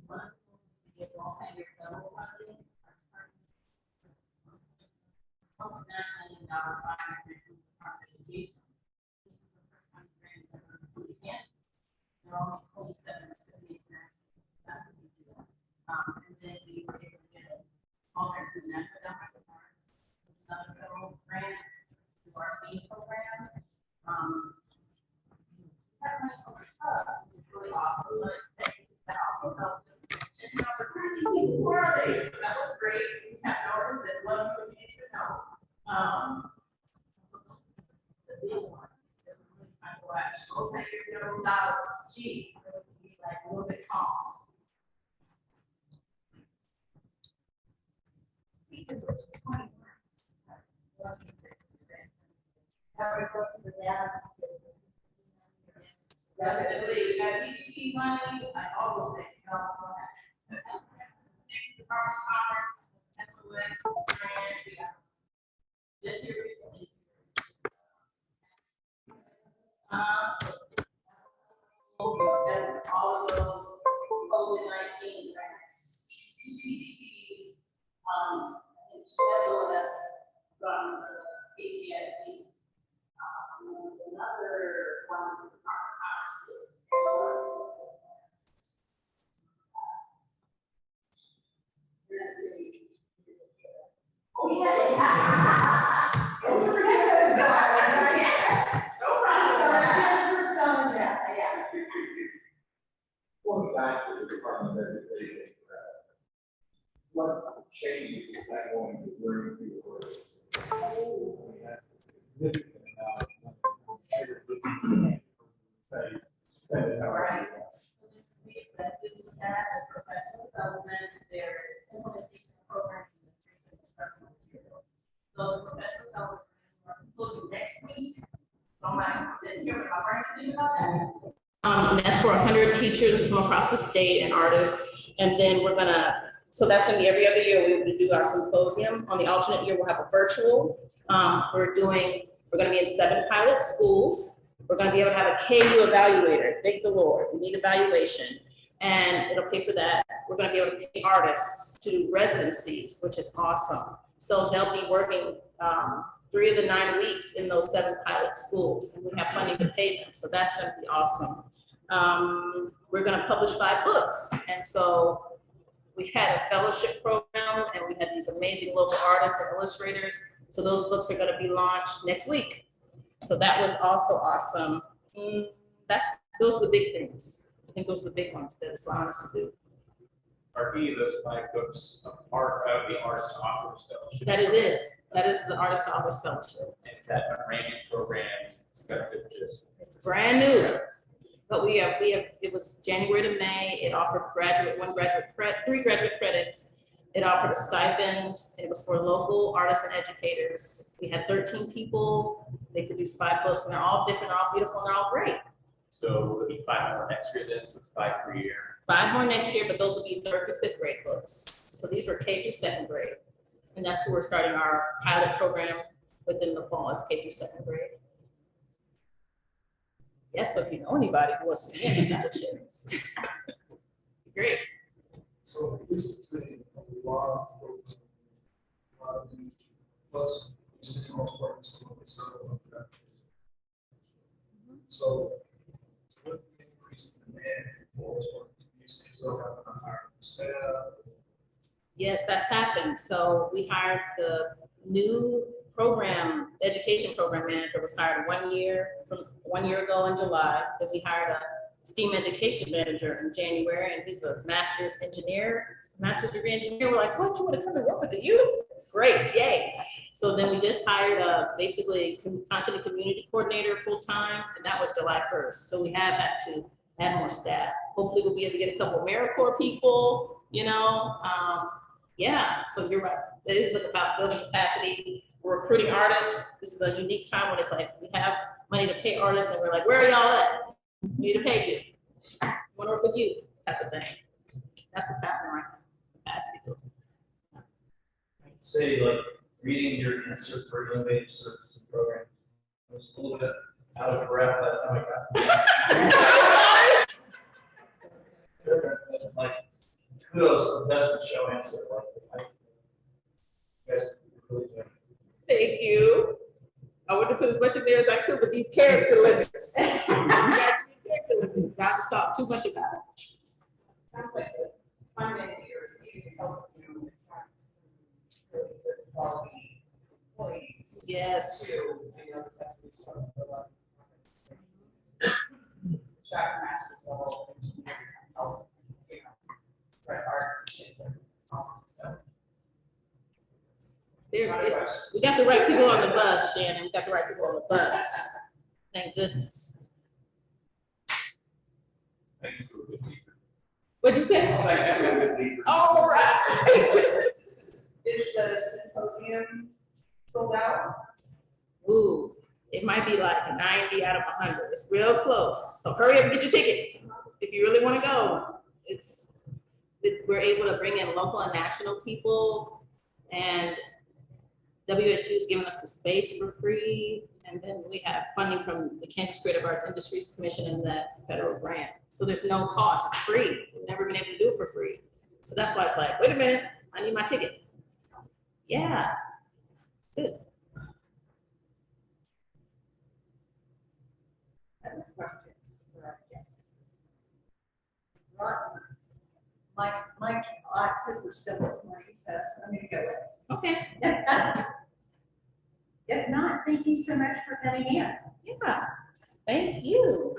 one of the things is to get multi-year federal funding. $9 million financing for education. This is the first time grants have been approved yet. There are only 27 cities now. That's a big deal. And then we were able to get a small grant from NASA, another federal grant to our STEAM programs. That money from our trust, which is really awesome. That also helped us checking out the people who are they. That was great. We have donors that love you and need your help. The big ones that were really kind of like, go take your federal dollars. Gee, be like a little bit calm. Definitely, that DPP money, I always think, you know, just here recently. All of those COVID-19 grants, PPPs, Esl and from ACIC. Another one. Oh, yeah. Those are ridiculous. No problem. Going back to the Department of Education, what changes is that going to bring to your work? I mean, that's a significant amount of money. Spend it however you want. There's professional development, there's implementation programs, and instructional materials. So the professional development, we're supposed to next week. So I'm sitting here with my brain thinking about that. And that's for 100 teachers from across the state and artists. And then we're gonna, so that's gonna be every other year we're gonna do our symposium. On the alternate year, we'll have a virtual. We're gonna be in 7 pilot schools. We're gonna be able to have a KU evaluator. Thank the Lord, we need evaluation. And it'll pay for that. We're gonna be able to pay artists to do residencies, which is awesome. So they'll be working 3 of the 9 weeks in those 7 pilot schools, and we have funding to pay them. So that's gonna be awesome. We're gonna publish 5 books. And so we had a fellowship program, and we had these amazing local artists and illustrators. So those books are gonna be launched next week. So that was also awesome. Those are the big things. I think those are the big ones that it's allowing us to do. Are any of those 5 books a part of the Artist Authors Fellowship? That is it. That is the Artist Authors Fellowship. And is that a brand new program? It's It's brand new. But we have, it was January to May. It offered 3 graduate credits. It offered a stipend. It was for local artists and educators. We had 13 people. They produced 5 books, and they're all different, they're all beautiful, and they're all great. So will there be 5 more next year then? So it's 5 per year. 5 more next year, but those will be 3rd to 5th grade books. So these were K through 2nd grade. And that's who we're starting our pilot program within the fall, is K through 2nd grade. Yes, so if you know anybody who wants to be in the fellowship. Great. So this is a lot of plus you see most parts of the circle. So what increase in demand for you see so having a higher staff? Yes, that's happened. So we hired the new education program manager was hired 1 year ago in July. Then we hired a STEAM education manager in January, and he's a master's degree engineer. We're like, what, you want to come and work with the youth? Great, yay. So then we just hired basically content and community coordinator full-time, and that was July 1st. So we have had to add more staff. Hopefully we'll be able to get a couple of AmeriCorps people, yeah, so you're right. It is about building capacity. We're recruiting artists. This is a unique time when it's like we have money to pay artists and we're like, where are y'all at? We need to pay you. We want to work with you, type of thing. That's what's happening right now. Capacity building. I'd say like reading your answer for innovative services and programs. I was a little bit out of breath by the time I got to that. Like, kudos, that's the show answer. Like, you guys really doing it. Thank you. I want to put as much in there as I could with these character limits. I just talked too much about it. Sounds like the funding that you're receiving is helping you attract really good quality employees. Yes. To, that's the sort of track masters level engineering, help, spread arts and things like that. So. We got the right people on the bus, Shannon. We got the right people on the bus. Thank goodness. What'd you say? All right. Is the symposium sold out? Ooh, it might be like 90 out of 100. It's real close. So hurry up and get your ticket. If you really want to go, we're able to bring in local and national people, and WSU is giving us the space for free, and then we have funding from the Kansas Creative Arts Industries Commission and that federal grant. So there's no cost, it's free. We've never been able to do it for free. So that's why it's like, wait a minute, I need my ticket. Yeah, good. Other questions for our guests? My classes were still this morning, so I'm gonna go with it. Okay. If not, thank you so much for coming in. Yeah, thank you.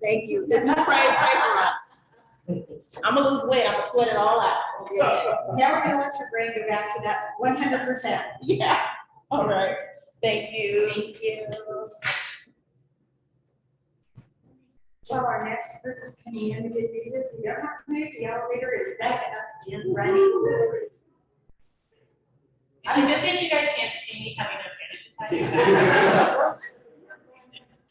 Thank you. If you pray for us. I'm gonna lose weight. I'm gonna sweat it all out. Now we're gonna let your brain go back to that 100%. Yeah. All right. Thank you. Thank you. Well, our next group is coming in. The good news is we don't have to move. The elevator is back up and running. It's a good thing you guys can't see me coming up here.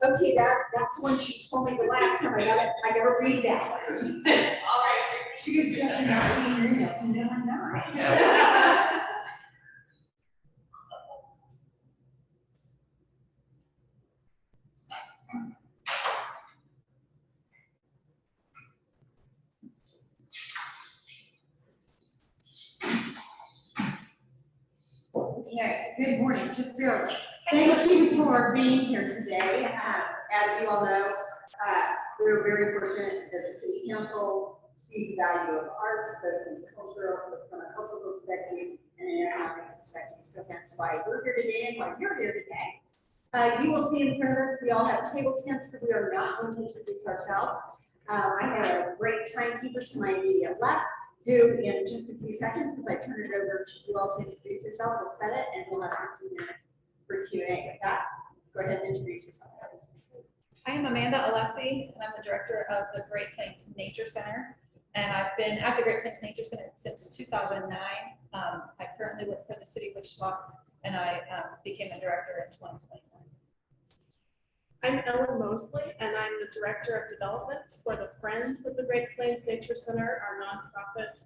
Okay, that's when she told me the last time I gotta read that one. All right. She goes, yeah, you're not reading your emails. No, I'm not. Okay, good morning, just barely. Thank you for being here today. As you all know, we're very fortunate that the city council sees the value of arts, both from a cultural perspective and an economic perspective. So that's why we're here today and why you're here today. You will see in front of us, we all have table tents, so we are not going to introduce ourselves. I have a great timekeeper to my immediate left, who in just a few seconds, as I turn it over to you all to introduce yourself, will set it, and we'll have 15 minutes for Q&A. With that, go ahead and introduce yourself. I am Amanda Alessi, and I'm the director of the Great Plains Nature Center. And I've been at the Great Plains Nature Center since 2009. I currently work for the city of Wichita, and I became the director in 2021. I'm Ellen Mosley, and I'm the Director of Development for the Friends of the Great Plains Nature Center, our nonprofit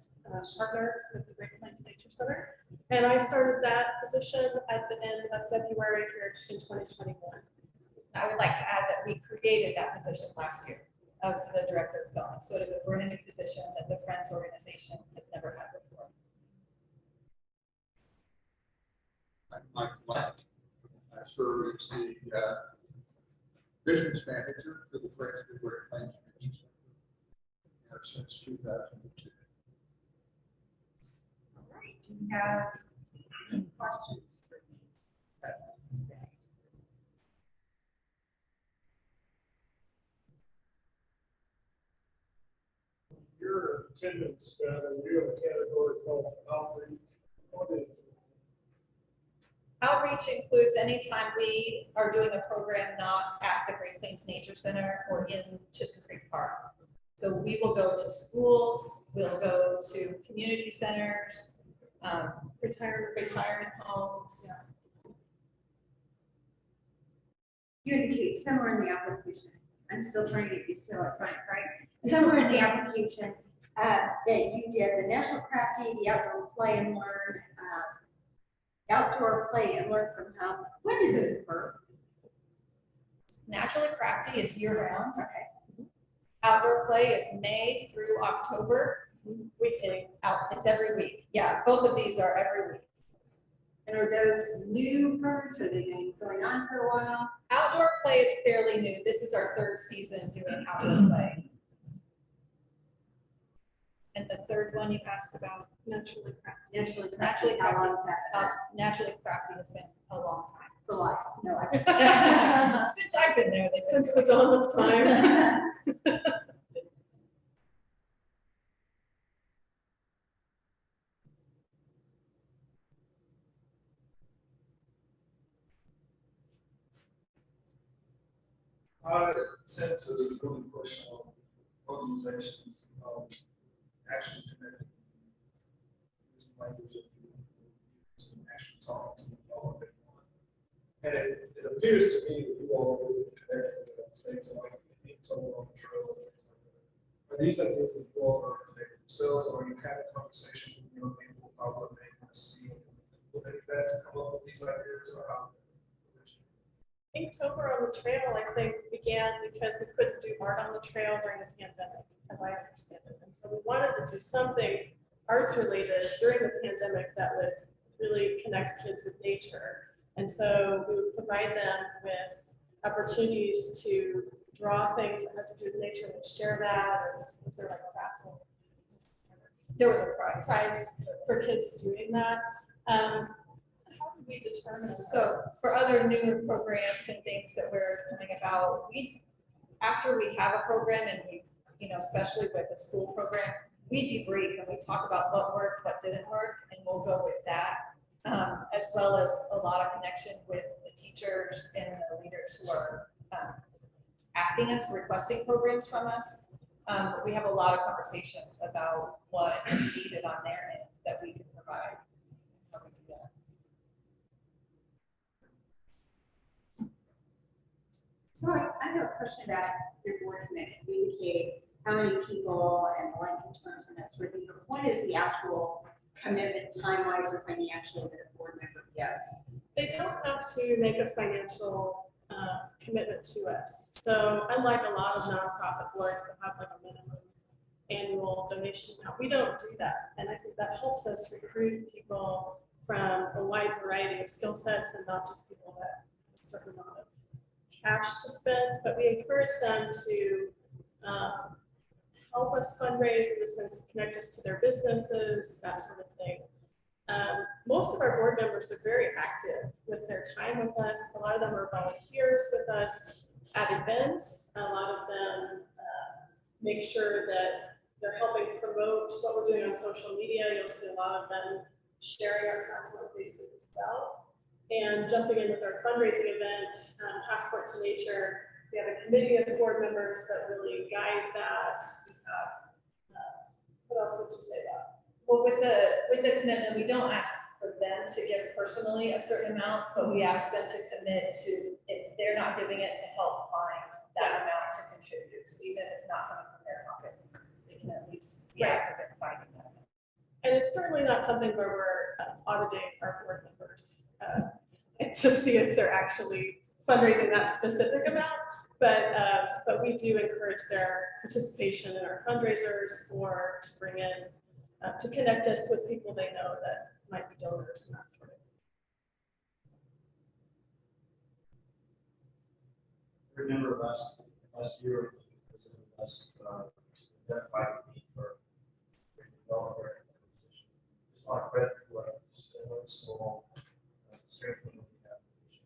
partner with the Great Plains Nature Center. And I started that position at the end of February here in 2021. I would like to add that we created that position last year of the Director of Development. So it is a brand new position that the Friends organization has never had before. I'm Mike Black. I serve as the business manager for the Friends of the Great Plains Nature Center since 2002. All right, do you have any questions for these today? Your attendance, you have a category called outreach. What is it? Outreach includes anytime we are doing a program not at the Great Plains Nature Center or in Chisholm Creek Park. So we will go to schools, we'll go to community centers, retirement homes. You indicate somewhere in the application, I'm still trying to get used to electronic, right? Somewhere in the application, that you did the National Crafty, the Outdoor Play and Learn, Outdoor Play and Learn from Home. When did those occur? Naturally Crafty is year round. Okay. Outdoor Play is May through October. It's every week. Yeah, both of these are every week. And are those new programs? Are they been going on for a while? Outdoor Play is fairly new. This is our third season doing Outdoor Play. And the third one you asked about? Naturally Crafty. Naturally Crafty. How long is that? Naturally Crafty has been a long time. For life. No, Since I've been there, Since the dawn of time. I tend to really push on organizations, actually connecting this language to actually talk to them about what they want. And it appears to me that you all are really connected with things like being told on the trail. And things like that. Are these ideas that you all are connected themselves, or are you having conversations with young people about what they want to see? Would they that to come up with these ideas, or how? Inktober on the trail, I think, began because we couldn't do art on the trail during the pandemic, as I understand it. And so we wanted to do something arts related during the pandemic that would really connect kids with nature. And so we would provide them with opportunities to draw things that had to do with nature and share that, or was there like a raffle? There was a prize for kids doing that. How did we determine that? So for other newer programs and things that we're coming about, after we have a program and we, especially with the school program, we debrief and we talk about what worked, what didn't work, and we'll go with that, as well as a lot of connection with the teachers and the leaders who are asking us, requesting programs from us. We have a lot of conversations about what is needed on their end that we can provide. How we do that. So I have a question about your board commitment. You indicate how many people and length of terms and that sort of thing, but what is the actual commitment time-wise or financially that a board member gives? They don't have to make a financial commitment to us. So unlike a lot of nonprofit boards that have like a minimum annual donation amount, we don't do that. And I think that helps us recruit people from a wide variety of skill sets and not just people that have a certain amount of cash to spend, but we encourage them to help us fundraise in the sense of connect us to their businesses, that sort of thing. Most of our board members are very active with their time with us. A lot of them are volunteers with us at events. A lot of them make sure that they're helping promote what we're doing on social media. You'll see a lot of them sharing our content on Facebook as well. And jumping in with our fundraising event, Passport to Nature, we have a committee of board members that really guide that. We have, what else would you say about? Well, with the commitment, we don't ask for them to give personally a certain amount, but we ask them to commit to, if they're not giving it, to help find that amount to contribute. So even if it's not coming from their pocket, they can at least be active in finding that amount. And it's certainly not something where we're auditing our board members to see if they're actually fundraising that specific amount. But we do encourage their participation in our fundraisers or to bring in, to connect us with people they know that might be donors and that sort of thing. I remember last year, identified the need for developer acquisition. Just want to credit what small strengthening the application.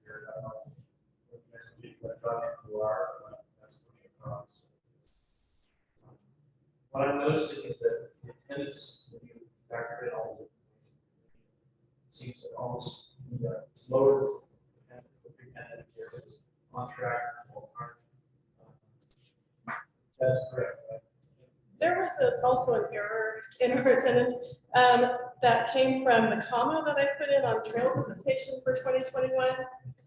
I don't know what you guys do, electronic QR, that's coming across. What I'm noticing is that the attendance, when you factor in all the things, seems to almost it's lower than the pre-pandemic years, on track. That's correct, right? There was also an error in our attendance that came from the comma that I put in on trail visitation for 2021.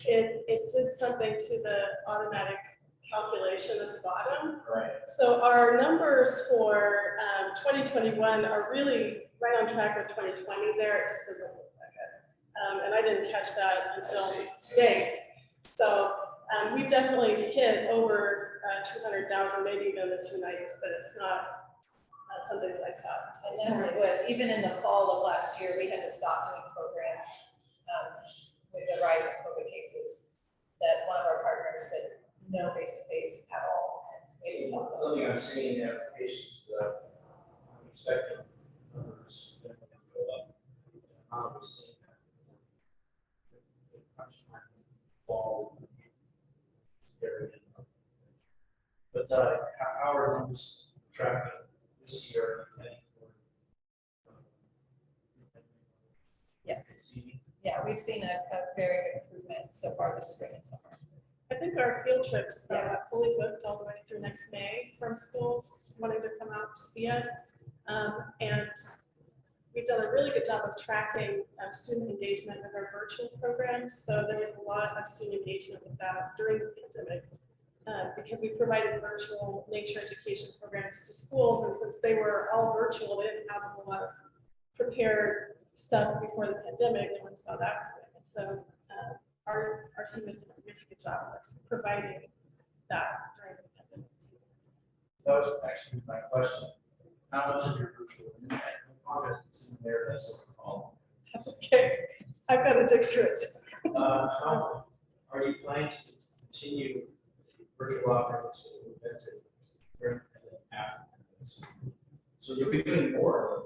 It did something to the automatic calculation at the bottom. Right. So our numbers for 2021 are really right on track with 2020 there. It just doesn't look like it. And I didn't catch that until today. So we've definitely hit over 200,000, maybe even the 290s, but it's not something that I caught. And that's what, even in the fall of last year, we had to stop doing programs with the rise of COVID cases, that one of our partners said no face-to-face at all. And we had to stop those. Something I'm seeing in applications that I'm expecting numbers to go up. I'm seeing that. Fall. But how are numbers tracking this year? Yes. Yeah, we've seen a very good improvement so far this spring and summer. I think our field trips are fully booked all the way through next May from schools wanting to come out to see us. And we've done a really good job of tracking student engagement with our virtual programs. So there was a lot of student engagement with that during the pandemic because we provided virtual nature education programs to schools. And since they were all virtual, they didn't have a whole lot of prepared stuff before the pandemic. No one saw that coming. And so our team has done a really good job of providing that during the pandemic. That was actually my question. How much of your virtual is in there that's overall? That's okay. I've got to dig through it. How are you planning to continue virtual offerings that we invented during and after this? So you'll be doing more.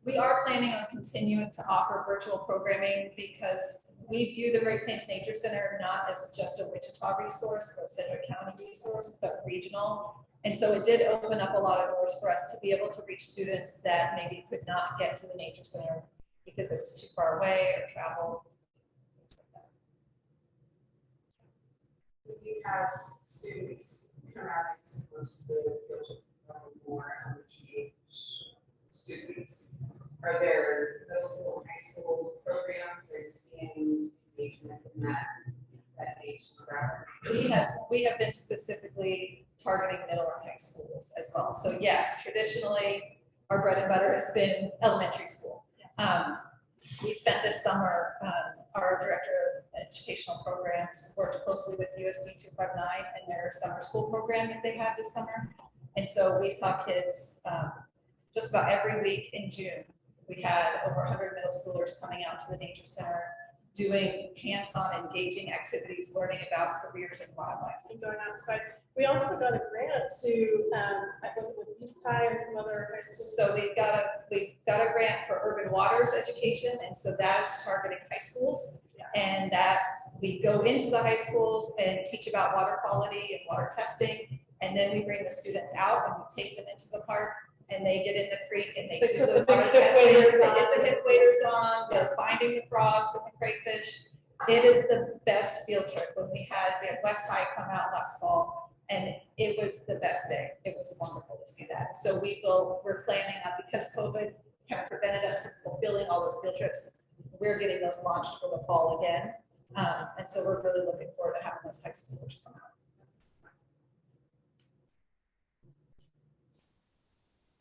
We are planning on continuing to offer virtual programming because we view the Great Plains Nature Center not as just a Wichita resource or a Sedgwick County resource, but regional. And so it did open up a lot of doors for us to be able to reach students that maybe could not get to the Nature Center because it was too far away or travel. You have students come out and supposed to more engaged students. Are there those little high school programs? Are you seeing engagement in that age crowd? We have been specifically targeting middle and high schools as well. So yes, traditionally our bread and butter has been elementary school. We spent this summer, our director of educational programs worked closely with USD 259 and their summer school program that they had this summer. And so we saw kids just about every week in June. We had over 100 middle schoolers coming out to the Nature Center, doing hands-on engaging activities, learning about careers in wildlife. And going outside. We also got a grant to, I was with East High and some other high schools. So we got a grant for urban waters education, and so that is targeting high schools. And that we go into the high schools and teach about water quality and water testing, and then we bring the students out and we take them into the park. And they get in the creek and they do the water testing, they get the hip waders on, they're finding the frogs and the crayfish. It is the best field trip. We had West High come out last fall and it was the best day. It was wonderful to see that. So we're planning on, because COVID kind of prevented us from fulfilling all those field trips, we're getting those launched for the fall again. And so we're really looking forward to having those high schoolers come out.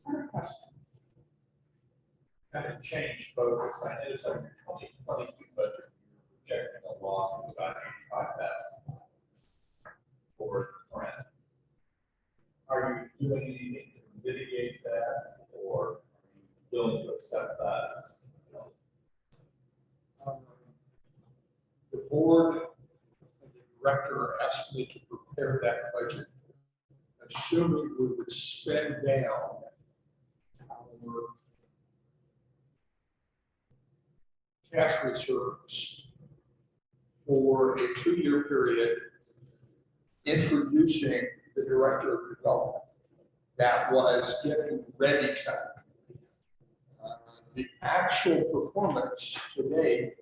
Other questions? Kind of change focus. I noticed on your 2022 budget, you're projecting a loss of about $85,000 for the friend. Are you doing anything to mitigate that, or are you willing to accept that? The board and the director asked me to prepare that budget, assuming we would spend down our cash reserves for a 2-year period, introducing the director of development that was getting ready to. The actual performance today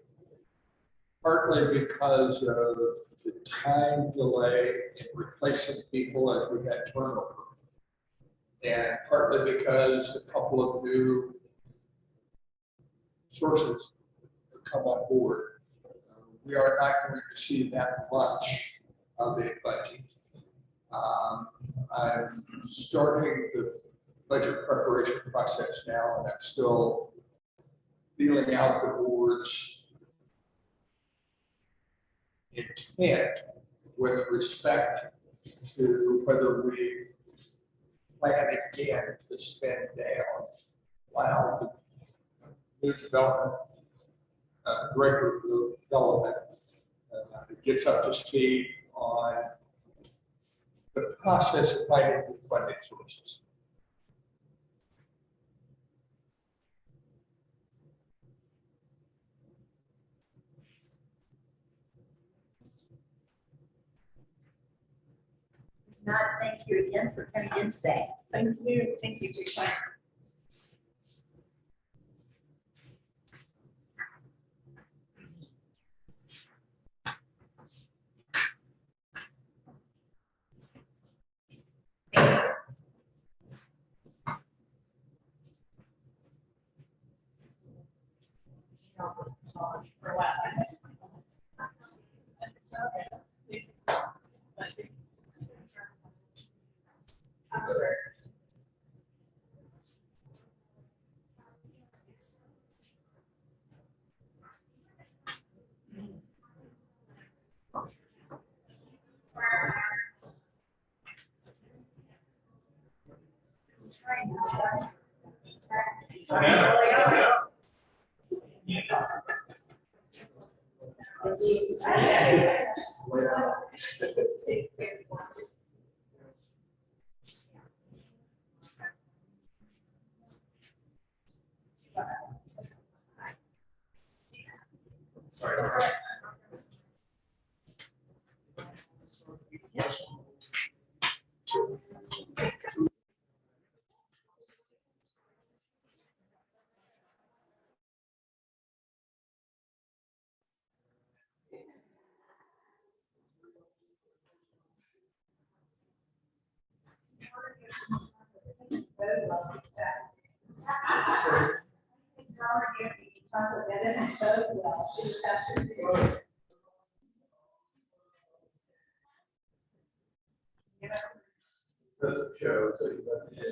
partly because of the time delay in replacing people as we had turnover. And partly because a couple of new sources have come on board. We are not going to see that much of a budget. I'm starting the budget preparation process now, and I'm still feeling out the board's intent with respect to whether we plan again to spend down while the new development director of development gets up to speed on the process of finding new funding sources. Not, thank you again for coming in today. Thank you for your time. For a while. I'm sure. Sorry. Doesn't show, so he doesn't get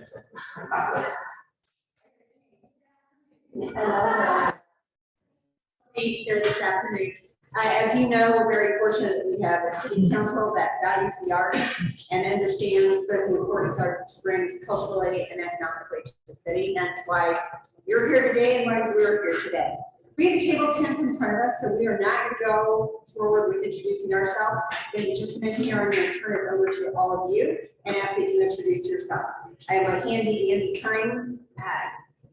Be here this afternoon. As you know, we're very fortunate that we have a city council that values the arts and understands both the importance arts brings culturally and economically to the city. That's why you're here today and why we're here today. We have table tents in front of us, so we are not going to go forward with introducing ourselves. In just a minute here, I'm going to turn it over to all of you and ask that you introduce yourself. I have my handy time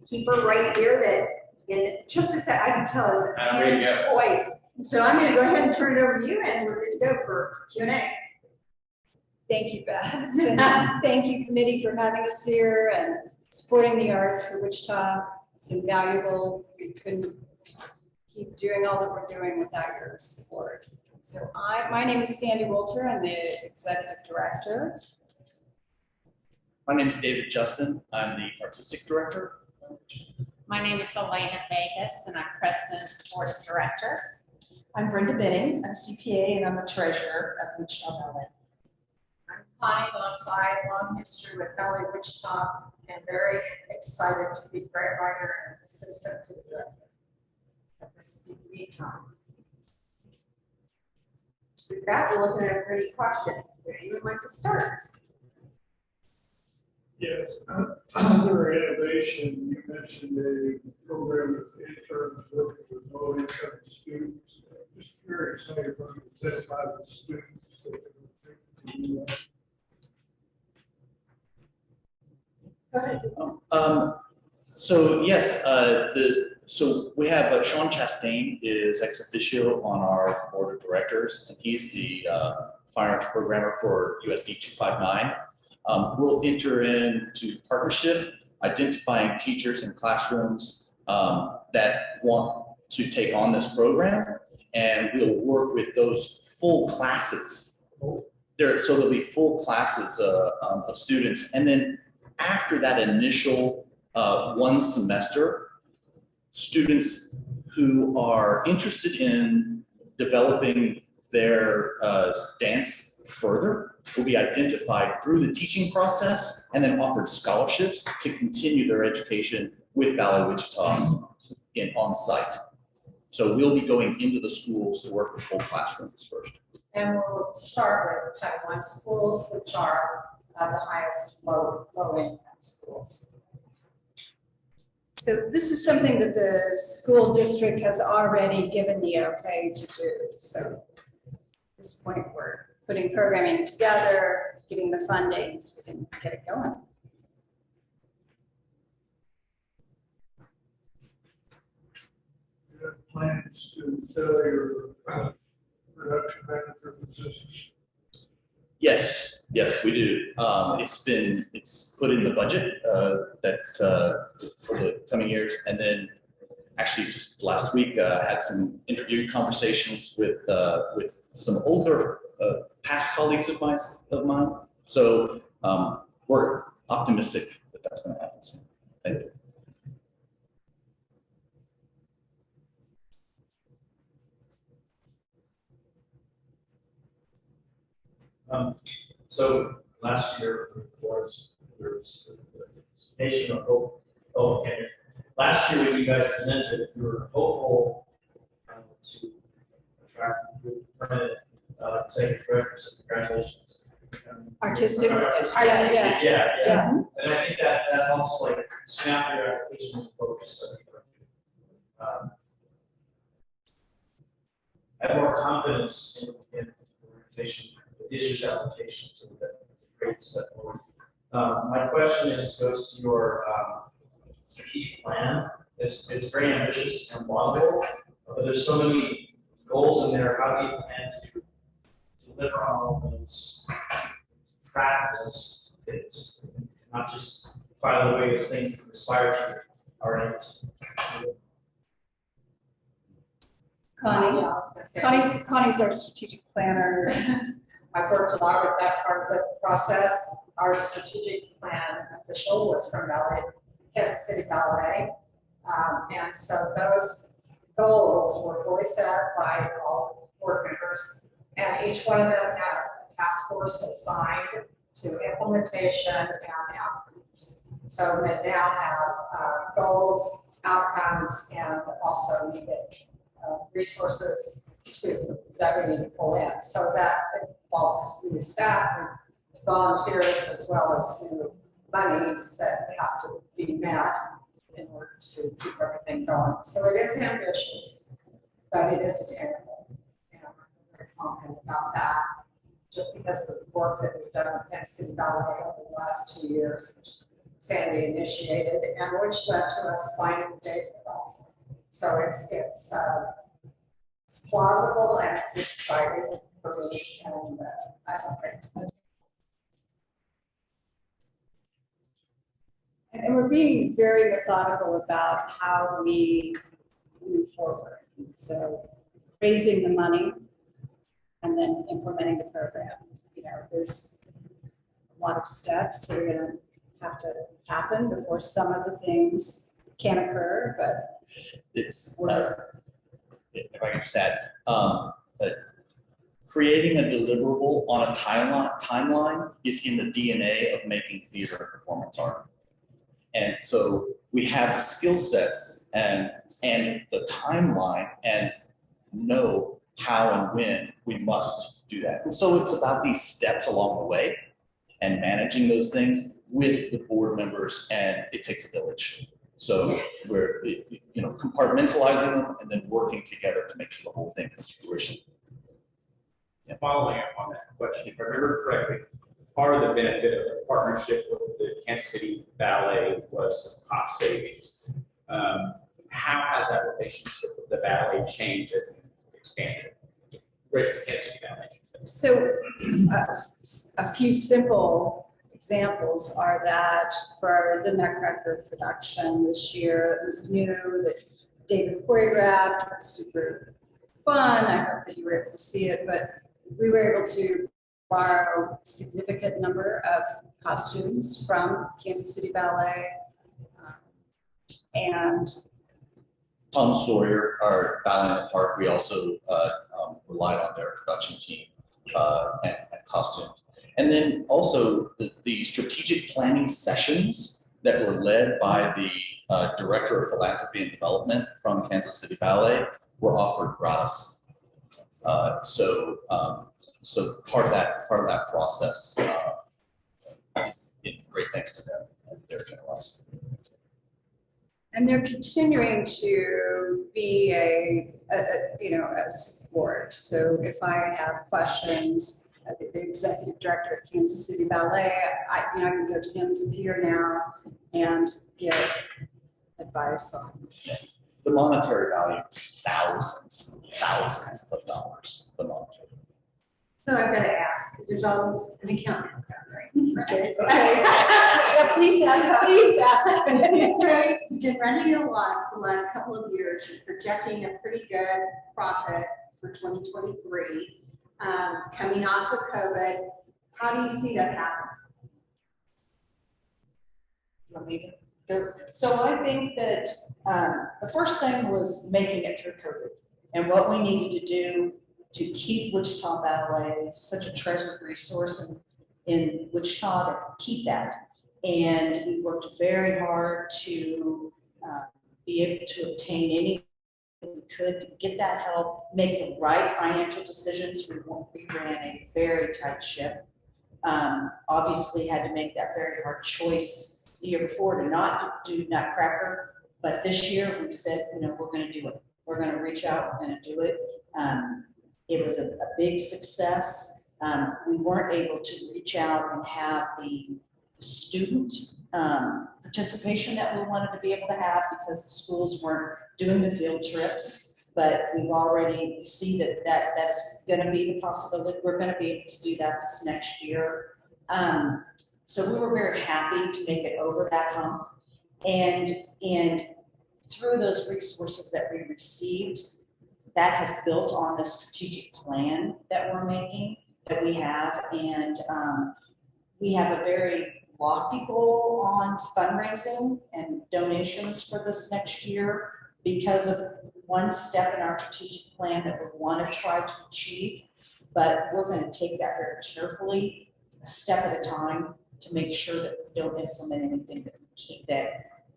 keeper right here that in just a sec, I can tell is poised. So I'm going to go ahead and turn it over to you, and we're good to go for Q&A. Thank you, Beth. Thank you, committee, for having us here and supporting the arts for Wichita. It's invaluable. We couldn't keep doing all that we're doing without your support. So my name is Sandy Wolter. I'm the executive director. My name is David Justin. I'm the artistic director. My name is Elena Vegas, and I'm president of the board of directors. I'm Brenda Binning. I'm CPA, and I'm the treasurer of Wichita Ballet. I'm Connie Bonfire, long history with Ballet Wichita, and very excited to be grant writer and assistant to the director at this meantime. So with that, we're looking at any questions. Where you would like to start? Yes, under innovation, you mentioned a program with interns working with low income students. Just curious how you're going to incentivize the students that are doing that. Go ahead. So yes, so we have Sean Chastain is ex officio on our board of directors, and he's the fine arts programmer for USD 259. We'll enter into partnership, identifying teachers in classrooms that want to take on this program, and we'll work with those full classes. So there'll be full classes of students, and then after that initial one semester, students who are interested in developing their dance further will be identified through the teaching process and then offered scholarships to continue their education with Ballet Wichita on site. So we'll be going into the schools to work with full classrooms first. And we'll start with Title I schools, which are the highest low income schools. So this is something that the school district has already given the okay to do. So at this point, we're putting programming together, getting the funding so we can get it going. You have plans to fill your production manager position? Yes, we do. It's put in the budget for the coming years, and then actually just last week had some interview conversations with some older past colleagues of mine. So we're optimistic that that's going to happen soon. Thank you. So last year was nation of hope. Oh, okay. Last year when you guys presented, you were hopeful to attract permanent executive directors. So congratulations. Artistic. Yeah. And I think that helps like snap your application and focus. I have more confidence in the organization. District's application, so that's a great step forward. My question goes to your strategic plan. It's very ambitious and laudable, but there's so many goals in there. How do you plan to deliver on all those, track those things, not just file away as things that aspire to our aims? Connie's our strategic planner. I've worked a lot with that part of the process. Our strategic plan official was from Kansas City Ballet. And so those goals were fully set by all board members. And each one of them has a task force assigned to implementation and outcomes. So they now have goals, outcomes, and also needed resources that we need to pull in. So that involves new staff and volunteers as well as new monies that have to be met in order to keep everything going. So it is ambitious, but it is attainable. And I'm very confident about that, just because of the work that we've done with Kansas City Ballet over the last 2 years, which Sandy initiated, and which led to us finding the date for us. So it's plausible and it's exciting for me, and that's great. And we're being very methodical about how we move forward. So raising the money and then implementing the program. You know, there's a lot of steps that are going to have to happen before some of the things can occur, but it's if I can just add, creating a deliverable on a timeline is in the DNA of making theater and performance art. And so we have the skill sets and the timeline and know how and when we must do that. And so it's about these steps along the way and managing those things with the board members, and it takes a village. So we're compartmentalizing them and then working together to make sure the whole thing comes to fruition. And following up on that question, if I remember correctly, part of the benefit of the partnership with the Kansas City Ballet was some cost savings. How has that relationship with the ballet changed as you expanded? Kansas City Ballet. So a few simple examples are that for the Nutcracker production this year, it was new that David choreographed, super fun. I hope that you were able to see it, but we were able to borrow a significant number of costumes from Kansas City Ballet. And Tom Sawyer, our ballet in the park, we also relied on their production team and costumes. And then also the strategic planning sessions that were led by the Director of Philanthropy and Development from Kansas City Ballet were offered gratis. So part of that process is great thanks to them and their generosity. And they're continuing to be a support. So if I have questions, the executive director at Kansas City Ballet, I can go to him as a peer now and give advice on the monetary value is thousands of dollars. The monetary. So I've got to ask, because there's always an accountant, right? Okay. Yeah, please ask. Right, you've been running a loss for the last couple of years. You're projecting a pretty good profit for 2023. Coming off of COVID, how do you see that happen? So I think that the first thing was making it through COVID and what we needed to do to keep Wichita Ballet such a treasured resource in Wichita, to keep that. And we worked very hard to be able to obtain any we could to get that help, make the right financial decisions. We ran a very tight ship. Obviously had to make that very hard choice the year before to not do Nutcracker, but this year we said, we're going to do it. We're going to reach out, we're going to do it. It was a big success. We weren't able to reach out and have the student participation that we wanted to be able to have because the schools weren't doing the field trips, but we've already see that's going to be the possibility. We're going to be able to do that this next year. So we were very happy to make it over that hump. And through those resources that we received, that has built on the strategic plan that we're making, that we have. And we have a very lofty goal on fundraising and donations for this next year because of one step in our strategic plan that we want to try to achieve. But we're going to take that very carefully, a step at a time, to make sure that we don't implement anything that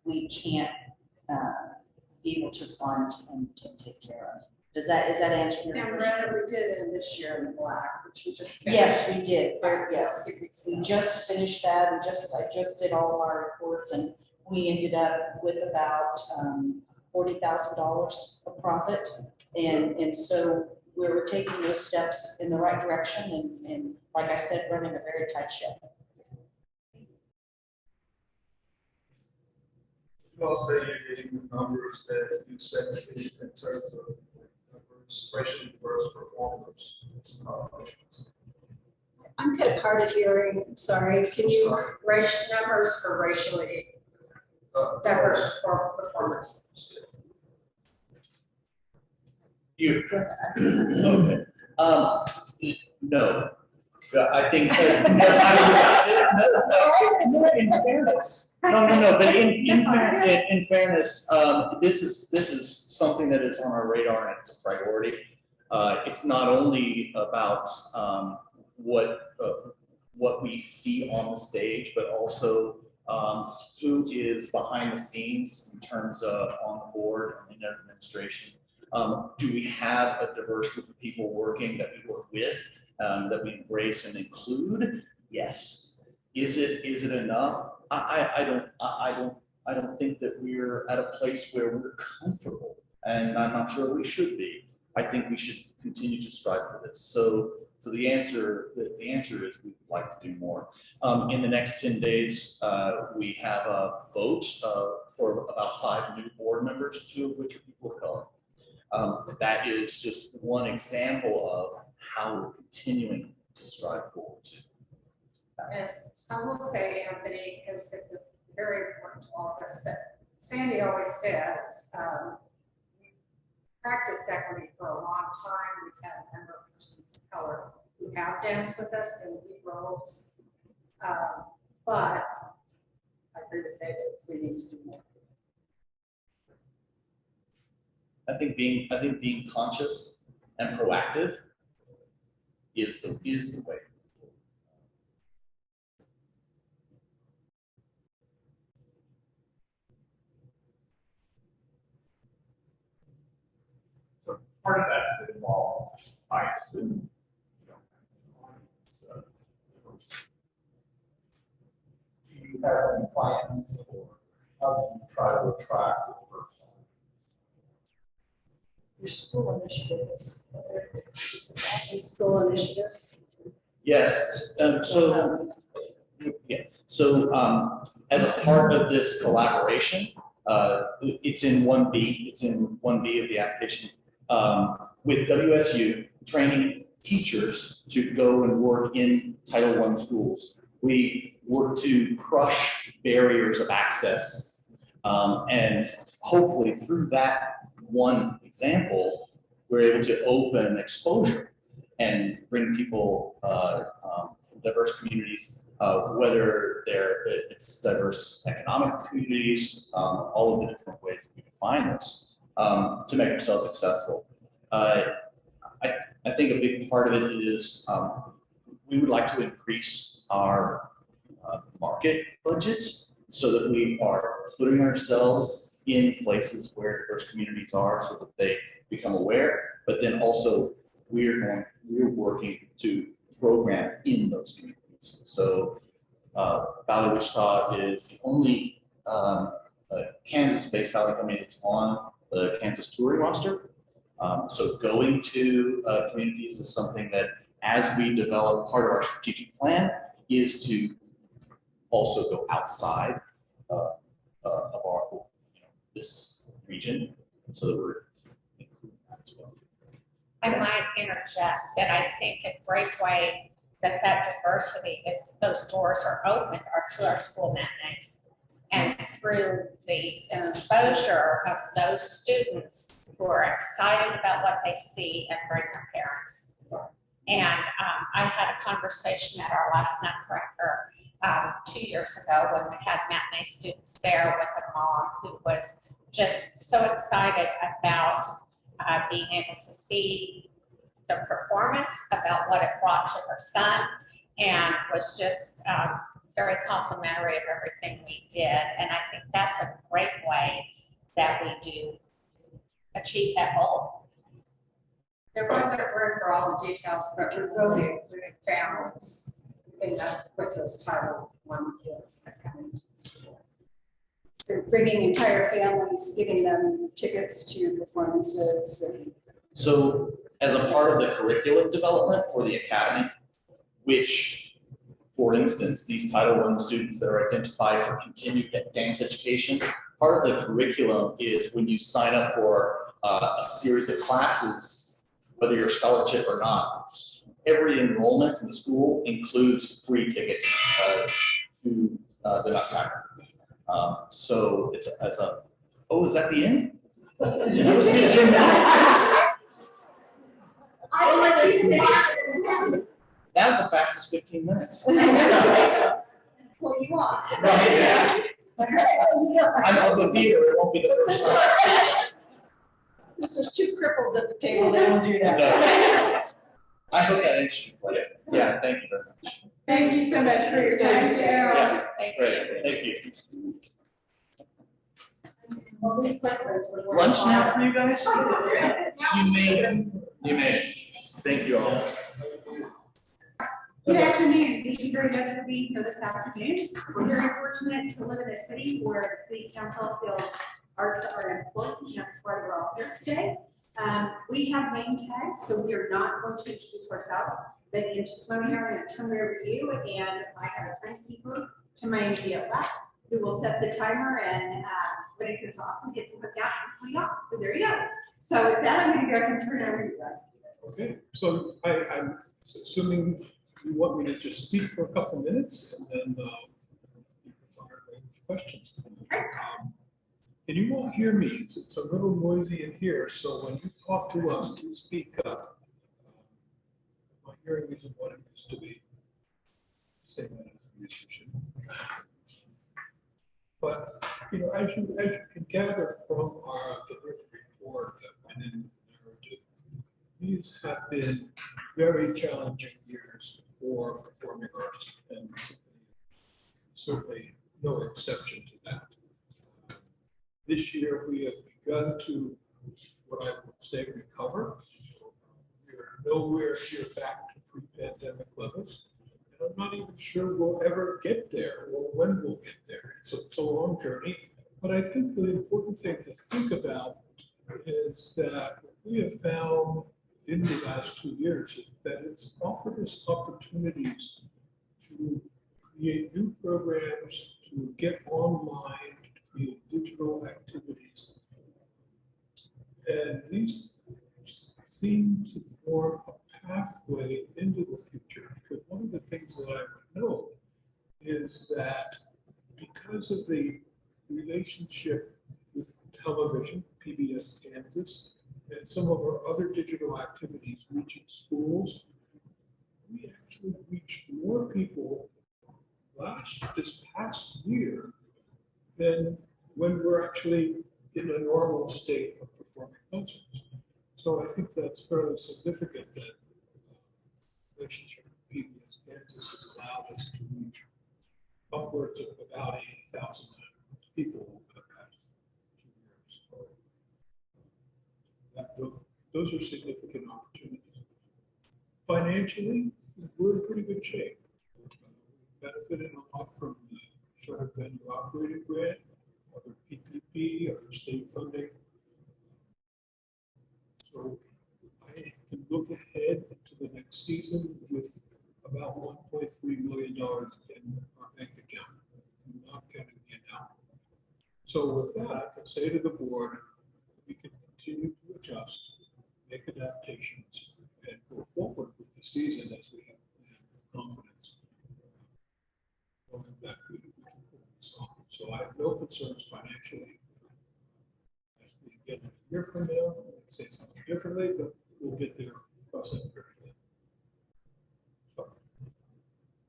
we can't be able to fund and to take care of. Is that answering your question? And we did it this year in the black, which we just finished. Yes, we did. Yes, we just finished that. I just did all of our reports, and we ended up with about $40,000 of profit. And so we were taking those steps in the right direction, and like I said, running a very tight ship. You all say you're getting the numbers that you expect to see in terms of racially diverse performers. I'm kind of hard of hearing, sorry. Can you? Numbers for racially diverse performers. Okay. No. I think in fairness. No, but in fairness, this is something that is on our radar and it's a priority. It's not only about what we see on the stage, but also who is behind the scenes in terms of on the board and in administration. Do we have a diverse group of people working that we work with, that we embrace and include? Yes. Is it enough? I don't think that we're at a place where we're comfortable, and I'm not sure we should be. I think we should continue to strive for this. So the answer is we'd like to do more. In the next 10 days, we have a vote for about 5 new board members, 2 of which are people of color. That is just one example of how we're continuing to strive forward to. Yes, I will say, Anthony, because it's very important to all of us, but Sandy always says, practiced equity for a long time. We've had a number of persons of color who have danced with us in lead roles. But I agree with David, we need to do more. I think being conscious and proactive is the way. So part of that could involve, I assume, so, do you have any plans for how do you try to attract the person? Your school initiative is, School initiative. Yes, as a part of this collaboration, it's in 1B, of the application, with WSU training teachers to go and work in Title I schools. We work to crush barriers of access, and hopefully through that one example, we're able to open exposure and bring people from diverse communities, whether it's diverse economic communities, all of the different ways that we define this, to make ourselves accessible. I think a big part of it is we would like to increase our market budgets so that we are putting ourselves in places where diverse communities are so that they become aware, but then also we're working to program in those communities. So Valley Wichita is the only Kansas-based Valley company that's on the Kansas touring roster. So going to communities is something that, as we develop, part of our strategic plan is to also go outside of our this region, so that we're including that as well. I might interject that I think a great way that diversity is, those doors are opened, are through our school matinees and through the exposure of those students who are excited about what they see and bring their parents. And I had a conversation at our last Nutcracker 2 years ago when we had matinee students there with a mom who was just so excited about being able to see the performance, about what it brought to her son, and was just very complimentary of everything we did. And I think that's a great way that we do achieve that goal. There wasn't room for all the details, but we really included families in that with those Title I kids that come into the school. So bringing entire families, giving them tickets to performances and. So as a part of the curriculum development for the academy, which, for instance, these Title I students that are identified for continued dance education, part of the curriculum is when you sign up for a series of classes, whether you're a scholarship or not, every enrollment in the school includes free tickets to the Nutcracker. So it's as a, oh, is that the end? That was 15 minutes. That was the fastest 15 minutes. Well, you are. I'm of the theater, it won't be the first time. This was two cripples at the table, they don't do that. No. I hope that answers your question. Yeah, thank you very much. Thank you so much for your time, Sarah. Yeah, great, thank you. Lunch now for you guys? You made it. You made it. Thank you all. Good afternoon. Thank you very much for being here this afternoon. We're very fortunate to live in a city where the city council feels arts are important, and that's why we're all here today. We have name tags, so we are not going to introduce ourselves, but in just a moment, I'm going to turn it over to you, and I have a timekeeper to my immediate left who will set the timer, and when it goes off, we get to look out and clean up. So there you go. So with that, I'm going to go ahead and turn it over to you, Brad. Okay, so I'm assuming you want me to just speak for a couple minutes and then you can fire away with questions. Can you all hear me? It's a little noisy in here, so when you talk to us, please speak up. My hearing isn't what it used to be. Say that as a musician. But, you know, as you can gather from the written report that went in with the narrative, these have been very challenging years for performing arts, and certainly no exception to that. This year, we have begun to, what I would say, recover. We're nowhere near back to pre-pandemic levels. And I'm not even sure we'll ever get there or when we'll get there. It's a long journey. But I think the important thing to think about is that what we have found in the last 2 years is that it's offered us opportunities to create new programs, to get online, to create digital activities. And these seem to form a pathway into the future. Because one of the things that I would know is that because of the relationship with television, PBS Kansas, and some of our other digital activities reaching schools, we actually reached more people this past year than when we're actually in a normal state of performing concerts. So I think that's fairly significant that the relationship with PBS Kansas has allowed us to reach upwards of about 80,000 people over the past 2 years. So those are significant opportunities. Financially, we're in pretty good shape. We benefited a lot from the sort of venue operating grant, other PPP, other state funding. So I can look ahead to the next season with about $1.3 million in our bank account. I'm not counting it out. So with that, I can say to the board, we can continue to adjust, make adaptations, and go forward with the season as we have planned with confidence. That we can pull this off. So I have no concerns financially. As we get a year from now, I'd say something differently, but we'll get there across that period. So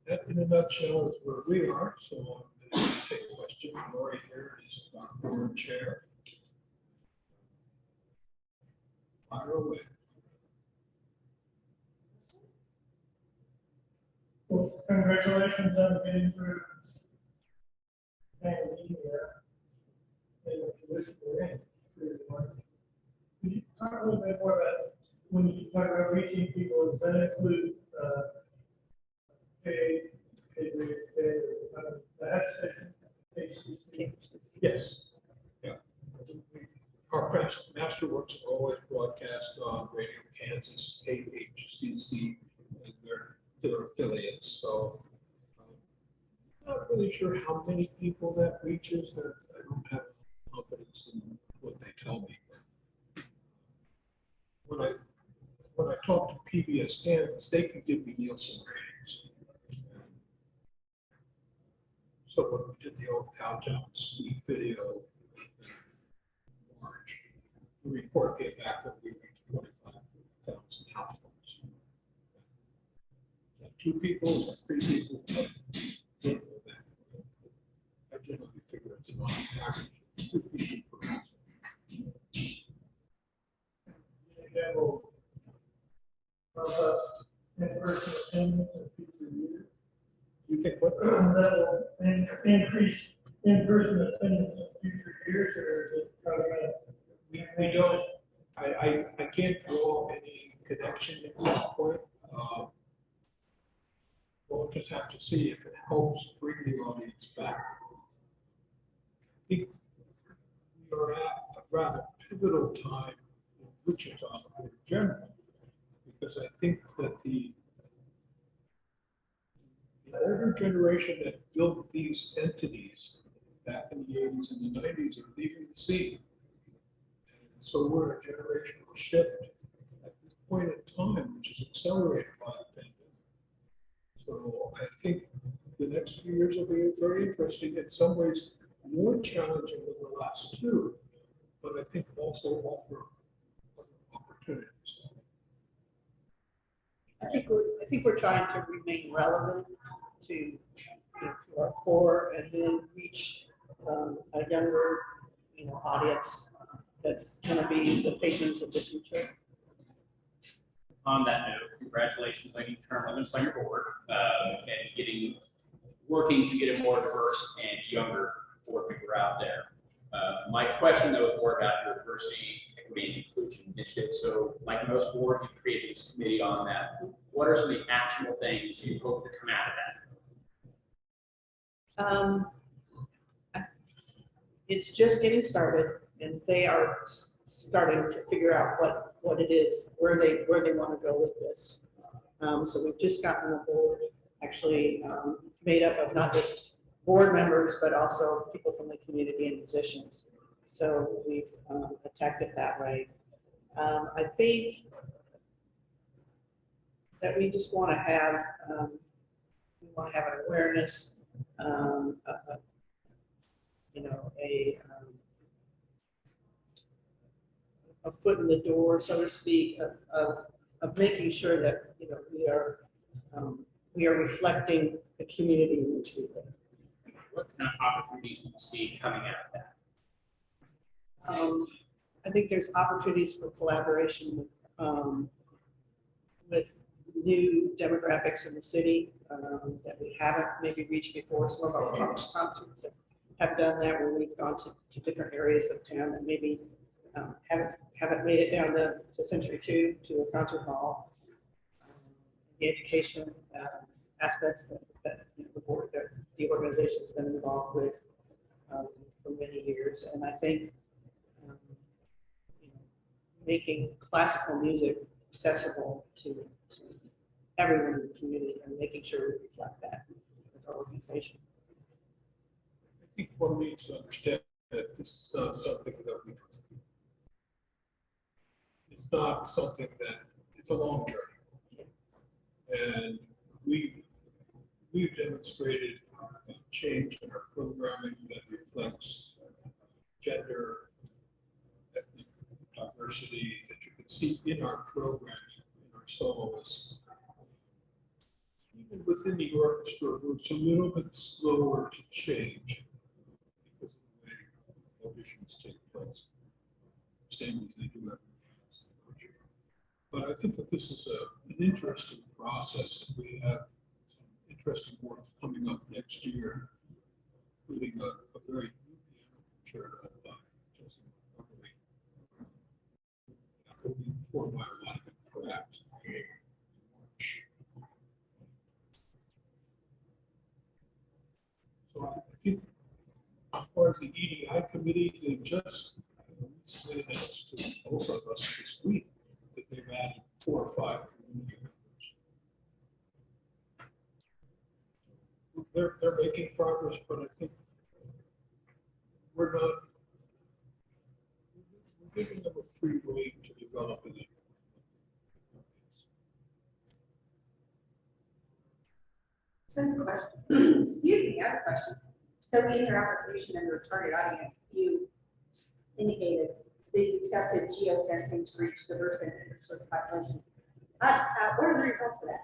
that in a nutshell is where we are. So I'm going to take questions. Lori here is our board chair. Fire away. Well, congratulations on getting through. And the position we're in. Could you talk a little bit more about when you talk about reaching people, does that include the head station? Yes. Yeah. Our Masterworks are always broadcast on Radio Kansas, KHCC, and their affiliates. So I'm not really sure how many people that reaches. I don't have confidence in what they tell me. When I talk to PBS Kansas, they can give me Nielsen ratings. So when we did the old Cowtown Suite video in March, the report came back that we reached 25,000 households. 2 people, 3 people, don't know that. I generally figure it's an average 2 people per household. In-person attendance in future years. You think what? That will increase in-person attendance in future years, or is it probably we don't. I can't draw any connection at this point. We'll just have to see if it helps bring the audience back. I think we are at a rather pivotal time in Wichita in general, because I think that the older generation that built these entities back in the 80s and the 90s are leaving the scene. And so we're in a generational shift at this point in time, which is accelerated by the pandemic. So I think the next few years will be very interesting, in some ways more challenging than the last. class too, but I think also offer other opportunities. I think we're trying to remain relevant to, to our core and then reach a younger, audience that's going to be the patrons of the future. On that note, congratulations on your term limits on your board and working to get a more diverse and younger board member out there. My question though is more about your diversity, equity, and inclusion initiative. So like most boards, you created this committee on that. What are some of the actionable things you hope to come out of that? It's just getting started, and they are starting to figure out what it is, where they want to go with this. So we've just gotten a board actually made up of not just board members, but also people from the community and musicians. So we've attacked it that way. I think that we just want to have an awareness, a foot in the door, so to speak, of making sure that we are reflecting the community in which we live. What kind of opportunities do you see coming out of that? I think there's opportunities for collaboration with new demographics in the city that we haven't maybe reached before. Some of our concerts have done that, where we've gone to different areas of town and maybe haven't made it down to Century 2 to a concert hall. The education aspects that the board, the organization's been involved with for many years, and I think making classical music accessible to everyone in the community and making sure we reflect that with our organization. I think one needs to understand that this is not something that we can. It's not something that, it's a long journey. And we've demonstrated a change in our programming that reflects gender, ethnic diversity that you can see in our programming, in our soloists. Even within the orchestra, it's a little bit slower to change because of the way auditions take place. Same as they do every. But I think that this is an interesting process, and we have some interesting works coming up next year, including a very new piano concerto by Joseph will be performed by Rodney Miller in March. So I think as far as the EDI committee, they just submitted us to both of us this week. They've added 4 or 5 community members. They're making progress, but I think we're giving them a free way to develop it. So I have a question. Excuse me, I have a question. So in your application and your target audience, you indicated that you tested geofencing to reach diverse and underserved populations. What are the results of that?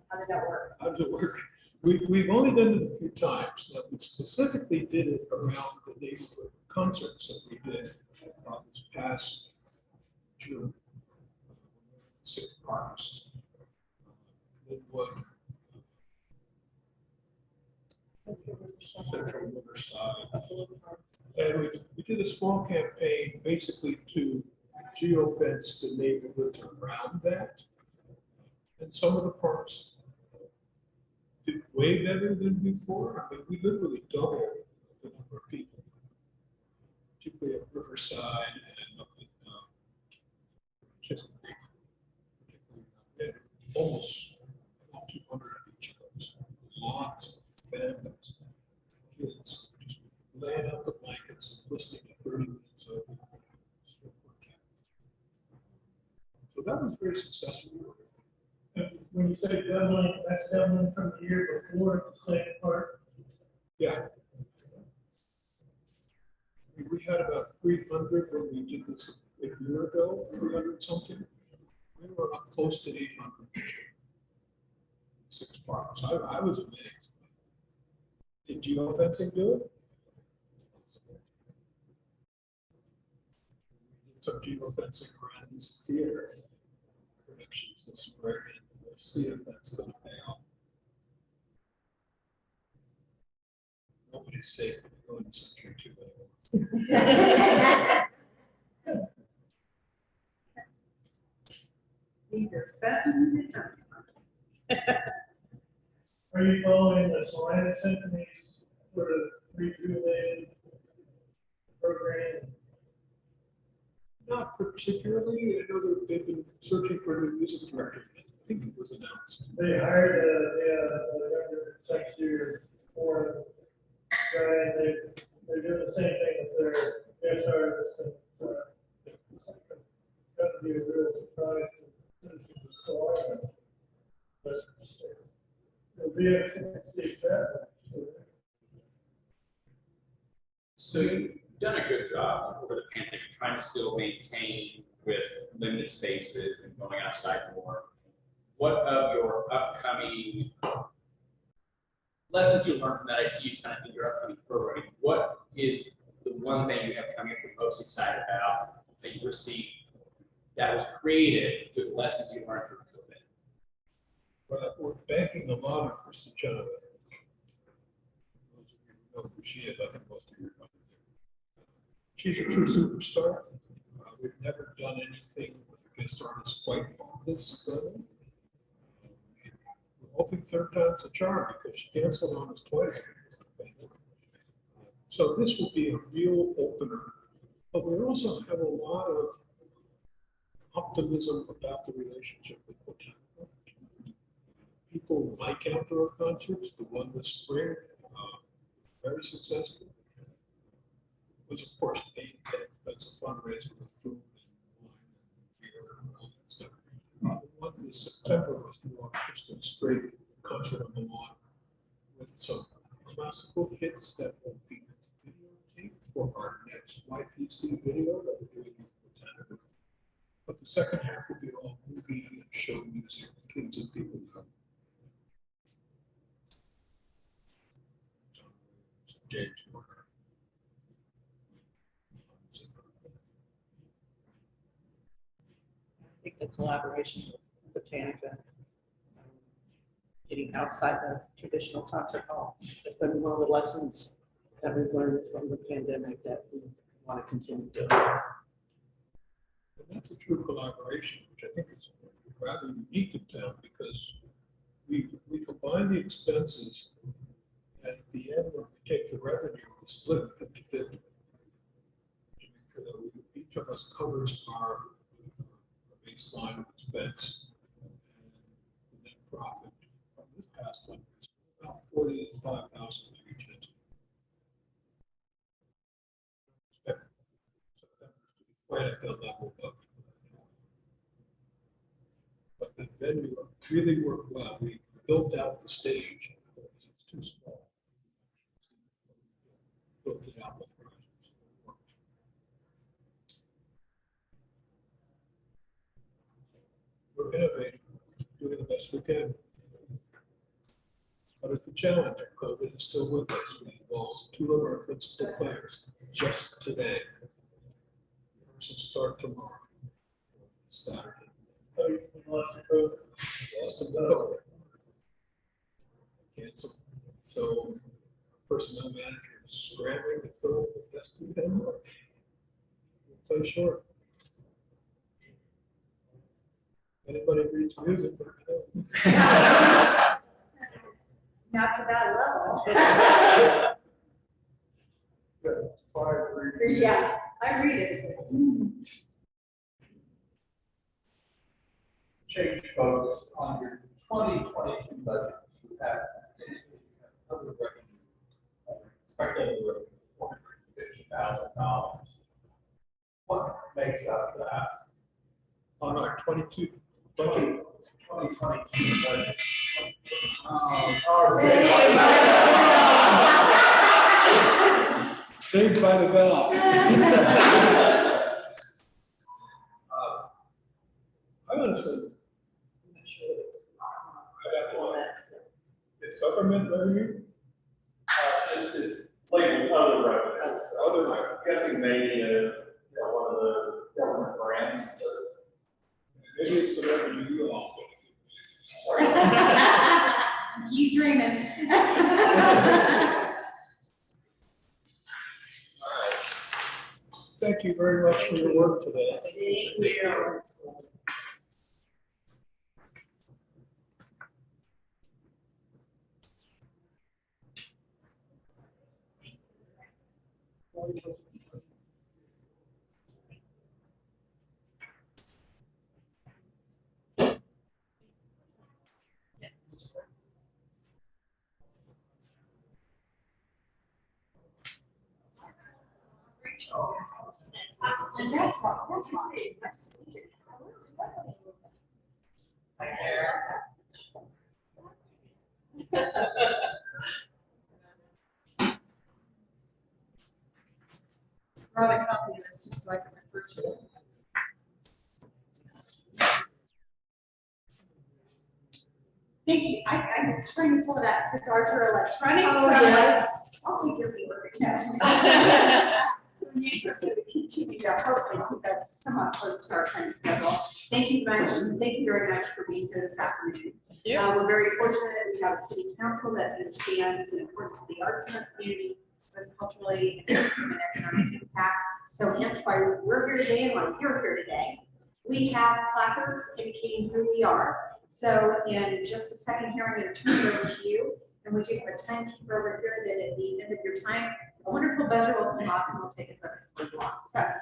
How did that work? How does it work? We've only done it a few times. Now, we specifically did it around the neighborhood concerts that we did this past June. 6 parks. Central Riverside. And we did a small campaign basically to geofence the neighborhoods around that. And some of the parks did way better than before. I mean, we literally doubled the number of people, particularly at Riverside and up in Chesapeake. And almost 200 of each of those. Lots of families, kids, just laying out the blankets and listening to 30 minutes of it. So that was very successful. When you say doubling, that's doubling from the year before the second part? Yeah. We had about 300 when we did this a year ago, 300 something. We were up close to 800 this year. 6 parks. I was amazed. Did geofencing do it? Some geofencing around this theater. Predictions this spring, and we'll see if that's going to pay off. Nobody's safe if you go in Century 2 anymore. Either Fenton Are you following the Salina Symphony's sort of rejuvenated program? Not particularly. I know that they've been searching for a new music director. I think it was announced. They hired a sexier foreign guy, and they're doing the same thing with their guest artists. And got to be a real surprise to citizens of Salina. But it'll be interesting to see that. So you've done a good job over the pandemic, trying to still maintain with limited spaces and going outside more. What of your upcoming lessons you learned from that? I see you kind of in your upcoming programming. What is the one thing you have coming up you're most excited about that you received that was created through the lessons you learned through COVID? Well, we're banking a lot on Kristen Jonathan. Those of you who know who she is, I think most of you know. She's a true superstar. We've never done anything with a guest artist quite on this level. We're hoping third time's a charm because she canceled on us twice. So this will be a real opener. But we also have a lot of optimism about the relationship with Botanical. People like outdoor concerts. The one this spring, very successful. Was of course an expensive fundraiser with food and wine and beer and all that stuff. The one this September was more just a straight concert on the lawn with some classical hits that will be videotaped for our next YPC video that we're doing with Botanical. But the second half will be all movie and show music, kids and people know. James Warner. I think the collaboration with Botanica, getting outside the traditional concert hall, has been one of the lessons that we've learned from the pandemic that we want to continue doing. And that's a true collaboration, which I think is rather unique in town because we combine the expenses and at the end when we take the revenue, we split 50-50. Each of us covers our baseline of expense and the net profit from this past one is about $45,000 to each entity. So that was right at that level of. But the venue really worked well. We built out the stage because it's too small. Built it out with risers. We're innovating, doing the best we can. But it's a challenge. COVID is still with us. We lost 2 of our principal players just today. Rehearsals start tomorrow, Saturday. Oh, you lost the code. Lost them to COVID. Canceled. So personnel manager is scrambling to fill the best we can. We'll play short. Anybody reads music, let me know. Not to that level. Yeah, I read it. Change focus on your 2022 budget. You have other revenue, expected $450,000. What makes up that? On our 22 budget. 2022 budget. Saved by the bell. I'm gonna say, it's government revenue. It's labeled other revenues. Other I'm guessing maybe one of the government grants. Maybe it's the revenue you all You dreaming. Thank you very much for your work today. Thank you. And that's what, that's Brought a copy of this just so I can refer to it. Thank you. I'm trying to pull it out because ours are electronic. Oh, so I'm like, yes. I'll take your paper. No. So in the interest of continue to hopefully keep us somewhat close to our time schedule. Thank you very much. Thank you very much for being here this afternoon. We're very fortunate that we have a city council that understands the importance of the arts in our community, both culturally and economic impact. So hence why we're here today and why you're here today. We have placards indicating who we are. So in just a second here, I'm going to turn it over to you. And we do have a timekeeper over here that at the end of your time, a wonderful buzzer will come off and we'll take a photo for you all. So at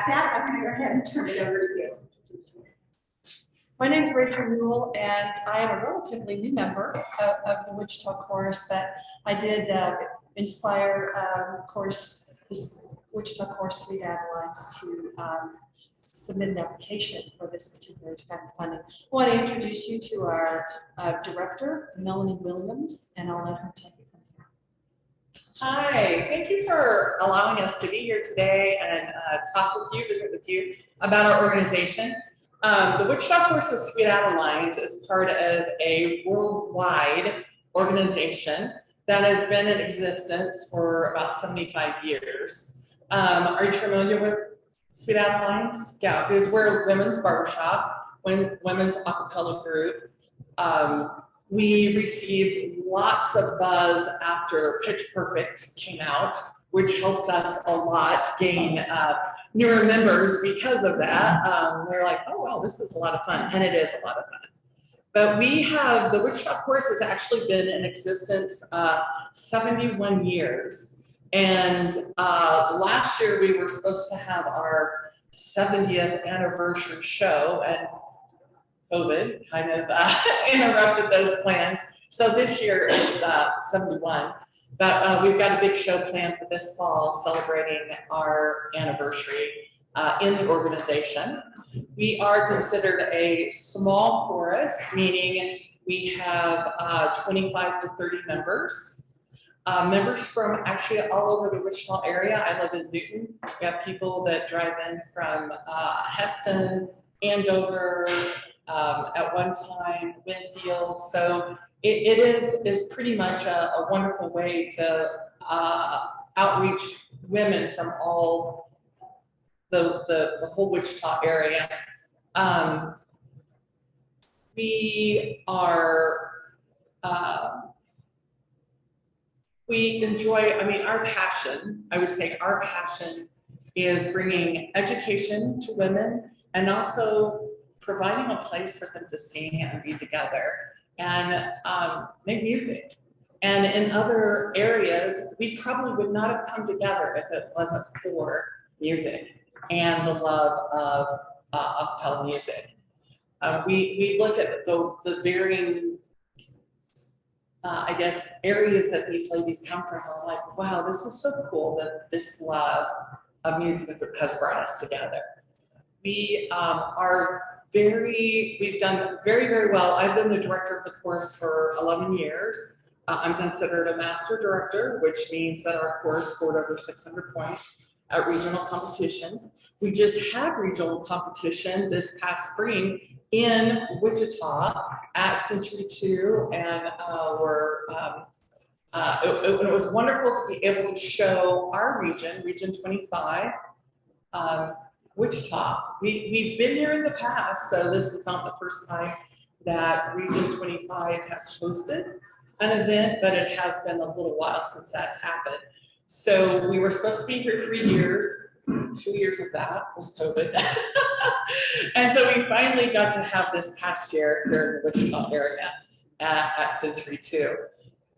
that, I'm going to go ahead and turn it over to you. My name is Rachel Newell, and I am a relatively new member of the Wichita Chorus, but I did inspire this Wichita Chorus Sweet Adelines to submit an application for this particular type of funding. I want to introduce you to our director, Melanie Williams, and I'll let her take it from here. Hi, thank you for allowing us to be here today and talk with you, visit with you about our organization. The Wichita Chorus of Sweet Adelines is part of a worldwide organization that has been in existence for about 75 years. Are you familiar with Sweet Adelines? Yeah, because we're a women's barbershop, women's a cappella group. We received lots of buzz after Pitch Perfect came out, which helped us a lot gain newer members because of that. They're like, oh, wow, this is a lot of fun. And it is a lot of fun. But we have, the Wichita Chorus has actually been in existence 71 years. And last year we were supposed to have our 70th anniversary show, and COVID kind of interrupted those plans. So this year it's 71. But we've got a big show planned for this fall celebrating our anniversary in the organization. We are considered a small chorus, meaning we have 25 to 30 members. Members from actually all over the Wichita area. I live in Newton. We have people that drive in from Heston, Andover, at one time, Winfield. So it is pretty much a wonderful way to outreach women from all the whole Wichita area. We are, we enjoy, I mean, our passion, I would say our passion is bringing education to women and also providing a place for them to sing and be together and make music. And in other areas, we probably would not have come together if it wasn't for music and the love of a cappella music. We look at the varying, I guess, areas that these ladies come from. We're like, wow, this is so cool that this love of music has brought us together. We we've done very, very well. I've been the director of the chorus for 11 years. I'm considered a master director, which means that our chorus scored over 600 points at regional competition. We just had regional competition this past spring in Wichita at Century 2, and it was wonderful to be able to show our region, Region 25, Wichita. We've been here in the past, so this is not the first time that Region 25 has hosted an event, but it has been a little while since that's happened. So we were supposed to be here 3 years. 2 years of that was COVID. And so we finally got to have this past year here in the Wichita area at Century 2.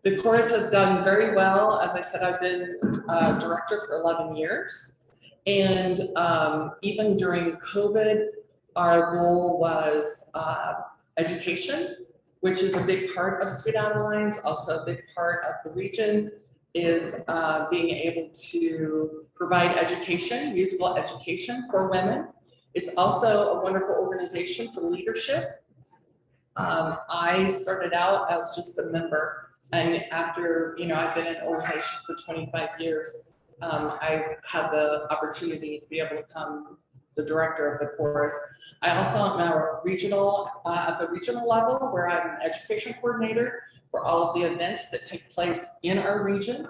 The chorus has done very well. As I said, I've been director for 11 years. And even during COVID, our goal was education, which is a big part of Sweet Out of Lines, also a big part of the region, is being able to provide education, musical education for women. It's also a wonderful organization for leadership. I started out as just a member, and after, I've been in an organization for 25 years, I had the opportunity to be able to become the director of the chorus. I also am at the regional level, where I'm an education coordinator for all of the events that take place in our region.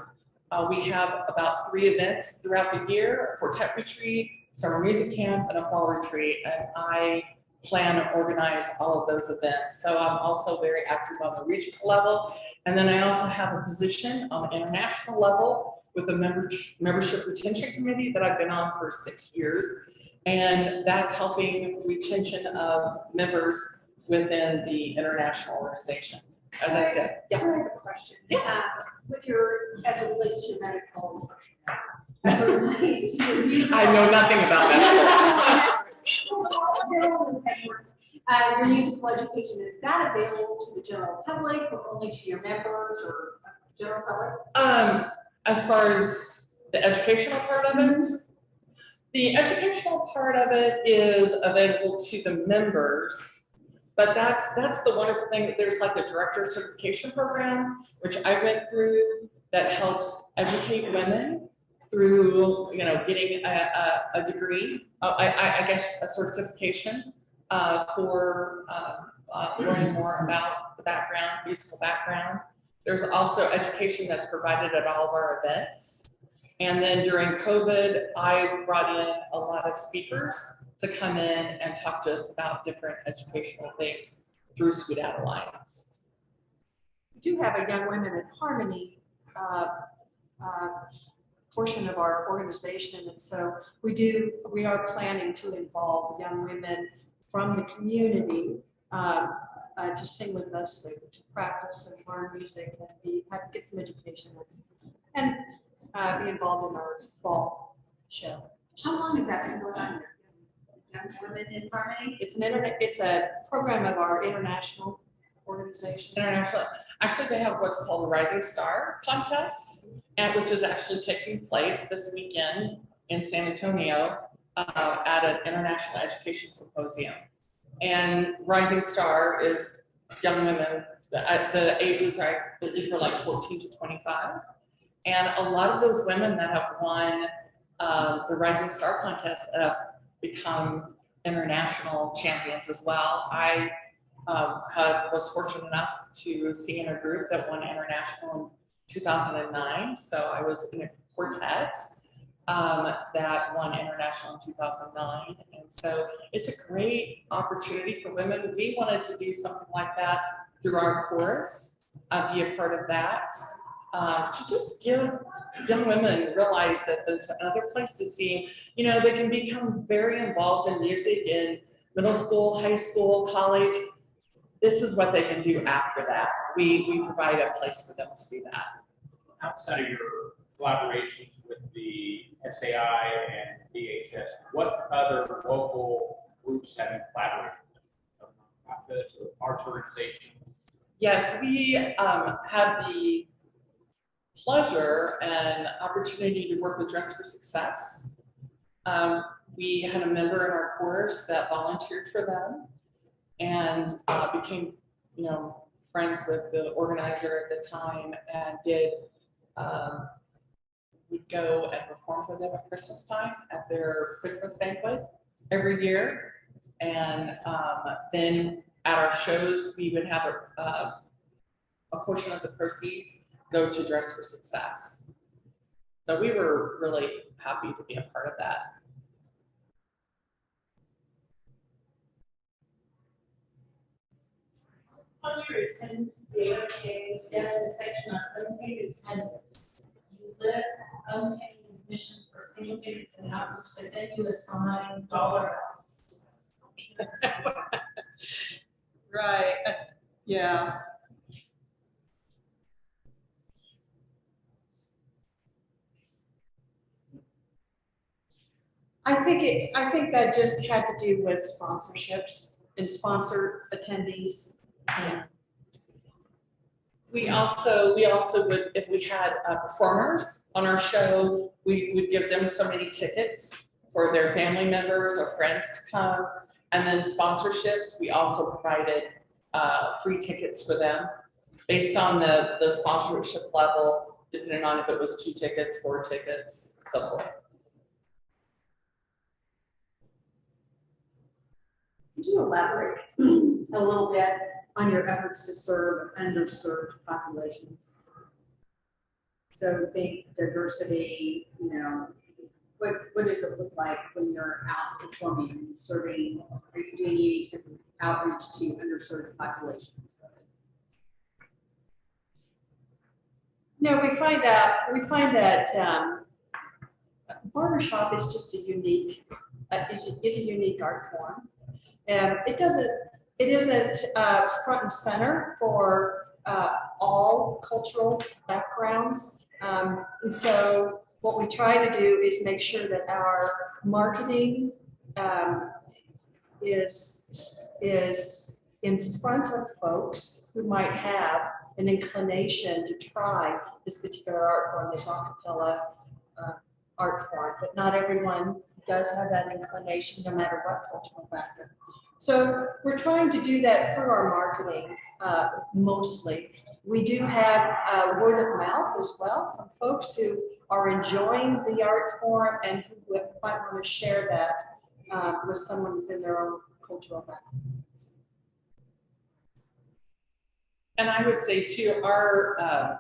We have about 3 events throughout the year: a quartet retreat, summer music camp, and a fall retreat. And I plan and organize all of those events. So I'm also very active on the regional level. And then I also have a position on the international level with the membership retention committee that I've been on for 6 years. And that's helping retention of members within the international organization. As I said, I have a question. Yeah. As it relates to medical, as it relates to your musical. I know nothing about medical. Your musical education, is that available to the general public or only to your members or general public? As far as the educational part of it, the educational part of it is available to the members, but that's the wonderful thing, that there's like a director certification program, which I went through, that helps educate women through, getting a degree, I guess a certification for learning more about the background, musical background. There's also education that's provided at all of our events. And then during COVID, I brought in a lot of speakers to come in and talk to us about different educational things through Sweet Out of Lines. We do have a Young Women in Harmony portion of our organization, and so we are planning to involve young women from the community to sing with us, to practice and learn music, and get some education and be involved in our fall show. How long has that been going on? Young Women in Harmony? It's a program of our international organization. International. Actually, they have what's called a Rising Star contest, which is actually taking place this weekend in San Antonio at an international education symposium. And Rising Star is young women. The ages are, I believe, like 14 to 25. And a lot of those women that have won the Rising Star contest have become international champions as well. I was fortunate enough to see in a group that won international in 2009. So I was in a quartet that won international in 2009. And so it's a great opportunity for women. We wanted to do something like that through our chorus, be a part of that. To just give young women realize that there's another place to see, they can become very involved in music in middle school, high school, college. This is what they can do after that. We provide a place for them to do that. Outside of your collaborations with the SAI and DHS, what other local groups have you collaborated with? Nonprofits or arts organizations? Yes, we had the pleasure and opportunity to work with Dress for Success. We had a member in our chorus that volunteered for them and became, friends with the organizer at the time and would go and perform for them at Christmas time at their Christmas banquet every year. And then at our shows, we would have a portion of the proceeds go to Dress for Success. So we were really happy to be a part of that. On your attendance data page, down in the section on unpaid attendance, you list unpaid admissions for single tickets and outreach, but then you assign dollar amounts. Right, yeah. I think that just had to do with sponsorships and sponsor attendees. We also would, if we had performers on our show, we would give them so many tickets for their family members or friends to come. And then sponsorships, we also provided free tickets for them based on the sponsorship level, depending on if it was 2 tickets, 4 tickets, so forth. Could you elaborate a little bit on your efforts to serve underserved populations? So think diversity, you know, what does it look like when you're out performing and serving? Are you doing any type of outreach to underserved populations? No, we find that barbershop is just a unique, is a unique art form. And it isn't front and center for all cultural backgrounds. And so what we try to do is make sure that our marketing is in front of folks who might have an inclination to try this particular art form, this a cappella art form, but not everyone does have that inclination, no matter what cultural background. So we're trying to do that through our marketing mostly. We do have word of mouth as well from folks who are enjoying the art form and who might want to share that with someone within their own cultural background. And I would say too, I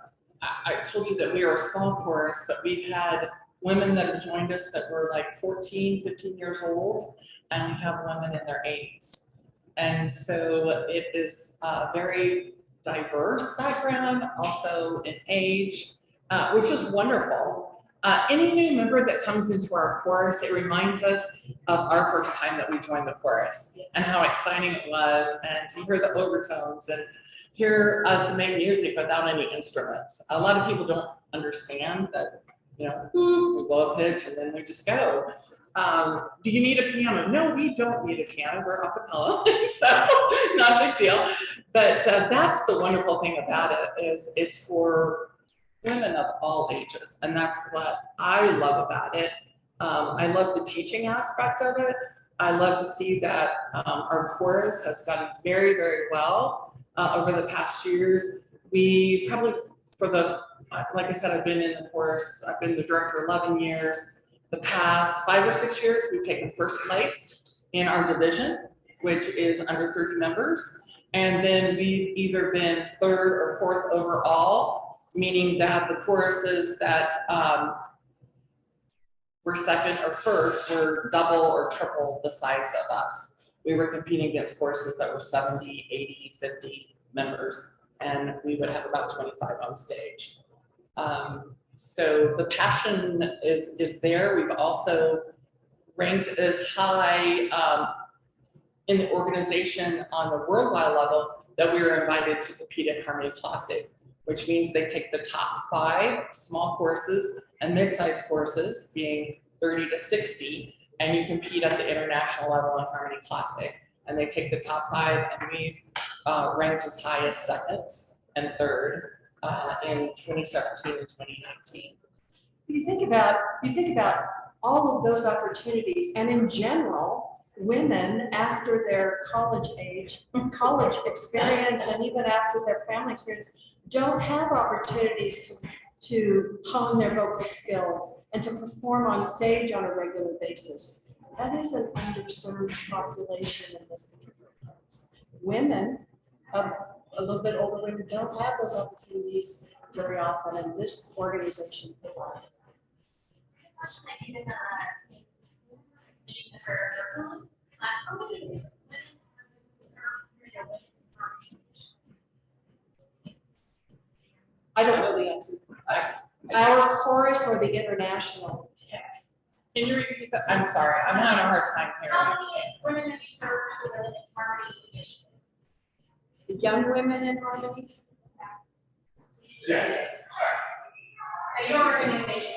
told you that we are a small chorus, but we've had women that have joined us that were like 14, 15 years old, and we have women in their 80s. And so it is a very diverse background, also in age, which is wonderful. Any new member that comes into our chorus, it reminds us of our first time that we joined the chorus and how exciting it was, and to hear the overtones and hear us make music without any instruments. A lot of people don't understand that, you know, we blow a pitch and then we just go. Do you need a piano? No, we don't need a piano. We're a cappella, so not a big deal. But that's the wonderful thing about it, is it's for women of all ages, and that's what I love about it. I love the teaching aspect of it. I love to see that our chorus has done very, very well over the past years. We probably, like I said, I've been in the chorus, I've been the director 11 years. The past 5 or 6 years, we've taken first place in our division, which is under 30 members. And then we've either been 3rd or 4th overall, meaning that the choruses that were 2nd or 1st were double or triple the size of us. We were competing against choruses that were 70, 80, 50 members, and we would have about 25 on stage. So the passion is there. We've also ranked as high in the organization on the worldwide level that we were invited to compete at Harmony Classic, which means they take the top 5 small courses and mid-sized courses, being 30 to 60, and you compete at the international level in Harmony Classic. And they take the top 5, and we've ranked as high as 2nd and 3rd in 2017 and 2019. You think about all of those opportunities, and in general, women after their college age, college experience, and even after their family experience, don't have opportunities to hone their vocal skills and to perform on stage on a regular basis. That is an underserved population in this particular place. Women, a little bit older women, don't have those opportunities very often, and this organization provides. I don't know the answer. Our chorus or the international? Can you repeat that? I'm sorry, I'm having a hard time hearing. How many women have you served under the Harmony Initiative? The Young Women in Harmony? Yes. Your organization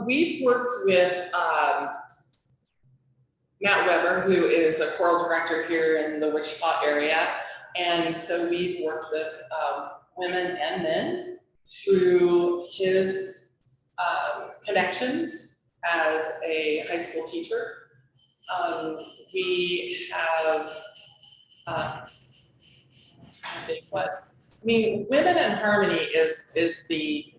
We've worked with Matt Weber, who is a choral director here in the Wichita area. And so we've worked with women and men through his connections as a high school teacher. We have, I think what, I mean, Women in Harmony is the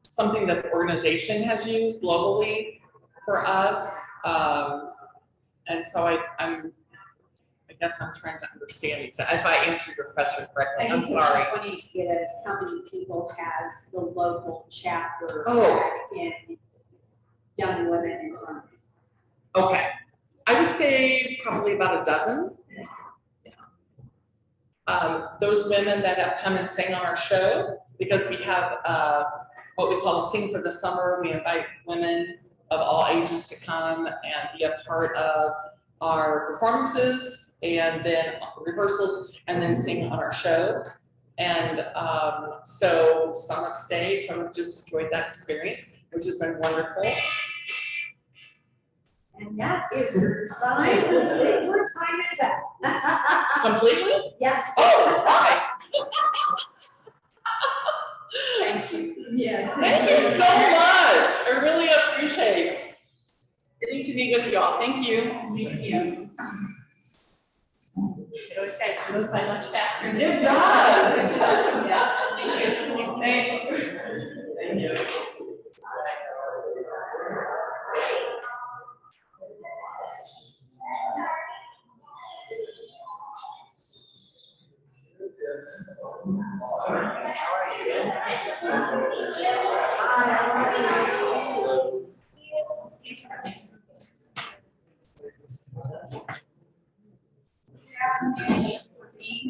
something that the organization has used globally for us. And so I guess I'm trying to understand exactly, if I answered your question correctly, I'm sorry. What I need to get at is how many people has the local chapter in Young Women in Harmony? Okay, I would say probably about a dozen. Yeah. Those women that have come and sang on our show, because we have what we call a Sing for the Summer. We invite women of all ages to come and be a part of our performances and then rehearsals and then sing on our show. And so some have stayed, some have just enjoyed that experience, which has been wonderful. And that is your sign. Your time is up. Completely? Yes. Oh, bye. Thank you. Yes. Thank you so much. I really appreciate getting to be with you all. Thank you. Thank you. It always goes by much faster. It does. It does. Yeah. Thank you. Thanks. Thank you.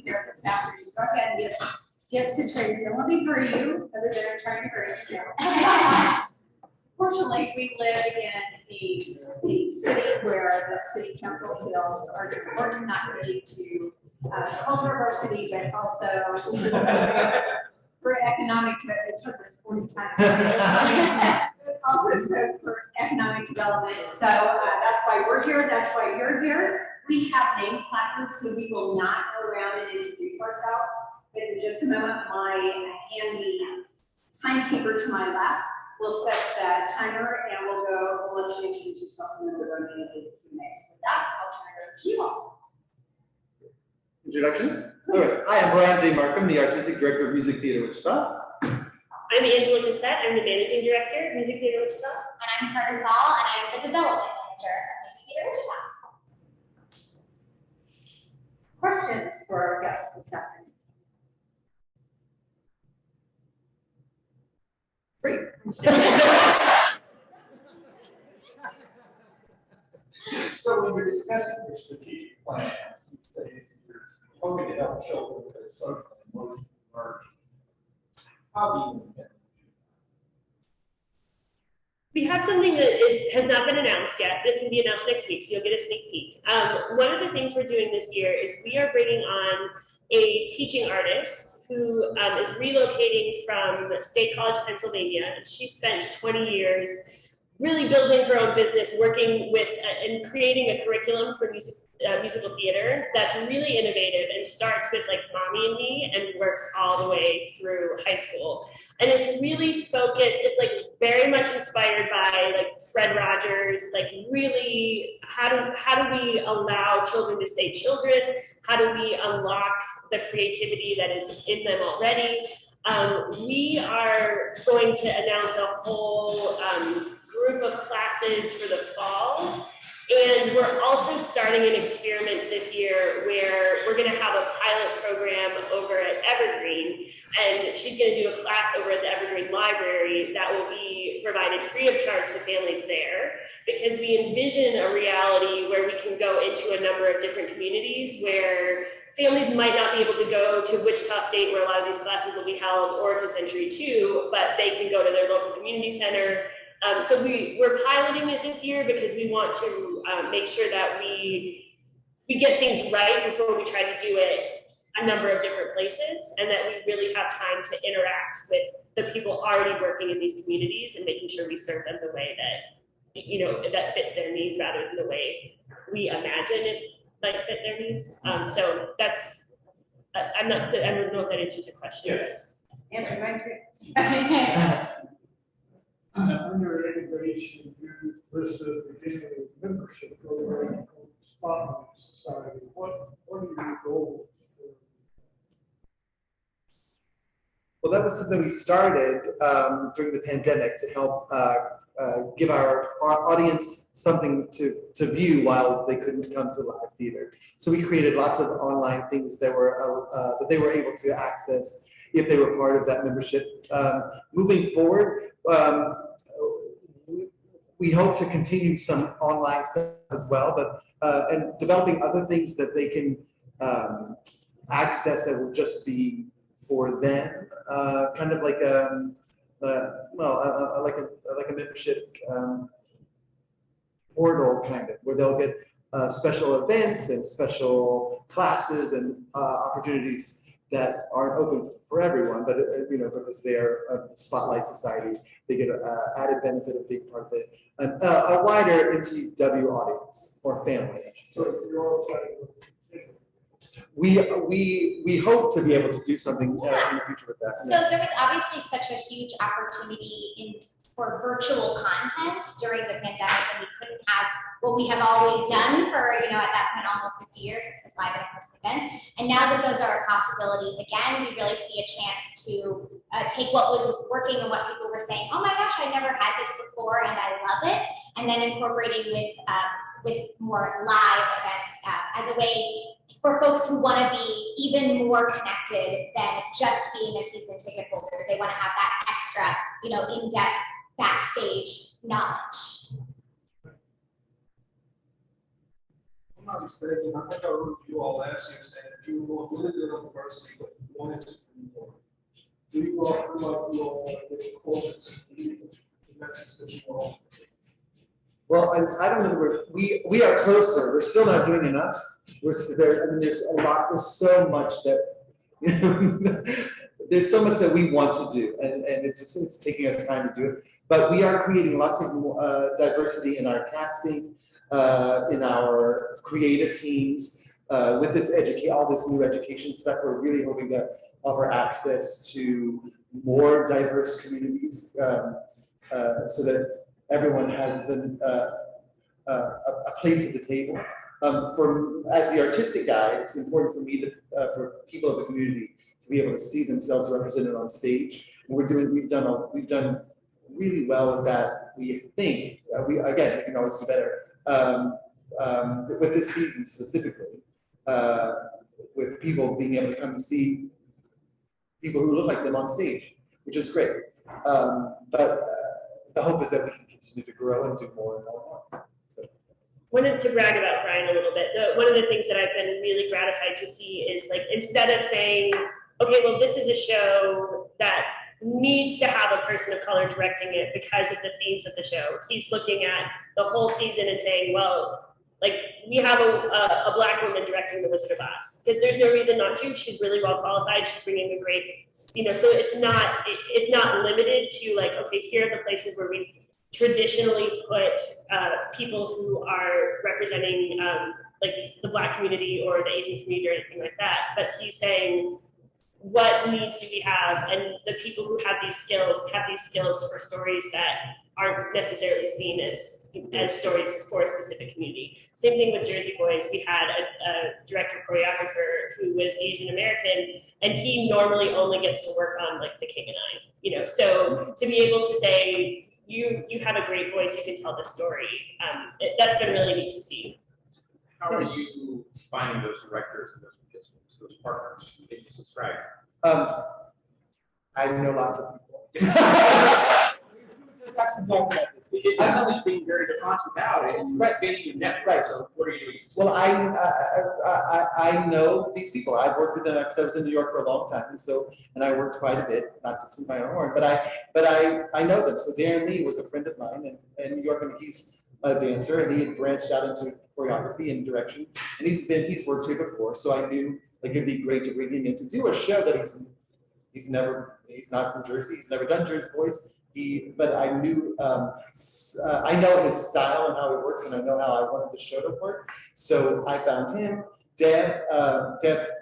There's a staff meeting. Go ahead and get situated. Don't want to be rude, other than trying to hurry you. Fortunately, we live in the city where the city council feels are important not only to the culture of our city, but also for economic, it took us 40 times. Also so for economic development. So that's why we're here. That's why you're here. We have name placards, so we will not go around and introduce ourselves. But in just a moment, my handy timekeeper to my left will set the timer and we'll let you introduce yourself and then we'll go into the Q&A. So with that, I'll turn it over to you all. Introductions? All right. Hi, I'm Brian J. Markham, the Artistic Director of Music Theater Wichita. I'm Angela Cassette. I'm the Managing Director of Music Theater Wichita. And I'm Carter Thal, and I'm the Development Manager of Music Theater Wichita. Questions for our guests this afternoon? Great. So when you're discussing your strategic plan, you say you're hoping to help children with their social and emotional learning. How do you intend? We have something that has not been announced yet. This will be announced next week, so you'll get a sneak peek. One of the things we're doing this year is we are bringing on a teaching artist who is relocating from State College, Pennsylvania. And she spent 20 years really building her own business, working with and creating a curriculum for music musical theater that's really innovative and starts with like Mommy and Me and works all the way through high school. And it's really focused, it's like very much inspired by like Fred Rogers, like really how do we allow children to stay children? How do we unlock the creativity that is in them already? We are going to announce a whole group of classes for the fall. And we're also starting an experiment this year where we're going to have a pilot program over at Evergreen, and she's going to do a class over at the Evergreen Library that will be provided free of charge to families there, because we envision a reality where we can go into a number of different communities where families might not be able to go to Wichita State, where a lot of these classes will be held, or to Century 2, but they can go to their local community center. So we're piloting it this year because we want to make sure that we get things right before we try to do it a number of different places, and that we really have time to interact with the people already working in these communities and making sure we serve them the way that, you know, that fits their needs rather than the way we imagine it might fit their needs. So that's, I don't know if that answers your question. Yes. Answer mine too. Under integration, you listed at the beginning of the membership program called Spotlight Society. What are your goals? Well, that was something we started during the pandemic to help give our audience something to view while they couldn't come to live theater. So we created lots of online things that were that they were able to access if they were part of that membership. Moving forward, we hope to continue some online stuff as well, but and developing other things that they can access that will just be for them, kind of like like a membership portal, kind of, where they'll get special events and special classes and opportunities that aren't open for everyone, but you know, because they're a Spotlight Society, they get an added benefit of being part of it, a wider MTW audience or family. So you're we hope to be able to do something in the future with that. So there was obviously such a huge opportunity for virtual content during the pandemic, when we couldn't have what we have always done for, you know, at that point almost 50 years, with live and in-person events. And now that those are a possibility, again, we really see a chance to take what was working and what people were saying, oh my gosh, I never had this before and I love it, and then incorporating with more live events as a way for folks who want to be even more connected than just being a season ticket holder. They want to have that extra, you know, in-depth backstage knowledge. I'm not mistaken, I think I heard you all last year saying that you were really good on the varsity, but you wanted to do more. Do you all feel like you all are getting closer to the metrics that you all? Well, I don't know. We are closer. We're still not doing enough. We're there. I mean, there's a lot. There's so much that there's so much that we want to do, and it's taking us time to do it. But we are creating lots of diversity in our casting, in our creative teams. With this all this new education stuff, we're really hoping to offer access to more diverse communities, so that everyone has a place at the table. As the artistic guy, it's important for me to, for people of the community to be able to see themselves represented on stage. And we've done really well with that. We think we can always do better with this season specifically, with people being able to come and see people who look like them on stage, which is great. But the hope is that we can continue to grow and do more and more. So. Wanted to brag about Brian a little bit. One of the things that I've been really gratified to see is, like, instead of saying, okay, well, this is a show that needs to have a person of color directing it because of the themes of the show, he's looking at the whole season and saying, well, like, we have a Black woman directing The Wizard of Oz, because there's no reason not to. She's really well qualified. She's bringing a great, you know, so it's not limited to, like, okay, here are the places where we traditionally put people who are representing like the Black community or the Asian community or anything like that, but he's saying, what needs do we have? And the people who have these skills for stories that aren't necessarily seen as stories for a specific community. Same thing with Jersey Boys. We had a director choreographer who was Asian American, and he normally only gets to work on like the King and I, you know. So to be able to say, you have a great voice, you can tell the story. That's been really neat to see. How are you finding those directors and those partners? Did you subscribe? I know lots of people. I'm only being very defiant about it. It's getting your network. So what are you doing? Well, I know these people. I've worked with them because I was in New York for a long time, and I worked quite a bit. Not to toot my own horn, but I know them. So Darren Lee was a friend of mine in New York, and he's a dancer, and he had branched out into choreography and direction, and he's worked here before. So I knew like it'd be great to bring him in to do a show that he's not from Jersey. He's never done Jersey Boys. But I knew, I know his style and how it works, and I know how I wanted the show to work. So I found him. Deb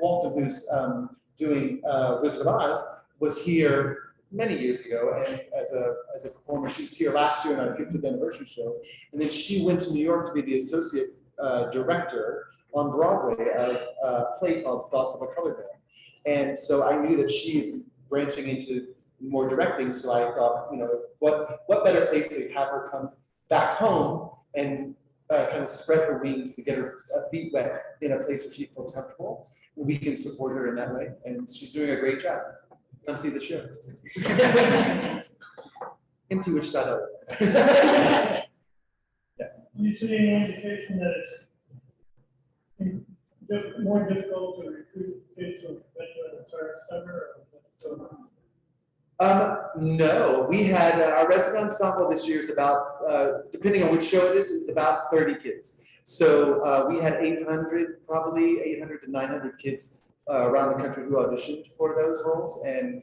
Walton, who's doing Wizard of Oz, was here many years ago, and as a performer, she was here last year on our 50th anniversary show, and then she went to New York to be the associate director on Broadway of a play called Thoughts of a Colored Man. And so I knew that she's branching into more directing, so I thought, you know, what better place to have her come back home and kind of spread her wings to get her feet wet in a place where she feels comfortable. We can support her in that way, and she's doing a great job. Come see the show. Into which.org. Yeah. You see any indication that it's more difficult to recruit kids who have been to an entire summer? No, we had our resident ensemble this year is about, depending on which show it is, it's about 30 kids. So we had 800 to 900 kids around the country who auditioned for those roles, and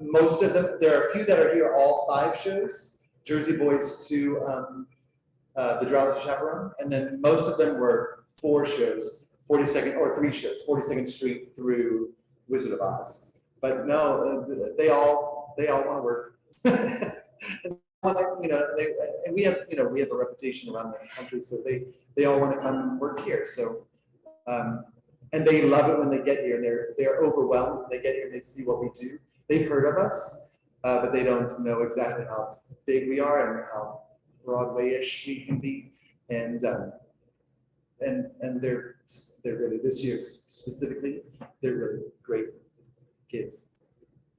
most of them, there are a few that are here all 5 shows, Jersey Boys to The Drowsy Chaperone, and then most of them were 4 shows, 42nd, or 3 shows, 42nd Street through Wizard of Oz. But no, they all want to work. And we have a reputation around the country, so they all want to come and work here. So, and they love it when they get here, and they're overwhelmed when they get here and they see what we do. They've heard of us, but they don't know exactly how big we are and how Broadway-ish we can be. And they're really, this year specifically, they're really great kids,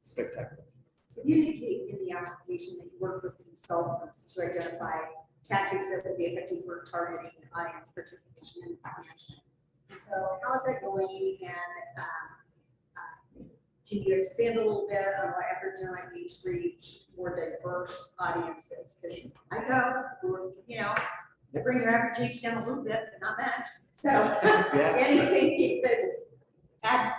spectacular. So. You indicate in the application that you work with consultants to identify tactics that would be effective for targeting audience participation and expansion. So how is that going, and can you expand a little bit on what efforts there might be to reach more diverse audiences? Because I know, bring your average age down a little bit, but not much. So anything you could add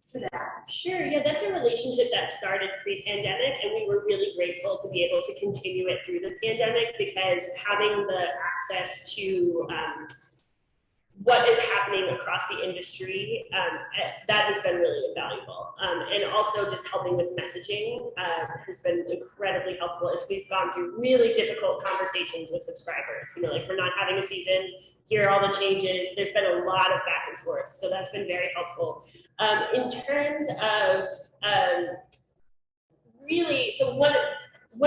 to that? Sure, yeah, that's a relationship that started pre-pandemic, and we were really grateful to be able to continue it through the pandemic, because having the access to what is happening across the industry, that has been really invaluable. And also just helping with messaging has been incredibly helpful as we've gone through really difficult conversations with subscribers. Like we're not having a season, here are all the changes. There's been a lot of back and forth, so that's been very helpful. In terms of really, so one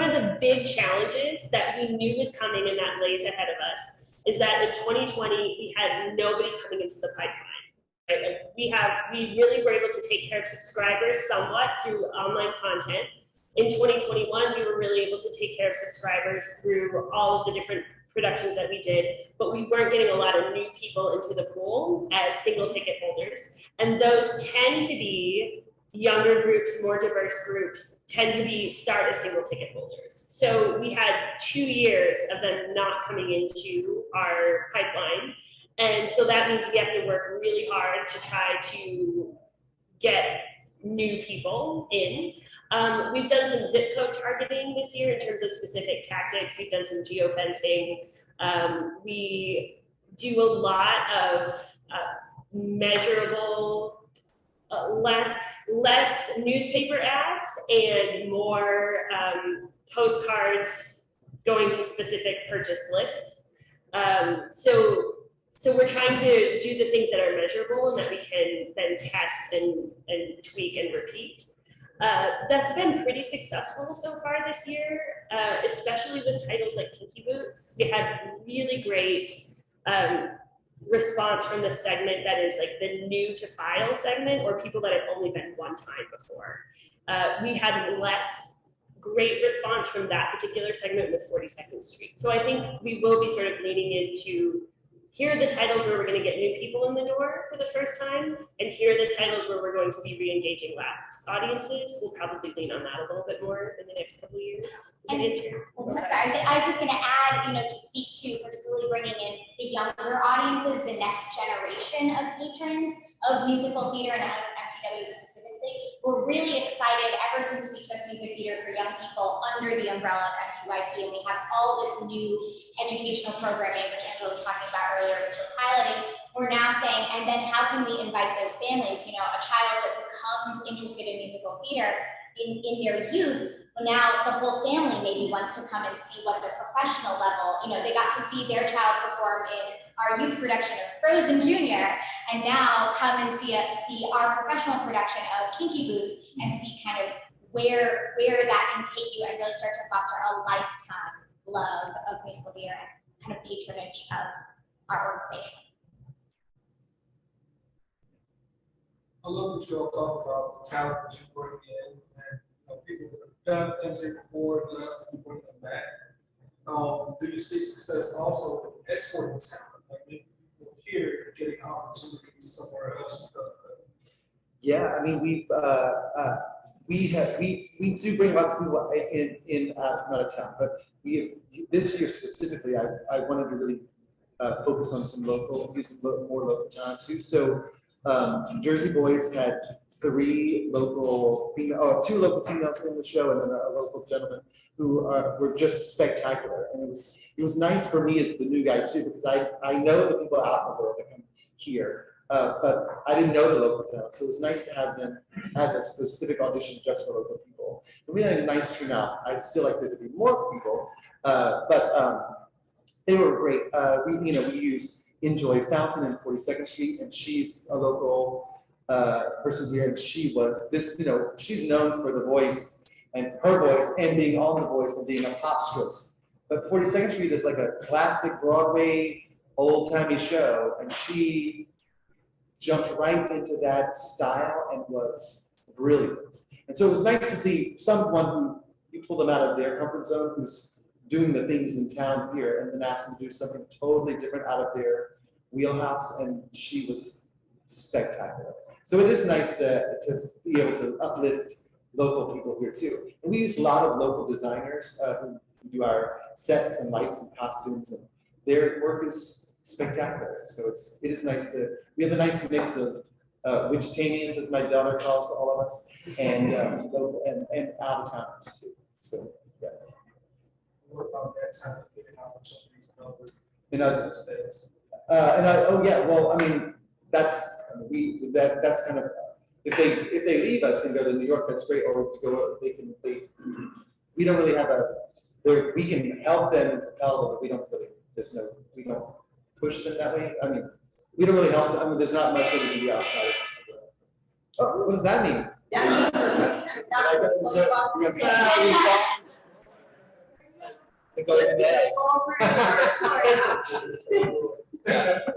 of the big challenges that we knew was coming and that lays ahead of us is that in 2020, we had nobody coming into the pipeline. Right? Like we really were able to take care of subscribers somewhat through online content. In 2021, we were really able to take care of subscribers through all of the different productions that we did, but we weren't getting a lot of new people into the pool as single ticket holders. And those tend to be younger groups, more diverse groups, tend to start as single ticket holders. So we had 2 years of them not coming into our pipeline. And so that means we have to work really hard to try to get new people in. We've done some zip code targeting this year in terms of specific tactics. We've done some geofencing. We do a lot of measurable, less newspaper ads and more postcards going to specific purchase lists. So we're trying to do the things that are measurable and that we can then test and tweak and repeat. That's been pretty successful so far this year, especially with titles like Kinky Boots. We had really great response from the segment that is like the new to file segment, or people that have only been one time before. We had less great response from that particular segment with 42nd Street. So I think we will be sort of leaning into, here are the titles where we're going to get new people in the door for the first time, and here are the titles where we're going to be re-engaging lapsed audiences. We'll probably lean on that a little bit more in the next couple of years. Sorry, I was just going to add, to speak to particularly bringing in the younger audiences, the next generation of patrons of musical theater and MTW specifically. We're really excited ever since we took music theater for young people under the umbrella of MTYP, and we have all this new educational programming, which Angela was talking about earlier, which we're piloting. We're now saying, and then how can we invite those families? A child that becomes interested in musical theater in their youth, well, now the whole family maybe wants to come and see what the professional level, they got to see their child perform in our youth production of Frozen Junior, and now come and see our professional production of Kinky Boots and see kind of where that can take you and really start to foster a lifetime love of musical theater and kind of patronage of our organization. I love that you all talk about the talent that you bring in, and people that have done things here before, you have to bring them back. Do you see success also in exporting talent? Like people here getting opportunities somewhere else because of that? Yeah, I mean, we do bring lots of people in from out of town, but this year specifically, I wanted to really focus on some using more local talent too. So Jersey Boys had 2 local females in the show, and then a local gentleman who were just spectacular. And it was nice for me as the new guy too, because I know the people out in the world that come here, but I didn't know the local talent, so it was nice to have them have a specific audition just for local people. And we had a nice turnout. I'd still like there to be more people, but they were great. We used Enjoy Fountain in 42nd Street, and she's a local person here, and she was this, she's known for the voice and her voice and being on The Voice and being a popstress. But 42nd Street is like a classic Broadway old-timey show, and she jumped right into that style and was brilliant. And so it was nice to see someone who you pull them out of their comfort zone, who's doing the things in town here, and then ask them to do something totally different out of their wheelhouse, and she was spectacular. So it is nice to be able to uplift local people here too. And we use a lot of local designers who do our sets and lights and costumes, and their work is spectacular. So it is nice we have a nice mix of Wichitanians, as my daughter calls all of us, and local and out of towners too. So yeah. What about that time of getting opportunities in other states? Well, I mean, that's kind of, if they leave us and go to New York, that's great, or to go, we don't really have we can help them propel them, but we don't push them that way. I mean, we don't really help them. I mean, there's not much that we can do outside of them. Oh, what does that mean?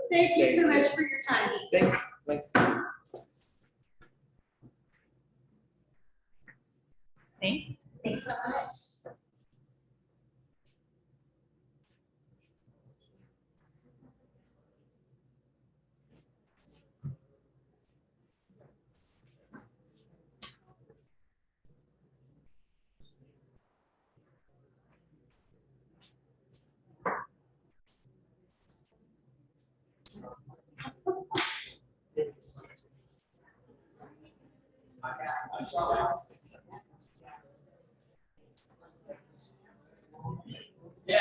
Thank you so much for your time. Thanks. Thanks. Thanks so much. Yeah.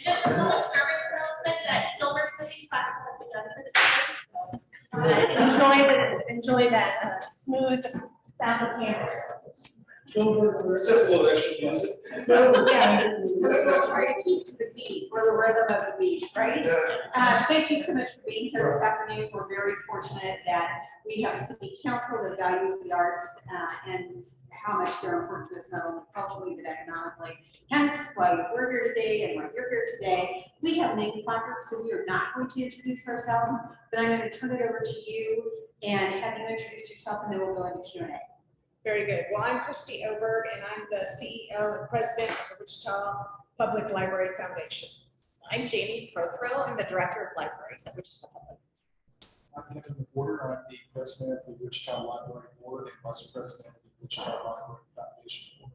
Just a public service announcement that Silver City classes have begun for the enjoy that smooth sound of campus. It's just a little extra music. So, yeah, so we'll try to keep to the beat, or the rhythm of the beat, right? Thank you so much for being here this afternoon. We're very fortunate that we have a city council that values the arts and how much they're important to us, not only culturally, but economically. Hence why we're here today and why you're here today. We have name placards, so we are not going to introduce ourselves, but I'm going to turn it over to you and have you introduce yourself, and then we'll go into Q&A. Very good. Well, I'm Christy Oberg, and I'm the CEO and president of the Wichita Public Library Foundation. I'm Jamie Prothrow. I'm the director of libraries at Wichita Public. I'm Kevin Porter. I'm the president of the Wichita Library Board and vice president of the Wichita Library Foundation.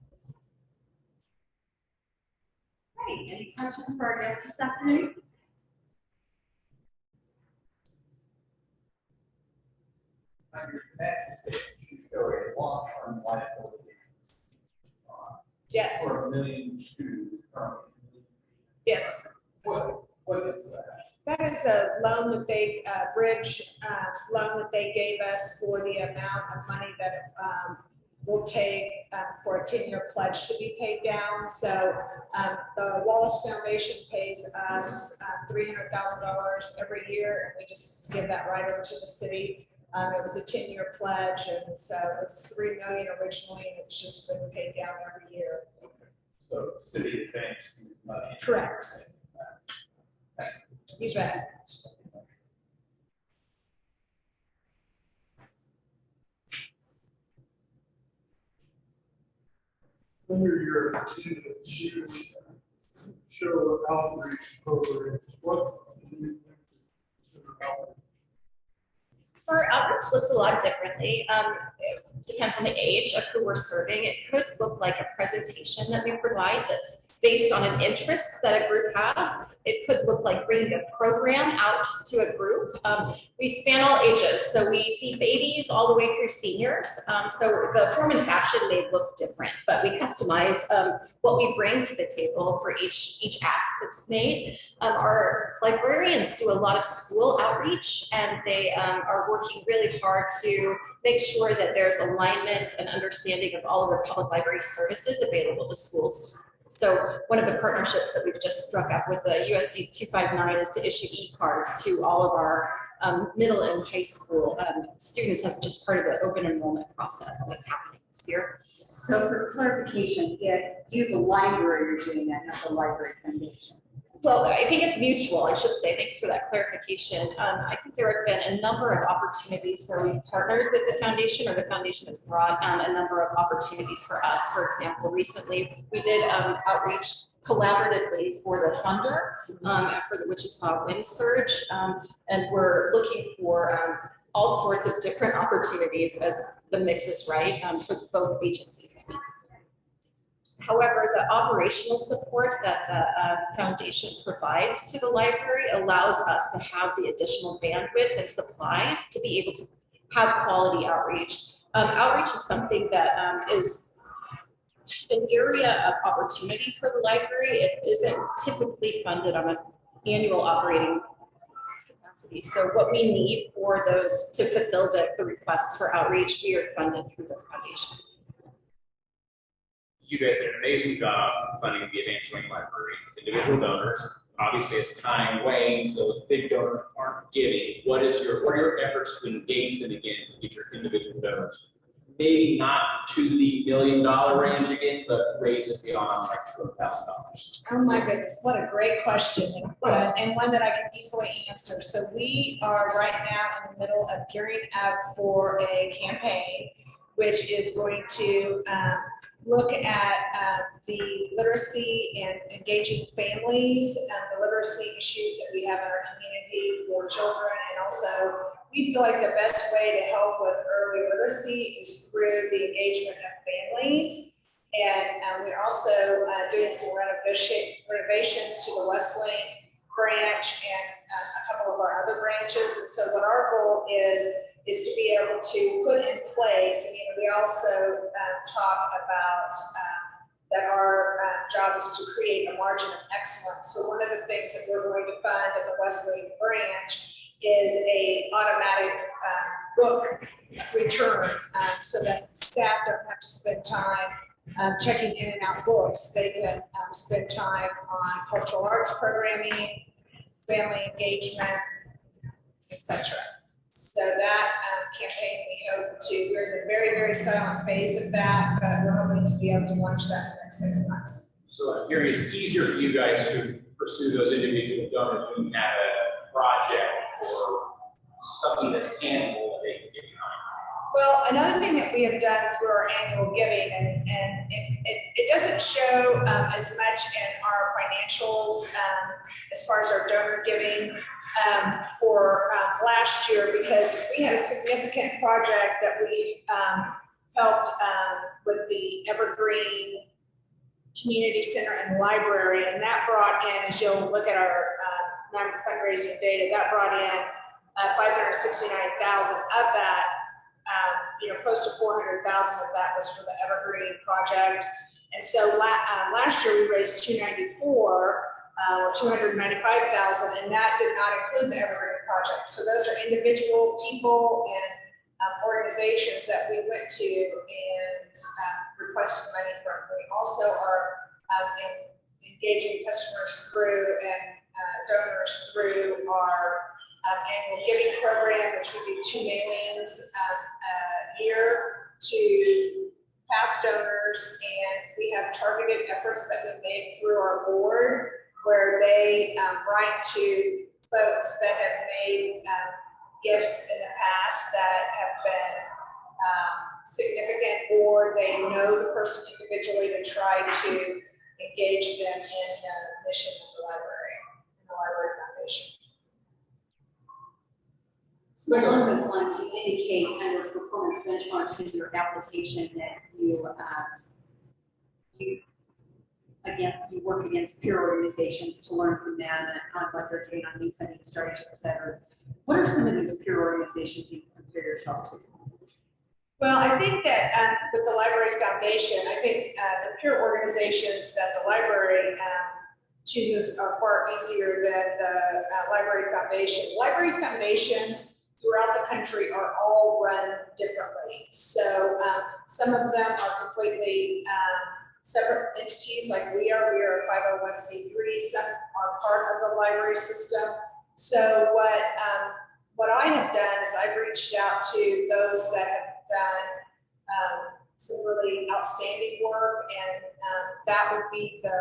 Hey, any questions for our guests this afternoon? On your financial statements, you show a long-term liability. Yes. For $1.2 million currently. Yes. What is that? That is a loan that they, bridge loan that they gave us for the amount of money that will take for a 10-year pledge to be paid down. So the Wallace Foundation pays us $300,000 every year, and we just give that right over to the city. It was a 10-year pledge, and so it's $3 million originally, and it's just been paid down every year. So the city advanced money. Correct. You bet. Under your continued achievement, show outreach programs, what do you think about? So our outreach looks a lot differently. It depends on the age of who we're serving. It could look like a presentation that we provide that's based on an interest that a group has. It could look like bringing a program out to a group. We span all ages, so we see babies all the way through seniors. So the form and fashion may look different, but we customize what we bring to the table for each ask that's made. Our librarians do a lot of school outreach, and they are working really hard to make sure that there's alignment and understanding of all of the public library services available to schools. So one of the partnerships that we've just struck up with the USD 259 is to issue e-cards to all of our middle and high school students as just part of the open enrollment process that's happening this year. So for clarification, if you, the library, are doing that, not the library foundation. Well, I think it's mutual, I should say. Thanks for that clarification. I think there have been a number of opportunities where we've partnered with the foundation, or the foundation has brought a number of opportunities for us. For example, recently we did outreach collaboratively for the funder for the Wichita Wind Surge, and we're looking for all sorts of different opportunities as the mix is right for both agencies to be. However, the operational support that the foundation provides to the library allows us to have the additional bandwidth and supplies to be able to have quality outreach. Outreach is something that is an area of opportunity for the library. It isn't typically funded on an annual operating capacity. So what we need for those to fulfill the requests for outreach, we are funded through the foundation. You guys did an amazing job funding the Advanced Wing Library with individual donors. obviously as time wanes, those big donors aren't giving. What are your efforts to engage them again to get your individual donors? Maybe not to the $1 million range again, but raise it beyond like $4,000. Oh my goodness, what a great question, and one that I can easily answer. So we are right now in the middle of gearing up for a campaign, which is going to look at the literacy and engaging families, the literacy issues that we have in our community for children, and also we feel like the best way to help with early literacy is through the engagement of families. And we're also doing some renovations to the Westlake branch and a couple of our other branches. And so what our goal is to be able to put in place, and we also talk about that our job is to create a margin of excellence. So one of the things that we're going to fund in the Westlake branch is a automatic book return, so that staff don't have to spend time checking in and out books. They can spend time on cultural arts programming, family engagement, etc. So that campaign, we hope to, we're in the very, very silent phase of that, but we're hoping to be able to launch that in the next 6 months. So I'm hearing it's easier for you guys to pursue those individual donors when you have a project or something that's tangible that they can get behind. Well, another thing that we have done through our annual giving, and it doesn't show as much in our financials as far as our donor giving for last year, because we had a significant project that we helped with the Evergreen Community Center and Library, and that brought in, as you'll look at our fundraising data, that brought in $569,000 of that. Close to $400,000 of that was for the Evergreen project. And so last year we raised $294,000 or $295,000, and that did not include the Evergreen project. So those are individual people and organizations that we went to and requested money from. We also are engaging customers through and donors through our annual giving program, which we do 2 mailings a year to past donors, and we have targeted efforts that we made through our board where they write to folks that have made gifts in the past that have been significant, or they know the person individually to try to engage them in the mission of the library, and the Library Foundation. So along those lines, you indicate under performance benchmarks in your application that you work against peer organizations to learn from them on what they're doing on new funding strategies, et cetera. What are some of those peer organizations you compare yourself to? Well, I think that with the Library Foundation, I think the peer organizations that the library chooses are far easier than the Library Foundation. Library foundations throughout the country are all run differently. So some of them are completely separate entities like we are. We are a 501c3. Some are part of the library system. So what I have done is I've reached out to those that have done some really outstanding work, and that would be the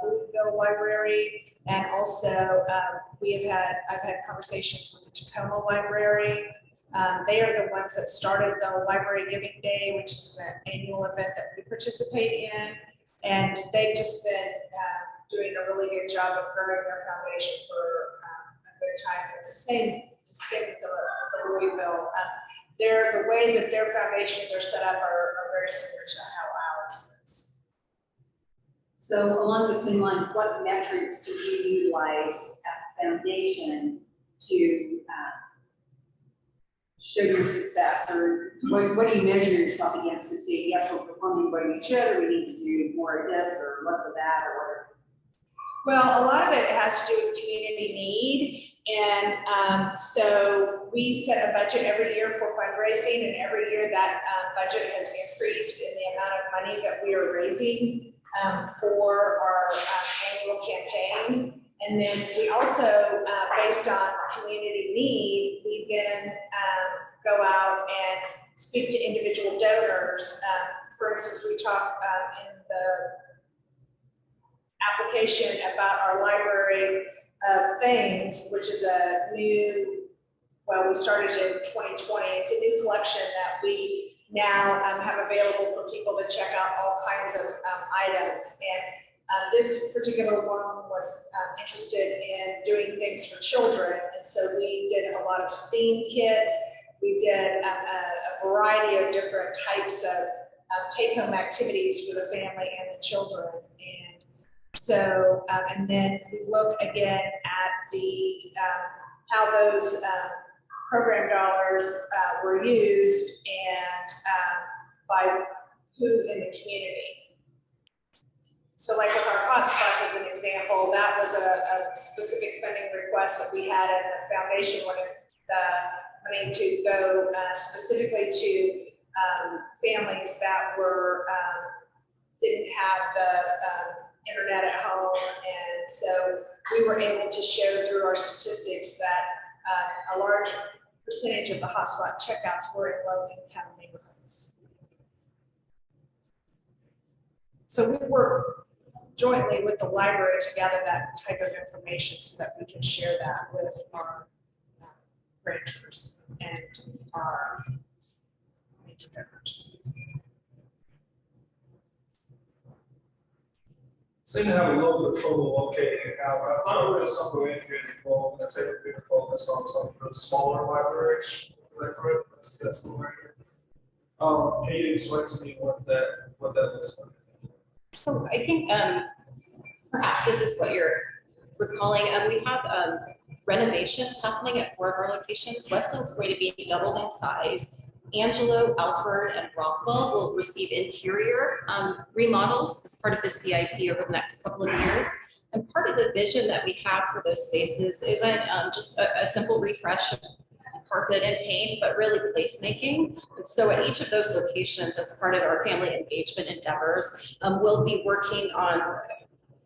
Louisville Library, and also I've had conversations with the Tacoma Library. They are the ones that started the Library Giving Day, which is an annual event that we participate in, and they've just been doing a really good job of growing their foundation for a good time. It's the same with the Louisville. The way that their foundations are set up are very similar to how ours is. So along the same lines, what metrics do you utilize at the foundation to show your success, or what do you measure yourself against to see, yes, we're performing what we should, or we need to do more of this or less of that, or whatever? Well, a lot of it has to do with community need. And so we set a budget every year for fundraising, and every year that budget has increased in the amount of money that we are raising for our annual campaign. And then we also, based on community need, we then go out and speak to individual donors. For instance, we talk in the application about our library of things, which is a new, well, we started in 2020. It's a new collection that we now have available for people to check out all kinds of items. And this particular one was interested in doing things for children. And so we did a lot of STEAM kits. We did a variety of different types of take-home activities for the family and the children. And so, and then we look again at the how those program dollars were used and by who in the community. So like with our hotspots as an example, that was a specific funding request that we had, and the foundation wanted the money to go specifically to families that were didn't have the internet at home. And so we were able to show through our statistics that a large percentage of the hotspot checkouts were in low-income neighborhoods. So we work jointly with the library to gather that type of information so that we can share that with our grantors and our members. Seem to have a little bit of trouble locating it out. I thought we were somewhere in here involved, and I take a bigger focus on some of the smaller libraries. Is that correct? That's the right here. Can you explain to me what that looks like? So I think perhaps this is what you're recalling. We have renovations happening at 4 of our locations. Westland's going to be doubled in size. Angelo, Alfred, and Rothwell will receive interior remodels as part of the CIP over the next couple of years. And part of the vision that we have for those spaces isn't just a simple refresh of carpet and paint, but really placemaking. And so at each of those locations, as part of our family engagement endeavors, we'll be working on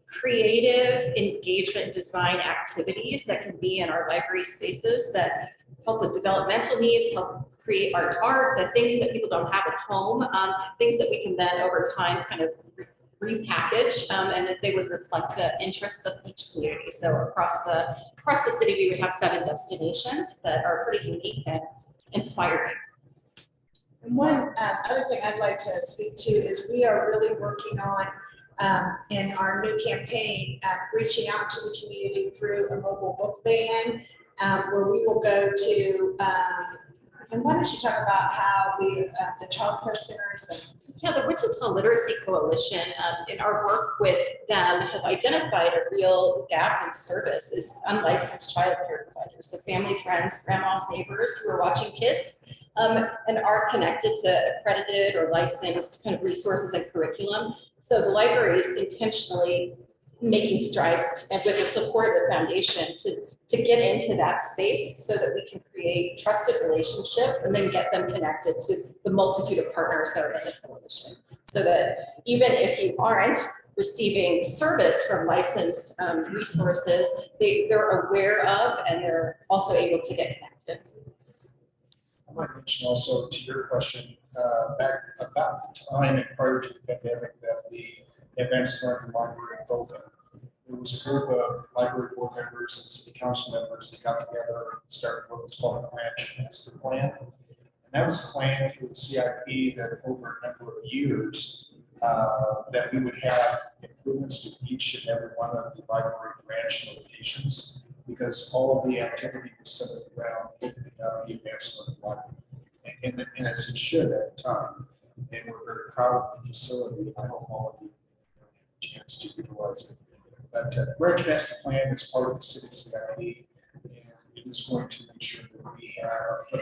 creative engagement design activities that can be in our library spaces that help with developmental needs, help create art, the things that people don't have at home, things that we can then over time kind of repackage, and that they would reflect the interests of each community. So across the city, we would have 7 destinations that are pretty unique and inspiring. And one other thing I'd like to speak to is we are really working on in our new campaign, reaching out to the community through a mobile book van, where we will go to, and why don't you talk about how the child care centers and yeah, the Wichita Literacy Coalition, in our work with them, have identified a real gap in service is unlicensed child care providers. So family, friends, grandmas, neighbors who are watching kids and are connected to accredited or licensed kind of resources and curriculum. So the library is intentionally making strides and with the support of the foundation to get into that space so that we can create trusted relationships and then get them connected to the multitude of partners that are in the coalition. So that even if you aren't receiving service from licensed resources, they're aware of and they're also able to get connected. I might mention also to your question, back about the time and prior to the pandemic that the Advanced Learning Library opened. There was a group of library board members and city council members that got together and started what was called a branch master plan. And that was planned through the CIP that over a number of years that we would have improvements to each and every one of the library branch locations because all of the activity was centered around opening up the Advanced Learning Library. And as it should at the time. And we're very proud of the facility. I hope all of you have a chance to utilize it. But the branch master plan is part of the city CIP, and it is going to make sure that we have a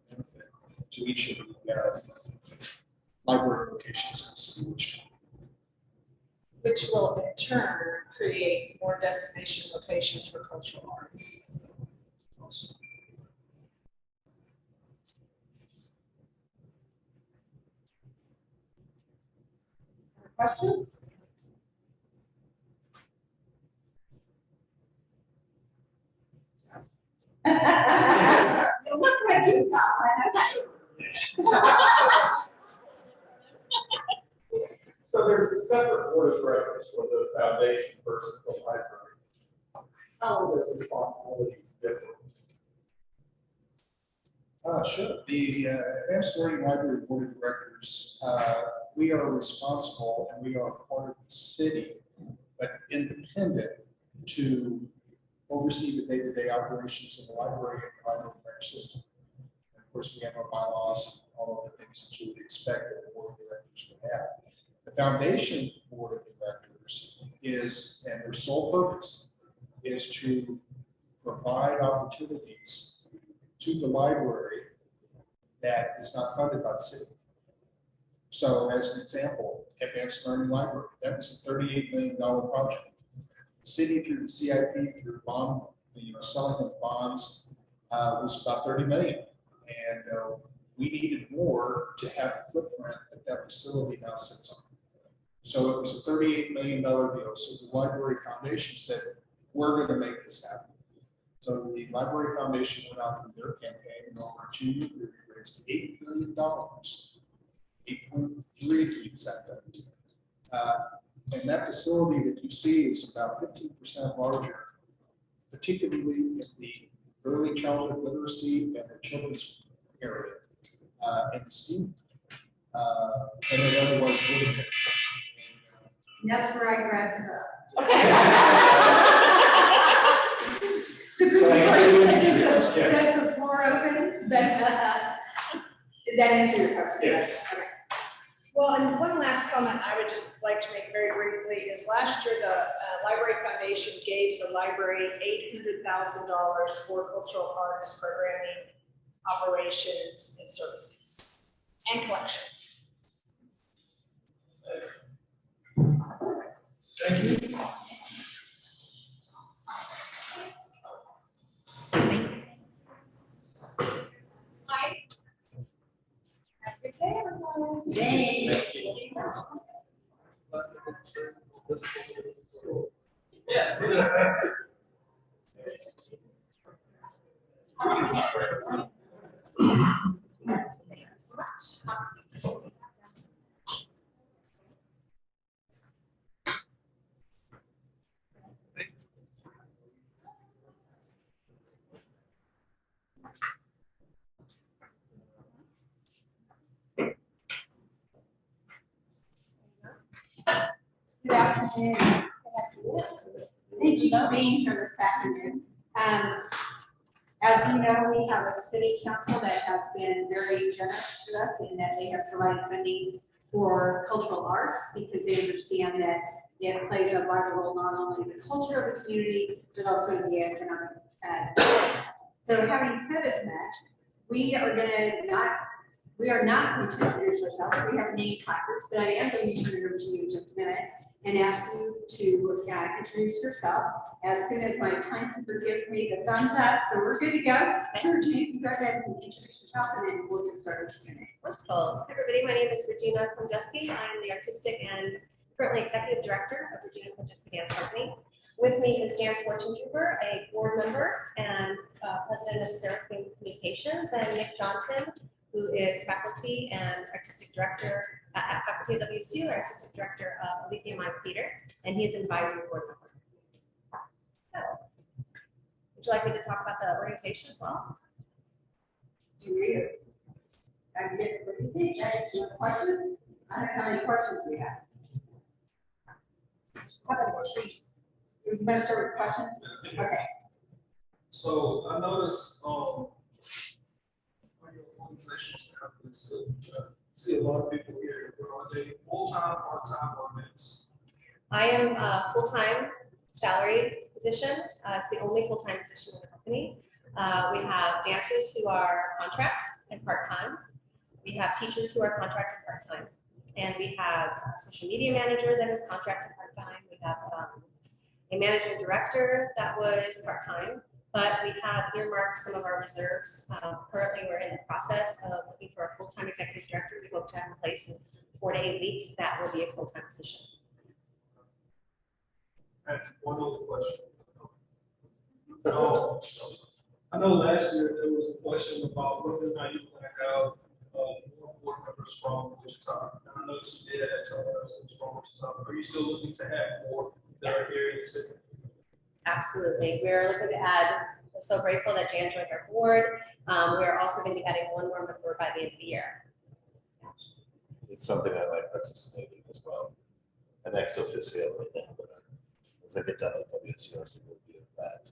benefit to each of the library locations in the city, which will in turn create more destination locations for cultural arts. Questions? So there's a separate board of directors for the foundation versus the library. How are the responsibilities different? Sure. The Advanced Learning Library Board of Directors, we are responsible and we are part of the city, but independent to oversee the day-to-day operations of the library and the library branch system. And of course, we have our bylaws and all of the things that you would expect that the board of directors would have. The foundation board of directors is, and their sole purpose is to provide opportunities to the library that is not funded by the city. So as an example, Advanced Learning Library, that was a $38 million project. The city through the CIP, through bond, selling of bonds, was about 30 million. And we needed more to have the footprint that that facility now sits on. So it was a $38 million deal. So the Library Foundation said, we're going to make this happen. So the Library Foundation went out through their campaign, and over 2 years, we raised $8 million, 8.3 to be exact. And that facility that you see is about 15% larger, particularly in the early childhood literacy and the children's area in the STEAM. And it otherwise would have been. And that's where I grabbed her. Does the floor open? Does that answer your question? Yes. Okay. Well, and one last comment I would just like to make very briefly is last year, the Library Foundation gave the library $800,000 for cultural arts programming, operations, and services, and collections. Thank you. Hi. Have a good day, everyone. Thank Yes. Good afternoon. Thank you for being here this afternoon. As you know, we have a city council that has been very generous to us in that they have provided funding for cultural arts because they understand that it plays a vital role not only in the culture of the community, but also in the economic. So having said as much, we are not going to introduce ourselves. We have name placards, but I am going to turn it over to you in just a minute and ask you to introduce yourself as soon as my timekeeper gives me the thumbs up. So we're good to go. So Regina, you go ahead and introduce yourself and then we'll get started. Wonderful. Hi, everybody. My name is Regina Kondeski. I'm the artistic and currently executive director of Regina Kondeski Dance Company. With me is Dan Schwarzenhuber, a board member and president of Seraphic Communications, and Nick Johnson, who is faculty and artistic director at faculty at WSU, and artistic director of Alethea Mime Theater, and he is an advisory board member. So, would you like me to talk about the organization as well? Do you? I get questions? I don't know how many questions we have. How about questions? You better start with questions? Okay. So I noticed, your organizations have this, see a lot of people here, are they full-time, part-time, or mix? I am a full-time salaried position. It's the only full-time position in the company. We have dancers who are contract and part-time. We have teachers who are contract and part-time. And we have a social media manager that is contract and part-time. We have a managing director that was part-time, but we have earmarked some of our reserves. Currently, we're in the process of looking for a full-time executive director. We hope to have in place in 4 to 8 weeks. That will be a full-time position. And one other question. So, I know last year there was a question about whether or not you were gonna have, more board members from Wichita. And I noticed you did add someone else who's from Wichita. Are you still looking to have more that are here in the city? Absolutely. We're looking to add, we're so grateful that Jan joined our board. We're also going to be adding one more member by the end of the year. It's something I like participating as well. An ex officio right now, but as I get done with WSU, I think it would be that.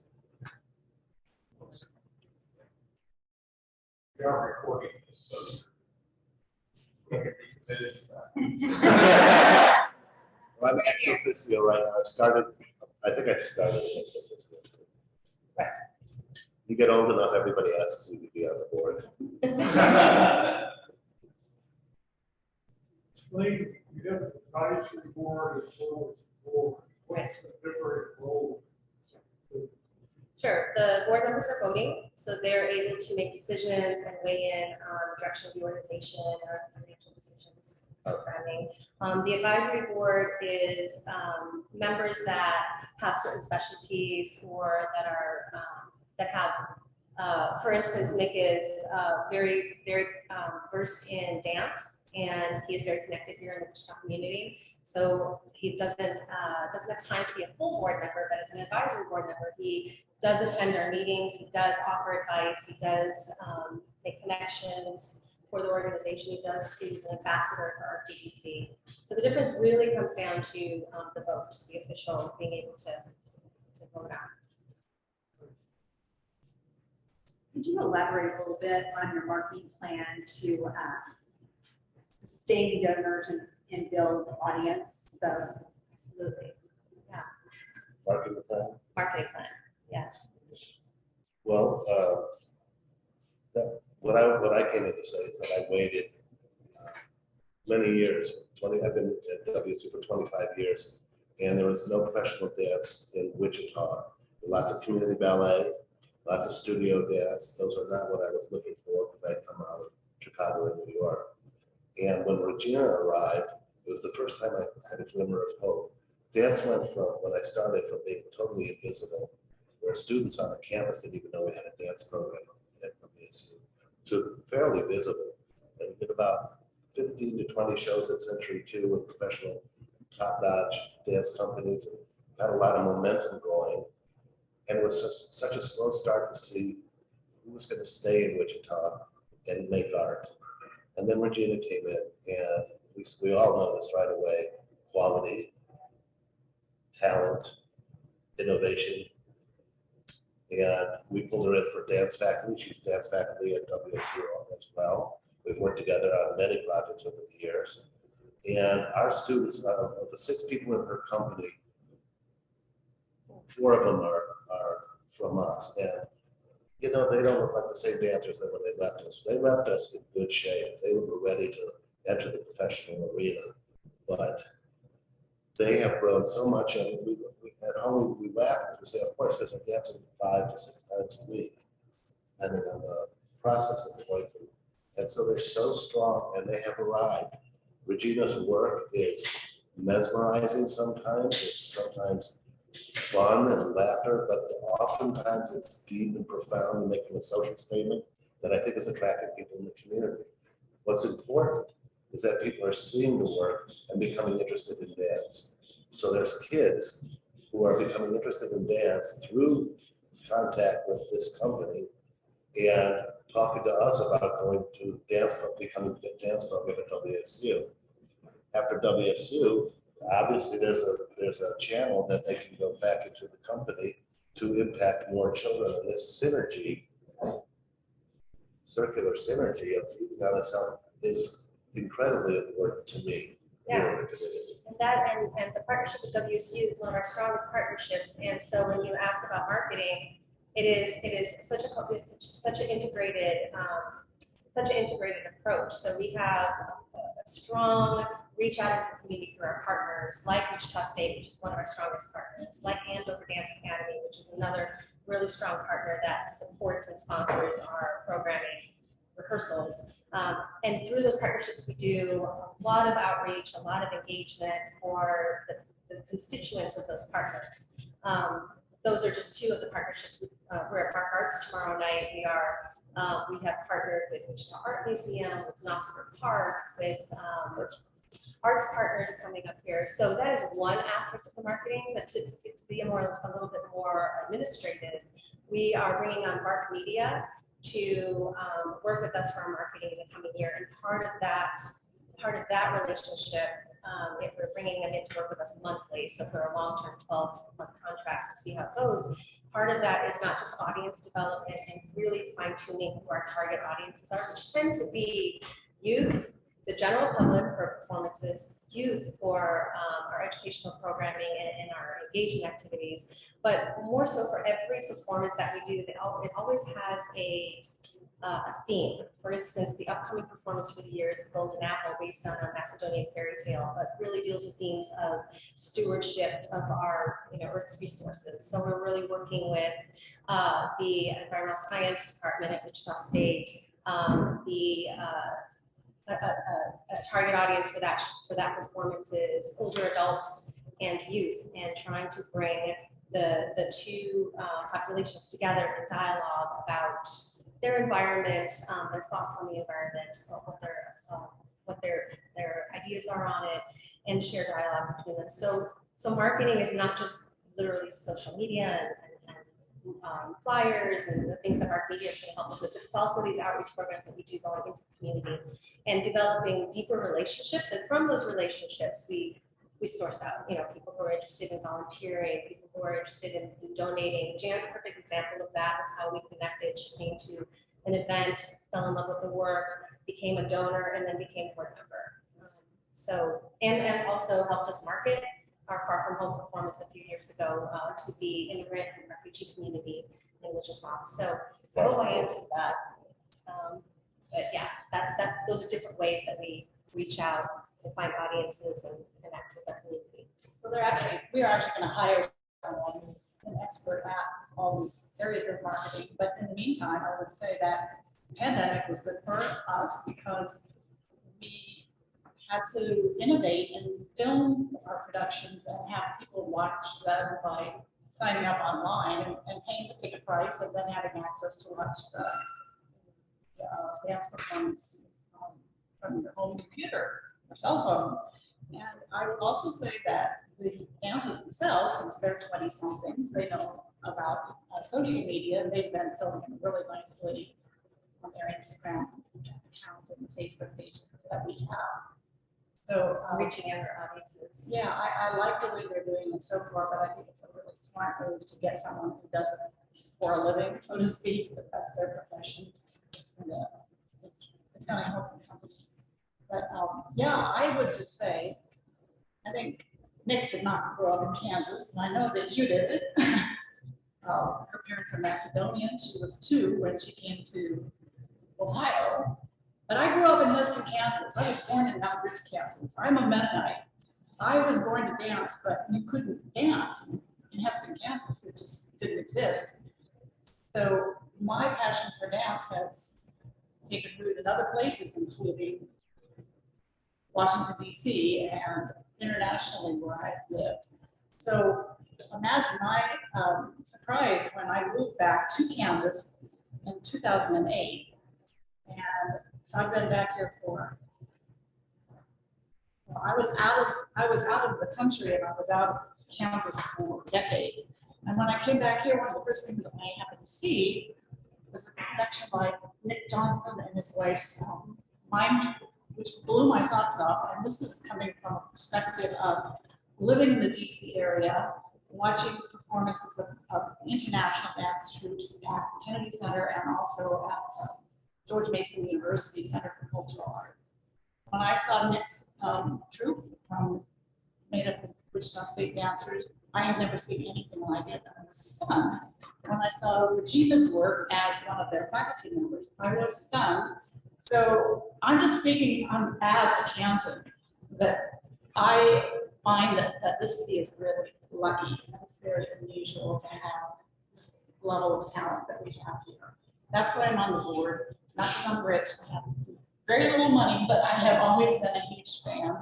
We are recording this, so. we can be committed to that. Well, I'm ex officio right now. I think I started as ex officio. Right. You get old enough, everybody asks you to be on the board. Explain, you have the advisory board as well as the board. What's the different role? Sure, the board members are voting, so they're able to make decisions and weigh in on the direction of the organization or financial decisions, programming. The advisory board is members that have certain specialties or that are that have, for instance, Nick is very versed in dance, and he is very connected here in the Wichita community. So he doesn't have time to be a full board member, but as an advisory board member, he does attend our meetings, he does offer advice, he does make connections for the organization, he does, he's an ambassador for our PDC. So the difference really comes down to the vote, the official being able to vote out. Could you elaborate a little bit on your marketing plan to sustain the donors and build the audience? So, absolutely, yeah. Marketing plan? Marketing plan, yeah. Well, what I came in to say is that I waited many years. I've been at WSU for 25 years, and there was no professional dance in Wichita. Lots of community ballet, lots of studio dance. Those are not what I was looking for because I'd come out of Chicago and New York. And when Regina arrived, it was the first time I had a glimmer of hope. Dance went from, when I started, from being totally invisible, where students on the campus didn't even know we had a dance program at WSU, to fairly visible. And we did about 15 to 20 shows at Century 2 with professional top-notch dance companies, and got a lot of momentum going. And it was just such a slow start to see who was going to stay in Wichita and make art. And then Regina came in, and we all noticed right away quality, talent, innovation. And we pulled her in for dance faculty. She's dance faculty at WSU as well. We've worked together on many projects over the years. And our students, of the 6 people in her company, 4 of them are from us. And, you know, they don't look like the same dancers that when they left us. They left us in good shape. They were ready to enter the professional arena. But they have grown so much, and we laugh because we say, of course, because they're dancing 5 to 6 times a week, depending on the process that they're going through. And so they're so strong, and they have arrived. Regina's work is mesmerizing sometimes. It's sometimes fun and laughter, but oftentimes it's deep and profound and making a social statement that I think is attracting people in the community. What's important is that people are seeing the work and becoming interested in dance. So there's kids who are becoming interested in dance through contact with this company and talking to us about going to dance, becoming a dance program at WSU. After WSU, obviously there's a channel that they can go back into the company to impact more children. And this synergy, circular synergy of feeding on itself is incredibly important to me. Yeah. And the partnership with WSU is one of our strongest partnerships. And so when you ask about marketing, it is such an integrated approach. So we have a strong reach out into the community through our partners, like Wichita State, which is one of our strongest partners, like Andover Dance Academy, which is another really strong partner that supports and sponsors our programming rehearsals. And through those partnerships, we do a lot of outreach, a lot of engagement for the constituents of those partners. those are just two of the partnerships. We're at Park Arts tomorrow night. We have partnered with Wichita Art Museum, with Knoxford Park, with arts partners coming up here. So that is one aspect of the marketing, but to be a little bit more administrative, we are bringing on Bark Media to work with us for our marketing in the coming year. And part of that relationship, if we're bringing them in to work with us monthly, so for a long-term 12-month contract to see how it goes, part of that is not just audience development and really fine-tuning who our target audiences are, which tend to be youth, the general public for performances, youth for our educational programming and our engaging activities, but more so for every performance that we do, it always has a theme. For instance, the upcoming performance for the year is the Golden Apple, based on a Macedonian fairy tale, but really deals with themes of stewardship of our Earth's resources. So we're really working with the Environmental Science Department at Wichita State, a target audience for that performance is older adults and youth, and trying to bring the two populations together in dialogue about their environment, their thoughts on the environment, what their ideas are on it, and share dialogue between them. So marketing is not just literally social media and flyers and the things that our media is going to help us with. It's also these outreach programs that we do going into the community and developing deeper relationships. And from those relationships, we source out, people who are interested in volunteering, people who are interested in donating. Jan's a perfect example of that. That's how we connected. She came to an event, fell in love with the work, became a donor, and then became a board member. And also helped us market our Far From Home performance a few years ago to the immigrant and refugee community in Wichita. So go away into that. But yeah, those are different ways that we reach out to find audiences and connect with our community. So we are actually going to hire someone who's an expert at all these areas of marketing. But in the meantime, I would say that the pandemic was good for us because we had to innovate and film our productions and have people watch them by signing up online and paying the ticket price and then having access to watch the dance performance from your home computer or cell phone. And I would also say that the dancers themselves, since they're 20-somethings, they know about social media, and they've been filming it really nicely on their Instagram account and the Facebook page that we have. So reaching younger audiences. Yeah, I like the way they're doing it so far, but I think it's a really smart move to get someone who does it for a living, so to speak, but that's their profession. It's gonna help the company. But yeah, I would just say, I think Nick did not grow up in Kansas, and I know that you did. Her parents are Macedonian. She was 2 when she came to Ohio. But I grew up in Hudson, Kansas. I was born in Mount Rich, Kansas. I'm a Mennonite. I was born to dance, but you couldn't dance in Hudson, Kansas. It just didn't exist. So my passion for dance has taken root in other places, including Washington, D.C., and internationally where I've lived. So imagine my surprise when I moved back to Kansas in 2008. And so I've been back here for, well, I was out of the country and I was out of Kansas for decades. And when I came back here, one of the first things that I happened to see was a production by Nick Johnson and his wife's Mime Troupe, which blew my socks off. And this is coming from a perspective of living in the DC area, watching performances of international dance troupes at Kennedy Center and also at George Mason University Center for Cultural Arts. When I saw Nick's troupe made up of Wichita State dancers, I had never seen anything like it. I was stunned. When I saw Regina's work as one of their faculty members, I was stunned. So I'm just speaking as a Kansan that I find that this city is really lucky, and it's very unusual to have this level of talent that we have here. That's why I'm on the board. It's not because I'm rich. I have very little money, but I have always been a huge fan.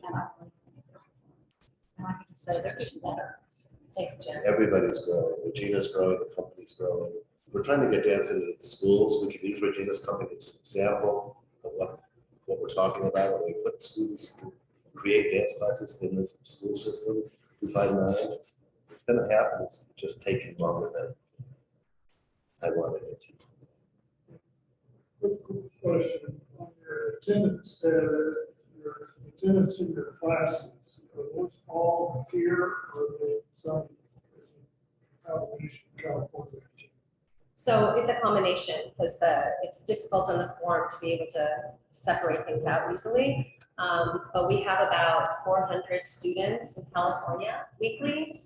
And I can just say they're getting better. Thank you, Jen. Everybody's growing. Regina's growing, the company's growing. We're trying to get dance into the schools. We can use Regina's company as an example of what we're talking about when we put students to create dance classes in the school system. We find that it's going to happen. It's just taking longer than I wanted it to. Quick question on your attendance, your attendance in your classes, are those all here or are they some combination of California? So it's a combination because it's difficult on the form to be able to separate things out easily. But we have about 400 students in California weekly.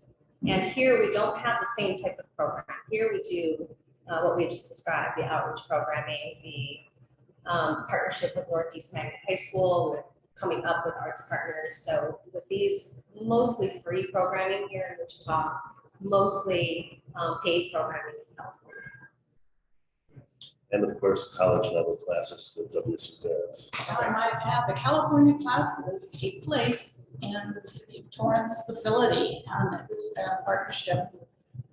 And here we don't have the same type of program. Here we do what we just described, the outreach programming, the partnership with Northeast Magnet High School, with coming up with arts partners. So with these mostly free programming here in Wichita, mostly paid programming in California. And of course, college level classes with WSU Dance. I might have the California classes take place in the city of Torrance facility, and it's a partnership.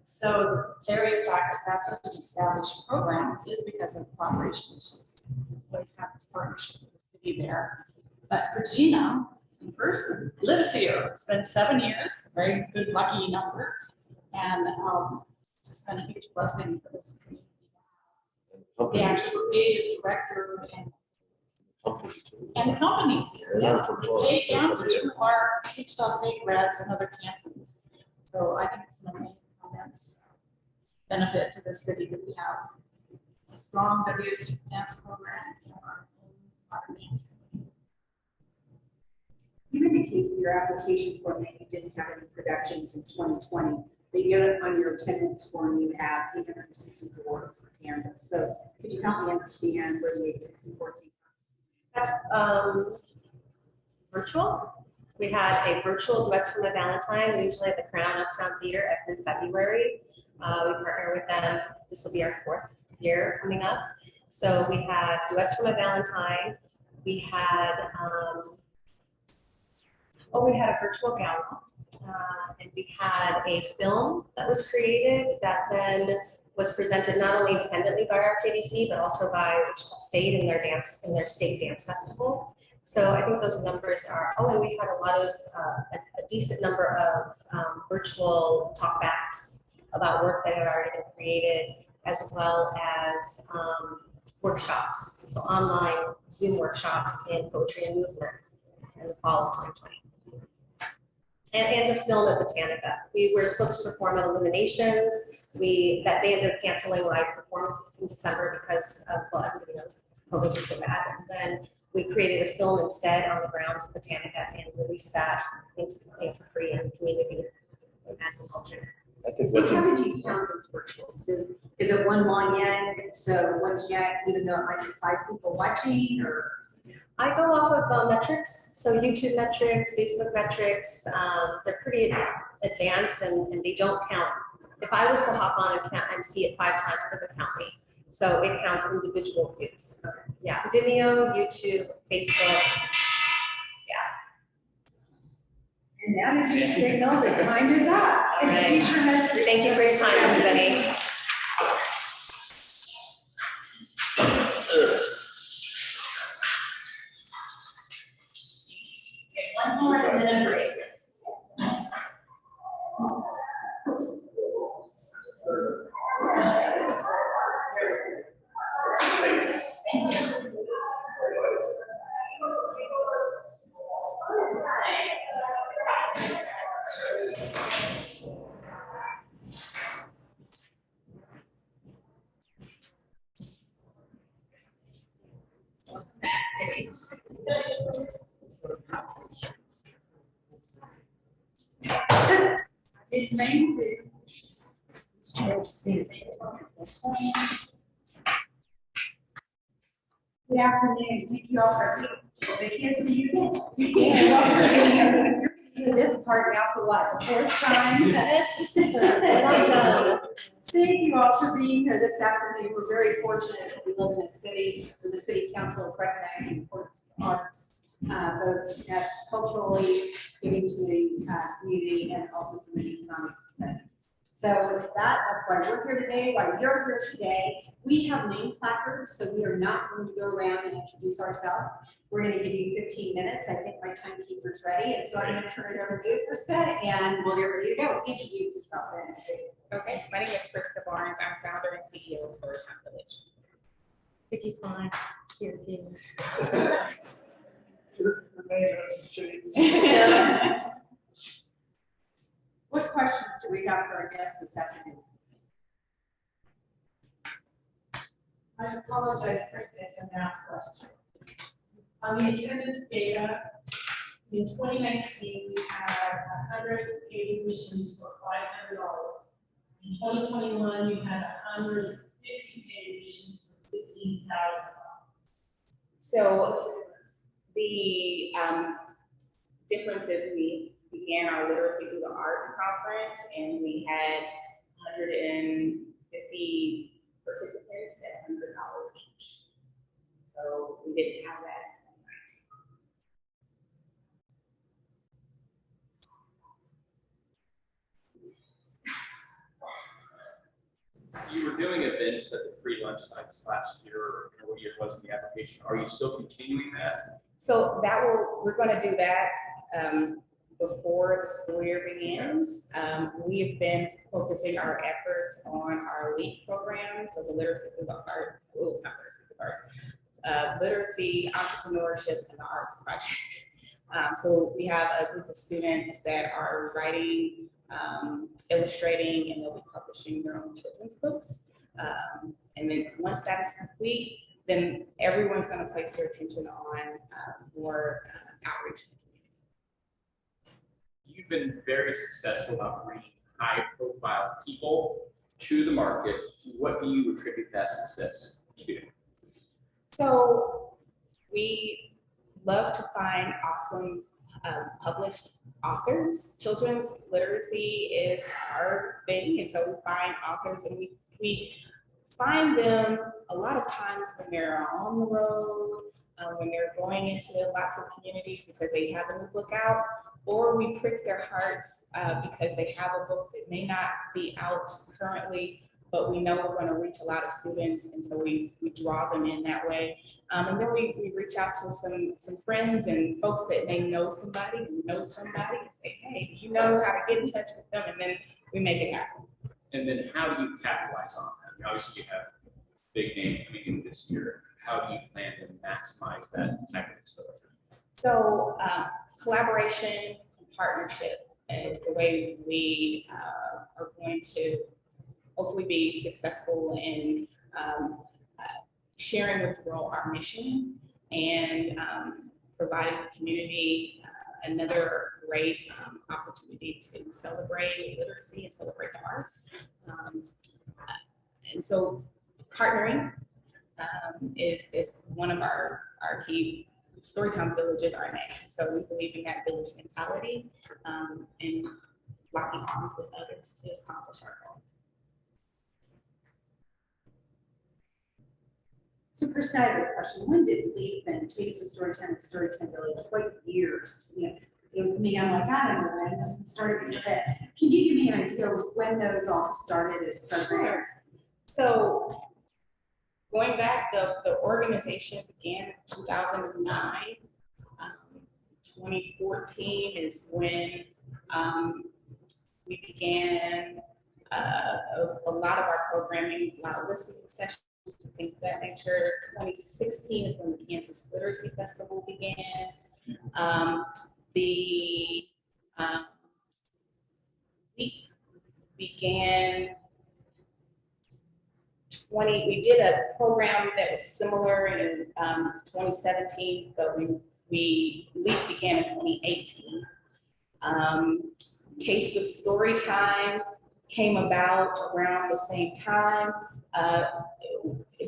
So the very fact that that's such an established program is because of cooperation issues. Always have this partnership with the city there. But Regina, in person, lives here. It's been 7 years, very good, lucky number. And it's just been a huge blessing for this community. Yeah, creative director and the companies here. Yeah, the paid dancers who are Wichita State grads and other cantons. So I think it's an immense benefit to the city that we have a strong WSU dance program in our dance community. You indicated in your application form that you didn't have any productions in 2020. But yet on your attendance form, you have 864 for Kansas. So could you help me understand where the 864 came from? That's virtual. We had a virtual Duets from a Valentine, usually at the Crown Uptown Theater every February. We partner with them. This will be our 4th year coming up. So we had Duets from a Valentine. We had we had a virtual gala. And we had a film that was created that then was presented not only independently by our KDC, but also by Wichita State in their state dance festival. So I think those numbers are, and we had a lot of, a decent number of virtual talkbacks about work that had already been created, as well as workshops. So online Zoom workshops in poetry and movement in the fall of 2020. And a film at Botanica. We were supposed to perform at Illuminations. They ended up canceling live performances in December because of, well, everybody knows COVID was so bad. And then we created a film instead on the grounds of Botanica and released that for free in the community as an alternate. I think so how did you count those virtuals? Is it one long end? So one yet, even though it might be 5 people watching, or? I go off of metrics, so YouTube metrics, Facebook metrics. They're pretty advanced and they don't count. If I was to hop on and count and see it 5 times, it doesn't count me. So it counts individual views. Yeah, Vimeo, YouTube, Facebook. Yeah. And that is your signal that time is up. All right. Thank you for your time, everybody. One more and then a break. Good afternoon. Thank you all for being here. See you again. Yes. You're going to do this part now for what, the 4th time? That's just the 3rd. Well done. Thank you all for being here this afternoon. We're very fortunate that we live in a city where the city council is recognizing the importance of arts both as culturally giving to the community and also from an economic perspective. So with that, that's why we're here today, why you're here today. We have name placards, so we are not going to go around and introduce ourselves. We're going to give you 15 minutes. I think my timekeeper's ready, and so I'm going to turn it over to you, Krista, and we'll get ready to go. Introduce yourself then. Okay, my name is Krista Barnes. I'm founder and CEO of Storytime Village. Vicky Klein, here again. What questions do we have for our guests this afternoon? I apologize, Kristen, it's a math question. On the attendance data, in 2019, we had 100 paid admissions for $500. In 2021, you had 150 paid admissions for $15,000. So the difference is we began our literacy through the arts conference, and we had 150 participants at $100 each. So we didn't have that. You were doing events at the free lunch sites last year, or what year was in the application? Are you still continuing that? So we're going to do that before the school year begins. We have been focusing our efforts on our LEAP program, so the literacy through the arts, not literacy through the arts, literacy, entrepreneurship, and the arts project. So we have a group of students that are writing, illustrating, and they'll be publishing their own children's books. And then once that is complete, then everyone's going to place their attention on more outreach. You've been very successful about bringing high-profile people to the market. What do you attribute that success to? So we love to find awesome published authors. Children's literacy is our thing, and so we find authors, and we find them a lot of times when they're on the road, when they're going into lots of communities because they have a new book out, or we prick their hearts because they have a book that may not be out currently, but we know we're going to reach a lot of students, and so we draw them in that way. And then we reach out to some friends and folks that may know somebody and say, hey, you know how to get in touch with them, and then we make it happen. And then how do you capitalize on that? I mean, obviously, you have big names coming in this year. How do you plan to maximize that type of exposure? So collaboration and partnership is the way we are going to hopefully be successful in sharing with the world our mission and providing the community another great opportunity to celebrate literacy and celebrate the arts. And so partnering is one of our key. Storytime Village is our name. So we believe in that village mentality and locking arms with others to accomplish our goals. So Chris, I have a question. When did LEAP and Taste of Storytime and Storytime Village, what years? You know, it was me, I'm like, I don't know when this one started. But can you give me an idea of when those all started as programs? So going back, the organization began in 2009. 2014 is when we began a lot of our programming, a lot of listening sessions, things of that nature. 2016 is when the Kansas Literacy Festival began. We began we did a program that was similar in 2017, but LEAP began in 2018. Taste of Storytime came about around the same time.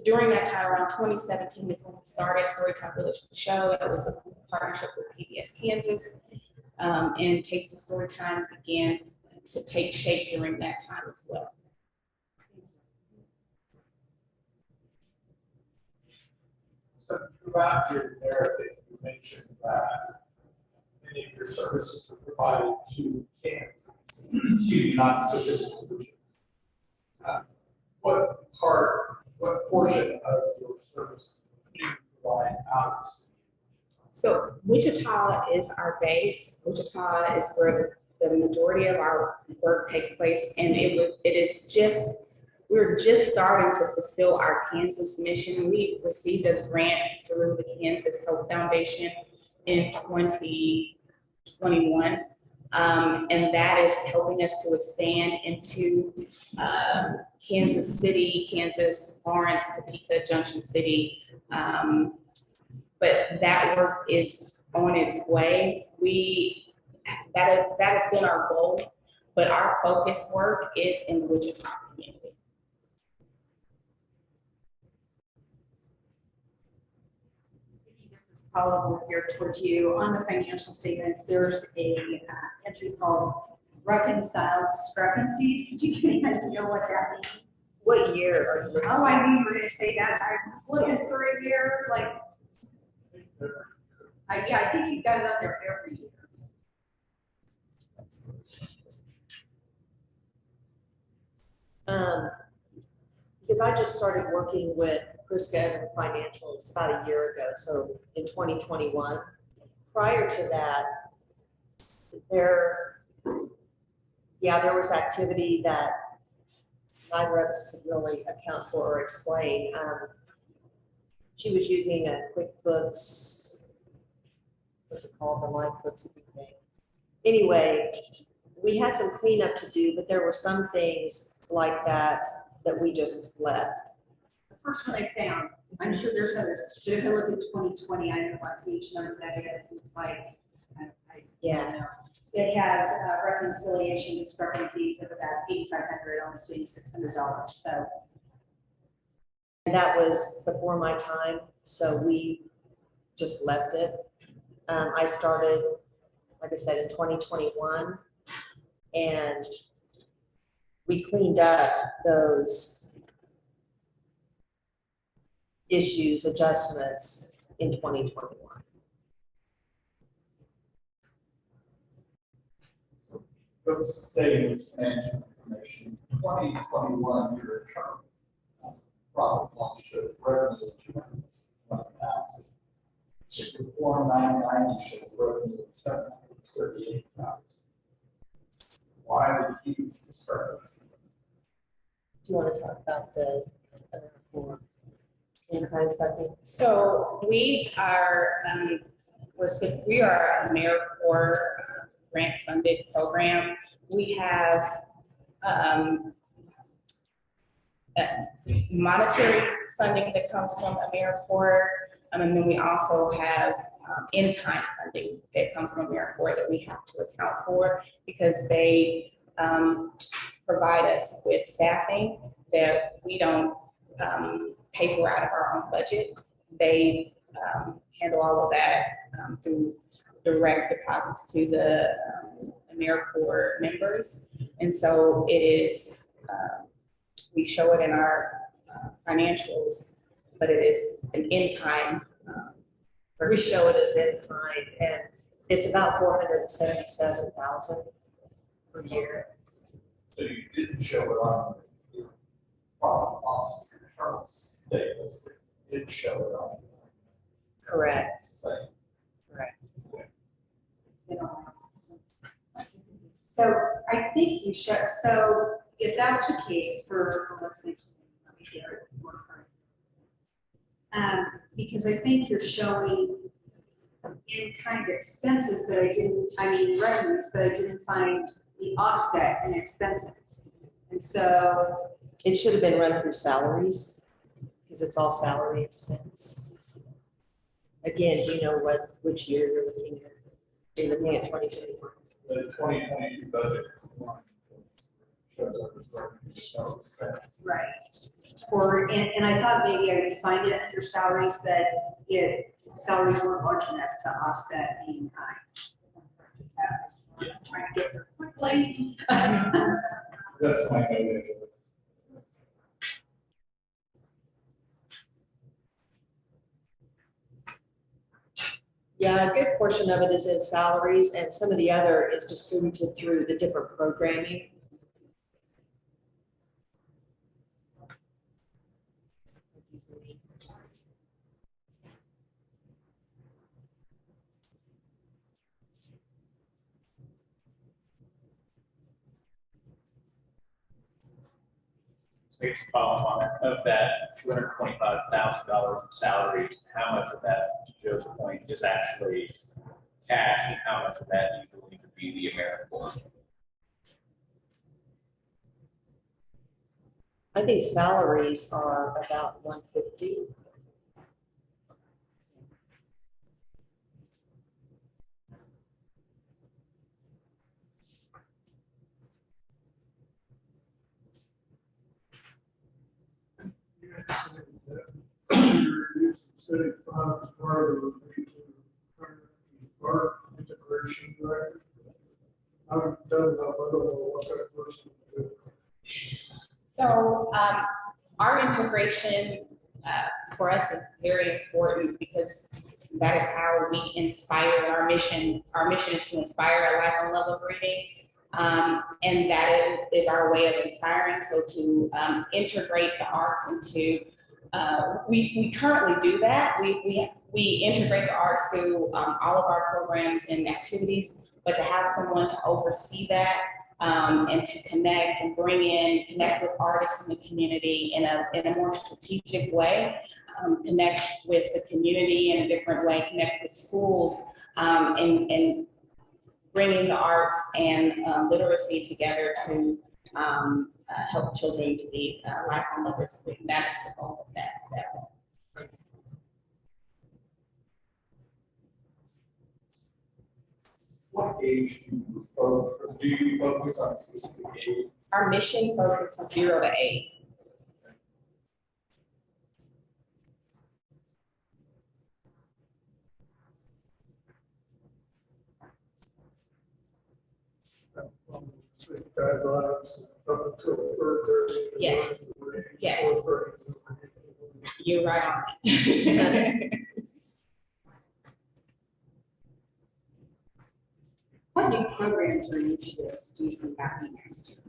During that time, around 2017 is when we started Storytime Village the show. It was a partnership with PBS Kansas, and Taste of Storytime began to take shape during that time as well. So throughout your narrative, you mentioned that many of your services are provided to Kansas, excuse me, not to this solution. What portion of your service do you provide out of state? So Wichita is our base. Wichita is where the majority of our work takes place, and we're just starting to fulfill our Kansas mission. We received a grant through the Kansas Hope Foundation in 2021. And that is helping us to expand into Kansas City, Kansas, Lawrence, Topeka, Junction City. But that work is on its way. That has been our goal, but our focus work is in the Wichita community. This is probably geared towards you. On the financial statements, there's a entry called reconciled discrepancies. Could you give me an idea what that means? What year are you looking? Oh, I knew you were gonna say that. I'm looking for a year, like, yeah, I think you've got it on there every year. Because I just started working with Chris Gavin Financials about a year ago, so in 2021. Prior to that, there was activity that neither of us could really account for or explain. She was using a QuickBooks, what's it called, the line bookkeeping thing. Anyway, we had some cleanup to do, but there were some things like that we just left. The first one I found, I'm sure there's others, but if I look at 2020, I don't know what page number that is. It's like, I don't know. It has reconciliation discrepancies of about $8,500, almost $8,600. So. And that was before my time, so we just left it. I started, like I said, in 2021, and we cleaned up those issues, adjustments in 2021. So let's say it's financial information. 2021, your return profit loss shows revenue of $201,000. If your Form 990 shows revenue of $738,000. Why the huge discrepancy? Do you want to talk about the in-kind funding? So we are AmeriCorps grant funded program. We have monetary funding that comes from AmeriCorps, and then we also have in-kind funding that comes from AmeriCorps that we have to account for because they provide us with staffing that we don't pay for out of our own budget. They handle all of that through direct deposits to the AmeriCorps members. And so it is, we show it in our financials, but it is an in-kind. We show it as in-kind, and it's about $477,000 per year. So you didn't show it on your profit loss internal statements, but you did show it on. Correct. Same. Correct. So I think you should, so if that's the case for let's see, let me get it more current. Because I think you're showing in-kind expenses that revenues, but I didn't find the offset in expenses. And so it should have been run through salaries because it's all salary expense. Again, do you know which year you're looking at? You're looking at 2021. The 2022 budget shows up as revenue expense. right. And I thought maybe I would find it under salaries, but salaries weren't large enough to offset the in-kind. Trying to get there quickly. That's my idea. Yeah, a good portion of it is in salaries, and some of the other is distributed through the different programming. So I guess to follow up on that, of that $225,000 in salaries, how much of that, to Joe's point, is actually cash, and how much of that do you believe would be the AmeriCorps? I think salaries are about 150. City funds part of the integration director. I've done enough, I don't know what that person would do. So our integration for us is very important because that is how we inspire our mission. Our mission is to inspire a lifelong love of reading, and that is our way of inspiring. So to integrate the arts into, we currently do that. We integrate the arts through all of our programs and activities, but to have someone to oversee that and to connect and connect with artists in the community in a more strategic way, connect with the community in a different way, connect with schools, and bringing the arts and literacy together to help children to be lifelong lovers of reading. That is the goal of that. What age do you focus on specific age? Our mission focuses on 0 to 8. Guidelines up until third grade. Yes. Yes. You're right on it. What new programs or initiatives do you see happening next year?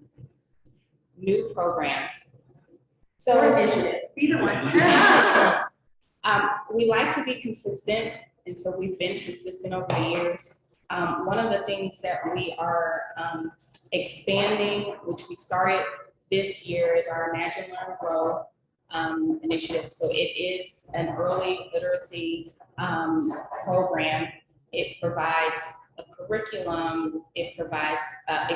New programs. Or initiatives, either one. We like to be consistent, and so we've been consistent over the years. One of the things that we are expanding, which we started this year, is our Imagine, Learn, Grow initiative. So it is an early literacy program. It provides a curriculum. It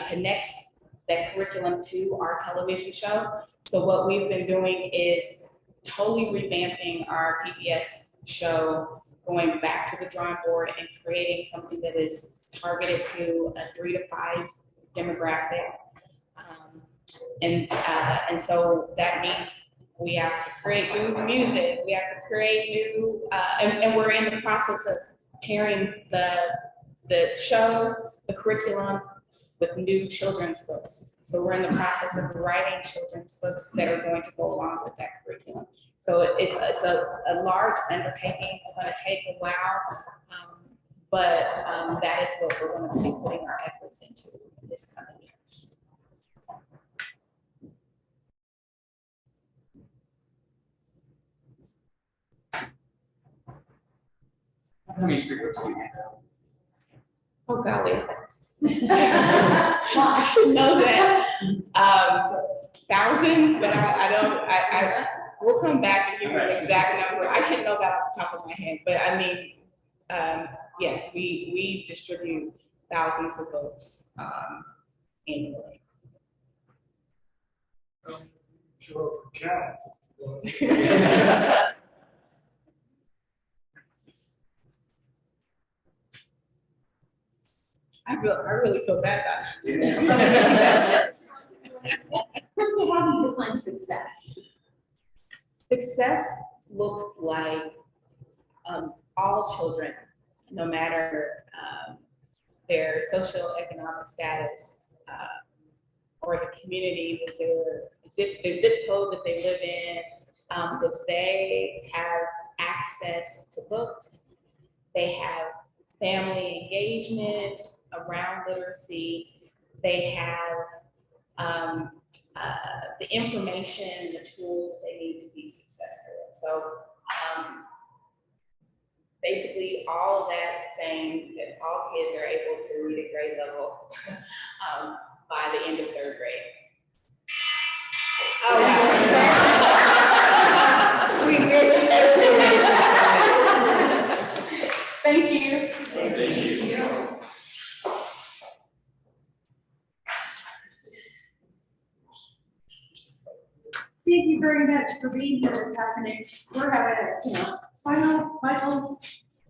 connects that curriculum to our television show. So what we've been doing is totally revamping our PBS show, going back to the drawing board and creating something that is targeted to a 3 to 5 demographic. And so that means we have to create new music, we have to create new, and we're in the process of pairing the show, the curriculum, with new children's books. So we're in the process of writing children's books that are going to go along with that curriculum. So it's a large undertaking. It's going to take a while, but that is what we're going to be putting our efforts into this coming year. How many free books do you have? Oh, golly. Well, I should know that. Thousands, but I don't, we'll come back and give you an exact number. I should know that off the top of my head, but I mean, yes, we distribute thousands of books annually. Sure, count. I really feel bad about it. Crystal, how do you define success? Success looks like all children, no matter their socioeconomic status or the community that the zip code that they live in, that they have access to books, They have family engagement around literacy. They have the information, the tools that they need to be successful. So basically all of that saying that all kids are able to read at grade level by the end of 3rd grade. Oh, we really Thank you. Thank you. Thank you very much for being here this afternoon. We're having a, final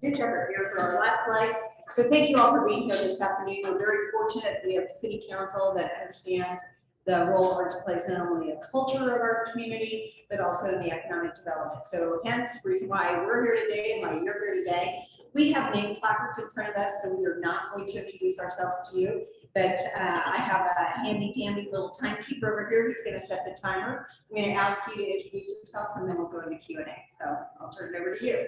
ditch effort here for our last flight. So thank you all for being here this afternoon. We're very fortunate. We have city council that understands the role arts plays not only in the culture of our community, but also in the economic development. So hence the reason why we're here today and why you're here today. We have name placards in front of us, so we are not going to introduce ourselves to you. But I have a handy dandy little timekeeper over here who's going to set the timer. I'm going to ask you to introduce yourselves and then we'll go into Q&A. So I'll turn it over to you.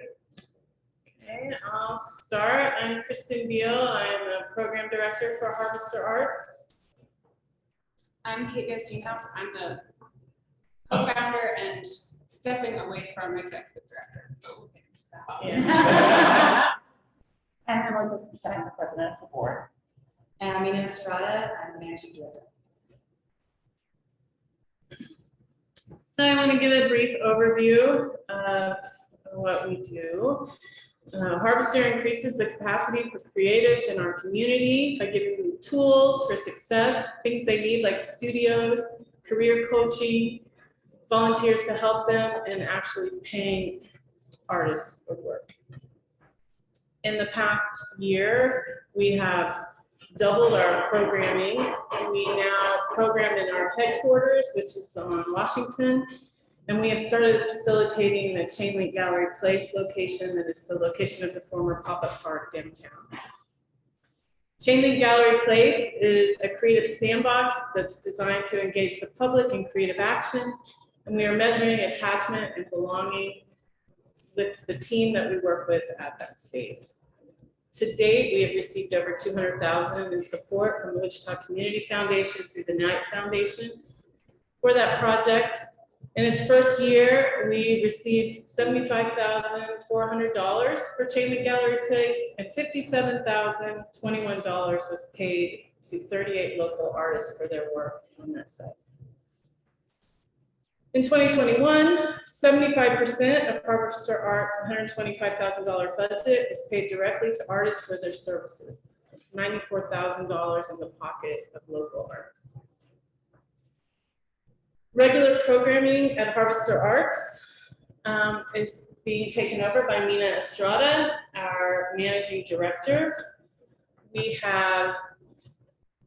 Okay, I'll start. I'm Kristen Beal. I'm the program director for Harvester Arts. I'm Kate Van Steenhouse. I'm the co-founder and stepping away from executive director. Yeah. I'm Emily Christensen. I'm the president of the board. And I'm Ina Estrada. I'm the managing director. So I want to give a brief overview of what we do. Harvester increases the capacity for creatives in our community by giving them tools for success, things they need like studios, career coaching, volunteers to help them, and actually paying artists for work. In the past year, we have doubled our programming. We now program in our headquarters, which is on Washington. And we have started facilitating the Chain Link Gallery Place location that is the location of the former pop-up park downtown. Chain Link Gallery Place is a creative sandbox that's designed to engage the public in creative action. And we are measuring attachment and belonging with the team that we work with at that space. To date, we have received over $200,000 in support from the Wichita Community Foundation through the Knight Foundation for that project. In its first year, we received $75,400 for Chain Link Gallery Place, and $57,021 was paid to 38 local artists for their work on that site. In 2021, 75% of Harvester Arts' $125,000 budget is paid directly to artists for their services. It's $94,000 in the pocket of local artists. Regular programming at Harvester Arts is being taken over by Mina Estrada, our managing director. We have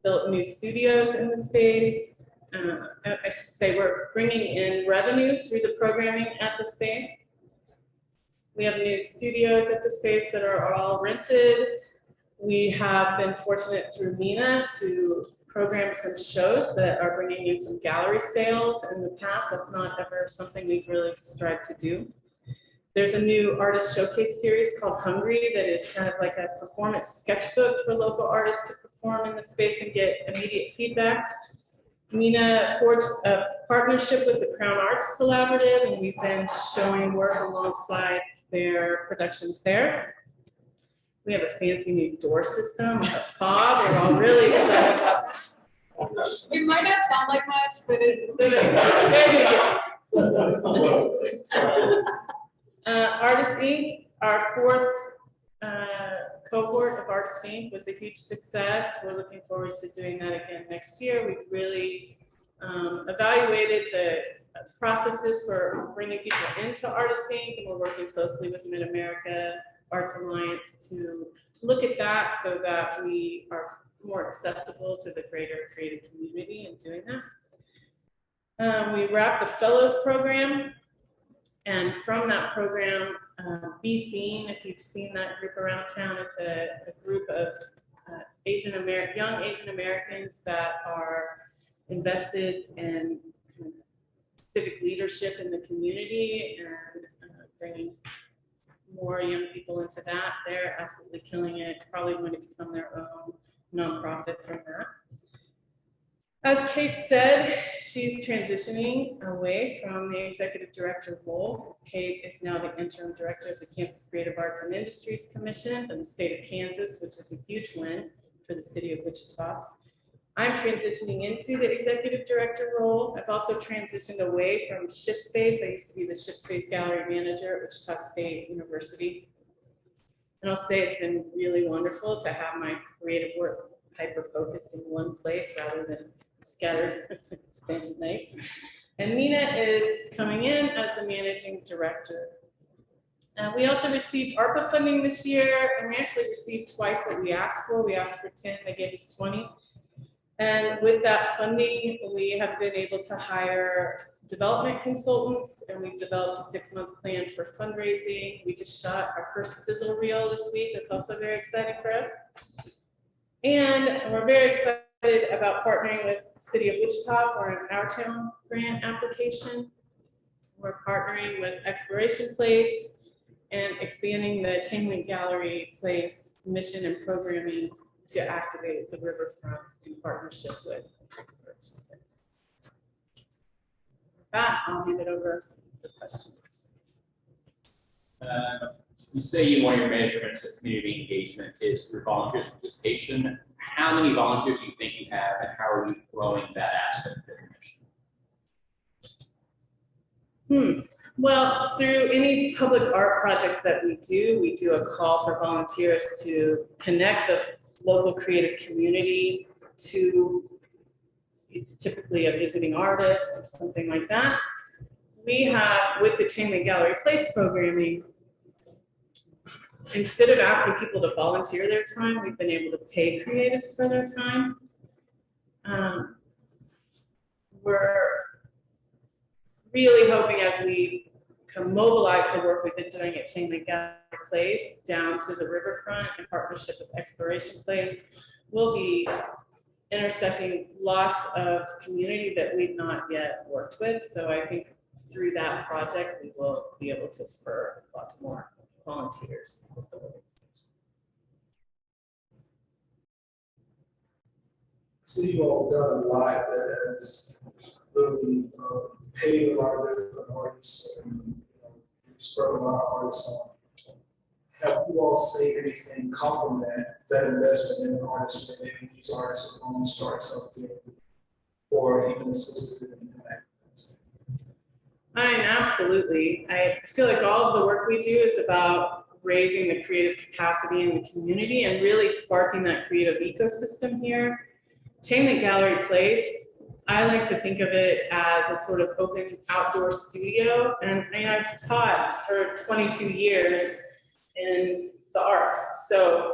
built new studios in the space. I should say we're bringing in revenue through the programming at the space. We have new studios at the space that are all rented. We have been fortunate through Mina to program some shows that are bringing in some gallery sales. In the past, that's not ever something we've really strived to do. There's a new artist showcase series called Hungry that is kind of like a performance sketchbook for local artists to perform in the space and get immediate feedback. Mina forged a partnership with the Crown Arts Collaborative, and we've been showing work alongside their productions there. We have a fancy new door system with a fob. We're all really excited about that. It might not sound like much, but it's Artist Inc., our fourth cohort of Artist Inc. was a huge success. We're looking forward to doing that again next year. We've really evaluated the processes for bringing people into Artist Inc., and we're working closely with Mid-America Arts Alliance to look at that so that we are more accessible to the greater creative community in doing that. We wrapped the Fellows Program, and from that program, Be Seen, if you've seen that group around town, it's a group of young Asian Americans that are invested in civic leadership in the community and bringing more more young people into that. They're absolutely killing it, probably going to become their own nonprofit from that. As Kate said, she's transitioning away from the executive director role. Kate is now the interim director of the Kansas Creative Arts and Industries Commission in the state of Kansas, which is a huge win for the city of Wichita. I'm transitioning into the executive director role. I've also transitioned away from Shift Space. I used to be the Shift Space gallery manager at Wichita State University. And I'll say it's been really wonderful to have my creative work hyper-focused in one place rather than scattered. It's been nice. And Nina is coming in as the managing director. We also received ARPA funding this year, and we actually received twice what we asked for. We asked for 10, they gave us 20. And with that funding, we have been able to hire development consultants, and we've developed a 6-month plan for fundraising. We just shot our first sizzle reel this week. That's also very exciting for us. And we're very excited about partnering with the City of Wichita for an Our Town grant application. We're partnering with Exploration Place and expanding the Chainlink Gallery Place mission and programming to activate the riverfront in partnership with Exploration Place. With that, I'll hand it over to questions. You say you want your measurements of community engagement is through volunteer participation. How many volunteers do you think you have, and how are you growing that aspect of your mission? Well, through any public art projects that we do a call for volunteers to connect the local creative community to, it's typically a visiting artist or something like that. We have, with the Chainlink Gallery Place programming, instead of asking people to volunteer their time, we've been able to pay creatives for their time. We're really hoping as we can mobilize the work we've been doing at Chainlink Gallery Place down to the riverfront in partnership with Exploration Place, we'll be intersecting lots of community that we've not yet worked with. So I think through that project, we will be able to spur lots more volunteers. So you've all done a lot that has really paid a lot of different artists and spurred a lot of artists on. Have you all seen anything complement that investment in an artist when maybe these artists are going to start something or even assisted in that? Absolutely. I feel like all of the work we do is about raising the creative capacity in the community and really sparking that creative ecosystem here. Chainlink Gallery Place, I like to think of it as a sort of open outdoor studio. And I've taught for 22 years in the arts. So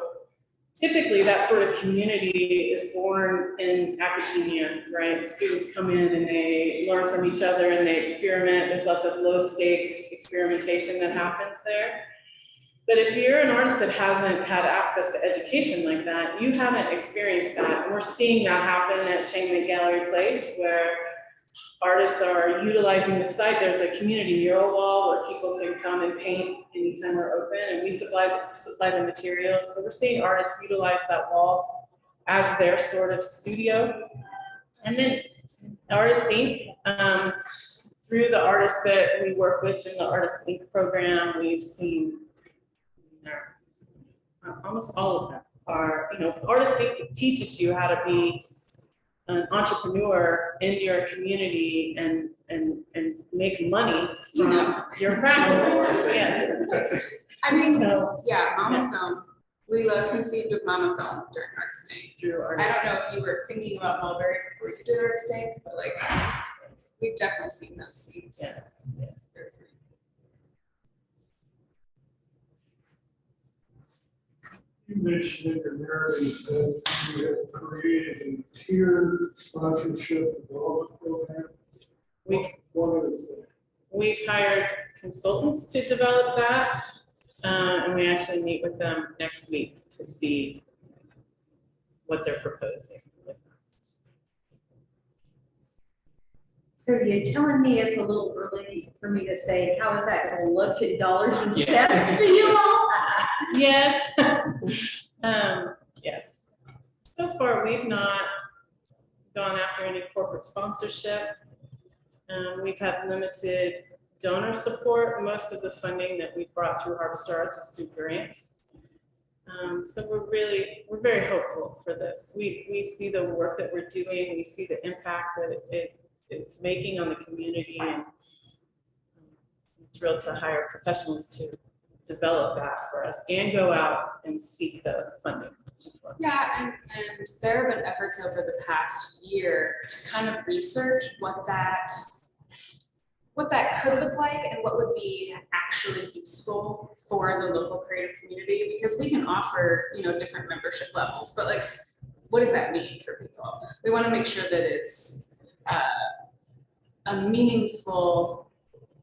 typically that sort of community is born in academia, right? Students come in and they learn from each other and they experiment. There's lots of low stakes experimentation that happens there. But if you're an artist that hasn't had access to education like that, you haven't experienced that. And we're seeing that happen at Chainlink Gallery Place, where artists are utilizing the site. There's a community mural wall where people can come and paint anytime we're open, and we supply the materials. So we're seeing artists utilize that wall as their sort of studio. And then Artist Inc. Through the artists that we work with in the Artist Inc. program, we've seen almost all of them are, Artist Inc. teaches you how to be an entrepreneur in your community and make money from your practice. Yes. I mean, Mama Film. Leela conceived of Mama Film during Artist Inc. I don't know if you were thinking about Mulberry before you did Artist Inc., but we've definitely seen those scenes. Yes. You mentioned in your narrative that you have created a tiered sponsorship development program. What is that? We've hired consultants to develop that, and we actually meet with them next week to see what they're proposing. So you're telling me it's a little early for me to say, how is that gonna look in dollars and Yeah. cents to you all? Yes. Yes. So far, we've not gone after any corporate sponsorship. We've had limited donor support. Most of the funding that we brought through Harvest Arts is through grants. So we're very hopeful for this. We see the work that we're doing. We see the impact that it's making on the community, and I'm thrilled to hire professionals to develop that for us and go out and seek the funding as well. Yeah, and there have been efforts over the past year to kind of research what that could look like and what would be actually useful for the local creative community, because we can offer, you know, different membership levels, but like, what does that mean for people? We want to make sure that it's a meaningful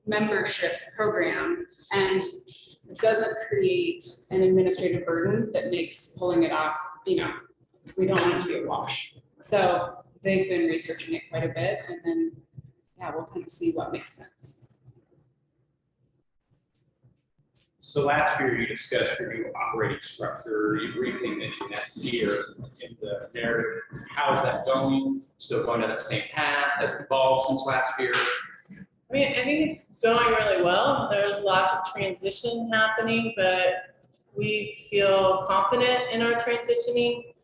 membership program and it doesn't create an administrative burden that makes pulling it off, you know, we don't want it to be a wash. So they've been researching it quite a bit, and then, yeah, we'll kind of see what makes sense. So last year you discussed your new operating structure. You briefly mentioned that here in the narrative. How is that going? Still going down the same path? Has it evolved since last year? I mean, I think it's going really well. There's lots of transition happening, but we feel confident in our transitioning.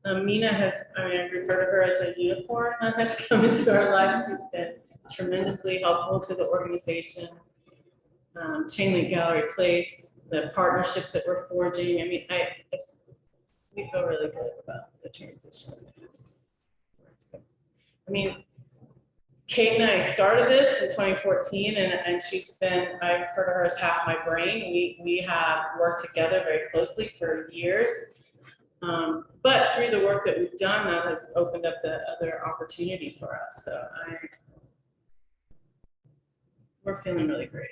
Mina has, I mean, I refer to her as a unicorn that has come into our lives. She's been tremendously helpful to the organization. Chainlink Gallery Place, the partnerships that we're forging. I mean, we feel really good about the transition. I mean, Kate and I started this in 2014, and she's been, I refer to her as half my brain. We have worked together very closely for years. But through the work that we've done, that has opened up the other opportunity for us. So we're feeling really great.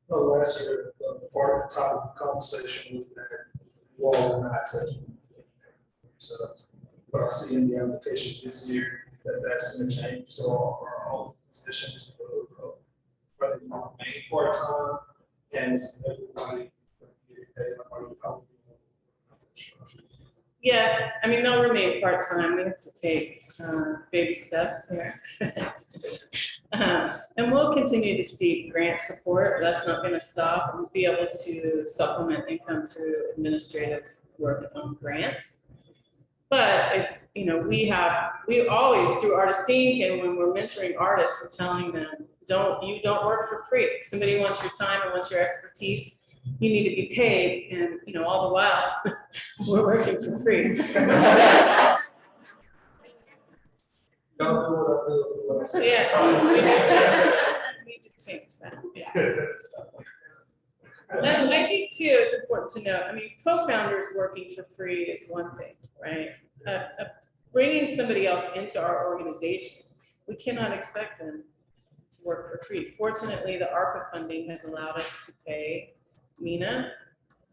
Well, last year, part of the topic of the conversation was that you all were not taking. So, but I see in the application this year that that's going to change. So our own positions, whether you want to remain part-time and everybody get paid on. Yes, I mean, they'll remain part-time. We have to take baby steps here. And we'll continue to seek grant support. That's not going to stop. We'll be able to supplement income through administrative work on grants. But it's, you know, we always, through Artist Inc., and when we're mentoring artists, we're telling them, you don't work for free. If somebody wants your time and wants your expertise, you need to be paid. And, you know, all the while, we're working for free. Yeah, we need to change that. Yeah. And I think too, it's important to note, I mean, co-founders working for free is one thing, right? Bringing somebody else into our organization, we cannot expect them to work for free. Fortunately, the ARPA funding has allowed us to pay Mina,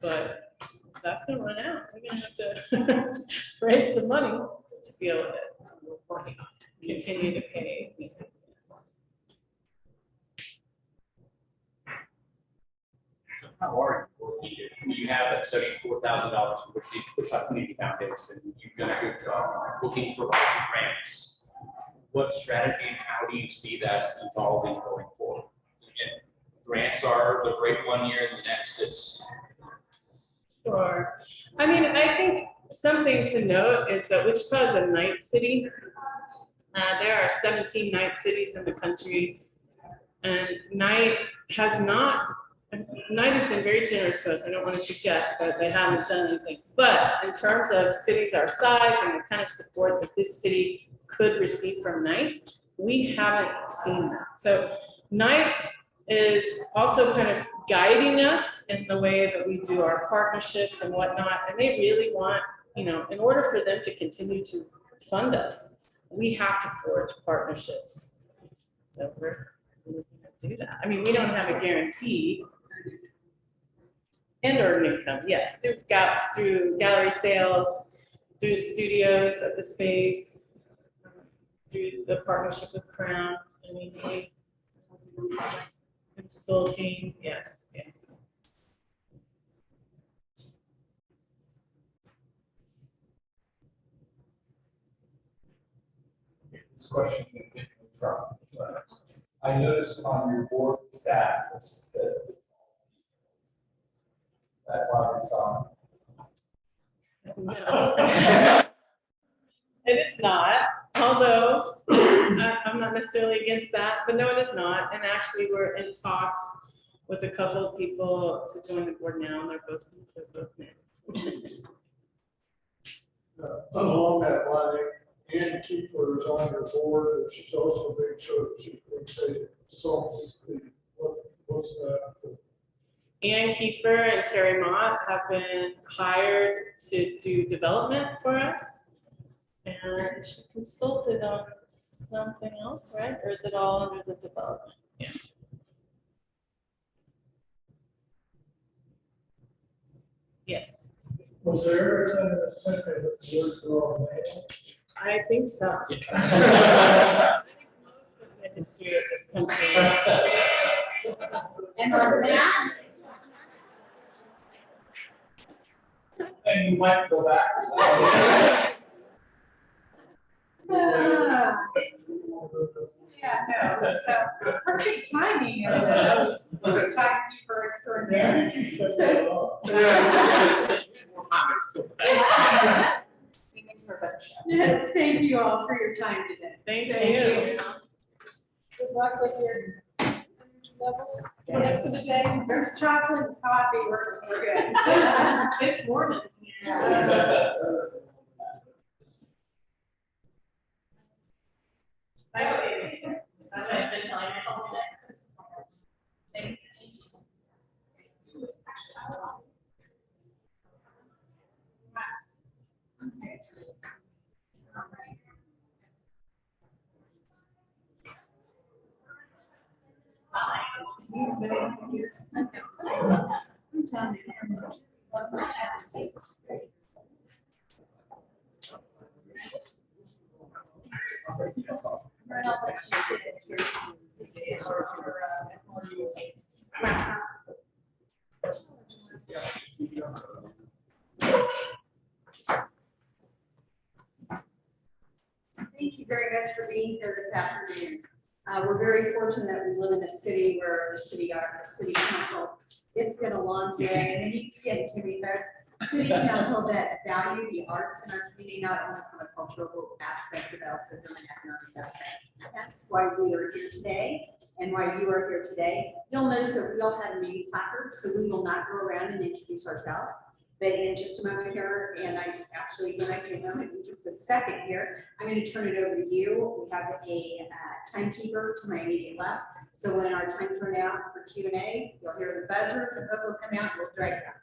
but that's gonna run out. We're gonna have to raise some money to be able to, we're working on it, continue to pay Mina. How are you? You have that $74,000 for which you push out Community Foundation. You've done a good job looking for grants. What strategy and how do you see that evolving going forward? Again, grants are the great one year, and the next it's. Sure. I mean, I think something to note is that Wichita is a night city. There are 17 night cities in the country, and Night has been very generous to us. I don't want to suggest that they haven't done anything, but in terms of cities our size and the kind of support that this city could receive from Night, we haven't seen that. So Night is also kind of guiding us in the way that we do our partnerships and whatnot, and they really want, you know, in order for them to continue to fund us, we have to forge partnerships. So we're going to do that. I mean, we don't have a guarantee. And earn income, yes, through gallery sales, through the studios at the space, through the partnership with Crown, consulting, yes. This question can get in trouble. I noticed on your board status that why it's on. It is not, although I'm not necessarily against that, but no, it is not. And actually, we're in talks with a couple of people to join the board now, and they're both men. Along that line, Ann Keeper is on your board, and she's also being sure she's going to say something. What's that? Ann Kiefer and Terry Mott have been hired to do development for us. And she consulted on something else, right? Or is it all under the development? Yeah. Yes. Was there a second that the word girl man? I think so. I think most of the history of this country. And on that, And you might go back. yeah, no, so perfect timing of the timekeeper extraordinaire. So. Makes for a better show. Thank you all for your time today. Thank you. Good luck with your energy levels. The rest of the day, there's chocolate and coffee, we're good. It's warm. Thank you very much for being here this afternoon. We're very fortunate that we live in a city where the city council, it's been a long day, and you can get to me, but city council that value the arts in our community, not only from a cultural aspect, but also from an economic aspect. That's why we are here today, and why you are here today. You'll notice that we all have a name placard, so we will not go around and introduce ourselves. But in just a moment here, and I actually, when I say moment, in just a second here, I'm going to turn it over to you. We have a timekeeper to my immediate left. So when our times run out for Q&A, you'll hear the buzzer, the book will come out, and we'll drag it out.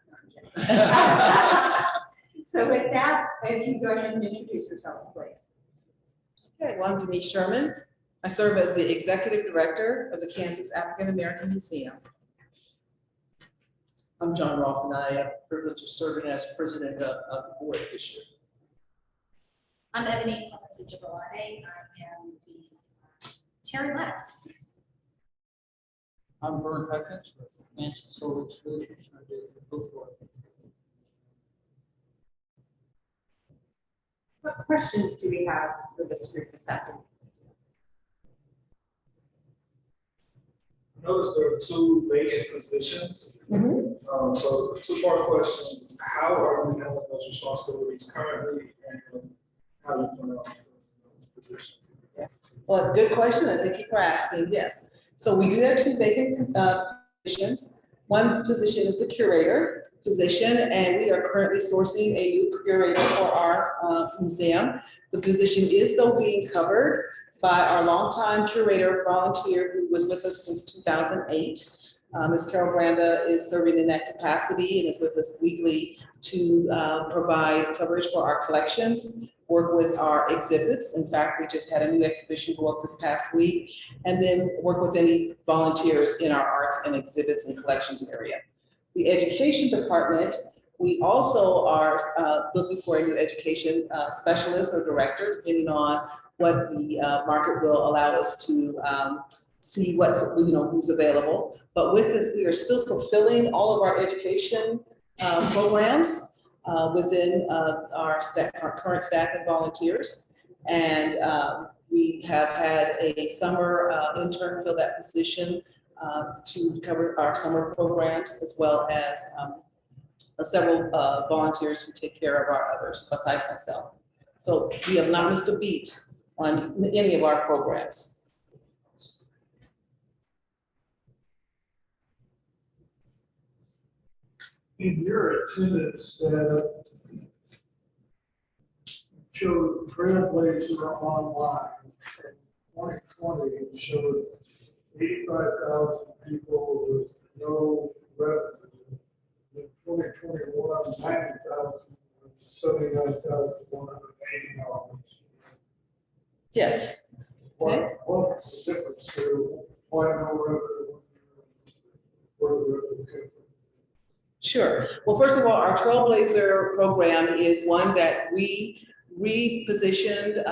So with that, if you go ahead and introduce yourselves, please. Okay, well, I'm Denise Sherman. I serve as the Executive Director of the Kansas African American Museum. I'm John Roth, and I have the privilege of serving as president of the board this year. I'm Ebony Jabalade. I am the chair-elect. I'm Vern Huckins with Nancy Solar Solutions. I do the book work. What questions do we have for this group this afternoon? I noticed there are 2 vacant positions. So two-part question, how are you handling those responsibilities currently, and how do you plan on those positions? Yes, well, good question, and thank you for asking. Yes, so we do have 2 vacant positions. One position is the curator position, and we are currently sourcing a new curator for our museum. The position is though being covered by our longtime curator volunteer who was with us since 2008. Ms. Carol Branda is serving in that capacity and is with us weekly to provide coverage for our collections, work with our exhibits. In fact, we just had a new exhibition go up this past week, and then work with any volunteers in our arts and exhibits and collections area. The education department, we also are looking for a new education specialist or director, depending on what the market will allow us to see what, who's available. But with this, we are still fulfilling all of our education programs within our current staff and volunteers. And we have had a summer intern fill that position to cover our summer programs, as well as several volunteers who take care of our others besides myself. So we have not missed a beat on any of our programs. In your attendance data, showed Trailblazer online. In 2020, it showed 85,000 people with no revenue. In 2021, 90,000 with $79,180. Yes. What's the difference here? Why no revenue? Where the revenue came from? Sure. Well, first of all, our Trailblazer program is one that we repositioned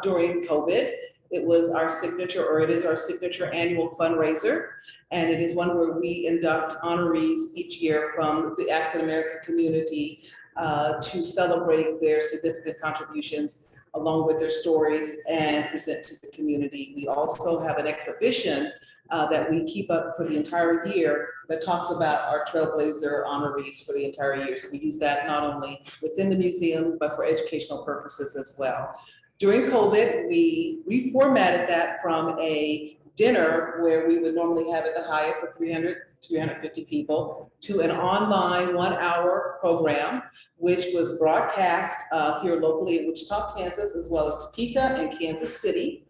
during COVID. It was our signature, or it is our signature annual fundraiser. And it is one where we induct honorees each year from the African American community to celebrate their significant contributions along with their stories and present to the community. We also have an exhibition that we keep up for the entire year that talks about our Trailblazer honorees for the entire year. So we use that not only within the museum, but for educational purposes as well. During COVID, we reformatted that from a dinner where we would normally have at the Hyatt for 300, 350 people to an online 1-hour program, which was broadcast here locally in Wichita, Kansas, as well as Topeka and Kansas City.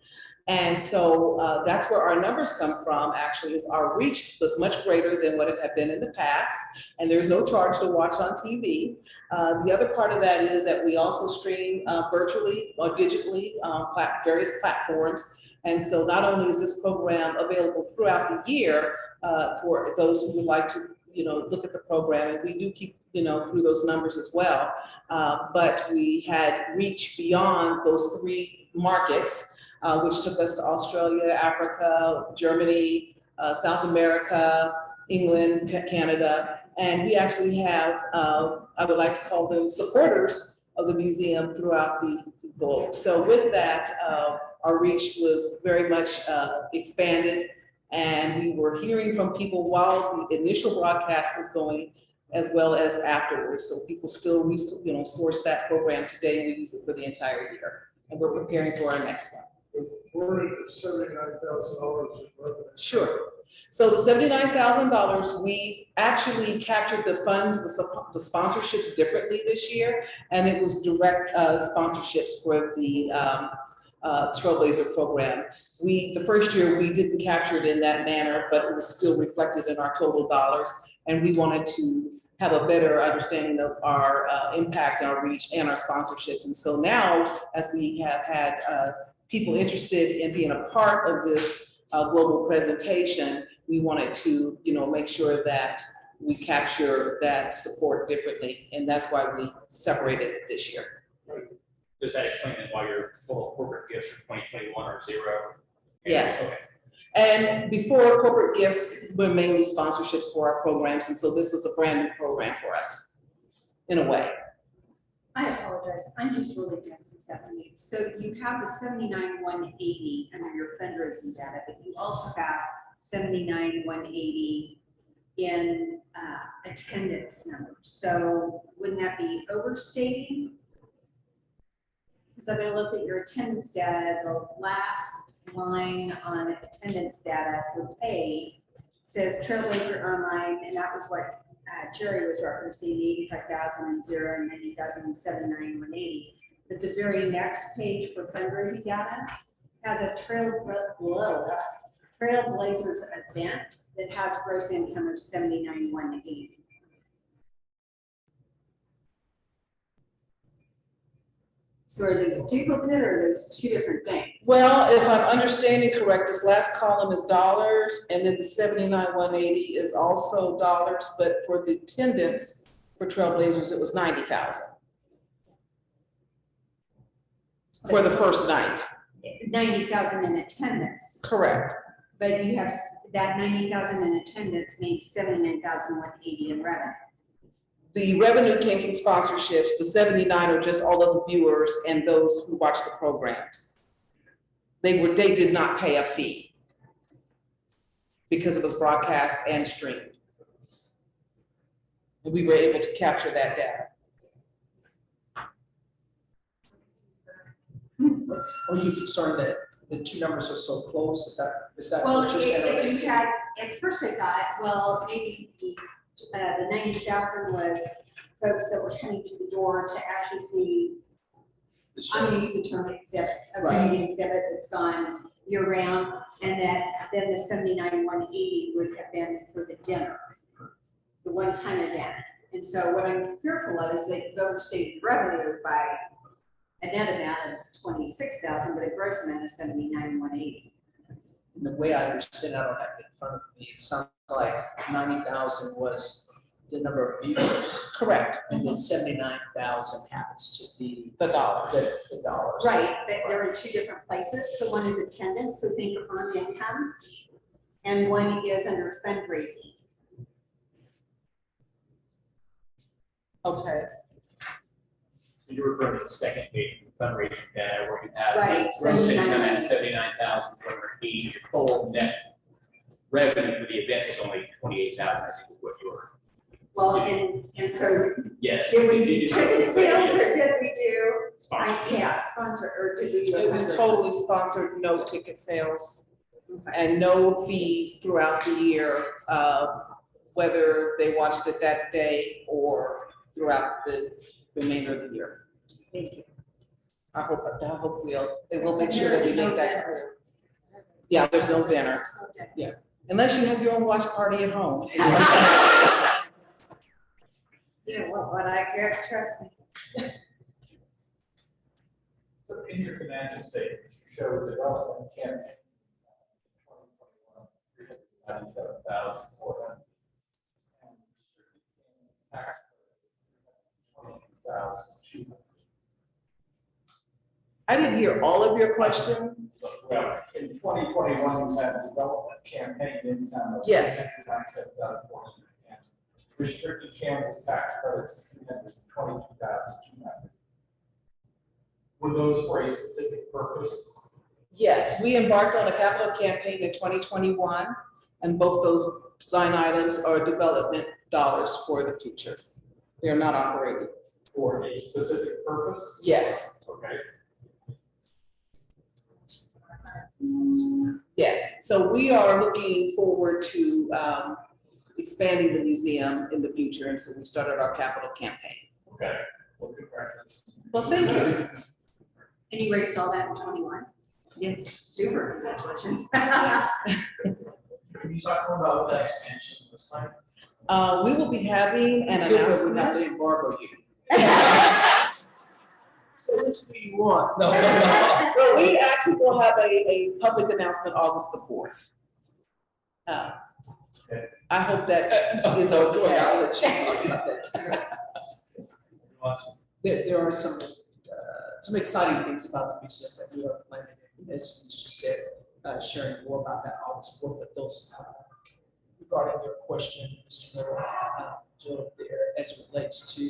And so that's where our numbers come from, actually, is our reach was much greater than what it had been in the past, and there's no charge to watch on TV. The other part of that is that we also stream virtually or digitally various platforms. And so not only is this program available throughout the year for those who would like to look at the program, and we do keep through those numbers as well, but we had reach beyond those 3 markets, which took us to Australia, Africa, Germany, South America, England, Canada. And we actually have, I would like to call them supporters of the museum throughout the globe. So with that, our reach was very much expanded, and we were hearing from people while the initial broadcast was going, as well as afterwards. So people still source that program today, and we use it for the entire year. And we're preparing for our next one. Where did the $79,000 in revenue? Sure. So the $79,000, we actually captured the funds, the sponsorships differently this year, and it was direct sponsorships for the Trailblazer program. The first year we didn't capture it in that manner, but it was still reflected in our total dollars, and we wanted to have a better understanding of our impact, our reach, and our sponsorships. And so now, as we have had people interested in being a part of this global presentation, we wanted to, make sure that we capture that support differently, and that's why we separated it this year. Does that explain why your full corporate gifts for 2021 are 0? Yes. Okay. And before, corporate gifts were mainly sponsorships for our programs, and so this was a brand new program for us, in a way. I apologize, I'm just really dense this afternoon. So you have the 79,180 under your fundraising data, but you also have 79,180 in attendance numbers. So wouldn't that be overstating? Because I'm gonna look at your attendance data, the last line on attendance data for pay says Trailblazer Online, and that was what Jerry was referencing, 85,000 and 0 and 90,000 and 79,180. But the very next page for fundraising data has a Trailblazers event that has gross income of 79,180. So are those duplicate or are those two different things? Well, if I'm understanding correct, this last column is dollars, and then the 79,180 is also dollars, but for the attendance for Trailblazers, it was 90,000 for the first night. 90,000 in attendance. Correct. But you have that 90,000 in attendance makes 79,180 in revenue. The revenue came from sponsorships. The 79 are just all of the viewers and those who watch the programs. They did not pay a fee because it was broadcast and streamed. And we were able to capture that data. Are you concerned that the two numbers are so close? Is that Well, what you're saying? Or if is you it- had, at first I thought, well, maybe the 90,000 was folks that were coming to the door to actually see, I'm gonna use the term exhibit, a community exhibit that's gone year round, and that then the 79,180 would have been for the dinner, the one-time event. And so what I'm fearful of is that you've overstated revenue by a net amount of 26,000, but a gross amount of 79,180. The way I understand, I don't have it in front of me, it sounds like 90,000 was the number of viewers. Correct. And then 79,000 happens to be the dollars. The dollars. Right, but they're in two different places. So one is attendance, so think of earned income, and one is under fundraising. Okay. You're referring to the second page, fundraising data, where you have Right, gross income 79. at 79,480, your total net revenue for the event is only 28,000, I think is what you were. Well, and so Yes. did we do you ticket did, sales or yes. did we do? Sponsorship. Yeah, sponsor, or did we? do It was fundraising? totally sponsored, no ticket sales, and no fees throughout the year, whether they watched it that day or throughout the remainder of the year. Thank you. I hope we'll make sure that we make that clear. Yeah, there's no dinner. Yeah, unless you have your own watch party at home. Yeah, what I get, trust me. So in your financial statement, you show development campaign. 397,400. I didn't hear all of your question. Well, in 2021, you had development campaign income of Yes. 397,400. Restricted Kansas tax credits, 322,200. Were those for a specific purpose? Yes, we embarked on a capital campaign in 2021, and both those line items are development dollars for the future. They are not operating. For a specific purpose? Yes. Okay. Yes, so we are looking forward to expanding the museum in the future, and so we started our capital campaign. Okay. Well, congratulations. Well, thank you. And you raised all that in 21? Yes. Super, congratulations. Can you talk more about what that expansion was like? We will be having an Good, but we have announcement. to embargo you. So which do you want? No. Well, we actually will have a public announcement August the 4th. I hope that is okay. I'll let you talk about that. There are some exciting things about the museum that we are planning, as you just said, sharing more about that August 4th, but those, regarding your question, Mr. Miller, Joe, there, as it relates to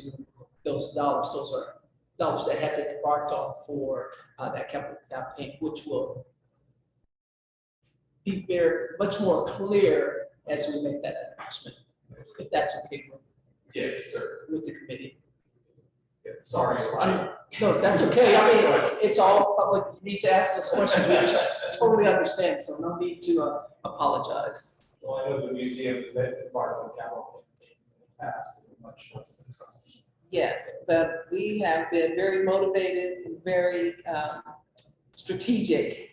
those dollars are dollars that have been embarked on for that capital campaign, which will be very much more clear as we make that announcement, if that's okay with. Yes, sir. With the committee. Yeah, sorry. No, that's okay. I mean, it's all public. You need to ask those questions. We just totally understand, so no need to apologize. Well, I know the museum is that part of the capital campaign in the past, and much less successful. Yes, but we have been very motivated and very strategic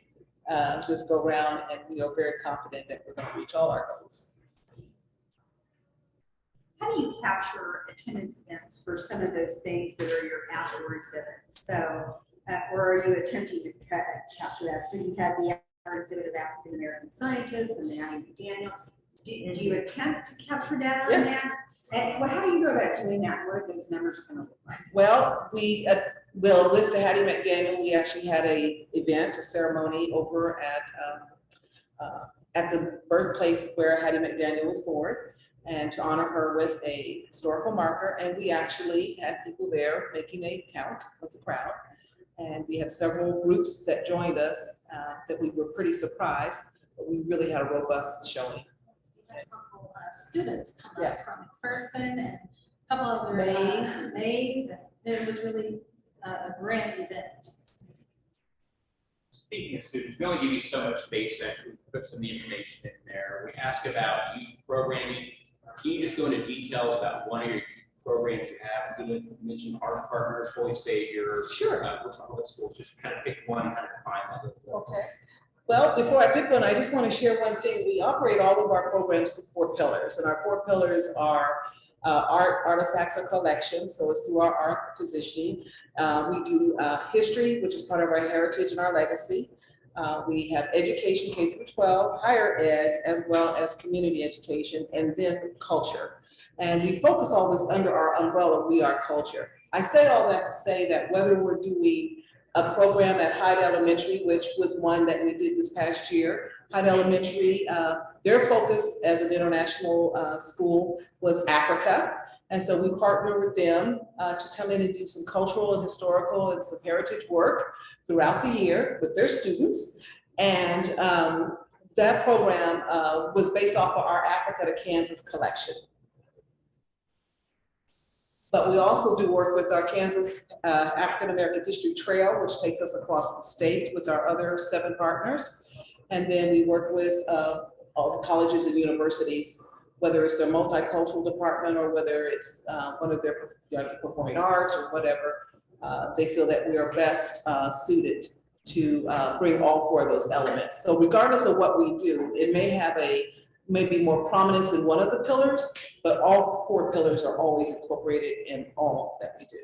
this go round, and we are very confident that we're going to reach all our goals. How do you capture attendance events for some of those things that are your outdoor exhibits? So or are you attempting to capture that? So you've had the exhibit of African American scientists and the Annie McDaniel. Do you attempt to capture data on that? And well, how do you go about doing that? What are those numbers going to look like? Well, with the Hattie McDaniel, we actually had a ceremony over at the birthplace where Hattie McDaniel was born, and to honor her with a historical marker. And we actually had people there making a count of the crowd. And we had several groups that joined us that we were pretty surprised, but we really had a robust showing. A couple students come up from McPherson and a couple of Mays, and it was really a grand event. Speaking of students, we only give you so much space to actually put some of the information in there. We ask about youth programming. Can you just go into details about one of your youth programs you have? You mentioned Art Partners, Holy Savior. Sure. Which public schools? Just kind of pick one and kind of define that. Okay. Well, before I pick one, I just want to share one thing. We operate all of our programs through 4 pillars, and our 4 pillars are art, artifacts, or collections. So it's through our art positioning. We do history, which is part of our heritage and our legacy. We have education, K through 12, higher ed, as well as community education, and then culture. And we focus all this under our umbrella, We Are Culture. I say all that to say that whether we're doing a program at Hyde Elementary, which was one that we did this past year. Hyde Elementary, their focus as an international school was Africa. And so we partner with them to come in and do some cultural and historical and some heritage work throughout the year with their students. And that program was based off of our Africa to Kansas collection. But we also do work with our Kansas African American History Trail, which takes us across the state with our other 7 partners. And then we work with all the colleges and universities, whether it's their multicultural department or whether it's one of their performing arts or whatever. They feel that we are best suited to bring all 4 of those elements. So regardless of what we do, it may have maybe more prominence in one of the pillars, but all 4 pillars are always incorporated in all that we do.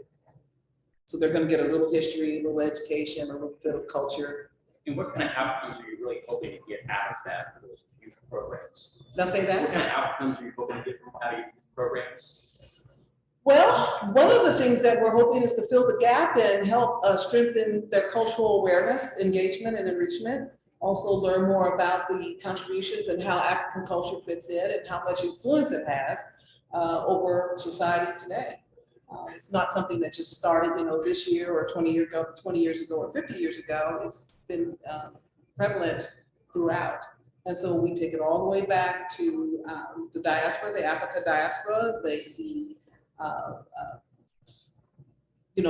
So they're going to get a little history, a little education, a little bit of culture. And what kind of outcomes are you really hoping to get out of that for those youth programs? Did I say that? What kind of outcomes are you hoping to get from out of your youth programs? Well, one of the things that we're hoping is to fill the gap and help strengthen their cultural awareness, engagement, and enrichment. Also learn more about the contributions and how African culture fits in and how much influence it has over society today. It's not something that just started, this year or 20 years ago or 50 years ago. It's been prevalent throughout. And so we take it all the way back to the diaspora, the Africa diaspora,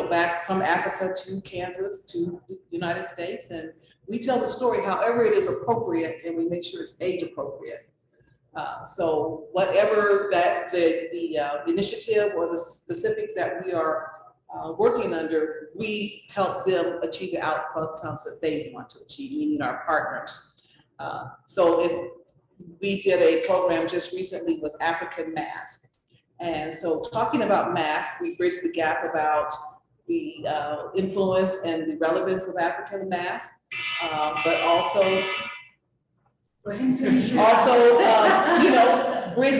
back from Africa to Kansas to the United States. And we tell the story however it is appropriate, and we make sure it's age appropriate. So whatever that the initiative or the specifics that we are working under, we help them achieve the outcomes that they want to achieve, meaning our partners. So we did a program just recently with African Mask. And so talking about mask, we bridged the gap about the influence and the relevance of African mask, but also bridge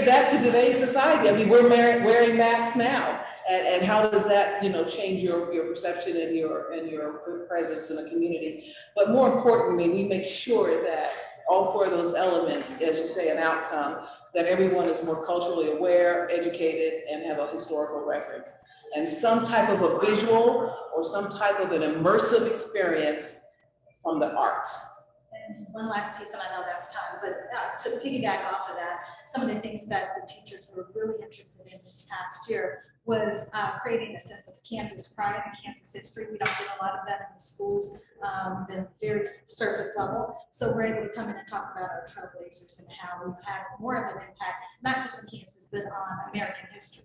that to today's society. I mean, we're wearing masks now, and how does that, change your perception and your presence in the community? But more importantly, we make sure that all 4 of those elements, as you say, an outcome, that everyone is more culturally aware, educated, and have a historical reference. And some type of a visual or some type of an immersive experience from the arts. And one last piece, and I know that's time, but to piggyback off of that, some of the things that the teachers were really interested in this past year was creating a sense of Kansas pride and Kansas history. We don't get a lot of that in the schools, the very surface level. So we're able to come in and talk about our trailblazers and how we've had more of an impact, not just in Kansas, but on American history.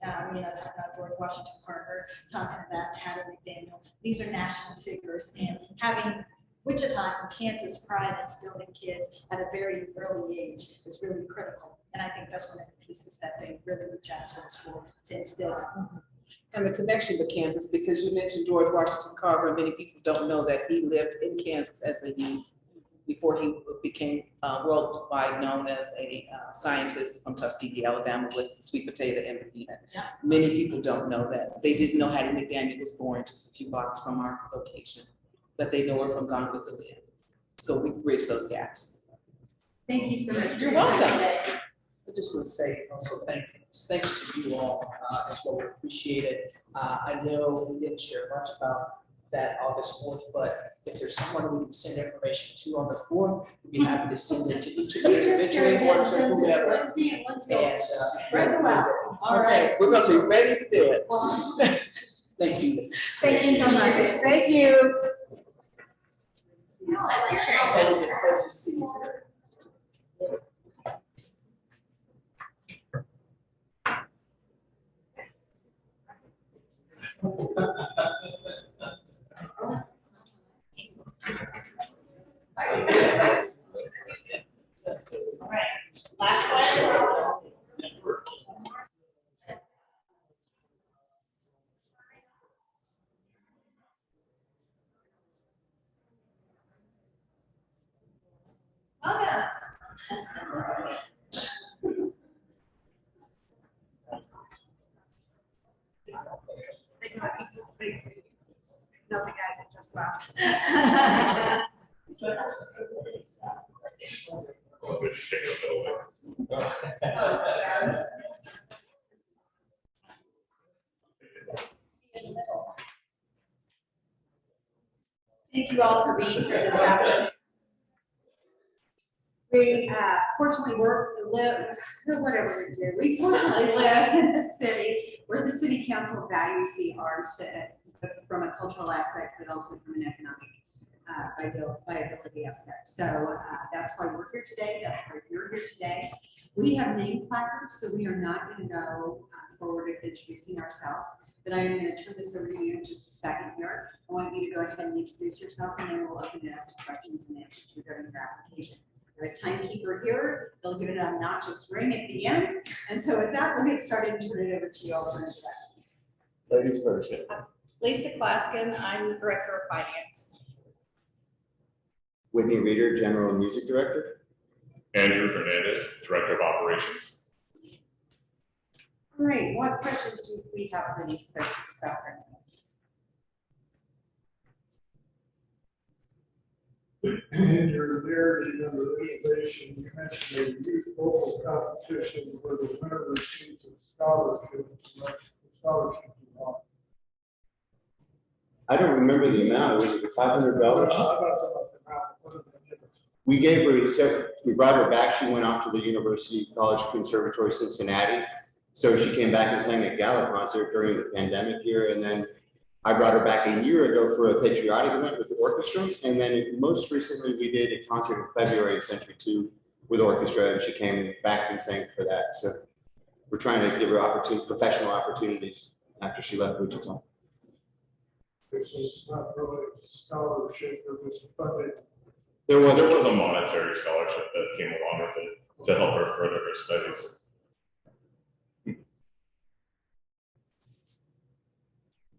Talking about George Washington Carver, talking about Hattie McDaniel. These are national figures, and having Wichita and Kansas pride instilled in kids at a very early age is really critical. And I think that's one of the pieces that they really reach out to us for to instill. And the connection to Kansas, because you mentioned George Washington Carver, many people don't know that he lived in Kansas as a youth before he became worldwide known as a scientist from Tuskegee, Alabama, with the sweet potato and the peanut. Yeah. Many people don't know that. They didn't know Hattie McDaniel was born just a few blocks from our location, but they know her from Gone with the Wind. So we bridge those gaps. Thank you so much. You're welcome. I just want to say also thanks to you all as well. We appreciate it. I know we didn't share much about that August 4th, but if there's someone we can send information to on the 4th, we'd be happy to send it to each of you individually or to whoever. Spread the love. All Okay, right. we're gonna be ready to do it. Thank you. Thank you so much. Thank you. No, I like sharing. It's always a pleasure to see you here. All right, last one. No, the guy that just left. Thank you all for being here this afternoon. We fortunately whatever we do, we fortunately live in a city where the city council values the arts from a cultural aspect, but also from an economic viability aspect. So that's why we're here today. That's why you're here today. We have name placards, so we are not going to go forward with introducing ourselves. But I am going to turn this over to you in just a second here. I want you to go ahead and introduce yourself, and then we'll open it up to questions and answers regarding your application. We have a timekeeper here. They'll give it a obnoxious ring at the end. And so with that, we'll get started and turn it over to you all for introductions. Ladies first. Lisa Klaskin, I'm the Director of Finance. Whitney Reeder, General Music Director. Andrew Hernandez, Director of Operations. All right, what questions do we have for these folks this afternoon? In your narrative under innovation, you mentioned a youth vocal competition where the winner receives a scholarship. I don't remember the amount. Was it $500? We gave her, we brought her back. She went off to the University College Conservatory Cincinnati. So she came back and sang a gala concert during the pandemic year. And then I brought her back a year ago for a patriotic event with the orchestra. And then most recently we did a concert in February in Century 2 with orchestra, and she came back and sang for that. So we're trying to give her professional opportunities after she left Wichita. This is not really a scholarship, it was funding. There was a monetary scholarship that came along with it to help her further her studies.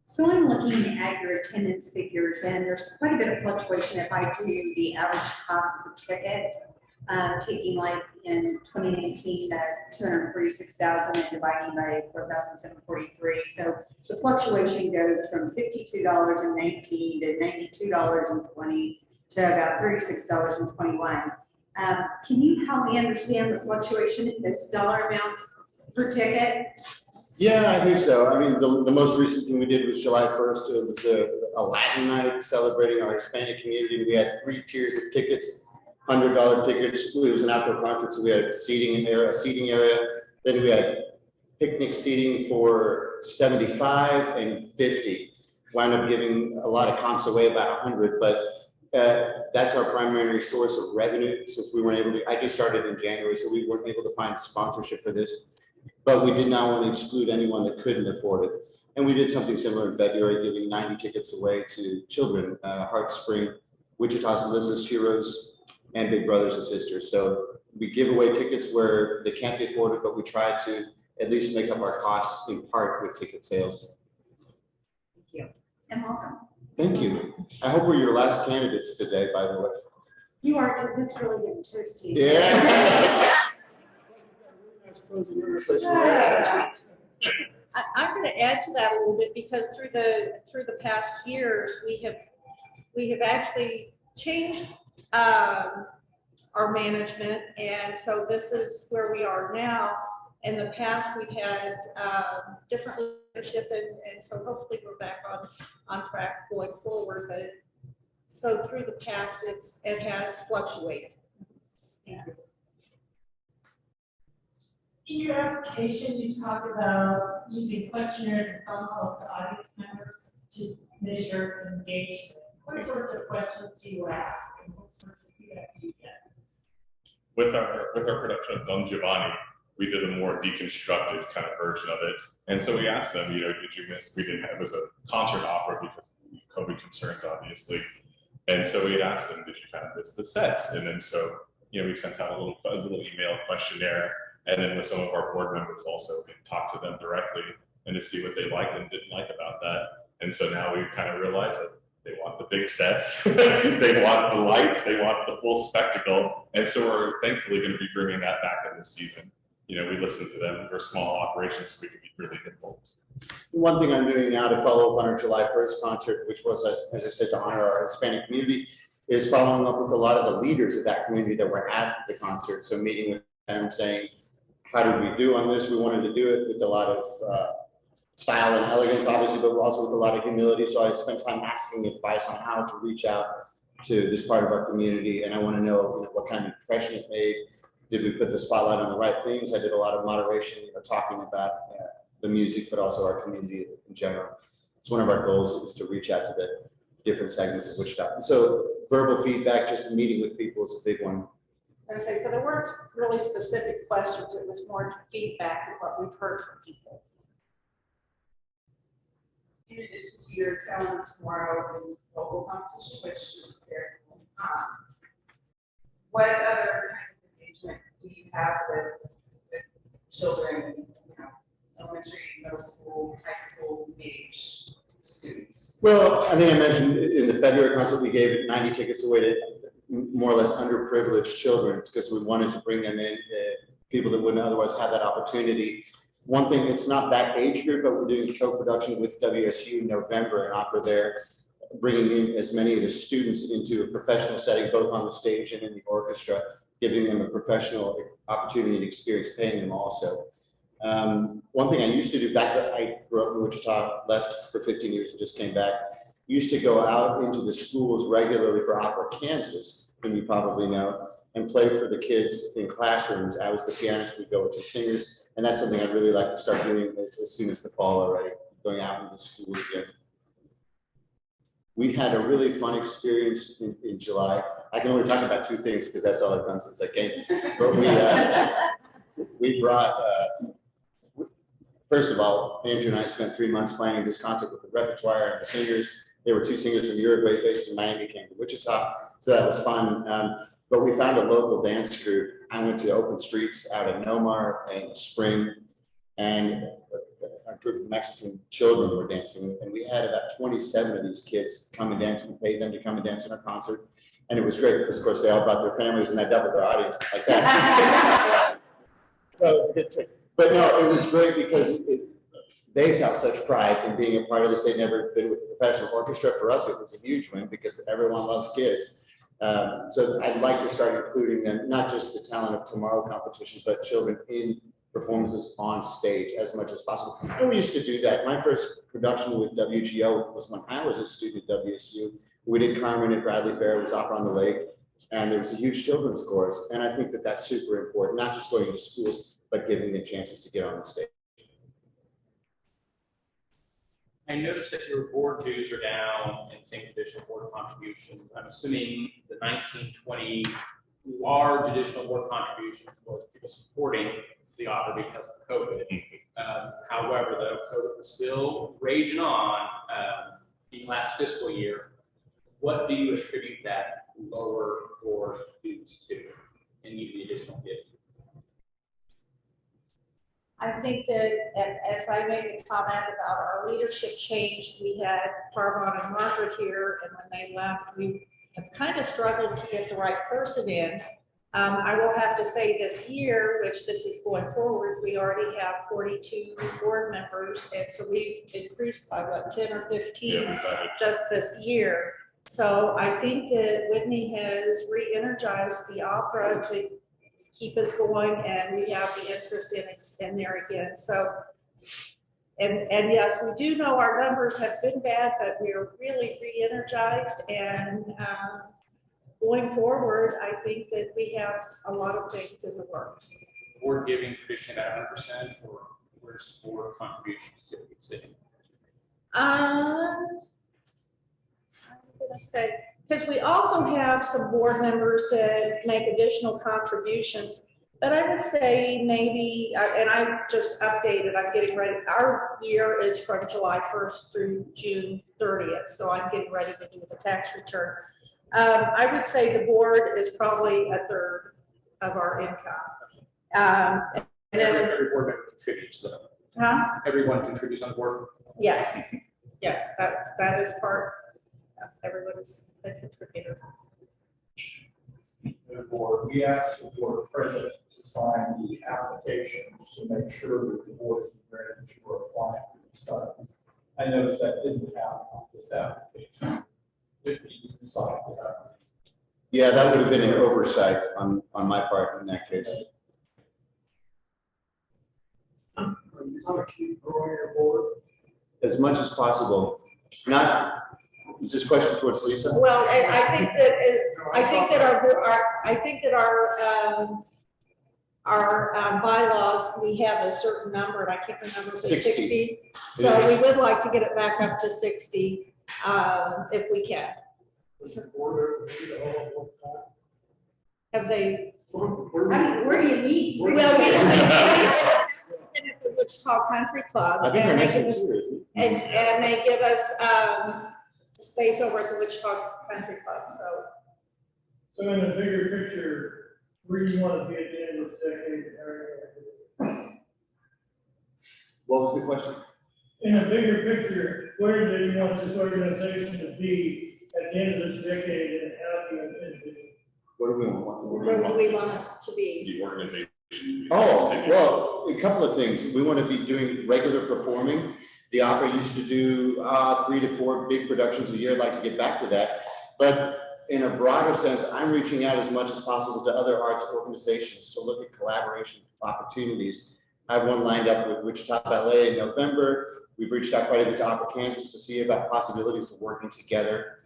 So I'm looking at your attendance figures, and there's quite a bit of fluctuation if I do the average cost per ticket. Taking like in 2019, that 246,000 and dividing by 4,743. So the fluctuation goes from $52.19 to $92.20 to about $36.21. Can you help me understand the fluctuation in this dollar amounts per ticket? Yeah, I think so. I mean, the most recent thing we did was July 1st. It was a Latin night celebrating our Hispanic community. We had 3 tiers of tickets. $100 tickets. It was an outdoor conference. So we had a seating area. Then we had picnic seating for $75 and $50. Wound up giving a lot of comps away, about 100, but that's our primary source of revenue since we weren't able to. I just started in January, so we weren't able to find sponsorship for this. But we did not want to exclude anyone that couldn't afford it. And we did something similar in February, giving 90 tickets away to children, Heart Spring, Wichita's Littlest Heroes, and Big Brothers and Sisters. So we give away tickets where they can't be afforded, but we try to at least make up our costs in part with ticket sales. and welcome. Thank you. I hope we're your last candidates today, by the way. You are, because it's really getting toasty. Yeah. I'm going to add to that a little bit because through the past years, we have actually changed our management, and so this is where we are now. In the past, we've had different leadership, and so hopefully we're back on track going forward. But so through the past, it has fluctuated. In your application, you talk about using questionnaires and phone calls to audience members to measure engagement. What sorts of questions do you ask, and what sorts of feedback do you get? With our production of Don Giovanni, we did a more deconstructed kind of version of it. And so we asked them, did you miss, we didn't have, it was a concert opera because of COVID concerns, obviously. And so we asked them, did you kind of miss the sets? And then so, we sent out a little email questionnaire, and then with some of our board members also, we talked to them directly and to see what they liked and didn't like about that. And so now we kind of realized that they want the big sets, they want the lights, they want the full spectacle. And so we're thankfully going to be bringing that back in this season. We listen to them. We're small operations, so we can be really nimble. One thing I'm doing now to follow up on our July 1st concert, which was, as I said, to honor our Hispanic community, is following up with a lot of the leaders of that community that were at the concert. So meeting with them, saying, how did we do on this? We wanted to do it with a lot of style and elegance, obviously, but also with a lot of humility. So I spent time asking advice on how to reach out to this part of our community. And I want to know, what kind of impression it made. Did we put the spotlight on the right things? I did a lot of moderation, talking about the music, but also our community in general. It's one of our goals is to reach out to the different segments of Wichita. So verbal feedback, just meeting with people is a big one. I was gonna say, so there weren't really specific questions. It was more feedback and what we've heard from people. In addition to your talent tomorrow is local competition, which is there. What other kind of engagement do you have with children, elementary, middle school, high school age students? Well, I think I mentioned in the February concert, we gave 90 tickets away to more or less underprivileged children because we wanted to bring them in, people that wouldn't otherwise have that opportunity. One thing, it's not that age group, but we're doing co-production with WSU in November, an opera there, bringing in as many of the students into a professional setting, both on the stage and in the orchestra, giving them a professional opportunity and experience, paying them also. One thing I used to do back when I grew up in Wichita, left for 15 years and just came back, used to go out into the schools regularly for Opera Kansas, whom you probably know, and play for the kids in classrooms. I was the pianist, we'd go with the singers, and that's something I'd really like to start doing as soon as the fall already, going out into the schools again. We had a really fun experience in July. I can only talk about two things because that's all I've done since I came. But we brought, first of all, Andrew and I spent 3 months planning this concert with the repertoire and the singers. There were two singers from Uruguay based in Miami, came to Wichita, so that was fun. But we found a local dance group. I went to Open Streets out in Nomar in the spring, and a group of Mexican children were dancing, and we had about 27 of these kids come and dance. We paid them to come and dance in our concert, and it was great because, of course, they all brought their families, and I doubled their audience like that. So it was a good trick. But no, it was great because they felt such pride in being a part of this. They'd never been with a professional orchestra. For us, it was a huge win because everyone loves kids. So I'd like to start including them, not just the Talent of Tomorrow competition, but children in performances on stage as much as possible. And we used to do that. My first production with WGO was when I was a student at WSU. We did Carmen at Bradley Fair, it was Opera on the Lake, and there was a huge children's chorus. And I think that that's super important, not just going to schools, but giving them chances to get on the stage. I noticed that your board dues are down and same additional board contributions. I'm assuming the 1920 large additional board contributions was people supporting the opera because of COVID. However, though, COVID was still raging on in last fiscal year. What do you attribute that lower board dues to and even the additional gift? I think that, as I made the comment about our leadership change, we had Parvon and Margaret here, and when they left, we have kind of struggled to get the right person in. I will have to say this year, which this is going forward, we already have 42 board members, and so we've increased by what, 10 or 15 just this year. So I think that Whitney has re-energized the opera to keep us going, and we have the interest in there again. So, and yes, we do know our numbers have been bad, but we're really re-energized, and going forward, I think that we have a lot of things in the works. Board giving tradition at 100%, or where's board contributions typically sitting? I'm gonna say, because we also have some board members that make additional contributions, but I would say maybe, and I just updated, I'm getting ready, our year is from July 1st through June 30th, so I'm getting ready to do the tax return. I would say the board is probably a third of our income. And then Every board member contributes though. Huh? Everyone contributes on the board? Yes, yes, that is part, everyone is a contributor. The board, we asked the board president to sign the applications to make sure that the board is ready for applying for the studies. I noticed that didn't happen on this application. Yeah, that would have been an oversight on my part in that case. Are you gonna keep growing your board? As much as possible. Not, is this question towards Lisa? Well, I think that our bylaws, we have a certain number, and I can't remember if it's 60. So we would like to get it back up to 60 if we can. Have they? Where do you meet? Well, we at the Wichita Country Club, I think and they're they give next us, year. and they give us space over at the Wichita Country Club. So in the bigger picture, where do you want to be at the end of this decade? What was the question? In a bigger picture, where do you want this organization to be at the end of this decade, and how do you intend to? What do we want? Where do we want us to be? The organization. Oh, well, a couple of things. We want to be doing regular performing. The opera used to do 3 to 4 big productions a year. I'd like to get back to that. But in a broader sense, I'm reaching out as much as possible to other arts organizations to look at collaboration opportunities. I have one lined up with Wichita Ballet in November. We've reached out quite a bit to Applicants to see about possibilities of working together.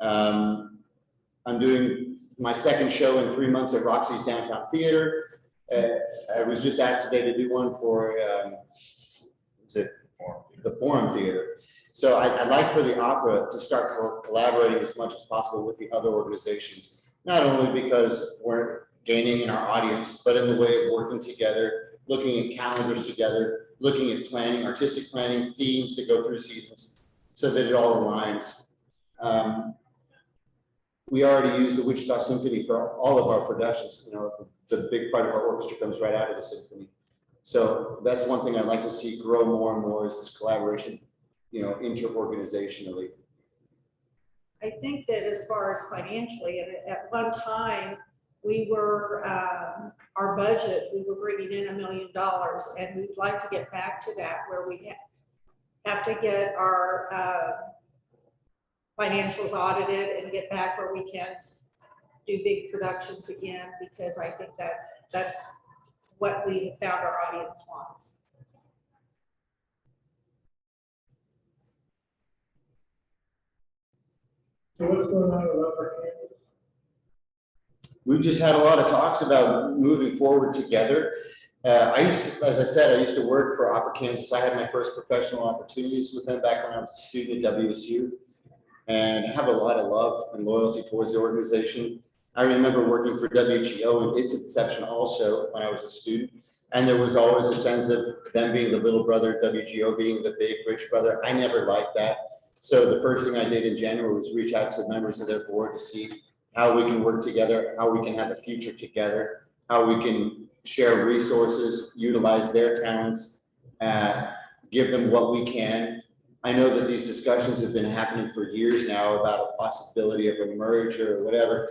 I'm doing my second show in 3 months at Roxy's Downtown Theater. I was just asked today to do one for the Forum Theater. So I'd like for the opera to start collaborating as much as possible with the other organizations, not only because we're gaining in our audience, but in the way of working together, looking at calendars together, looking at planning, artistic planning, themes that go through seasons, so that it all aligns. We already use the Wichita Symphony for all of our productions. You know, the big part of our orchestra comes right out of the symphony. So that's one thing I'd like to see grow more and more, is this collaboration, you know, inter-organizationally. I think that as far as financially, at one time, we were, our budget, we were bringing in $1 million, and we'd like to get back to that, where we have to get our financials audited and get back where we can do big productions again, because I think that that's what we found our audience wants. So what's going on with Upper Kansas? We've just had a lot of talks about moving forward together. As I said, I used to work for Upper Kansas. I had my first professional opportunities with them back when I was a student at WSU. And I have a lot of love and loyalty towards the organization. I remember working for WGO in its inception also when I was a student. And there was always a sense of them being the little brother, WGO being the big rich brother. I never liked that. So the first thing I did in January was reach out to members of their board to see how we can work together, how we can have a future together. how we can share resources, utilize their talents, give them what we can. I know that these discussions have been happening for years now about a possibility of a merger or whatever.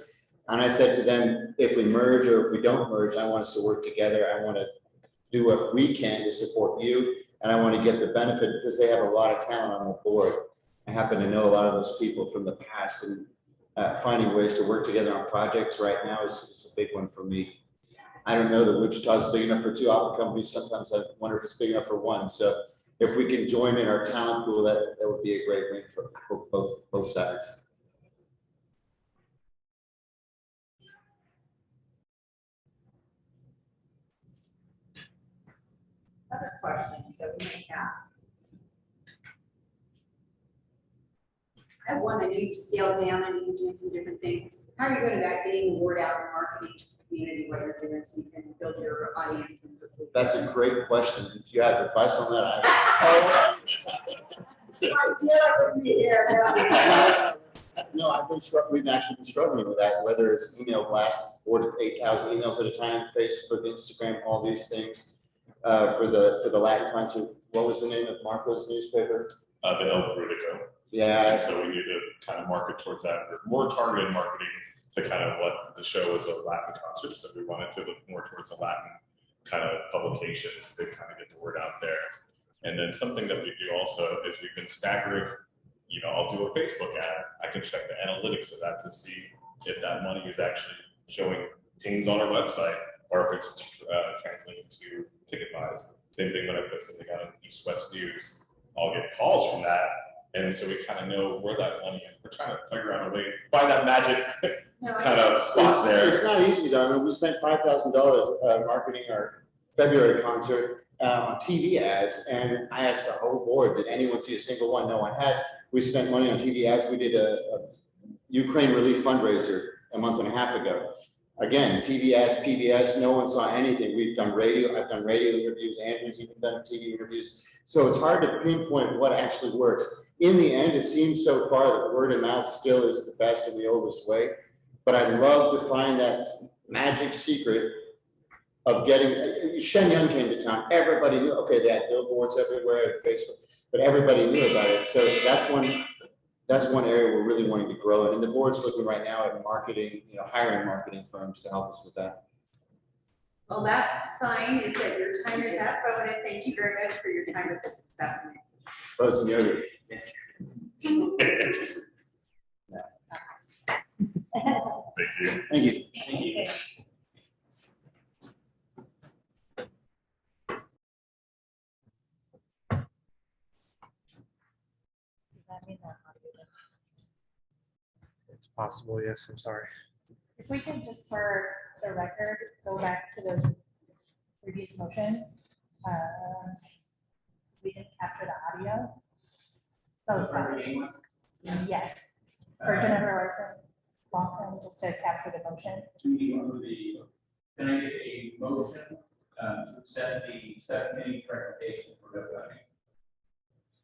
And I said to them, if we merge or if we don't merge, I want us to work together. I want to do what we can to support you. And I want to get the benefit because they have a lot of talent on the board. I happen to know a lot of those people from the past, and finding ways to work together on projects right now is a big one for me. I don't know that Wichita's big enough for two opera companies. Sometimes I wonder if it's big enough for one. So if we can join in our talent pool, that would be a great win for both sides. Other questions that we may have? I want to do scale down and you doing some different things. How are you going about getting the word out and marketing to the community, what you're doing so you can build your audience? And That's a great question. If you have advice on that, no, we've actually been struggling with that, whether it's email blasts, 4,000 to 8,000 emails at a time, Facebook, Instagram, all these things. For the Latin concert, what was the name of Marco's newspaper? The El Brudico. Yeah. And so we need to kind of market towards that. There's more targeted marketing to kind of what the show is, a Latin concert. So we wanted to look more towards the Latin kind of publications to kind of get the word out there. And then something that we do also is we've been staggering, I'll do a Facebook ad. I can check the analytics of that to see if that money is actually showing things on our website or if it's translating to ticket buys. Same thing when I put something out on East West News, I'll get calls from that. And so we kind of know where that money is. We're trying to figure out a way to find that magic kind of spot there. It's not easy though. I mean, we spent $5,000 marketing our February concert on TV ads, and I asked the whole board, did anyone see a single one? No one had. We spent money on TV ads. We did a Ukraine relief fundraiser a month and a half ago. Again, TV ads, PBS, no one saw anything. We've done radio, I've done radio interviews, Andrew's even done TV interviews. So it's hard to pinpoint what actually works. In the end, it seems so far that word of mouth still is the best and the oldest way. But I'd love to find that magic secret of getting, Shen Yun came to town, everybody knew, okay, they had billboards everywhere, Facebook, but everybody knew about it. So that's one area we're really wanting to grow. And the board's looking right now at marketing, hiring marketing firms to help us with that. Well, that sign is that your time is up. I want to thank you very much for your time with us this afternoon. Frozen yogurt. Thank you. Thank you. Thank you. It's possible, yes, I'm sorry. If we could just for the record, go back to those previous motions. We didn't capture the audio. Oh, sorry. Yes, for Jennifer Lawson, just to capture the motion. Can I get a motion to accept the subcommittee's recommendation for no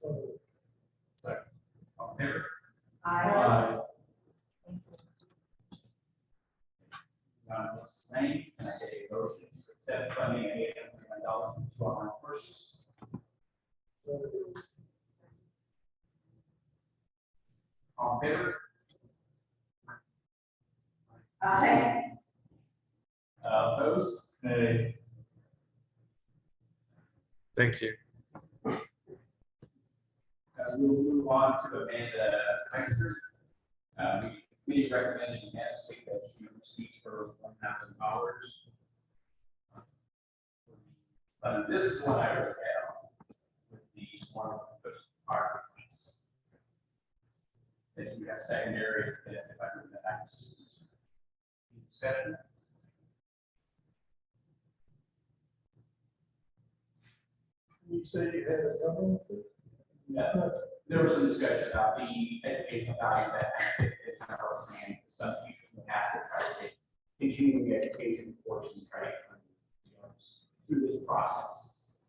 voting? Second. All in favor? Aye. Can I get a motion to accept funding of $800 million from online courses? All in favor? Aye. Opposed? Nay. Thank you. We'll move on to Amanda Heister. We recommend you have state that she receives for $1,000. This is what I wrote down with the one of the fire points. That you have secondary, that if I bring that back to students. Discussion. You said you had a government? Yeah, there was some discussion about the educational value that is kind of and some teachers will have to try to continue the education portion, try to through this process.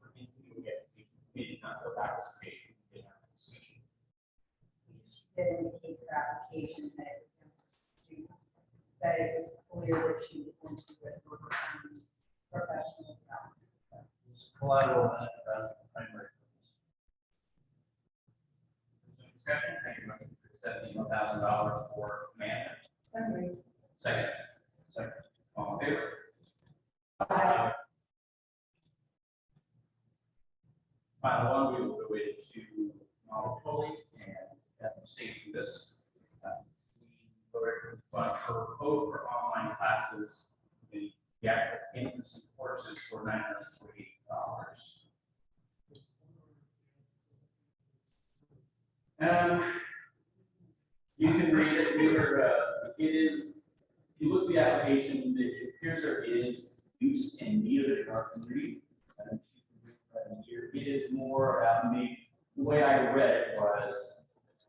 Continuing education, maybe not go back to education, get out of discussion. Indicate your application that students. that it was clear that she was going to with her professional development. It's collateral and primary. Discussion, thank you, motion for $71,000 for management. Second. All in favor? Aye. Final one, we will go into non-public and have a state for this. We voted for both for online classes, the actual payments and courses for $948. You can read it. It is, if you look at the application, it appears there is use and need of it in our community. It is more about me. The way I read it was,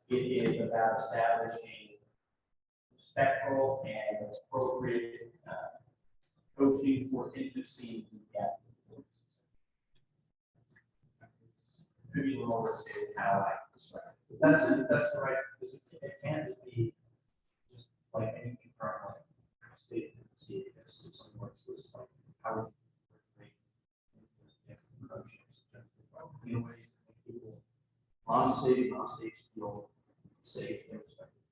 it is about establishing respectful and appropriate coaching for intimacy and theatrical. It's pretty little overstated how I describe it. That's the right. It can't just be just like anything from like state and see if it's something more explicit, like how would you different approaches in ways that make people on stage feel safe and respected.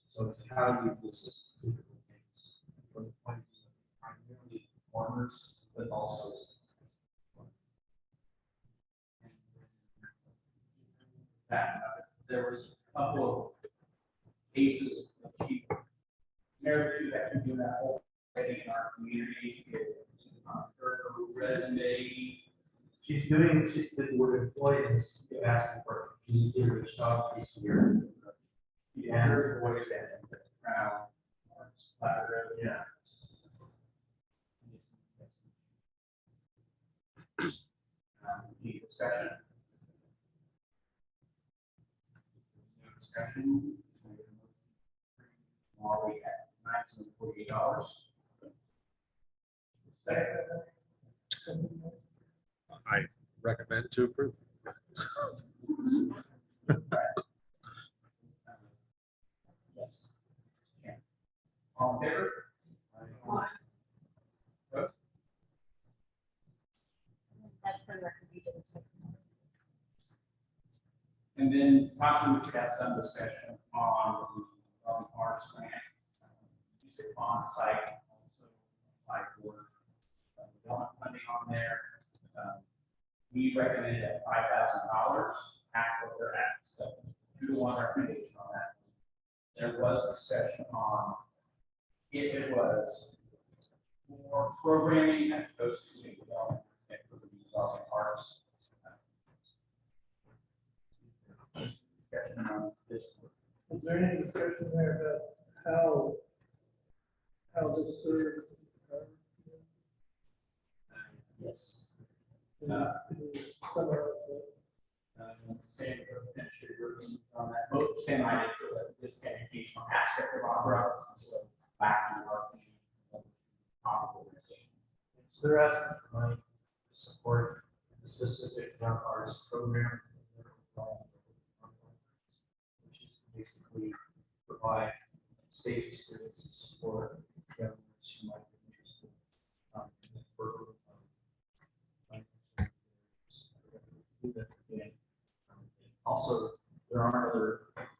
So it's how do you assist different things from the point of view of primarily performers, but also that there was a couple of cases of cheap marriage that can do that already in our community. Her resume. She's been with employees asking for, she's doing a job this year. Yeah, her voice and the crown. Yeah. Any discussion? No discussion. Already at $948. I recommend to approve. Yes. Yeah. All in favor? Aye. Opposed? That's for the record, we didn't take. And then possibly we should have some discussion on the arts grant. Use it on site, also apply for development funding on there. We recommended at $5,000, half what they're at, so 2-to-1 recommendation on that. There was discussion on if it was more programming as opposed to development for the development arts. Discussion on this. Is there any discussion there about how this serves? Yes. Same potential working on that. Both same idea for this educational aspect of opera. So back to our organization. So they're asking for money to support the specific young artist program, which is basically provide stage experiences for young artists who might be interested in the program. Also, there aren't other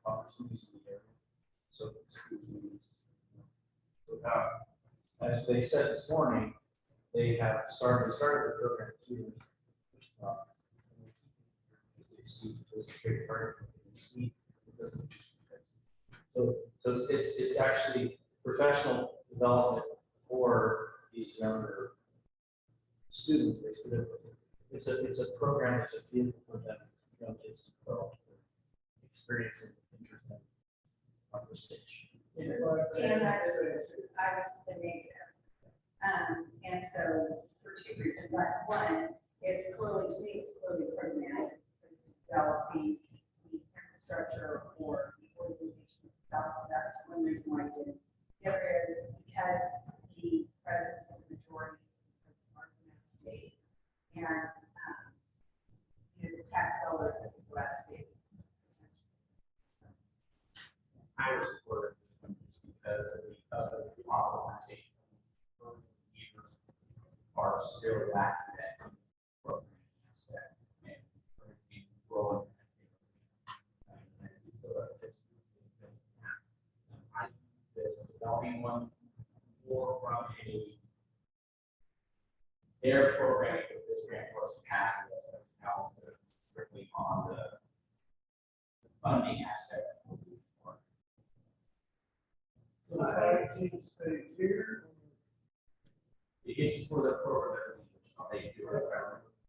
opportunities in the area, so as they said this morning, they started the program here. As they see this great part so it's actually professional development for these younger students. It's a program that's a vehicle for them, young kids to develop experience and interest on the stage. And I was the major. And so for two reasons. One, it's clearly, to me, it's clearly programmatic. It's developing the infrastructure or the organization itself. So that's one reason why I did it. The other is because the presence of the majority of the state and the tax dollars that go out of state. I would support it because of the still lacking that program aspect and we're growing. I think there's a developing one more from their program with this grant was passed with us as now strictly on the funding aspect. It's for the program that they do it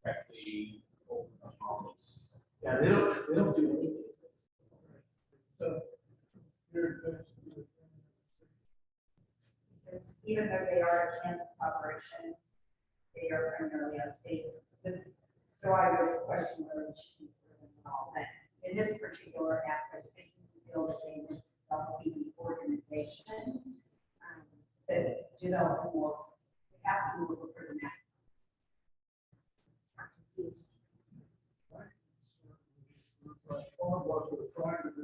directly over the holidays. Yeah, they don't do anything. Because even though they are a campus operation, they are primarily out of state. So I was questioning whether we should consider them at all, but in this particular aspect, I feel that they would develop the organization, that develop more, asking more for the next. What we're trying to do.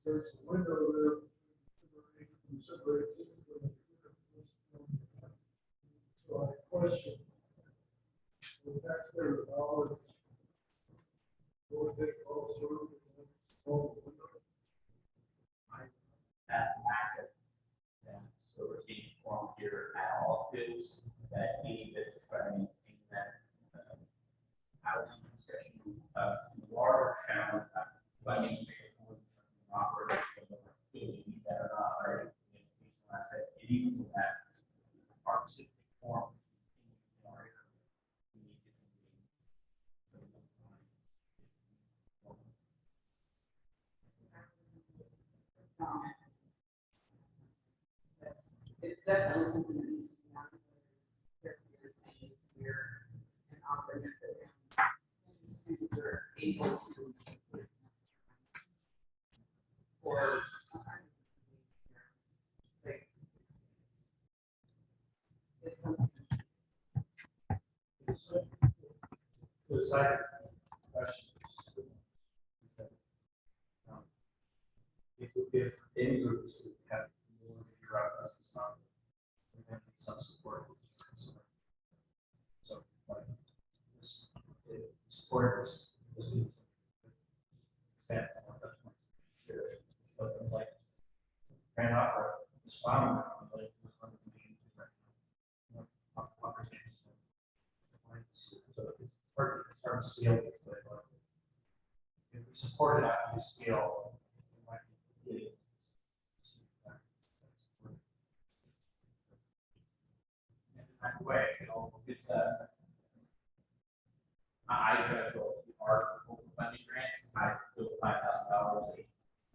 There's a window there. So I question. The taxpayer dollars. What they also. That lack of so we're being informed here at all is that any bit of trying to maintain that housing discussion, large challenge, funding operators, need that or not, right? Even that our specific form. It's definitely something that needs to be done. Here and offer that students are able to or it's something. The second question is that if any groups have more throughout us, it's not, we're going to need some support. So, like, this, support this needs expand on that point. But like, grand opera is fine, like, so it's hard to start to scale this, but like, if we support it after we scale, we might be getting. In that way, it's I judge what our funding grants, I feel $5,000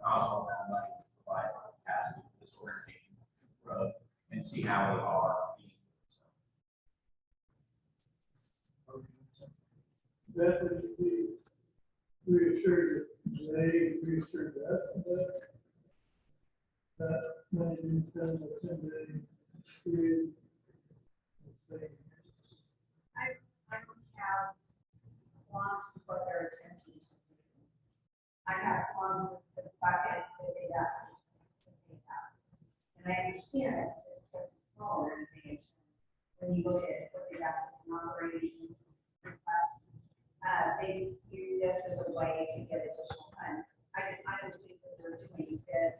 all that money to provide capacity for this organization to grow and see how they are. That's what you reassured, they reassured us that money being spent on 10-day period. I don't have qualms with what they're attempting to do. I have qualms with the bucket that they've asked us to take out. And I understand that it's such a small organization. When you look at what they've asked us in operating requests, they view this as a way to get additional funds. I don't think that we're doing this,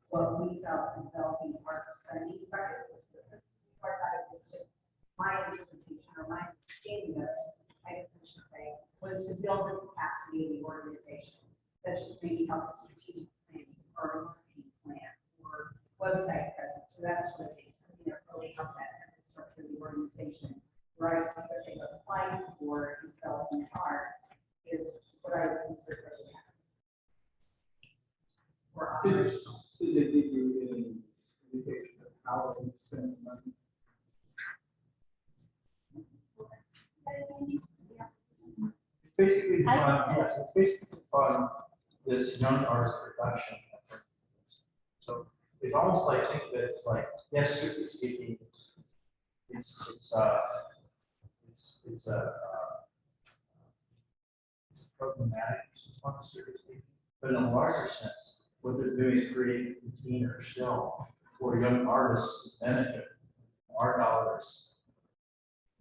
what we felt in developing our spending bucket was just my interpretation or my understanding of it, I guess I should say, was to build the capacity of the organization, such as maybe help with strategic planning or a marketing plan or website presence. So that's what it is, something that really helped that infrastructure of the organization. Where I see that they applied for and felt in ours is what I would consider really Or did they give you any indication of how they spend the money? Basically, yes, it's basically to fund this young artist production effort. So it's almost like, think of it as like, yes, strictly speaking, it's programmatic response seriously, but in a larger sense, what they're doing is creating a container or shell for young artists to benefit from our dollars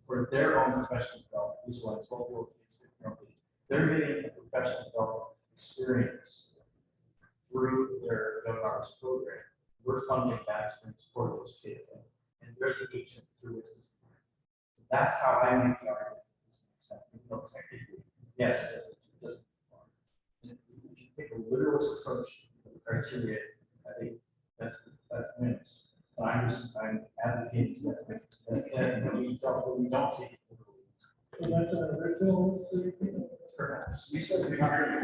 for their own professional development. These ones, what we're they're getting a professional development experience through their young artist program. We're funding that experience for those kids and their education through this. That's how I make the argument. Yes, it doesn't. If you take a literalist approach to the criteria, I think that's wins. But I'm advocating that we don't take it literally. And that's an original. Perhaps. We said we are.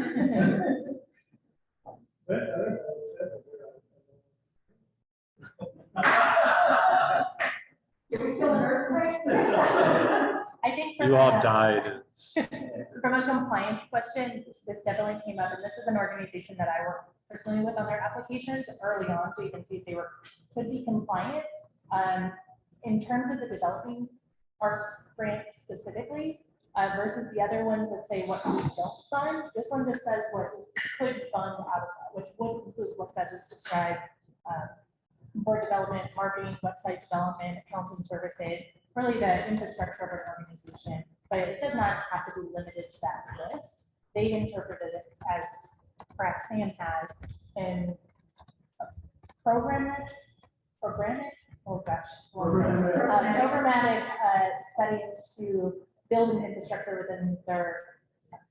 Did we feel an earthquake? I think You all died. from a compliance question, this definitely came up, and this is an organization that I work personally with on their applications early on, so you can see if they could be compliant. In terms of the developing arts grant specifically, versus the other ones that say what we don't fund, this one just says what we could fund out of that, which would include what that just described. Board development, marketing, website development, accounting services, really the infrastructure of an organization, but it does not have to be limited to that list. They've interpreted it as perhaps Sam has in programmatic, oh gosh, programmatic setting to build an infrastructure within their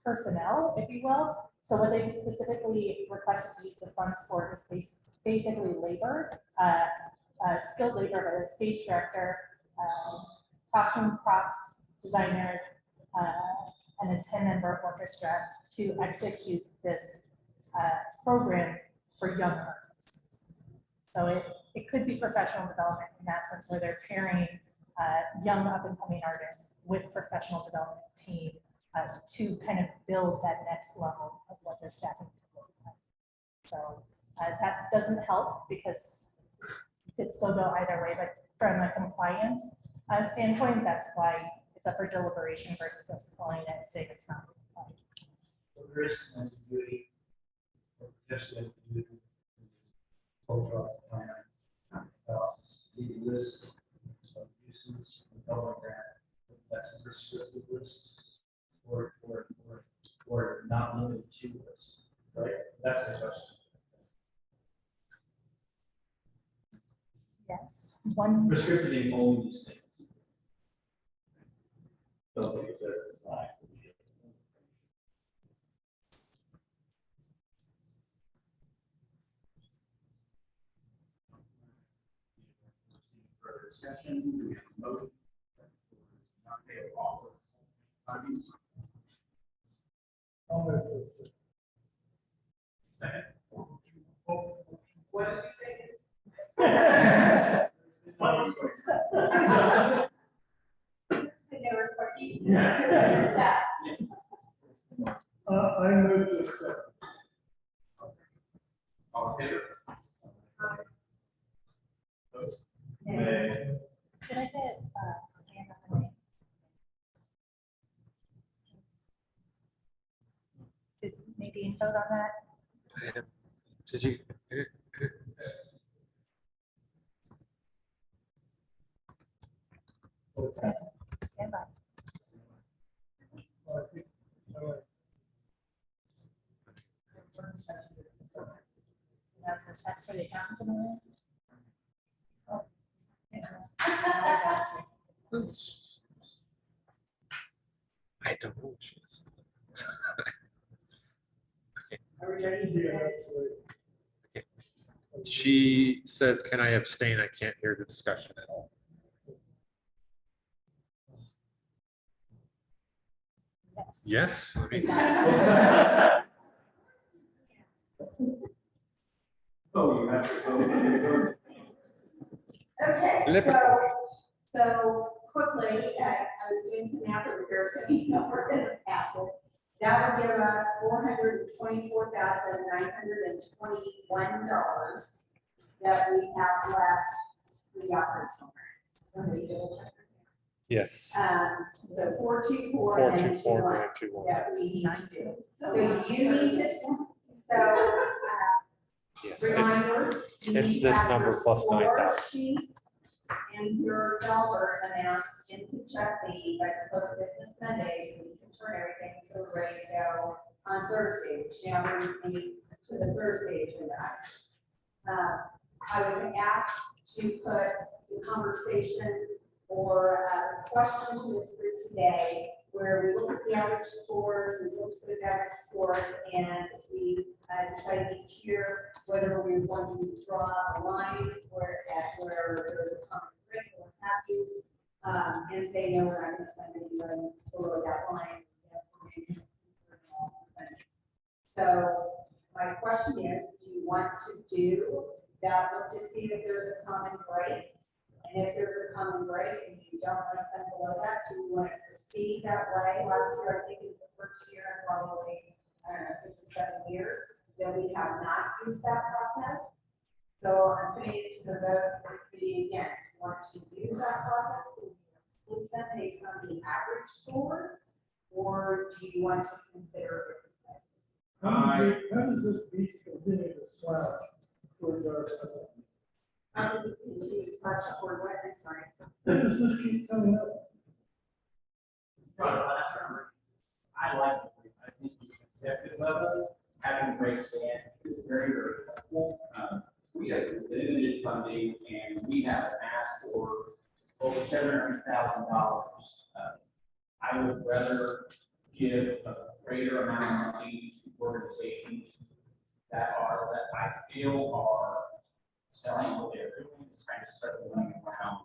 personnel, if you will. So what they specifically requested to use the funds for is basically labor, skilled labor, a stage director, costume props designers, and a 10-member orchestra to execute this program for young artists. So it could be professional development in that sense, where they're pairing young up-and-coming artists with professional development team to kind of build that next level of what their staffing could look like. So that doesn't help because it could still go either way, but from a compliance standpoint, that's why it's up for deliberation versus us pulling it and saying it's not compliant. So there is some ambiguity, or potentially ambiguity, about the list of uses of government grant. That's a restricted list, or not limited to this, right? That's the question. Yes, one. Restricted in only these things. Don't think it's a design. Further discussion, do we have a motion? Not pay a law. Second. What did we say? I move to accept. All in favor? Should I get hand up the name? Did Nadine vote on that? Did you? Stand by. That's a test for the accountants in the room. Oh. I don't know what she is. Okay. She says, can I abstain? I can't hear the discussion at all. Yes. Yes? Oh, you have to. Okay, so quickly, I was doing some math over here, so you know we're gonna pass it. That would give us $424,921 that we have left for the operational grants. Let me double check. Yes. So 424. 424,921. That we need to do. So you need this one. So, Yes, reminder. you it's need to this have number your plus score 9,000. sheet and your dollar amount into Jesse by the close of business Monday, so we can turn everything so we're ready to go on Thursday, which now brings me to the Thursday agenda. I was asked to put the conversation or a question to this group today, where we look at the average scores, we look at those average scores, and we decide each year whether we want to draw a line where there's a common break or what have you, and say, no, we're not going to spend any money below that line. So my question is, do you want to do that, look to see if there's a common break? And if there's a common break and you don't want to spend below that, do you want to proceed that way? Last year, I think it was the first year in probably, I don't know, 6 or 7 years, that we have not used that process. So I'm putting it to the vote for the committee again. Do you want to use that process? Do you exclude them based on the average score? Or do you want to consider it? How does this beast continue to slouch towards our? How does it continue to slouch toward what? I'm sorry. How does this keep coming up? I like it. I think the executive level, having great staff is very, very helpful. We have limited funding and we have asked for over $700,000. I would rather give a greater amount of money to organizations that I feel are selling what they're doing, trying to spread the money around.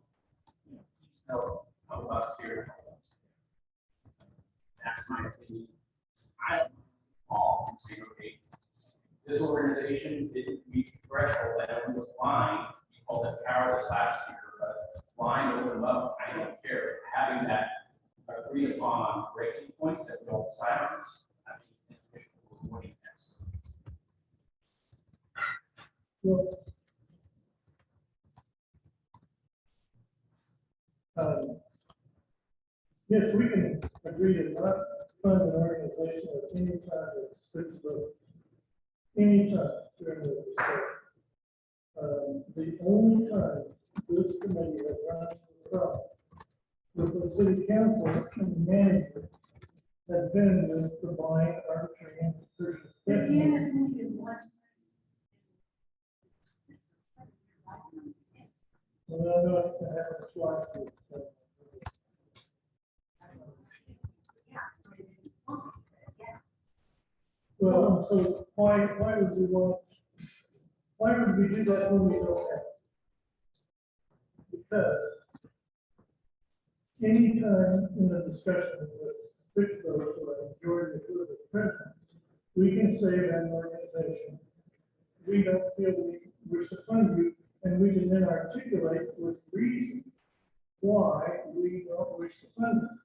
Help us here. That's my opinion. I don't all and say, okay, this organization didn't meet the threshold that it was line. You called it powerless last year, but line over them up, I don't care. Having that agreed upon breaking point that we all decide on, I think it's rewarding. Well, yes, we can agree to not fund an organization at any time that's 6 votes. Anytime during the discussion. The only time this committee has run into the problem with the city council and the manager has been with the blind arbitrary and capricious. But Dan, it's only been one. Well, no, I have a slide to it, so. Well, so why would we do that when we don't have it? Because anytime in a discussion with 6 votes or a majority of who is present, we can say that an organization, we don't feel we wish to fund you, and we can then articulate with reason why we don't wish to fund them.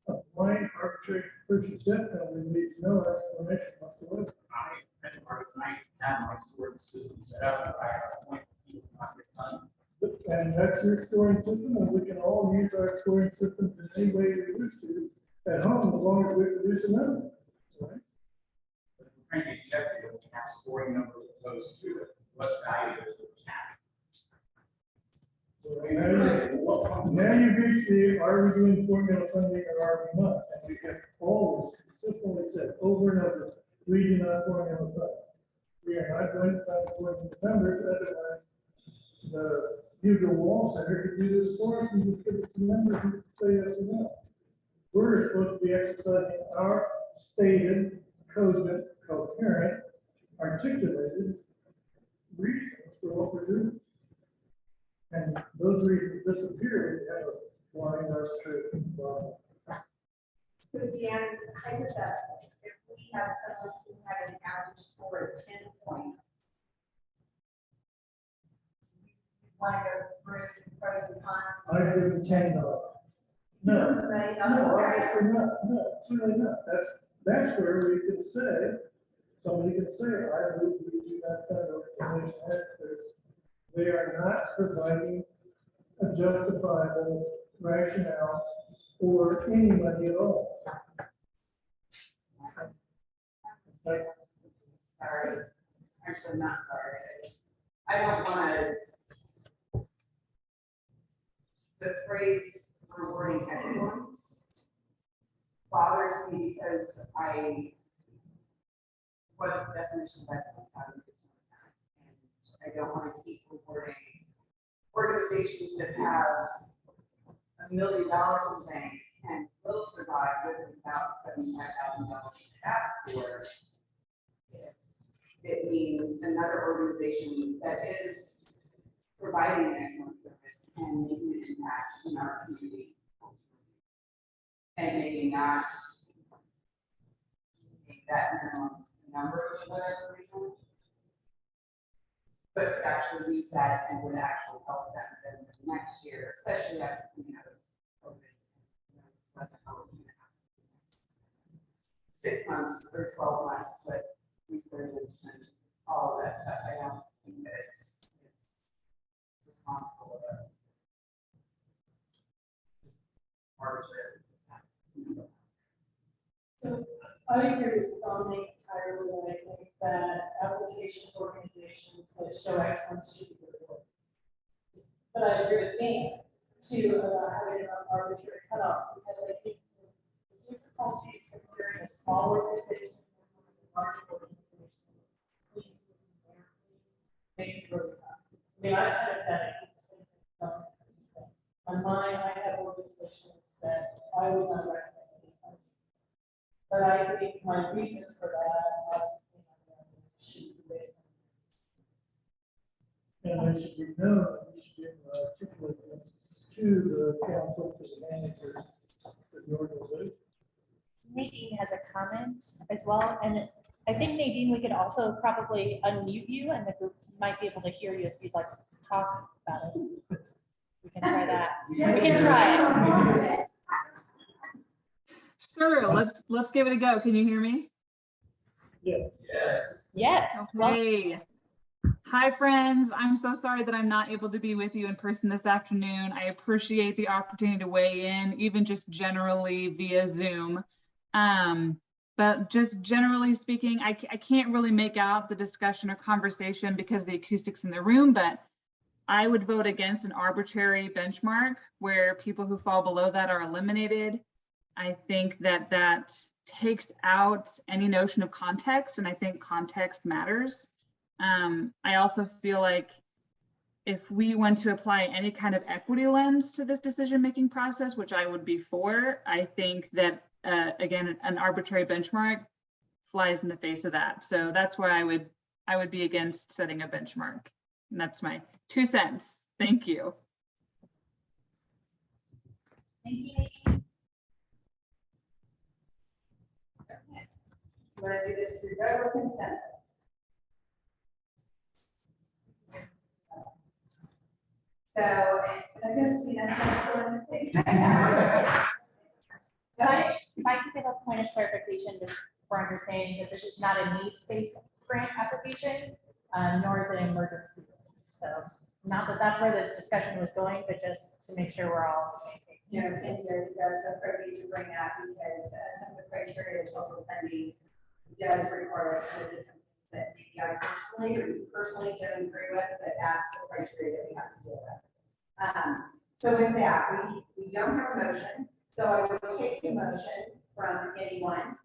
A blind arbitrary purchase death penalty needs no explanation whatsoever. I have my scoring system set up, I have a point, you will not get done. And that's your scoring system, and we can all use our scoring systems in any way we wish to at home, as long as we produce a number. Right? But if we're trying to get objective, we have scoring numbers opposed to it, what value does it have? Now you reach the, are we doing formula funding or are we not? And we have always consistently said over and over, we do not formula fund. We are not going to fund according to the numbers, otherwise the Hugo Wall Center could do this for us and just give us the numbers and say yes or no. We're supposed to be exercising our stated, cogent, coherent, articulated reasons for what we're doing. And those reasons disappear, we have a blind arbitrary problem. So Dan, hypothetically, if we have someone who had an average score of 10 points, want to go through the pros and cons? I give them $10. No, Right, no, okay. obviously not, no, really not. That's where we can say, somebody can say, I believe we do not fund organization X, they are not providing a justifiable rationale or anybody at all. Okay. Sorry, actually, I'm not sorry. I don't wanna. The phrase rewarding excellence bothers me because what's the definition of excellence? How do you determine that? And I don't want to keep rewarding organizations that have $1 million in the bank and will survive with about $75,000 to ask for. It means another organization that is providing an excellent service and making an impact in our community. And maybe not make that minimum number for whatever reason, but to actually use that and would actually help them then the next year, especially after coming out of COVID. What the hell is gonna happen? 6 months or 12 months with resurgence and all of that stuff. I don't think that it's responsible of us. Arbitrary. So I agree with Dominic entirely, and I think that applications organizations that show excellence should be rewarded. But I agree with Dan too about having an arbitrary cutoff, because I think the difficulties comparing a small organization and a large organization makes it really tough. I mean, I've kind of done it at the same time. On mine, I have organizations that I would not recommend anybody. But I think my reasons for that, I just think should be based on. And they should be known, we should be able to articulate them to the council, to the manager, to the organization. Nadine has a comment as well, and I think Nadine, we could also probably unmute you, and the group might be able to hear you if you'd like to talk about it. We can try that. We can try it. Sure, let's give it a go. Can you hear me? Yes. Yes. Okay. Hi, friends. I'm so sorry that I'm not able to be with you in person this afternoon. I appreciate the opportunity to weigh in, even just generally via Zoom. But just generally speaking, I can't really make out the discussion or conversation because of the acoustics in the room, but I would vote against an arbitrary benchmark where people who fall below that are eliminated. I think that takes out any notion of context, and I think context matters. I also feel like if we want to apply any kind of equity lens to this decision-making process, which I would be for, I think that, again, an arbitrary benchmark flies in the face of that. So that's why I would be against setting a benchmark. And that's my 2 cents. Thank you. Thank you. You want to do this through vote or consent? So, I guess we have If I could give a point of clarification, just for understanding that this is not a needs-based grant application, nor is it an emergency. So not that that's where the discussion was going, but just to make sure we're all on the same page. you know, and that's appropriate to bring that because some of the criteria of local funding does require us to do something that maybe I personally don't agree with, but that's the criteria that we have to deal with. So with that, we don't have a motion, so I will take the motion from anyone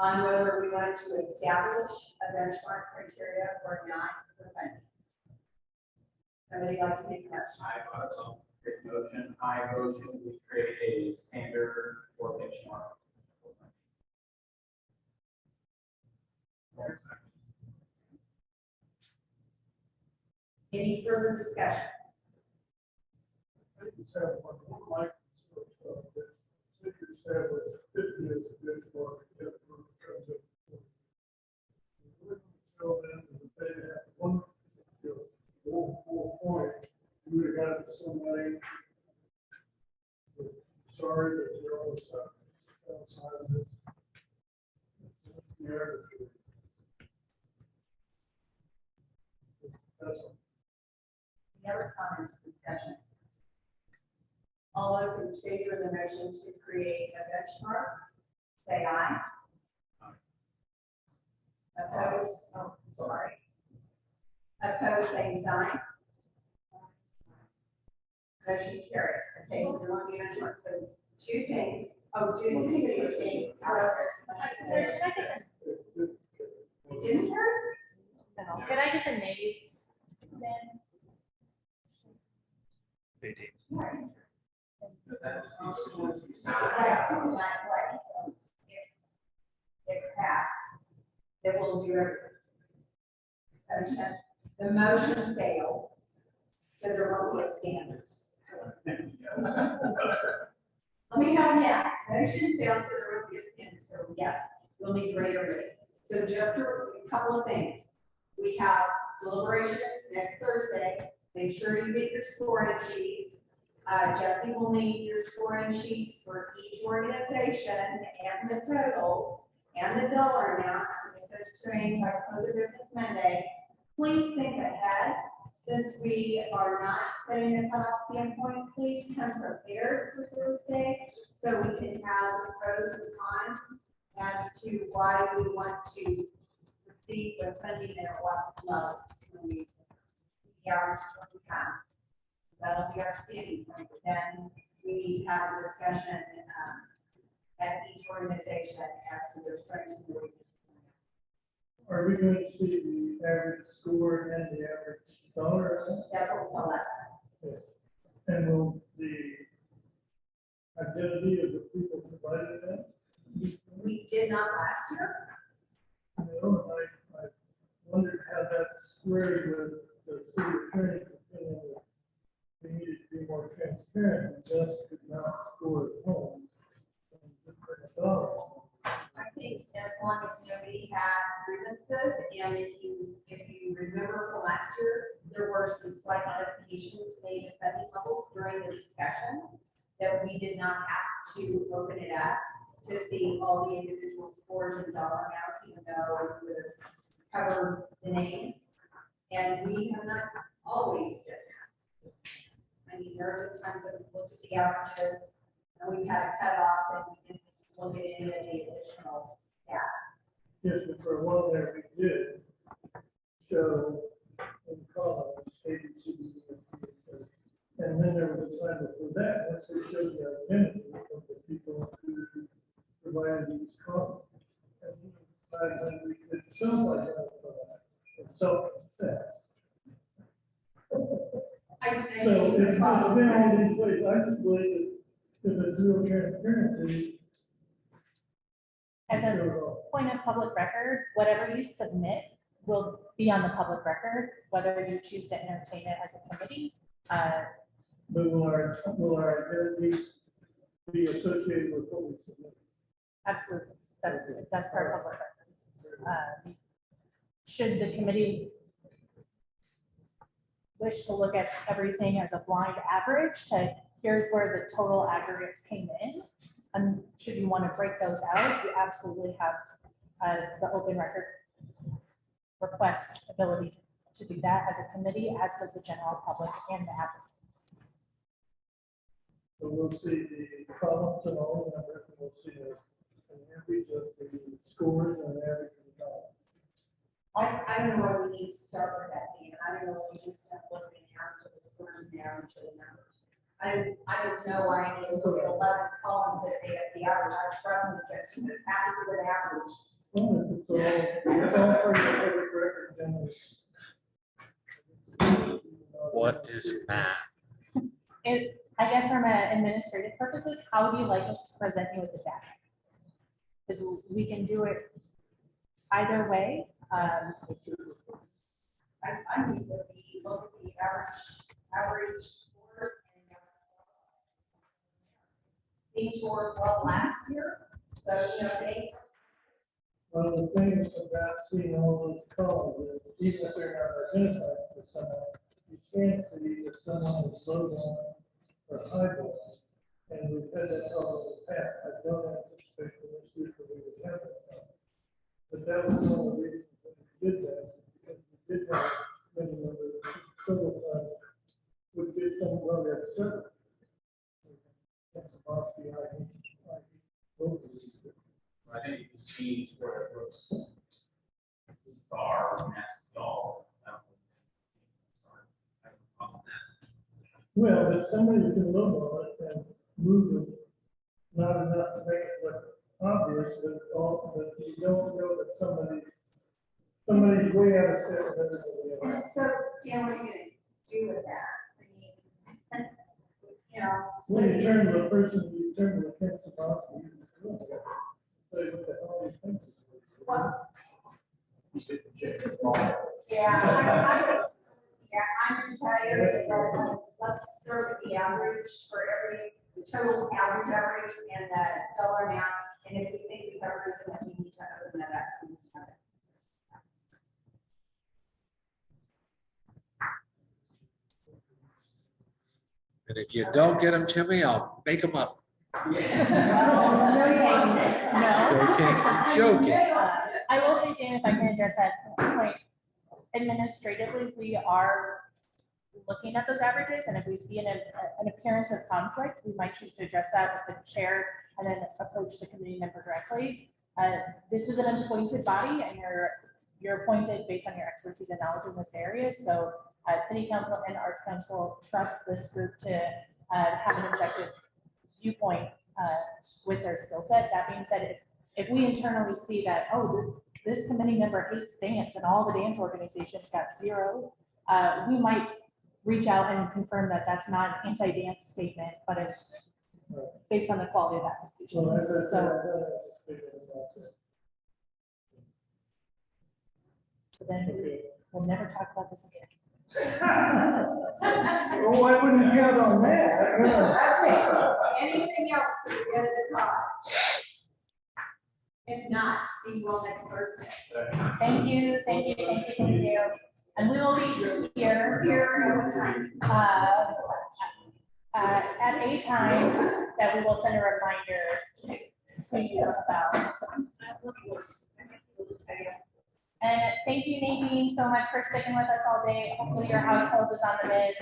on whether we want to establish a benchmark criteria or not for funding. Somebody like to make a motion? I motion we create a standard or benchmark. Any further discussion? I just have one more establish 50 as a benchmark. Tell them that they have one point, you would have got somebody. Sorry that you're all outside of this. That's all. Any other comments or discussion? All those in favor of the motion to create a benchmark, say aye. Opposed, oh, sorry. Opposed, same sign. Motion carries. Okay, so there won't be a benchmark. So two things. Oh, do anybody abstain? You didn't hear it? No. Could I get the nays then? If passed, it will do everything. That makes sense. The motion failed, so there won't be a standard. Let me know, yeah, motion failed, so there won't be a standard, so yes, we'll need greater rate. So just a couple of things. We have deliberations next Thursday. Make sure you get your scoring sheets. Jesse will need your scoring sheets for each organization and the totals and the dollar amounts. It's trained by close of business Monday. Please think ahead. Since we are not setting a cutoff standpoint, please come prepared for Thursday so we can have the pros and cons as to why we want to receive the funding and what level we are to have. That'll be our standing point. Then we need to have a discussion at each organization as to their strengths and weaknesses. Are we going to see the average score and the average dollar? That's what we saw last time. Yes. And will the identity of the people providing that? We did not last year. I know, I wondered how that squared with the city attorney's opinion that we needed to be more transparent and just could not score at home. I think as long as nobody has grievances, and if you remember from last year, there were some slight modifications made to funding levels during the discussion that we did not have to open it up to see all the individual scores and dollar amounts, even though it would have covered the names. And we have not always done that. I mean, there are times that we've looked at the averages and we've had a cutoff and we didn't look at any of the additional data. Yes, but for a while there, we did show in columns, ABC, and then there was a time before that, once they showed the identity of the people who provided these columns. And then we could self-identify or self-assess. So it's not been all these ways. I just believe that if there's real transparency. As a point of public record, whatever you submit will be on the public record, whether you choose to entertain it as a committee. But will our identity be associated with what we submit? Absolutely, that's part of public record. Should the committee wish to look at everything as a blind average to here's where the total aggregates came in, and should you want to break those out, you absolutely have the open record request ability to do that as a committee, as does the general public and the applicants. So we'll see the columns and all the numbers, and we'll see an average of the scores and an average of the columns. I don't know why we need to start with that thing. I don't know if we just have to look at the average of the scores and the average of the numbers. I don't know why I need to look at 11 columns if they have the average. I trust them to just happy with the average. Well, it's all for the public record, then What is math? I guess from an administrative purposes, how would you like us to present you with the data? Because we can do it either way. I think that we look at the average scores and these were well last year. So, you know, they. Well, the thing about seeing all those columns is even if they're not identified for someone, you can see if someone is low on or high on. And we've had that problem in the past. I don't anticipate for this year that we would have that problem. But that was one of the reasons that we did that, because we did have many members several times would get some of that seven. the speed where it looks far, and that's all. Well, if somebody can look on it and move it, not enough to make it look obvious, but you don't know that somebody's way out of step with everybody And else. so, Dan, what are you gonna do with that? I mean, you know. so When you turn to the person, you turn to the fence about, you say, what the hell is fences? Well, yeah, I'm gonna tell you, let's start with the average for the total average and the dollar amount. And if we think we cover it, then we need to open that up. And if you don't get them to me, I'll make them up. No. Joking. I will say, Dan, if I can address that point, administratively, we are looking at those averages, and if we see an appearance of conflict, we might choose to address that with the chair and then approach the committee member directly. This is an appointed body, and you're appointed based on your expertise and knowledge in this area. So City Council and Arts Council trust this group to have an objective viewpoint with their skill set. That being said, if we internally see that, oh, this committee member hates dance and all the dance organizations got 0, we might reach out and confirm that that's not an anti-dance statement, but it's based on the quality of application. So then we'll never talk about this again. Oh, I wouldn't count on that. Okay, anything else for the good of the cause? If not, see you all next Thursday. Thank you. And we will be here at a time that we will send a reminder to you about. And thank you, Nadine, so much for sticking with us all day. Hopefully your household is on the mend.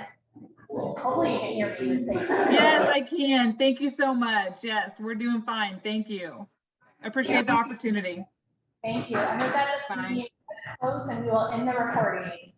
Hopefully you can hear me and say. Yes, I can. Thank you so much. Yes, we're doing fine. Thank you. I appreciate the opportunity. Thank you. And with that, let's meet close and we will end the recording.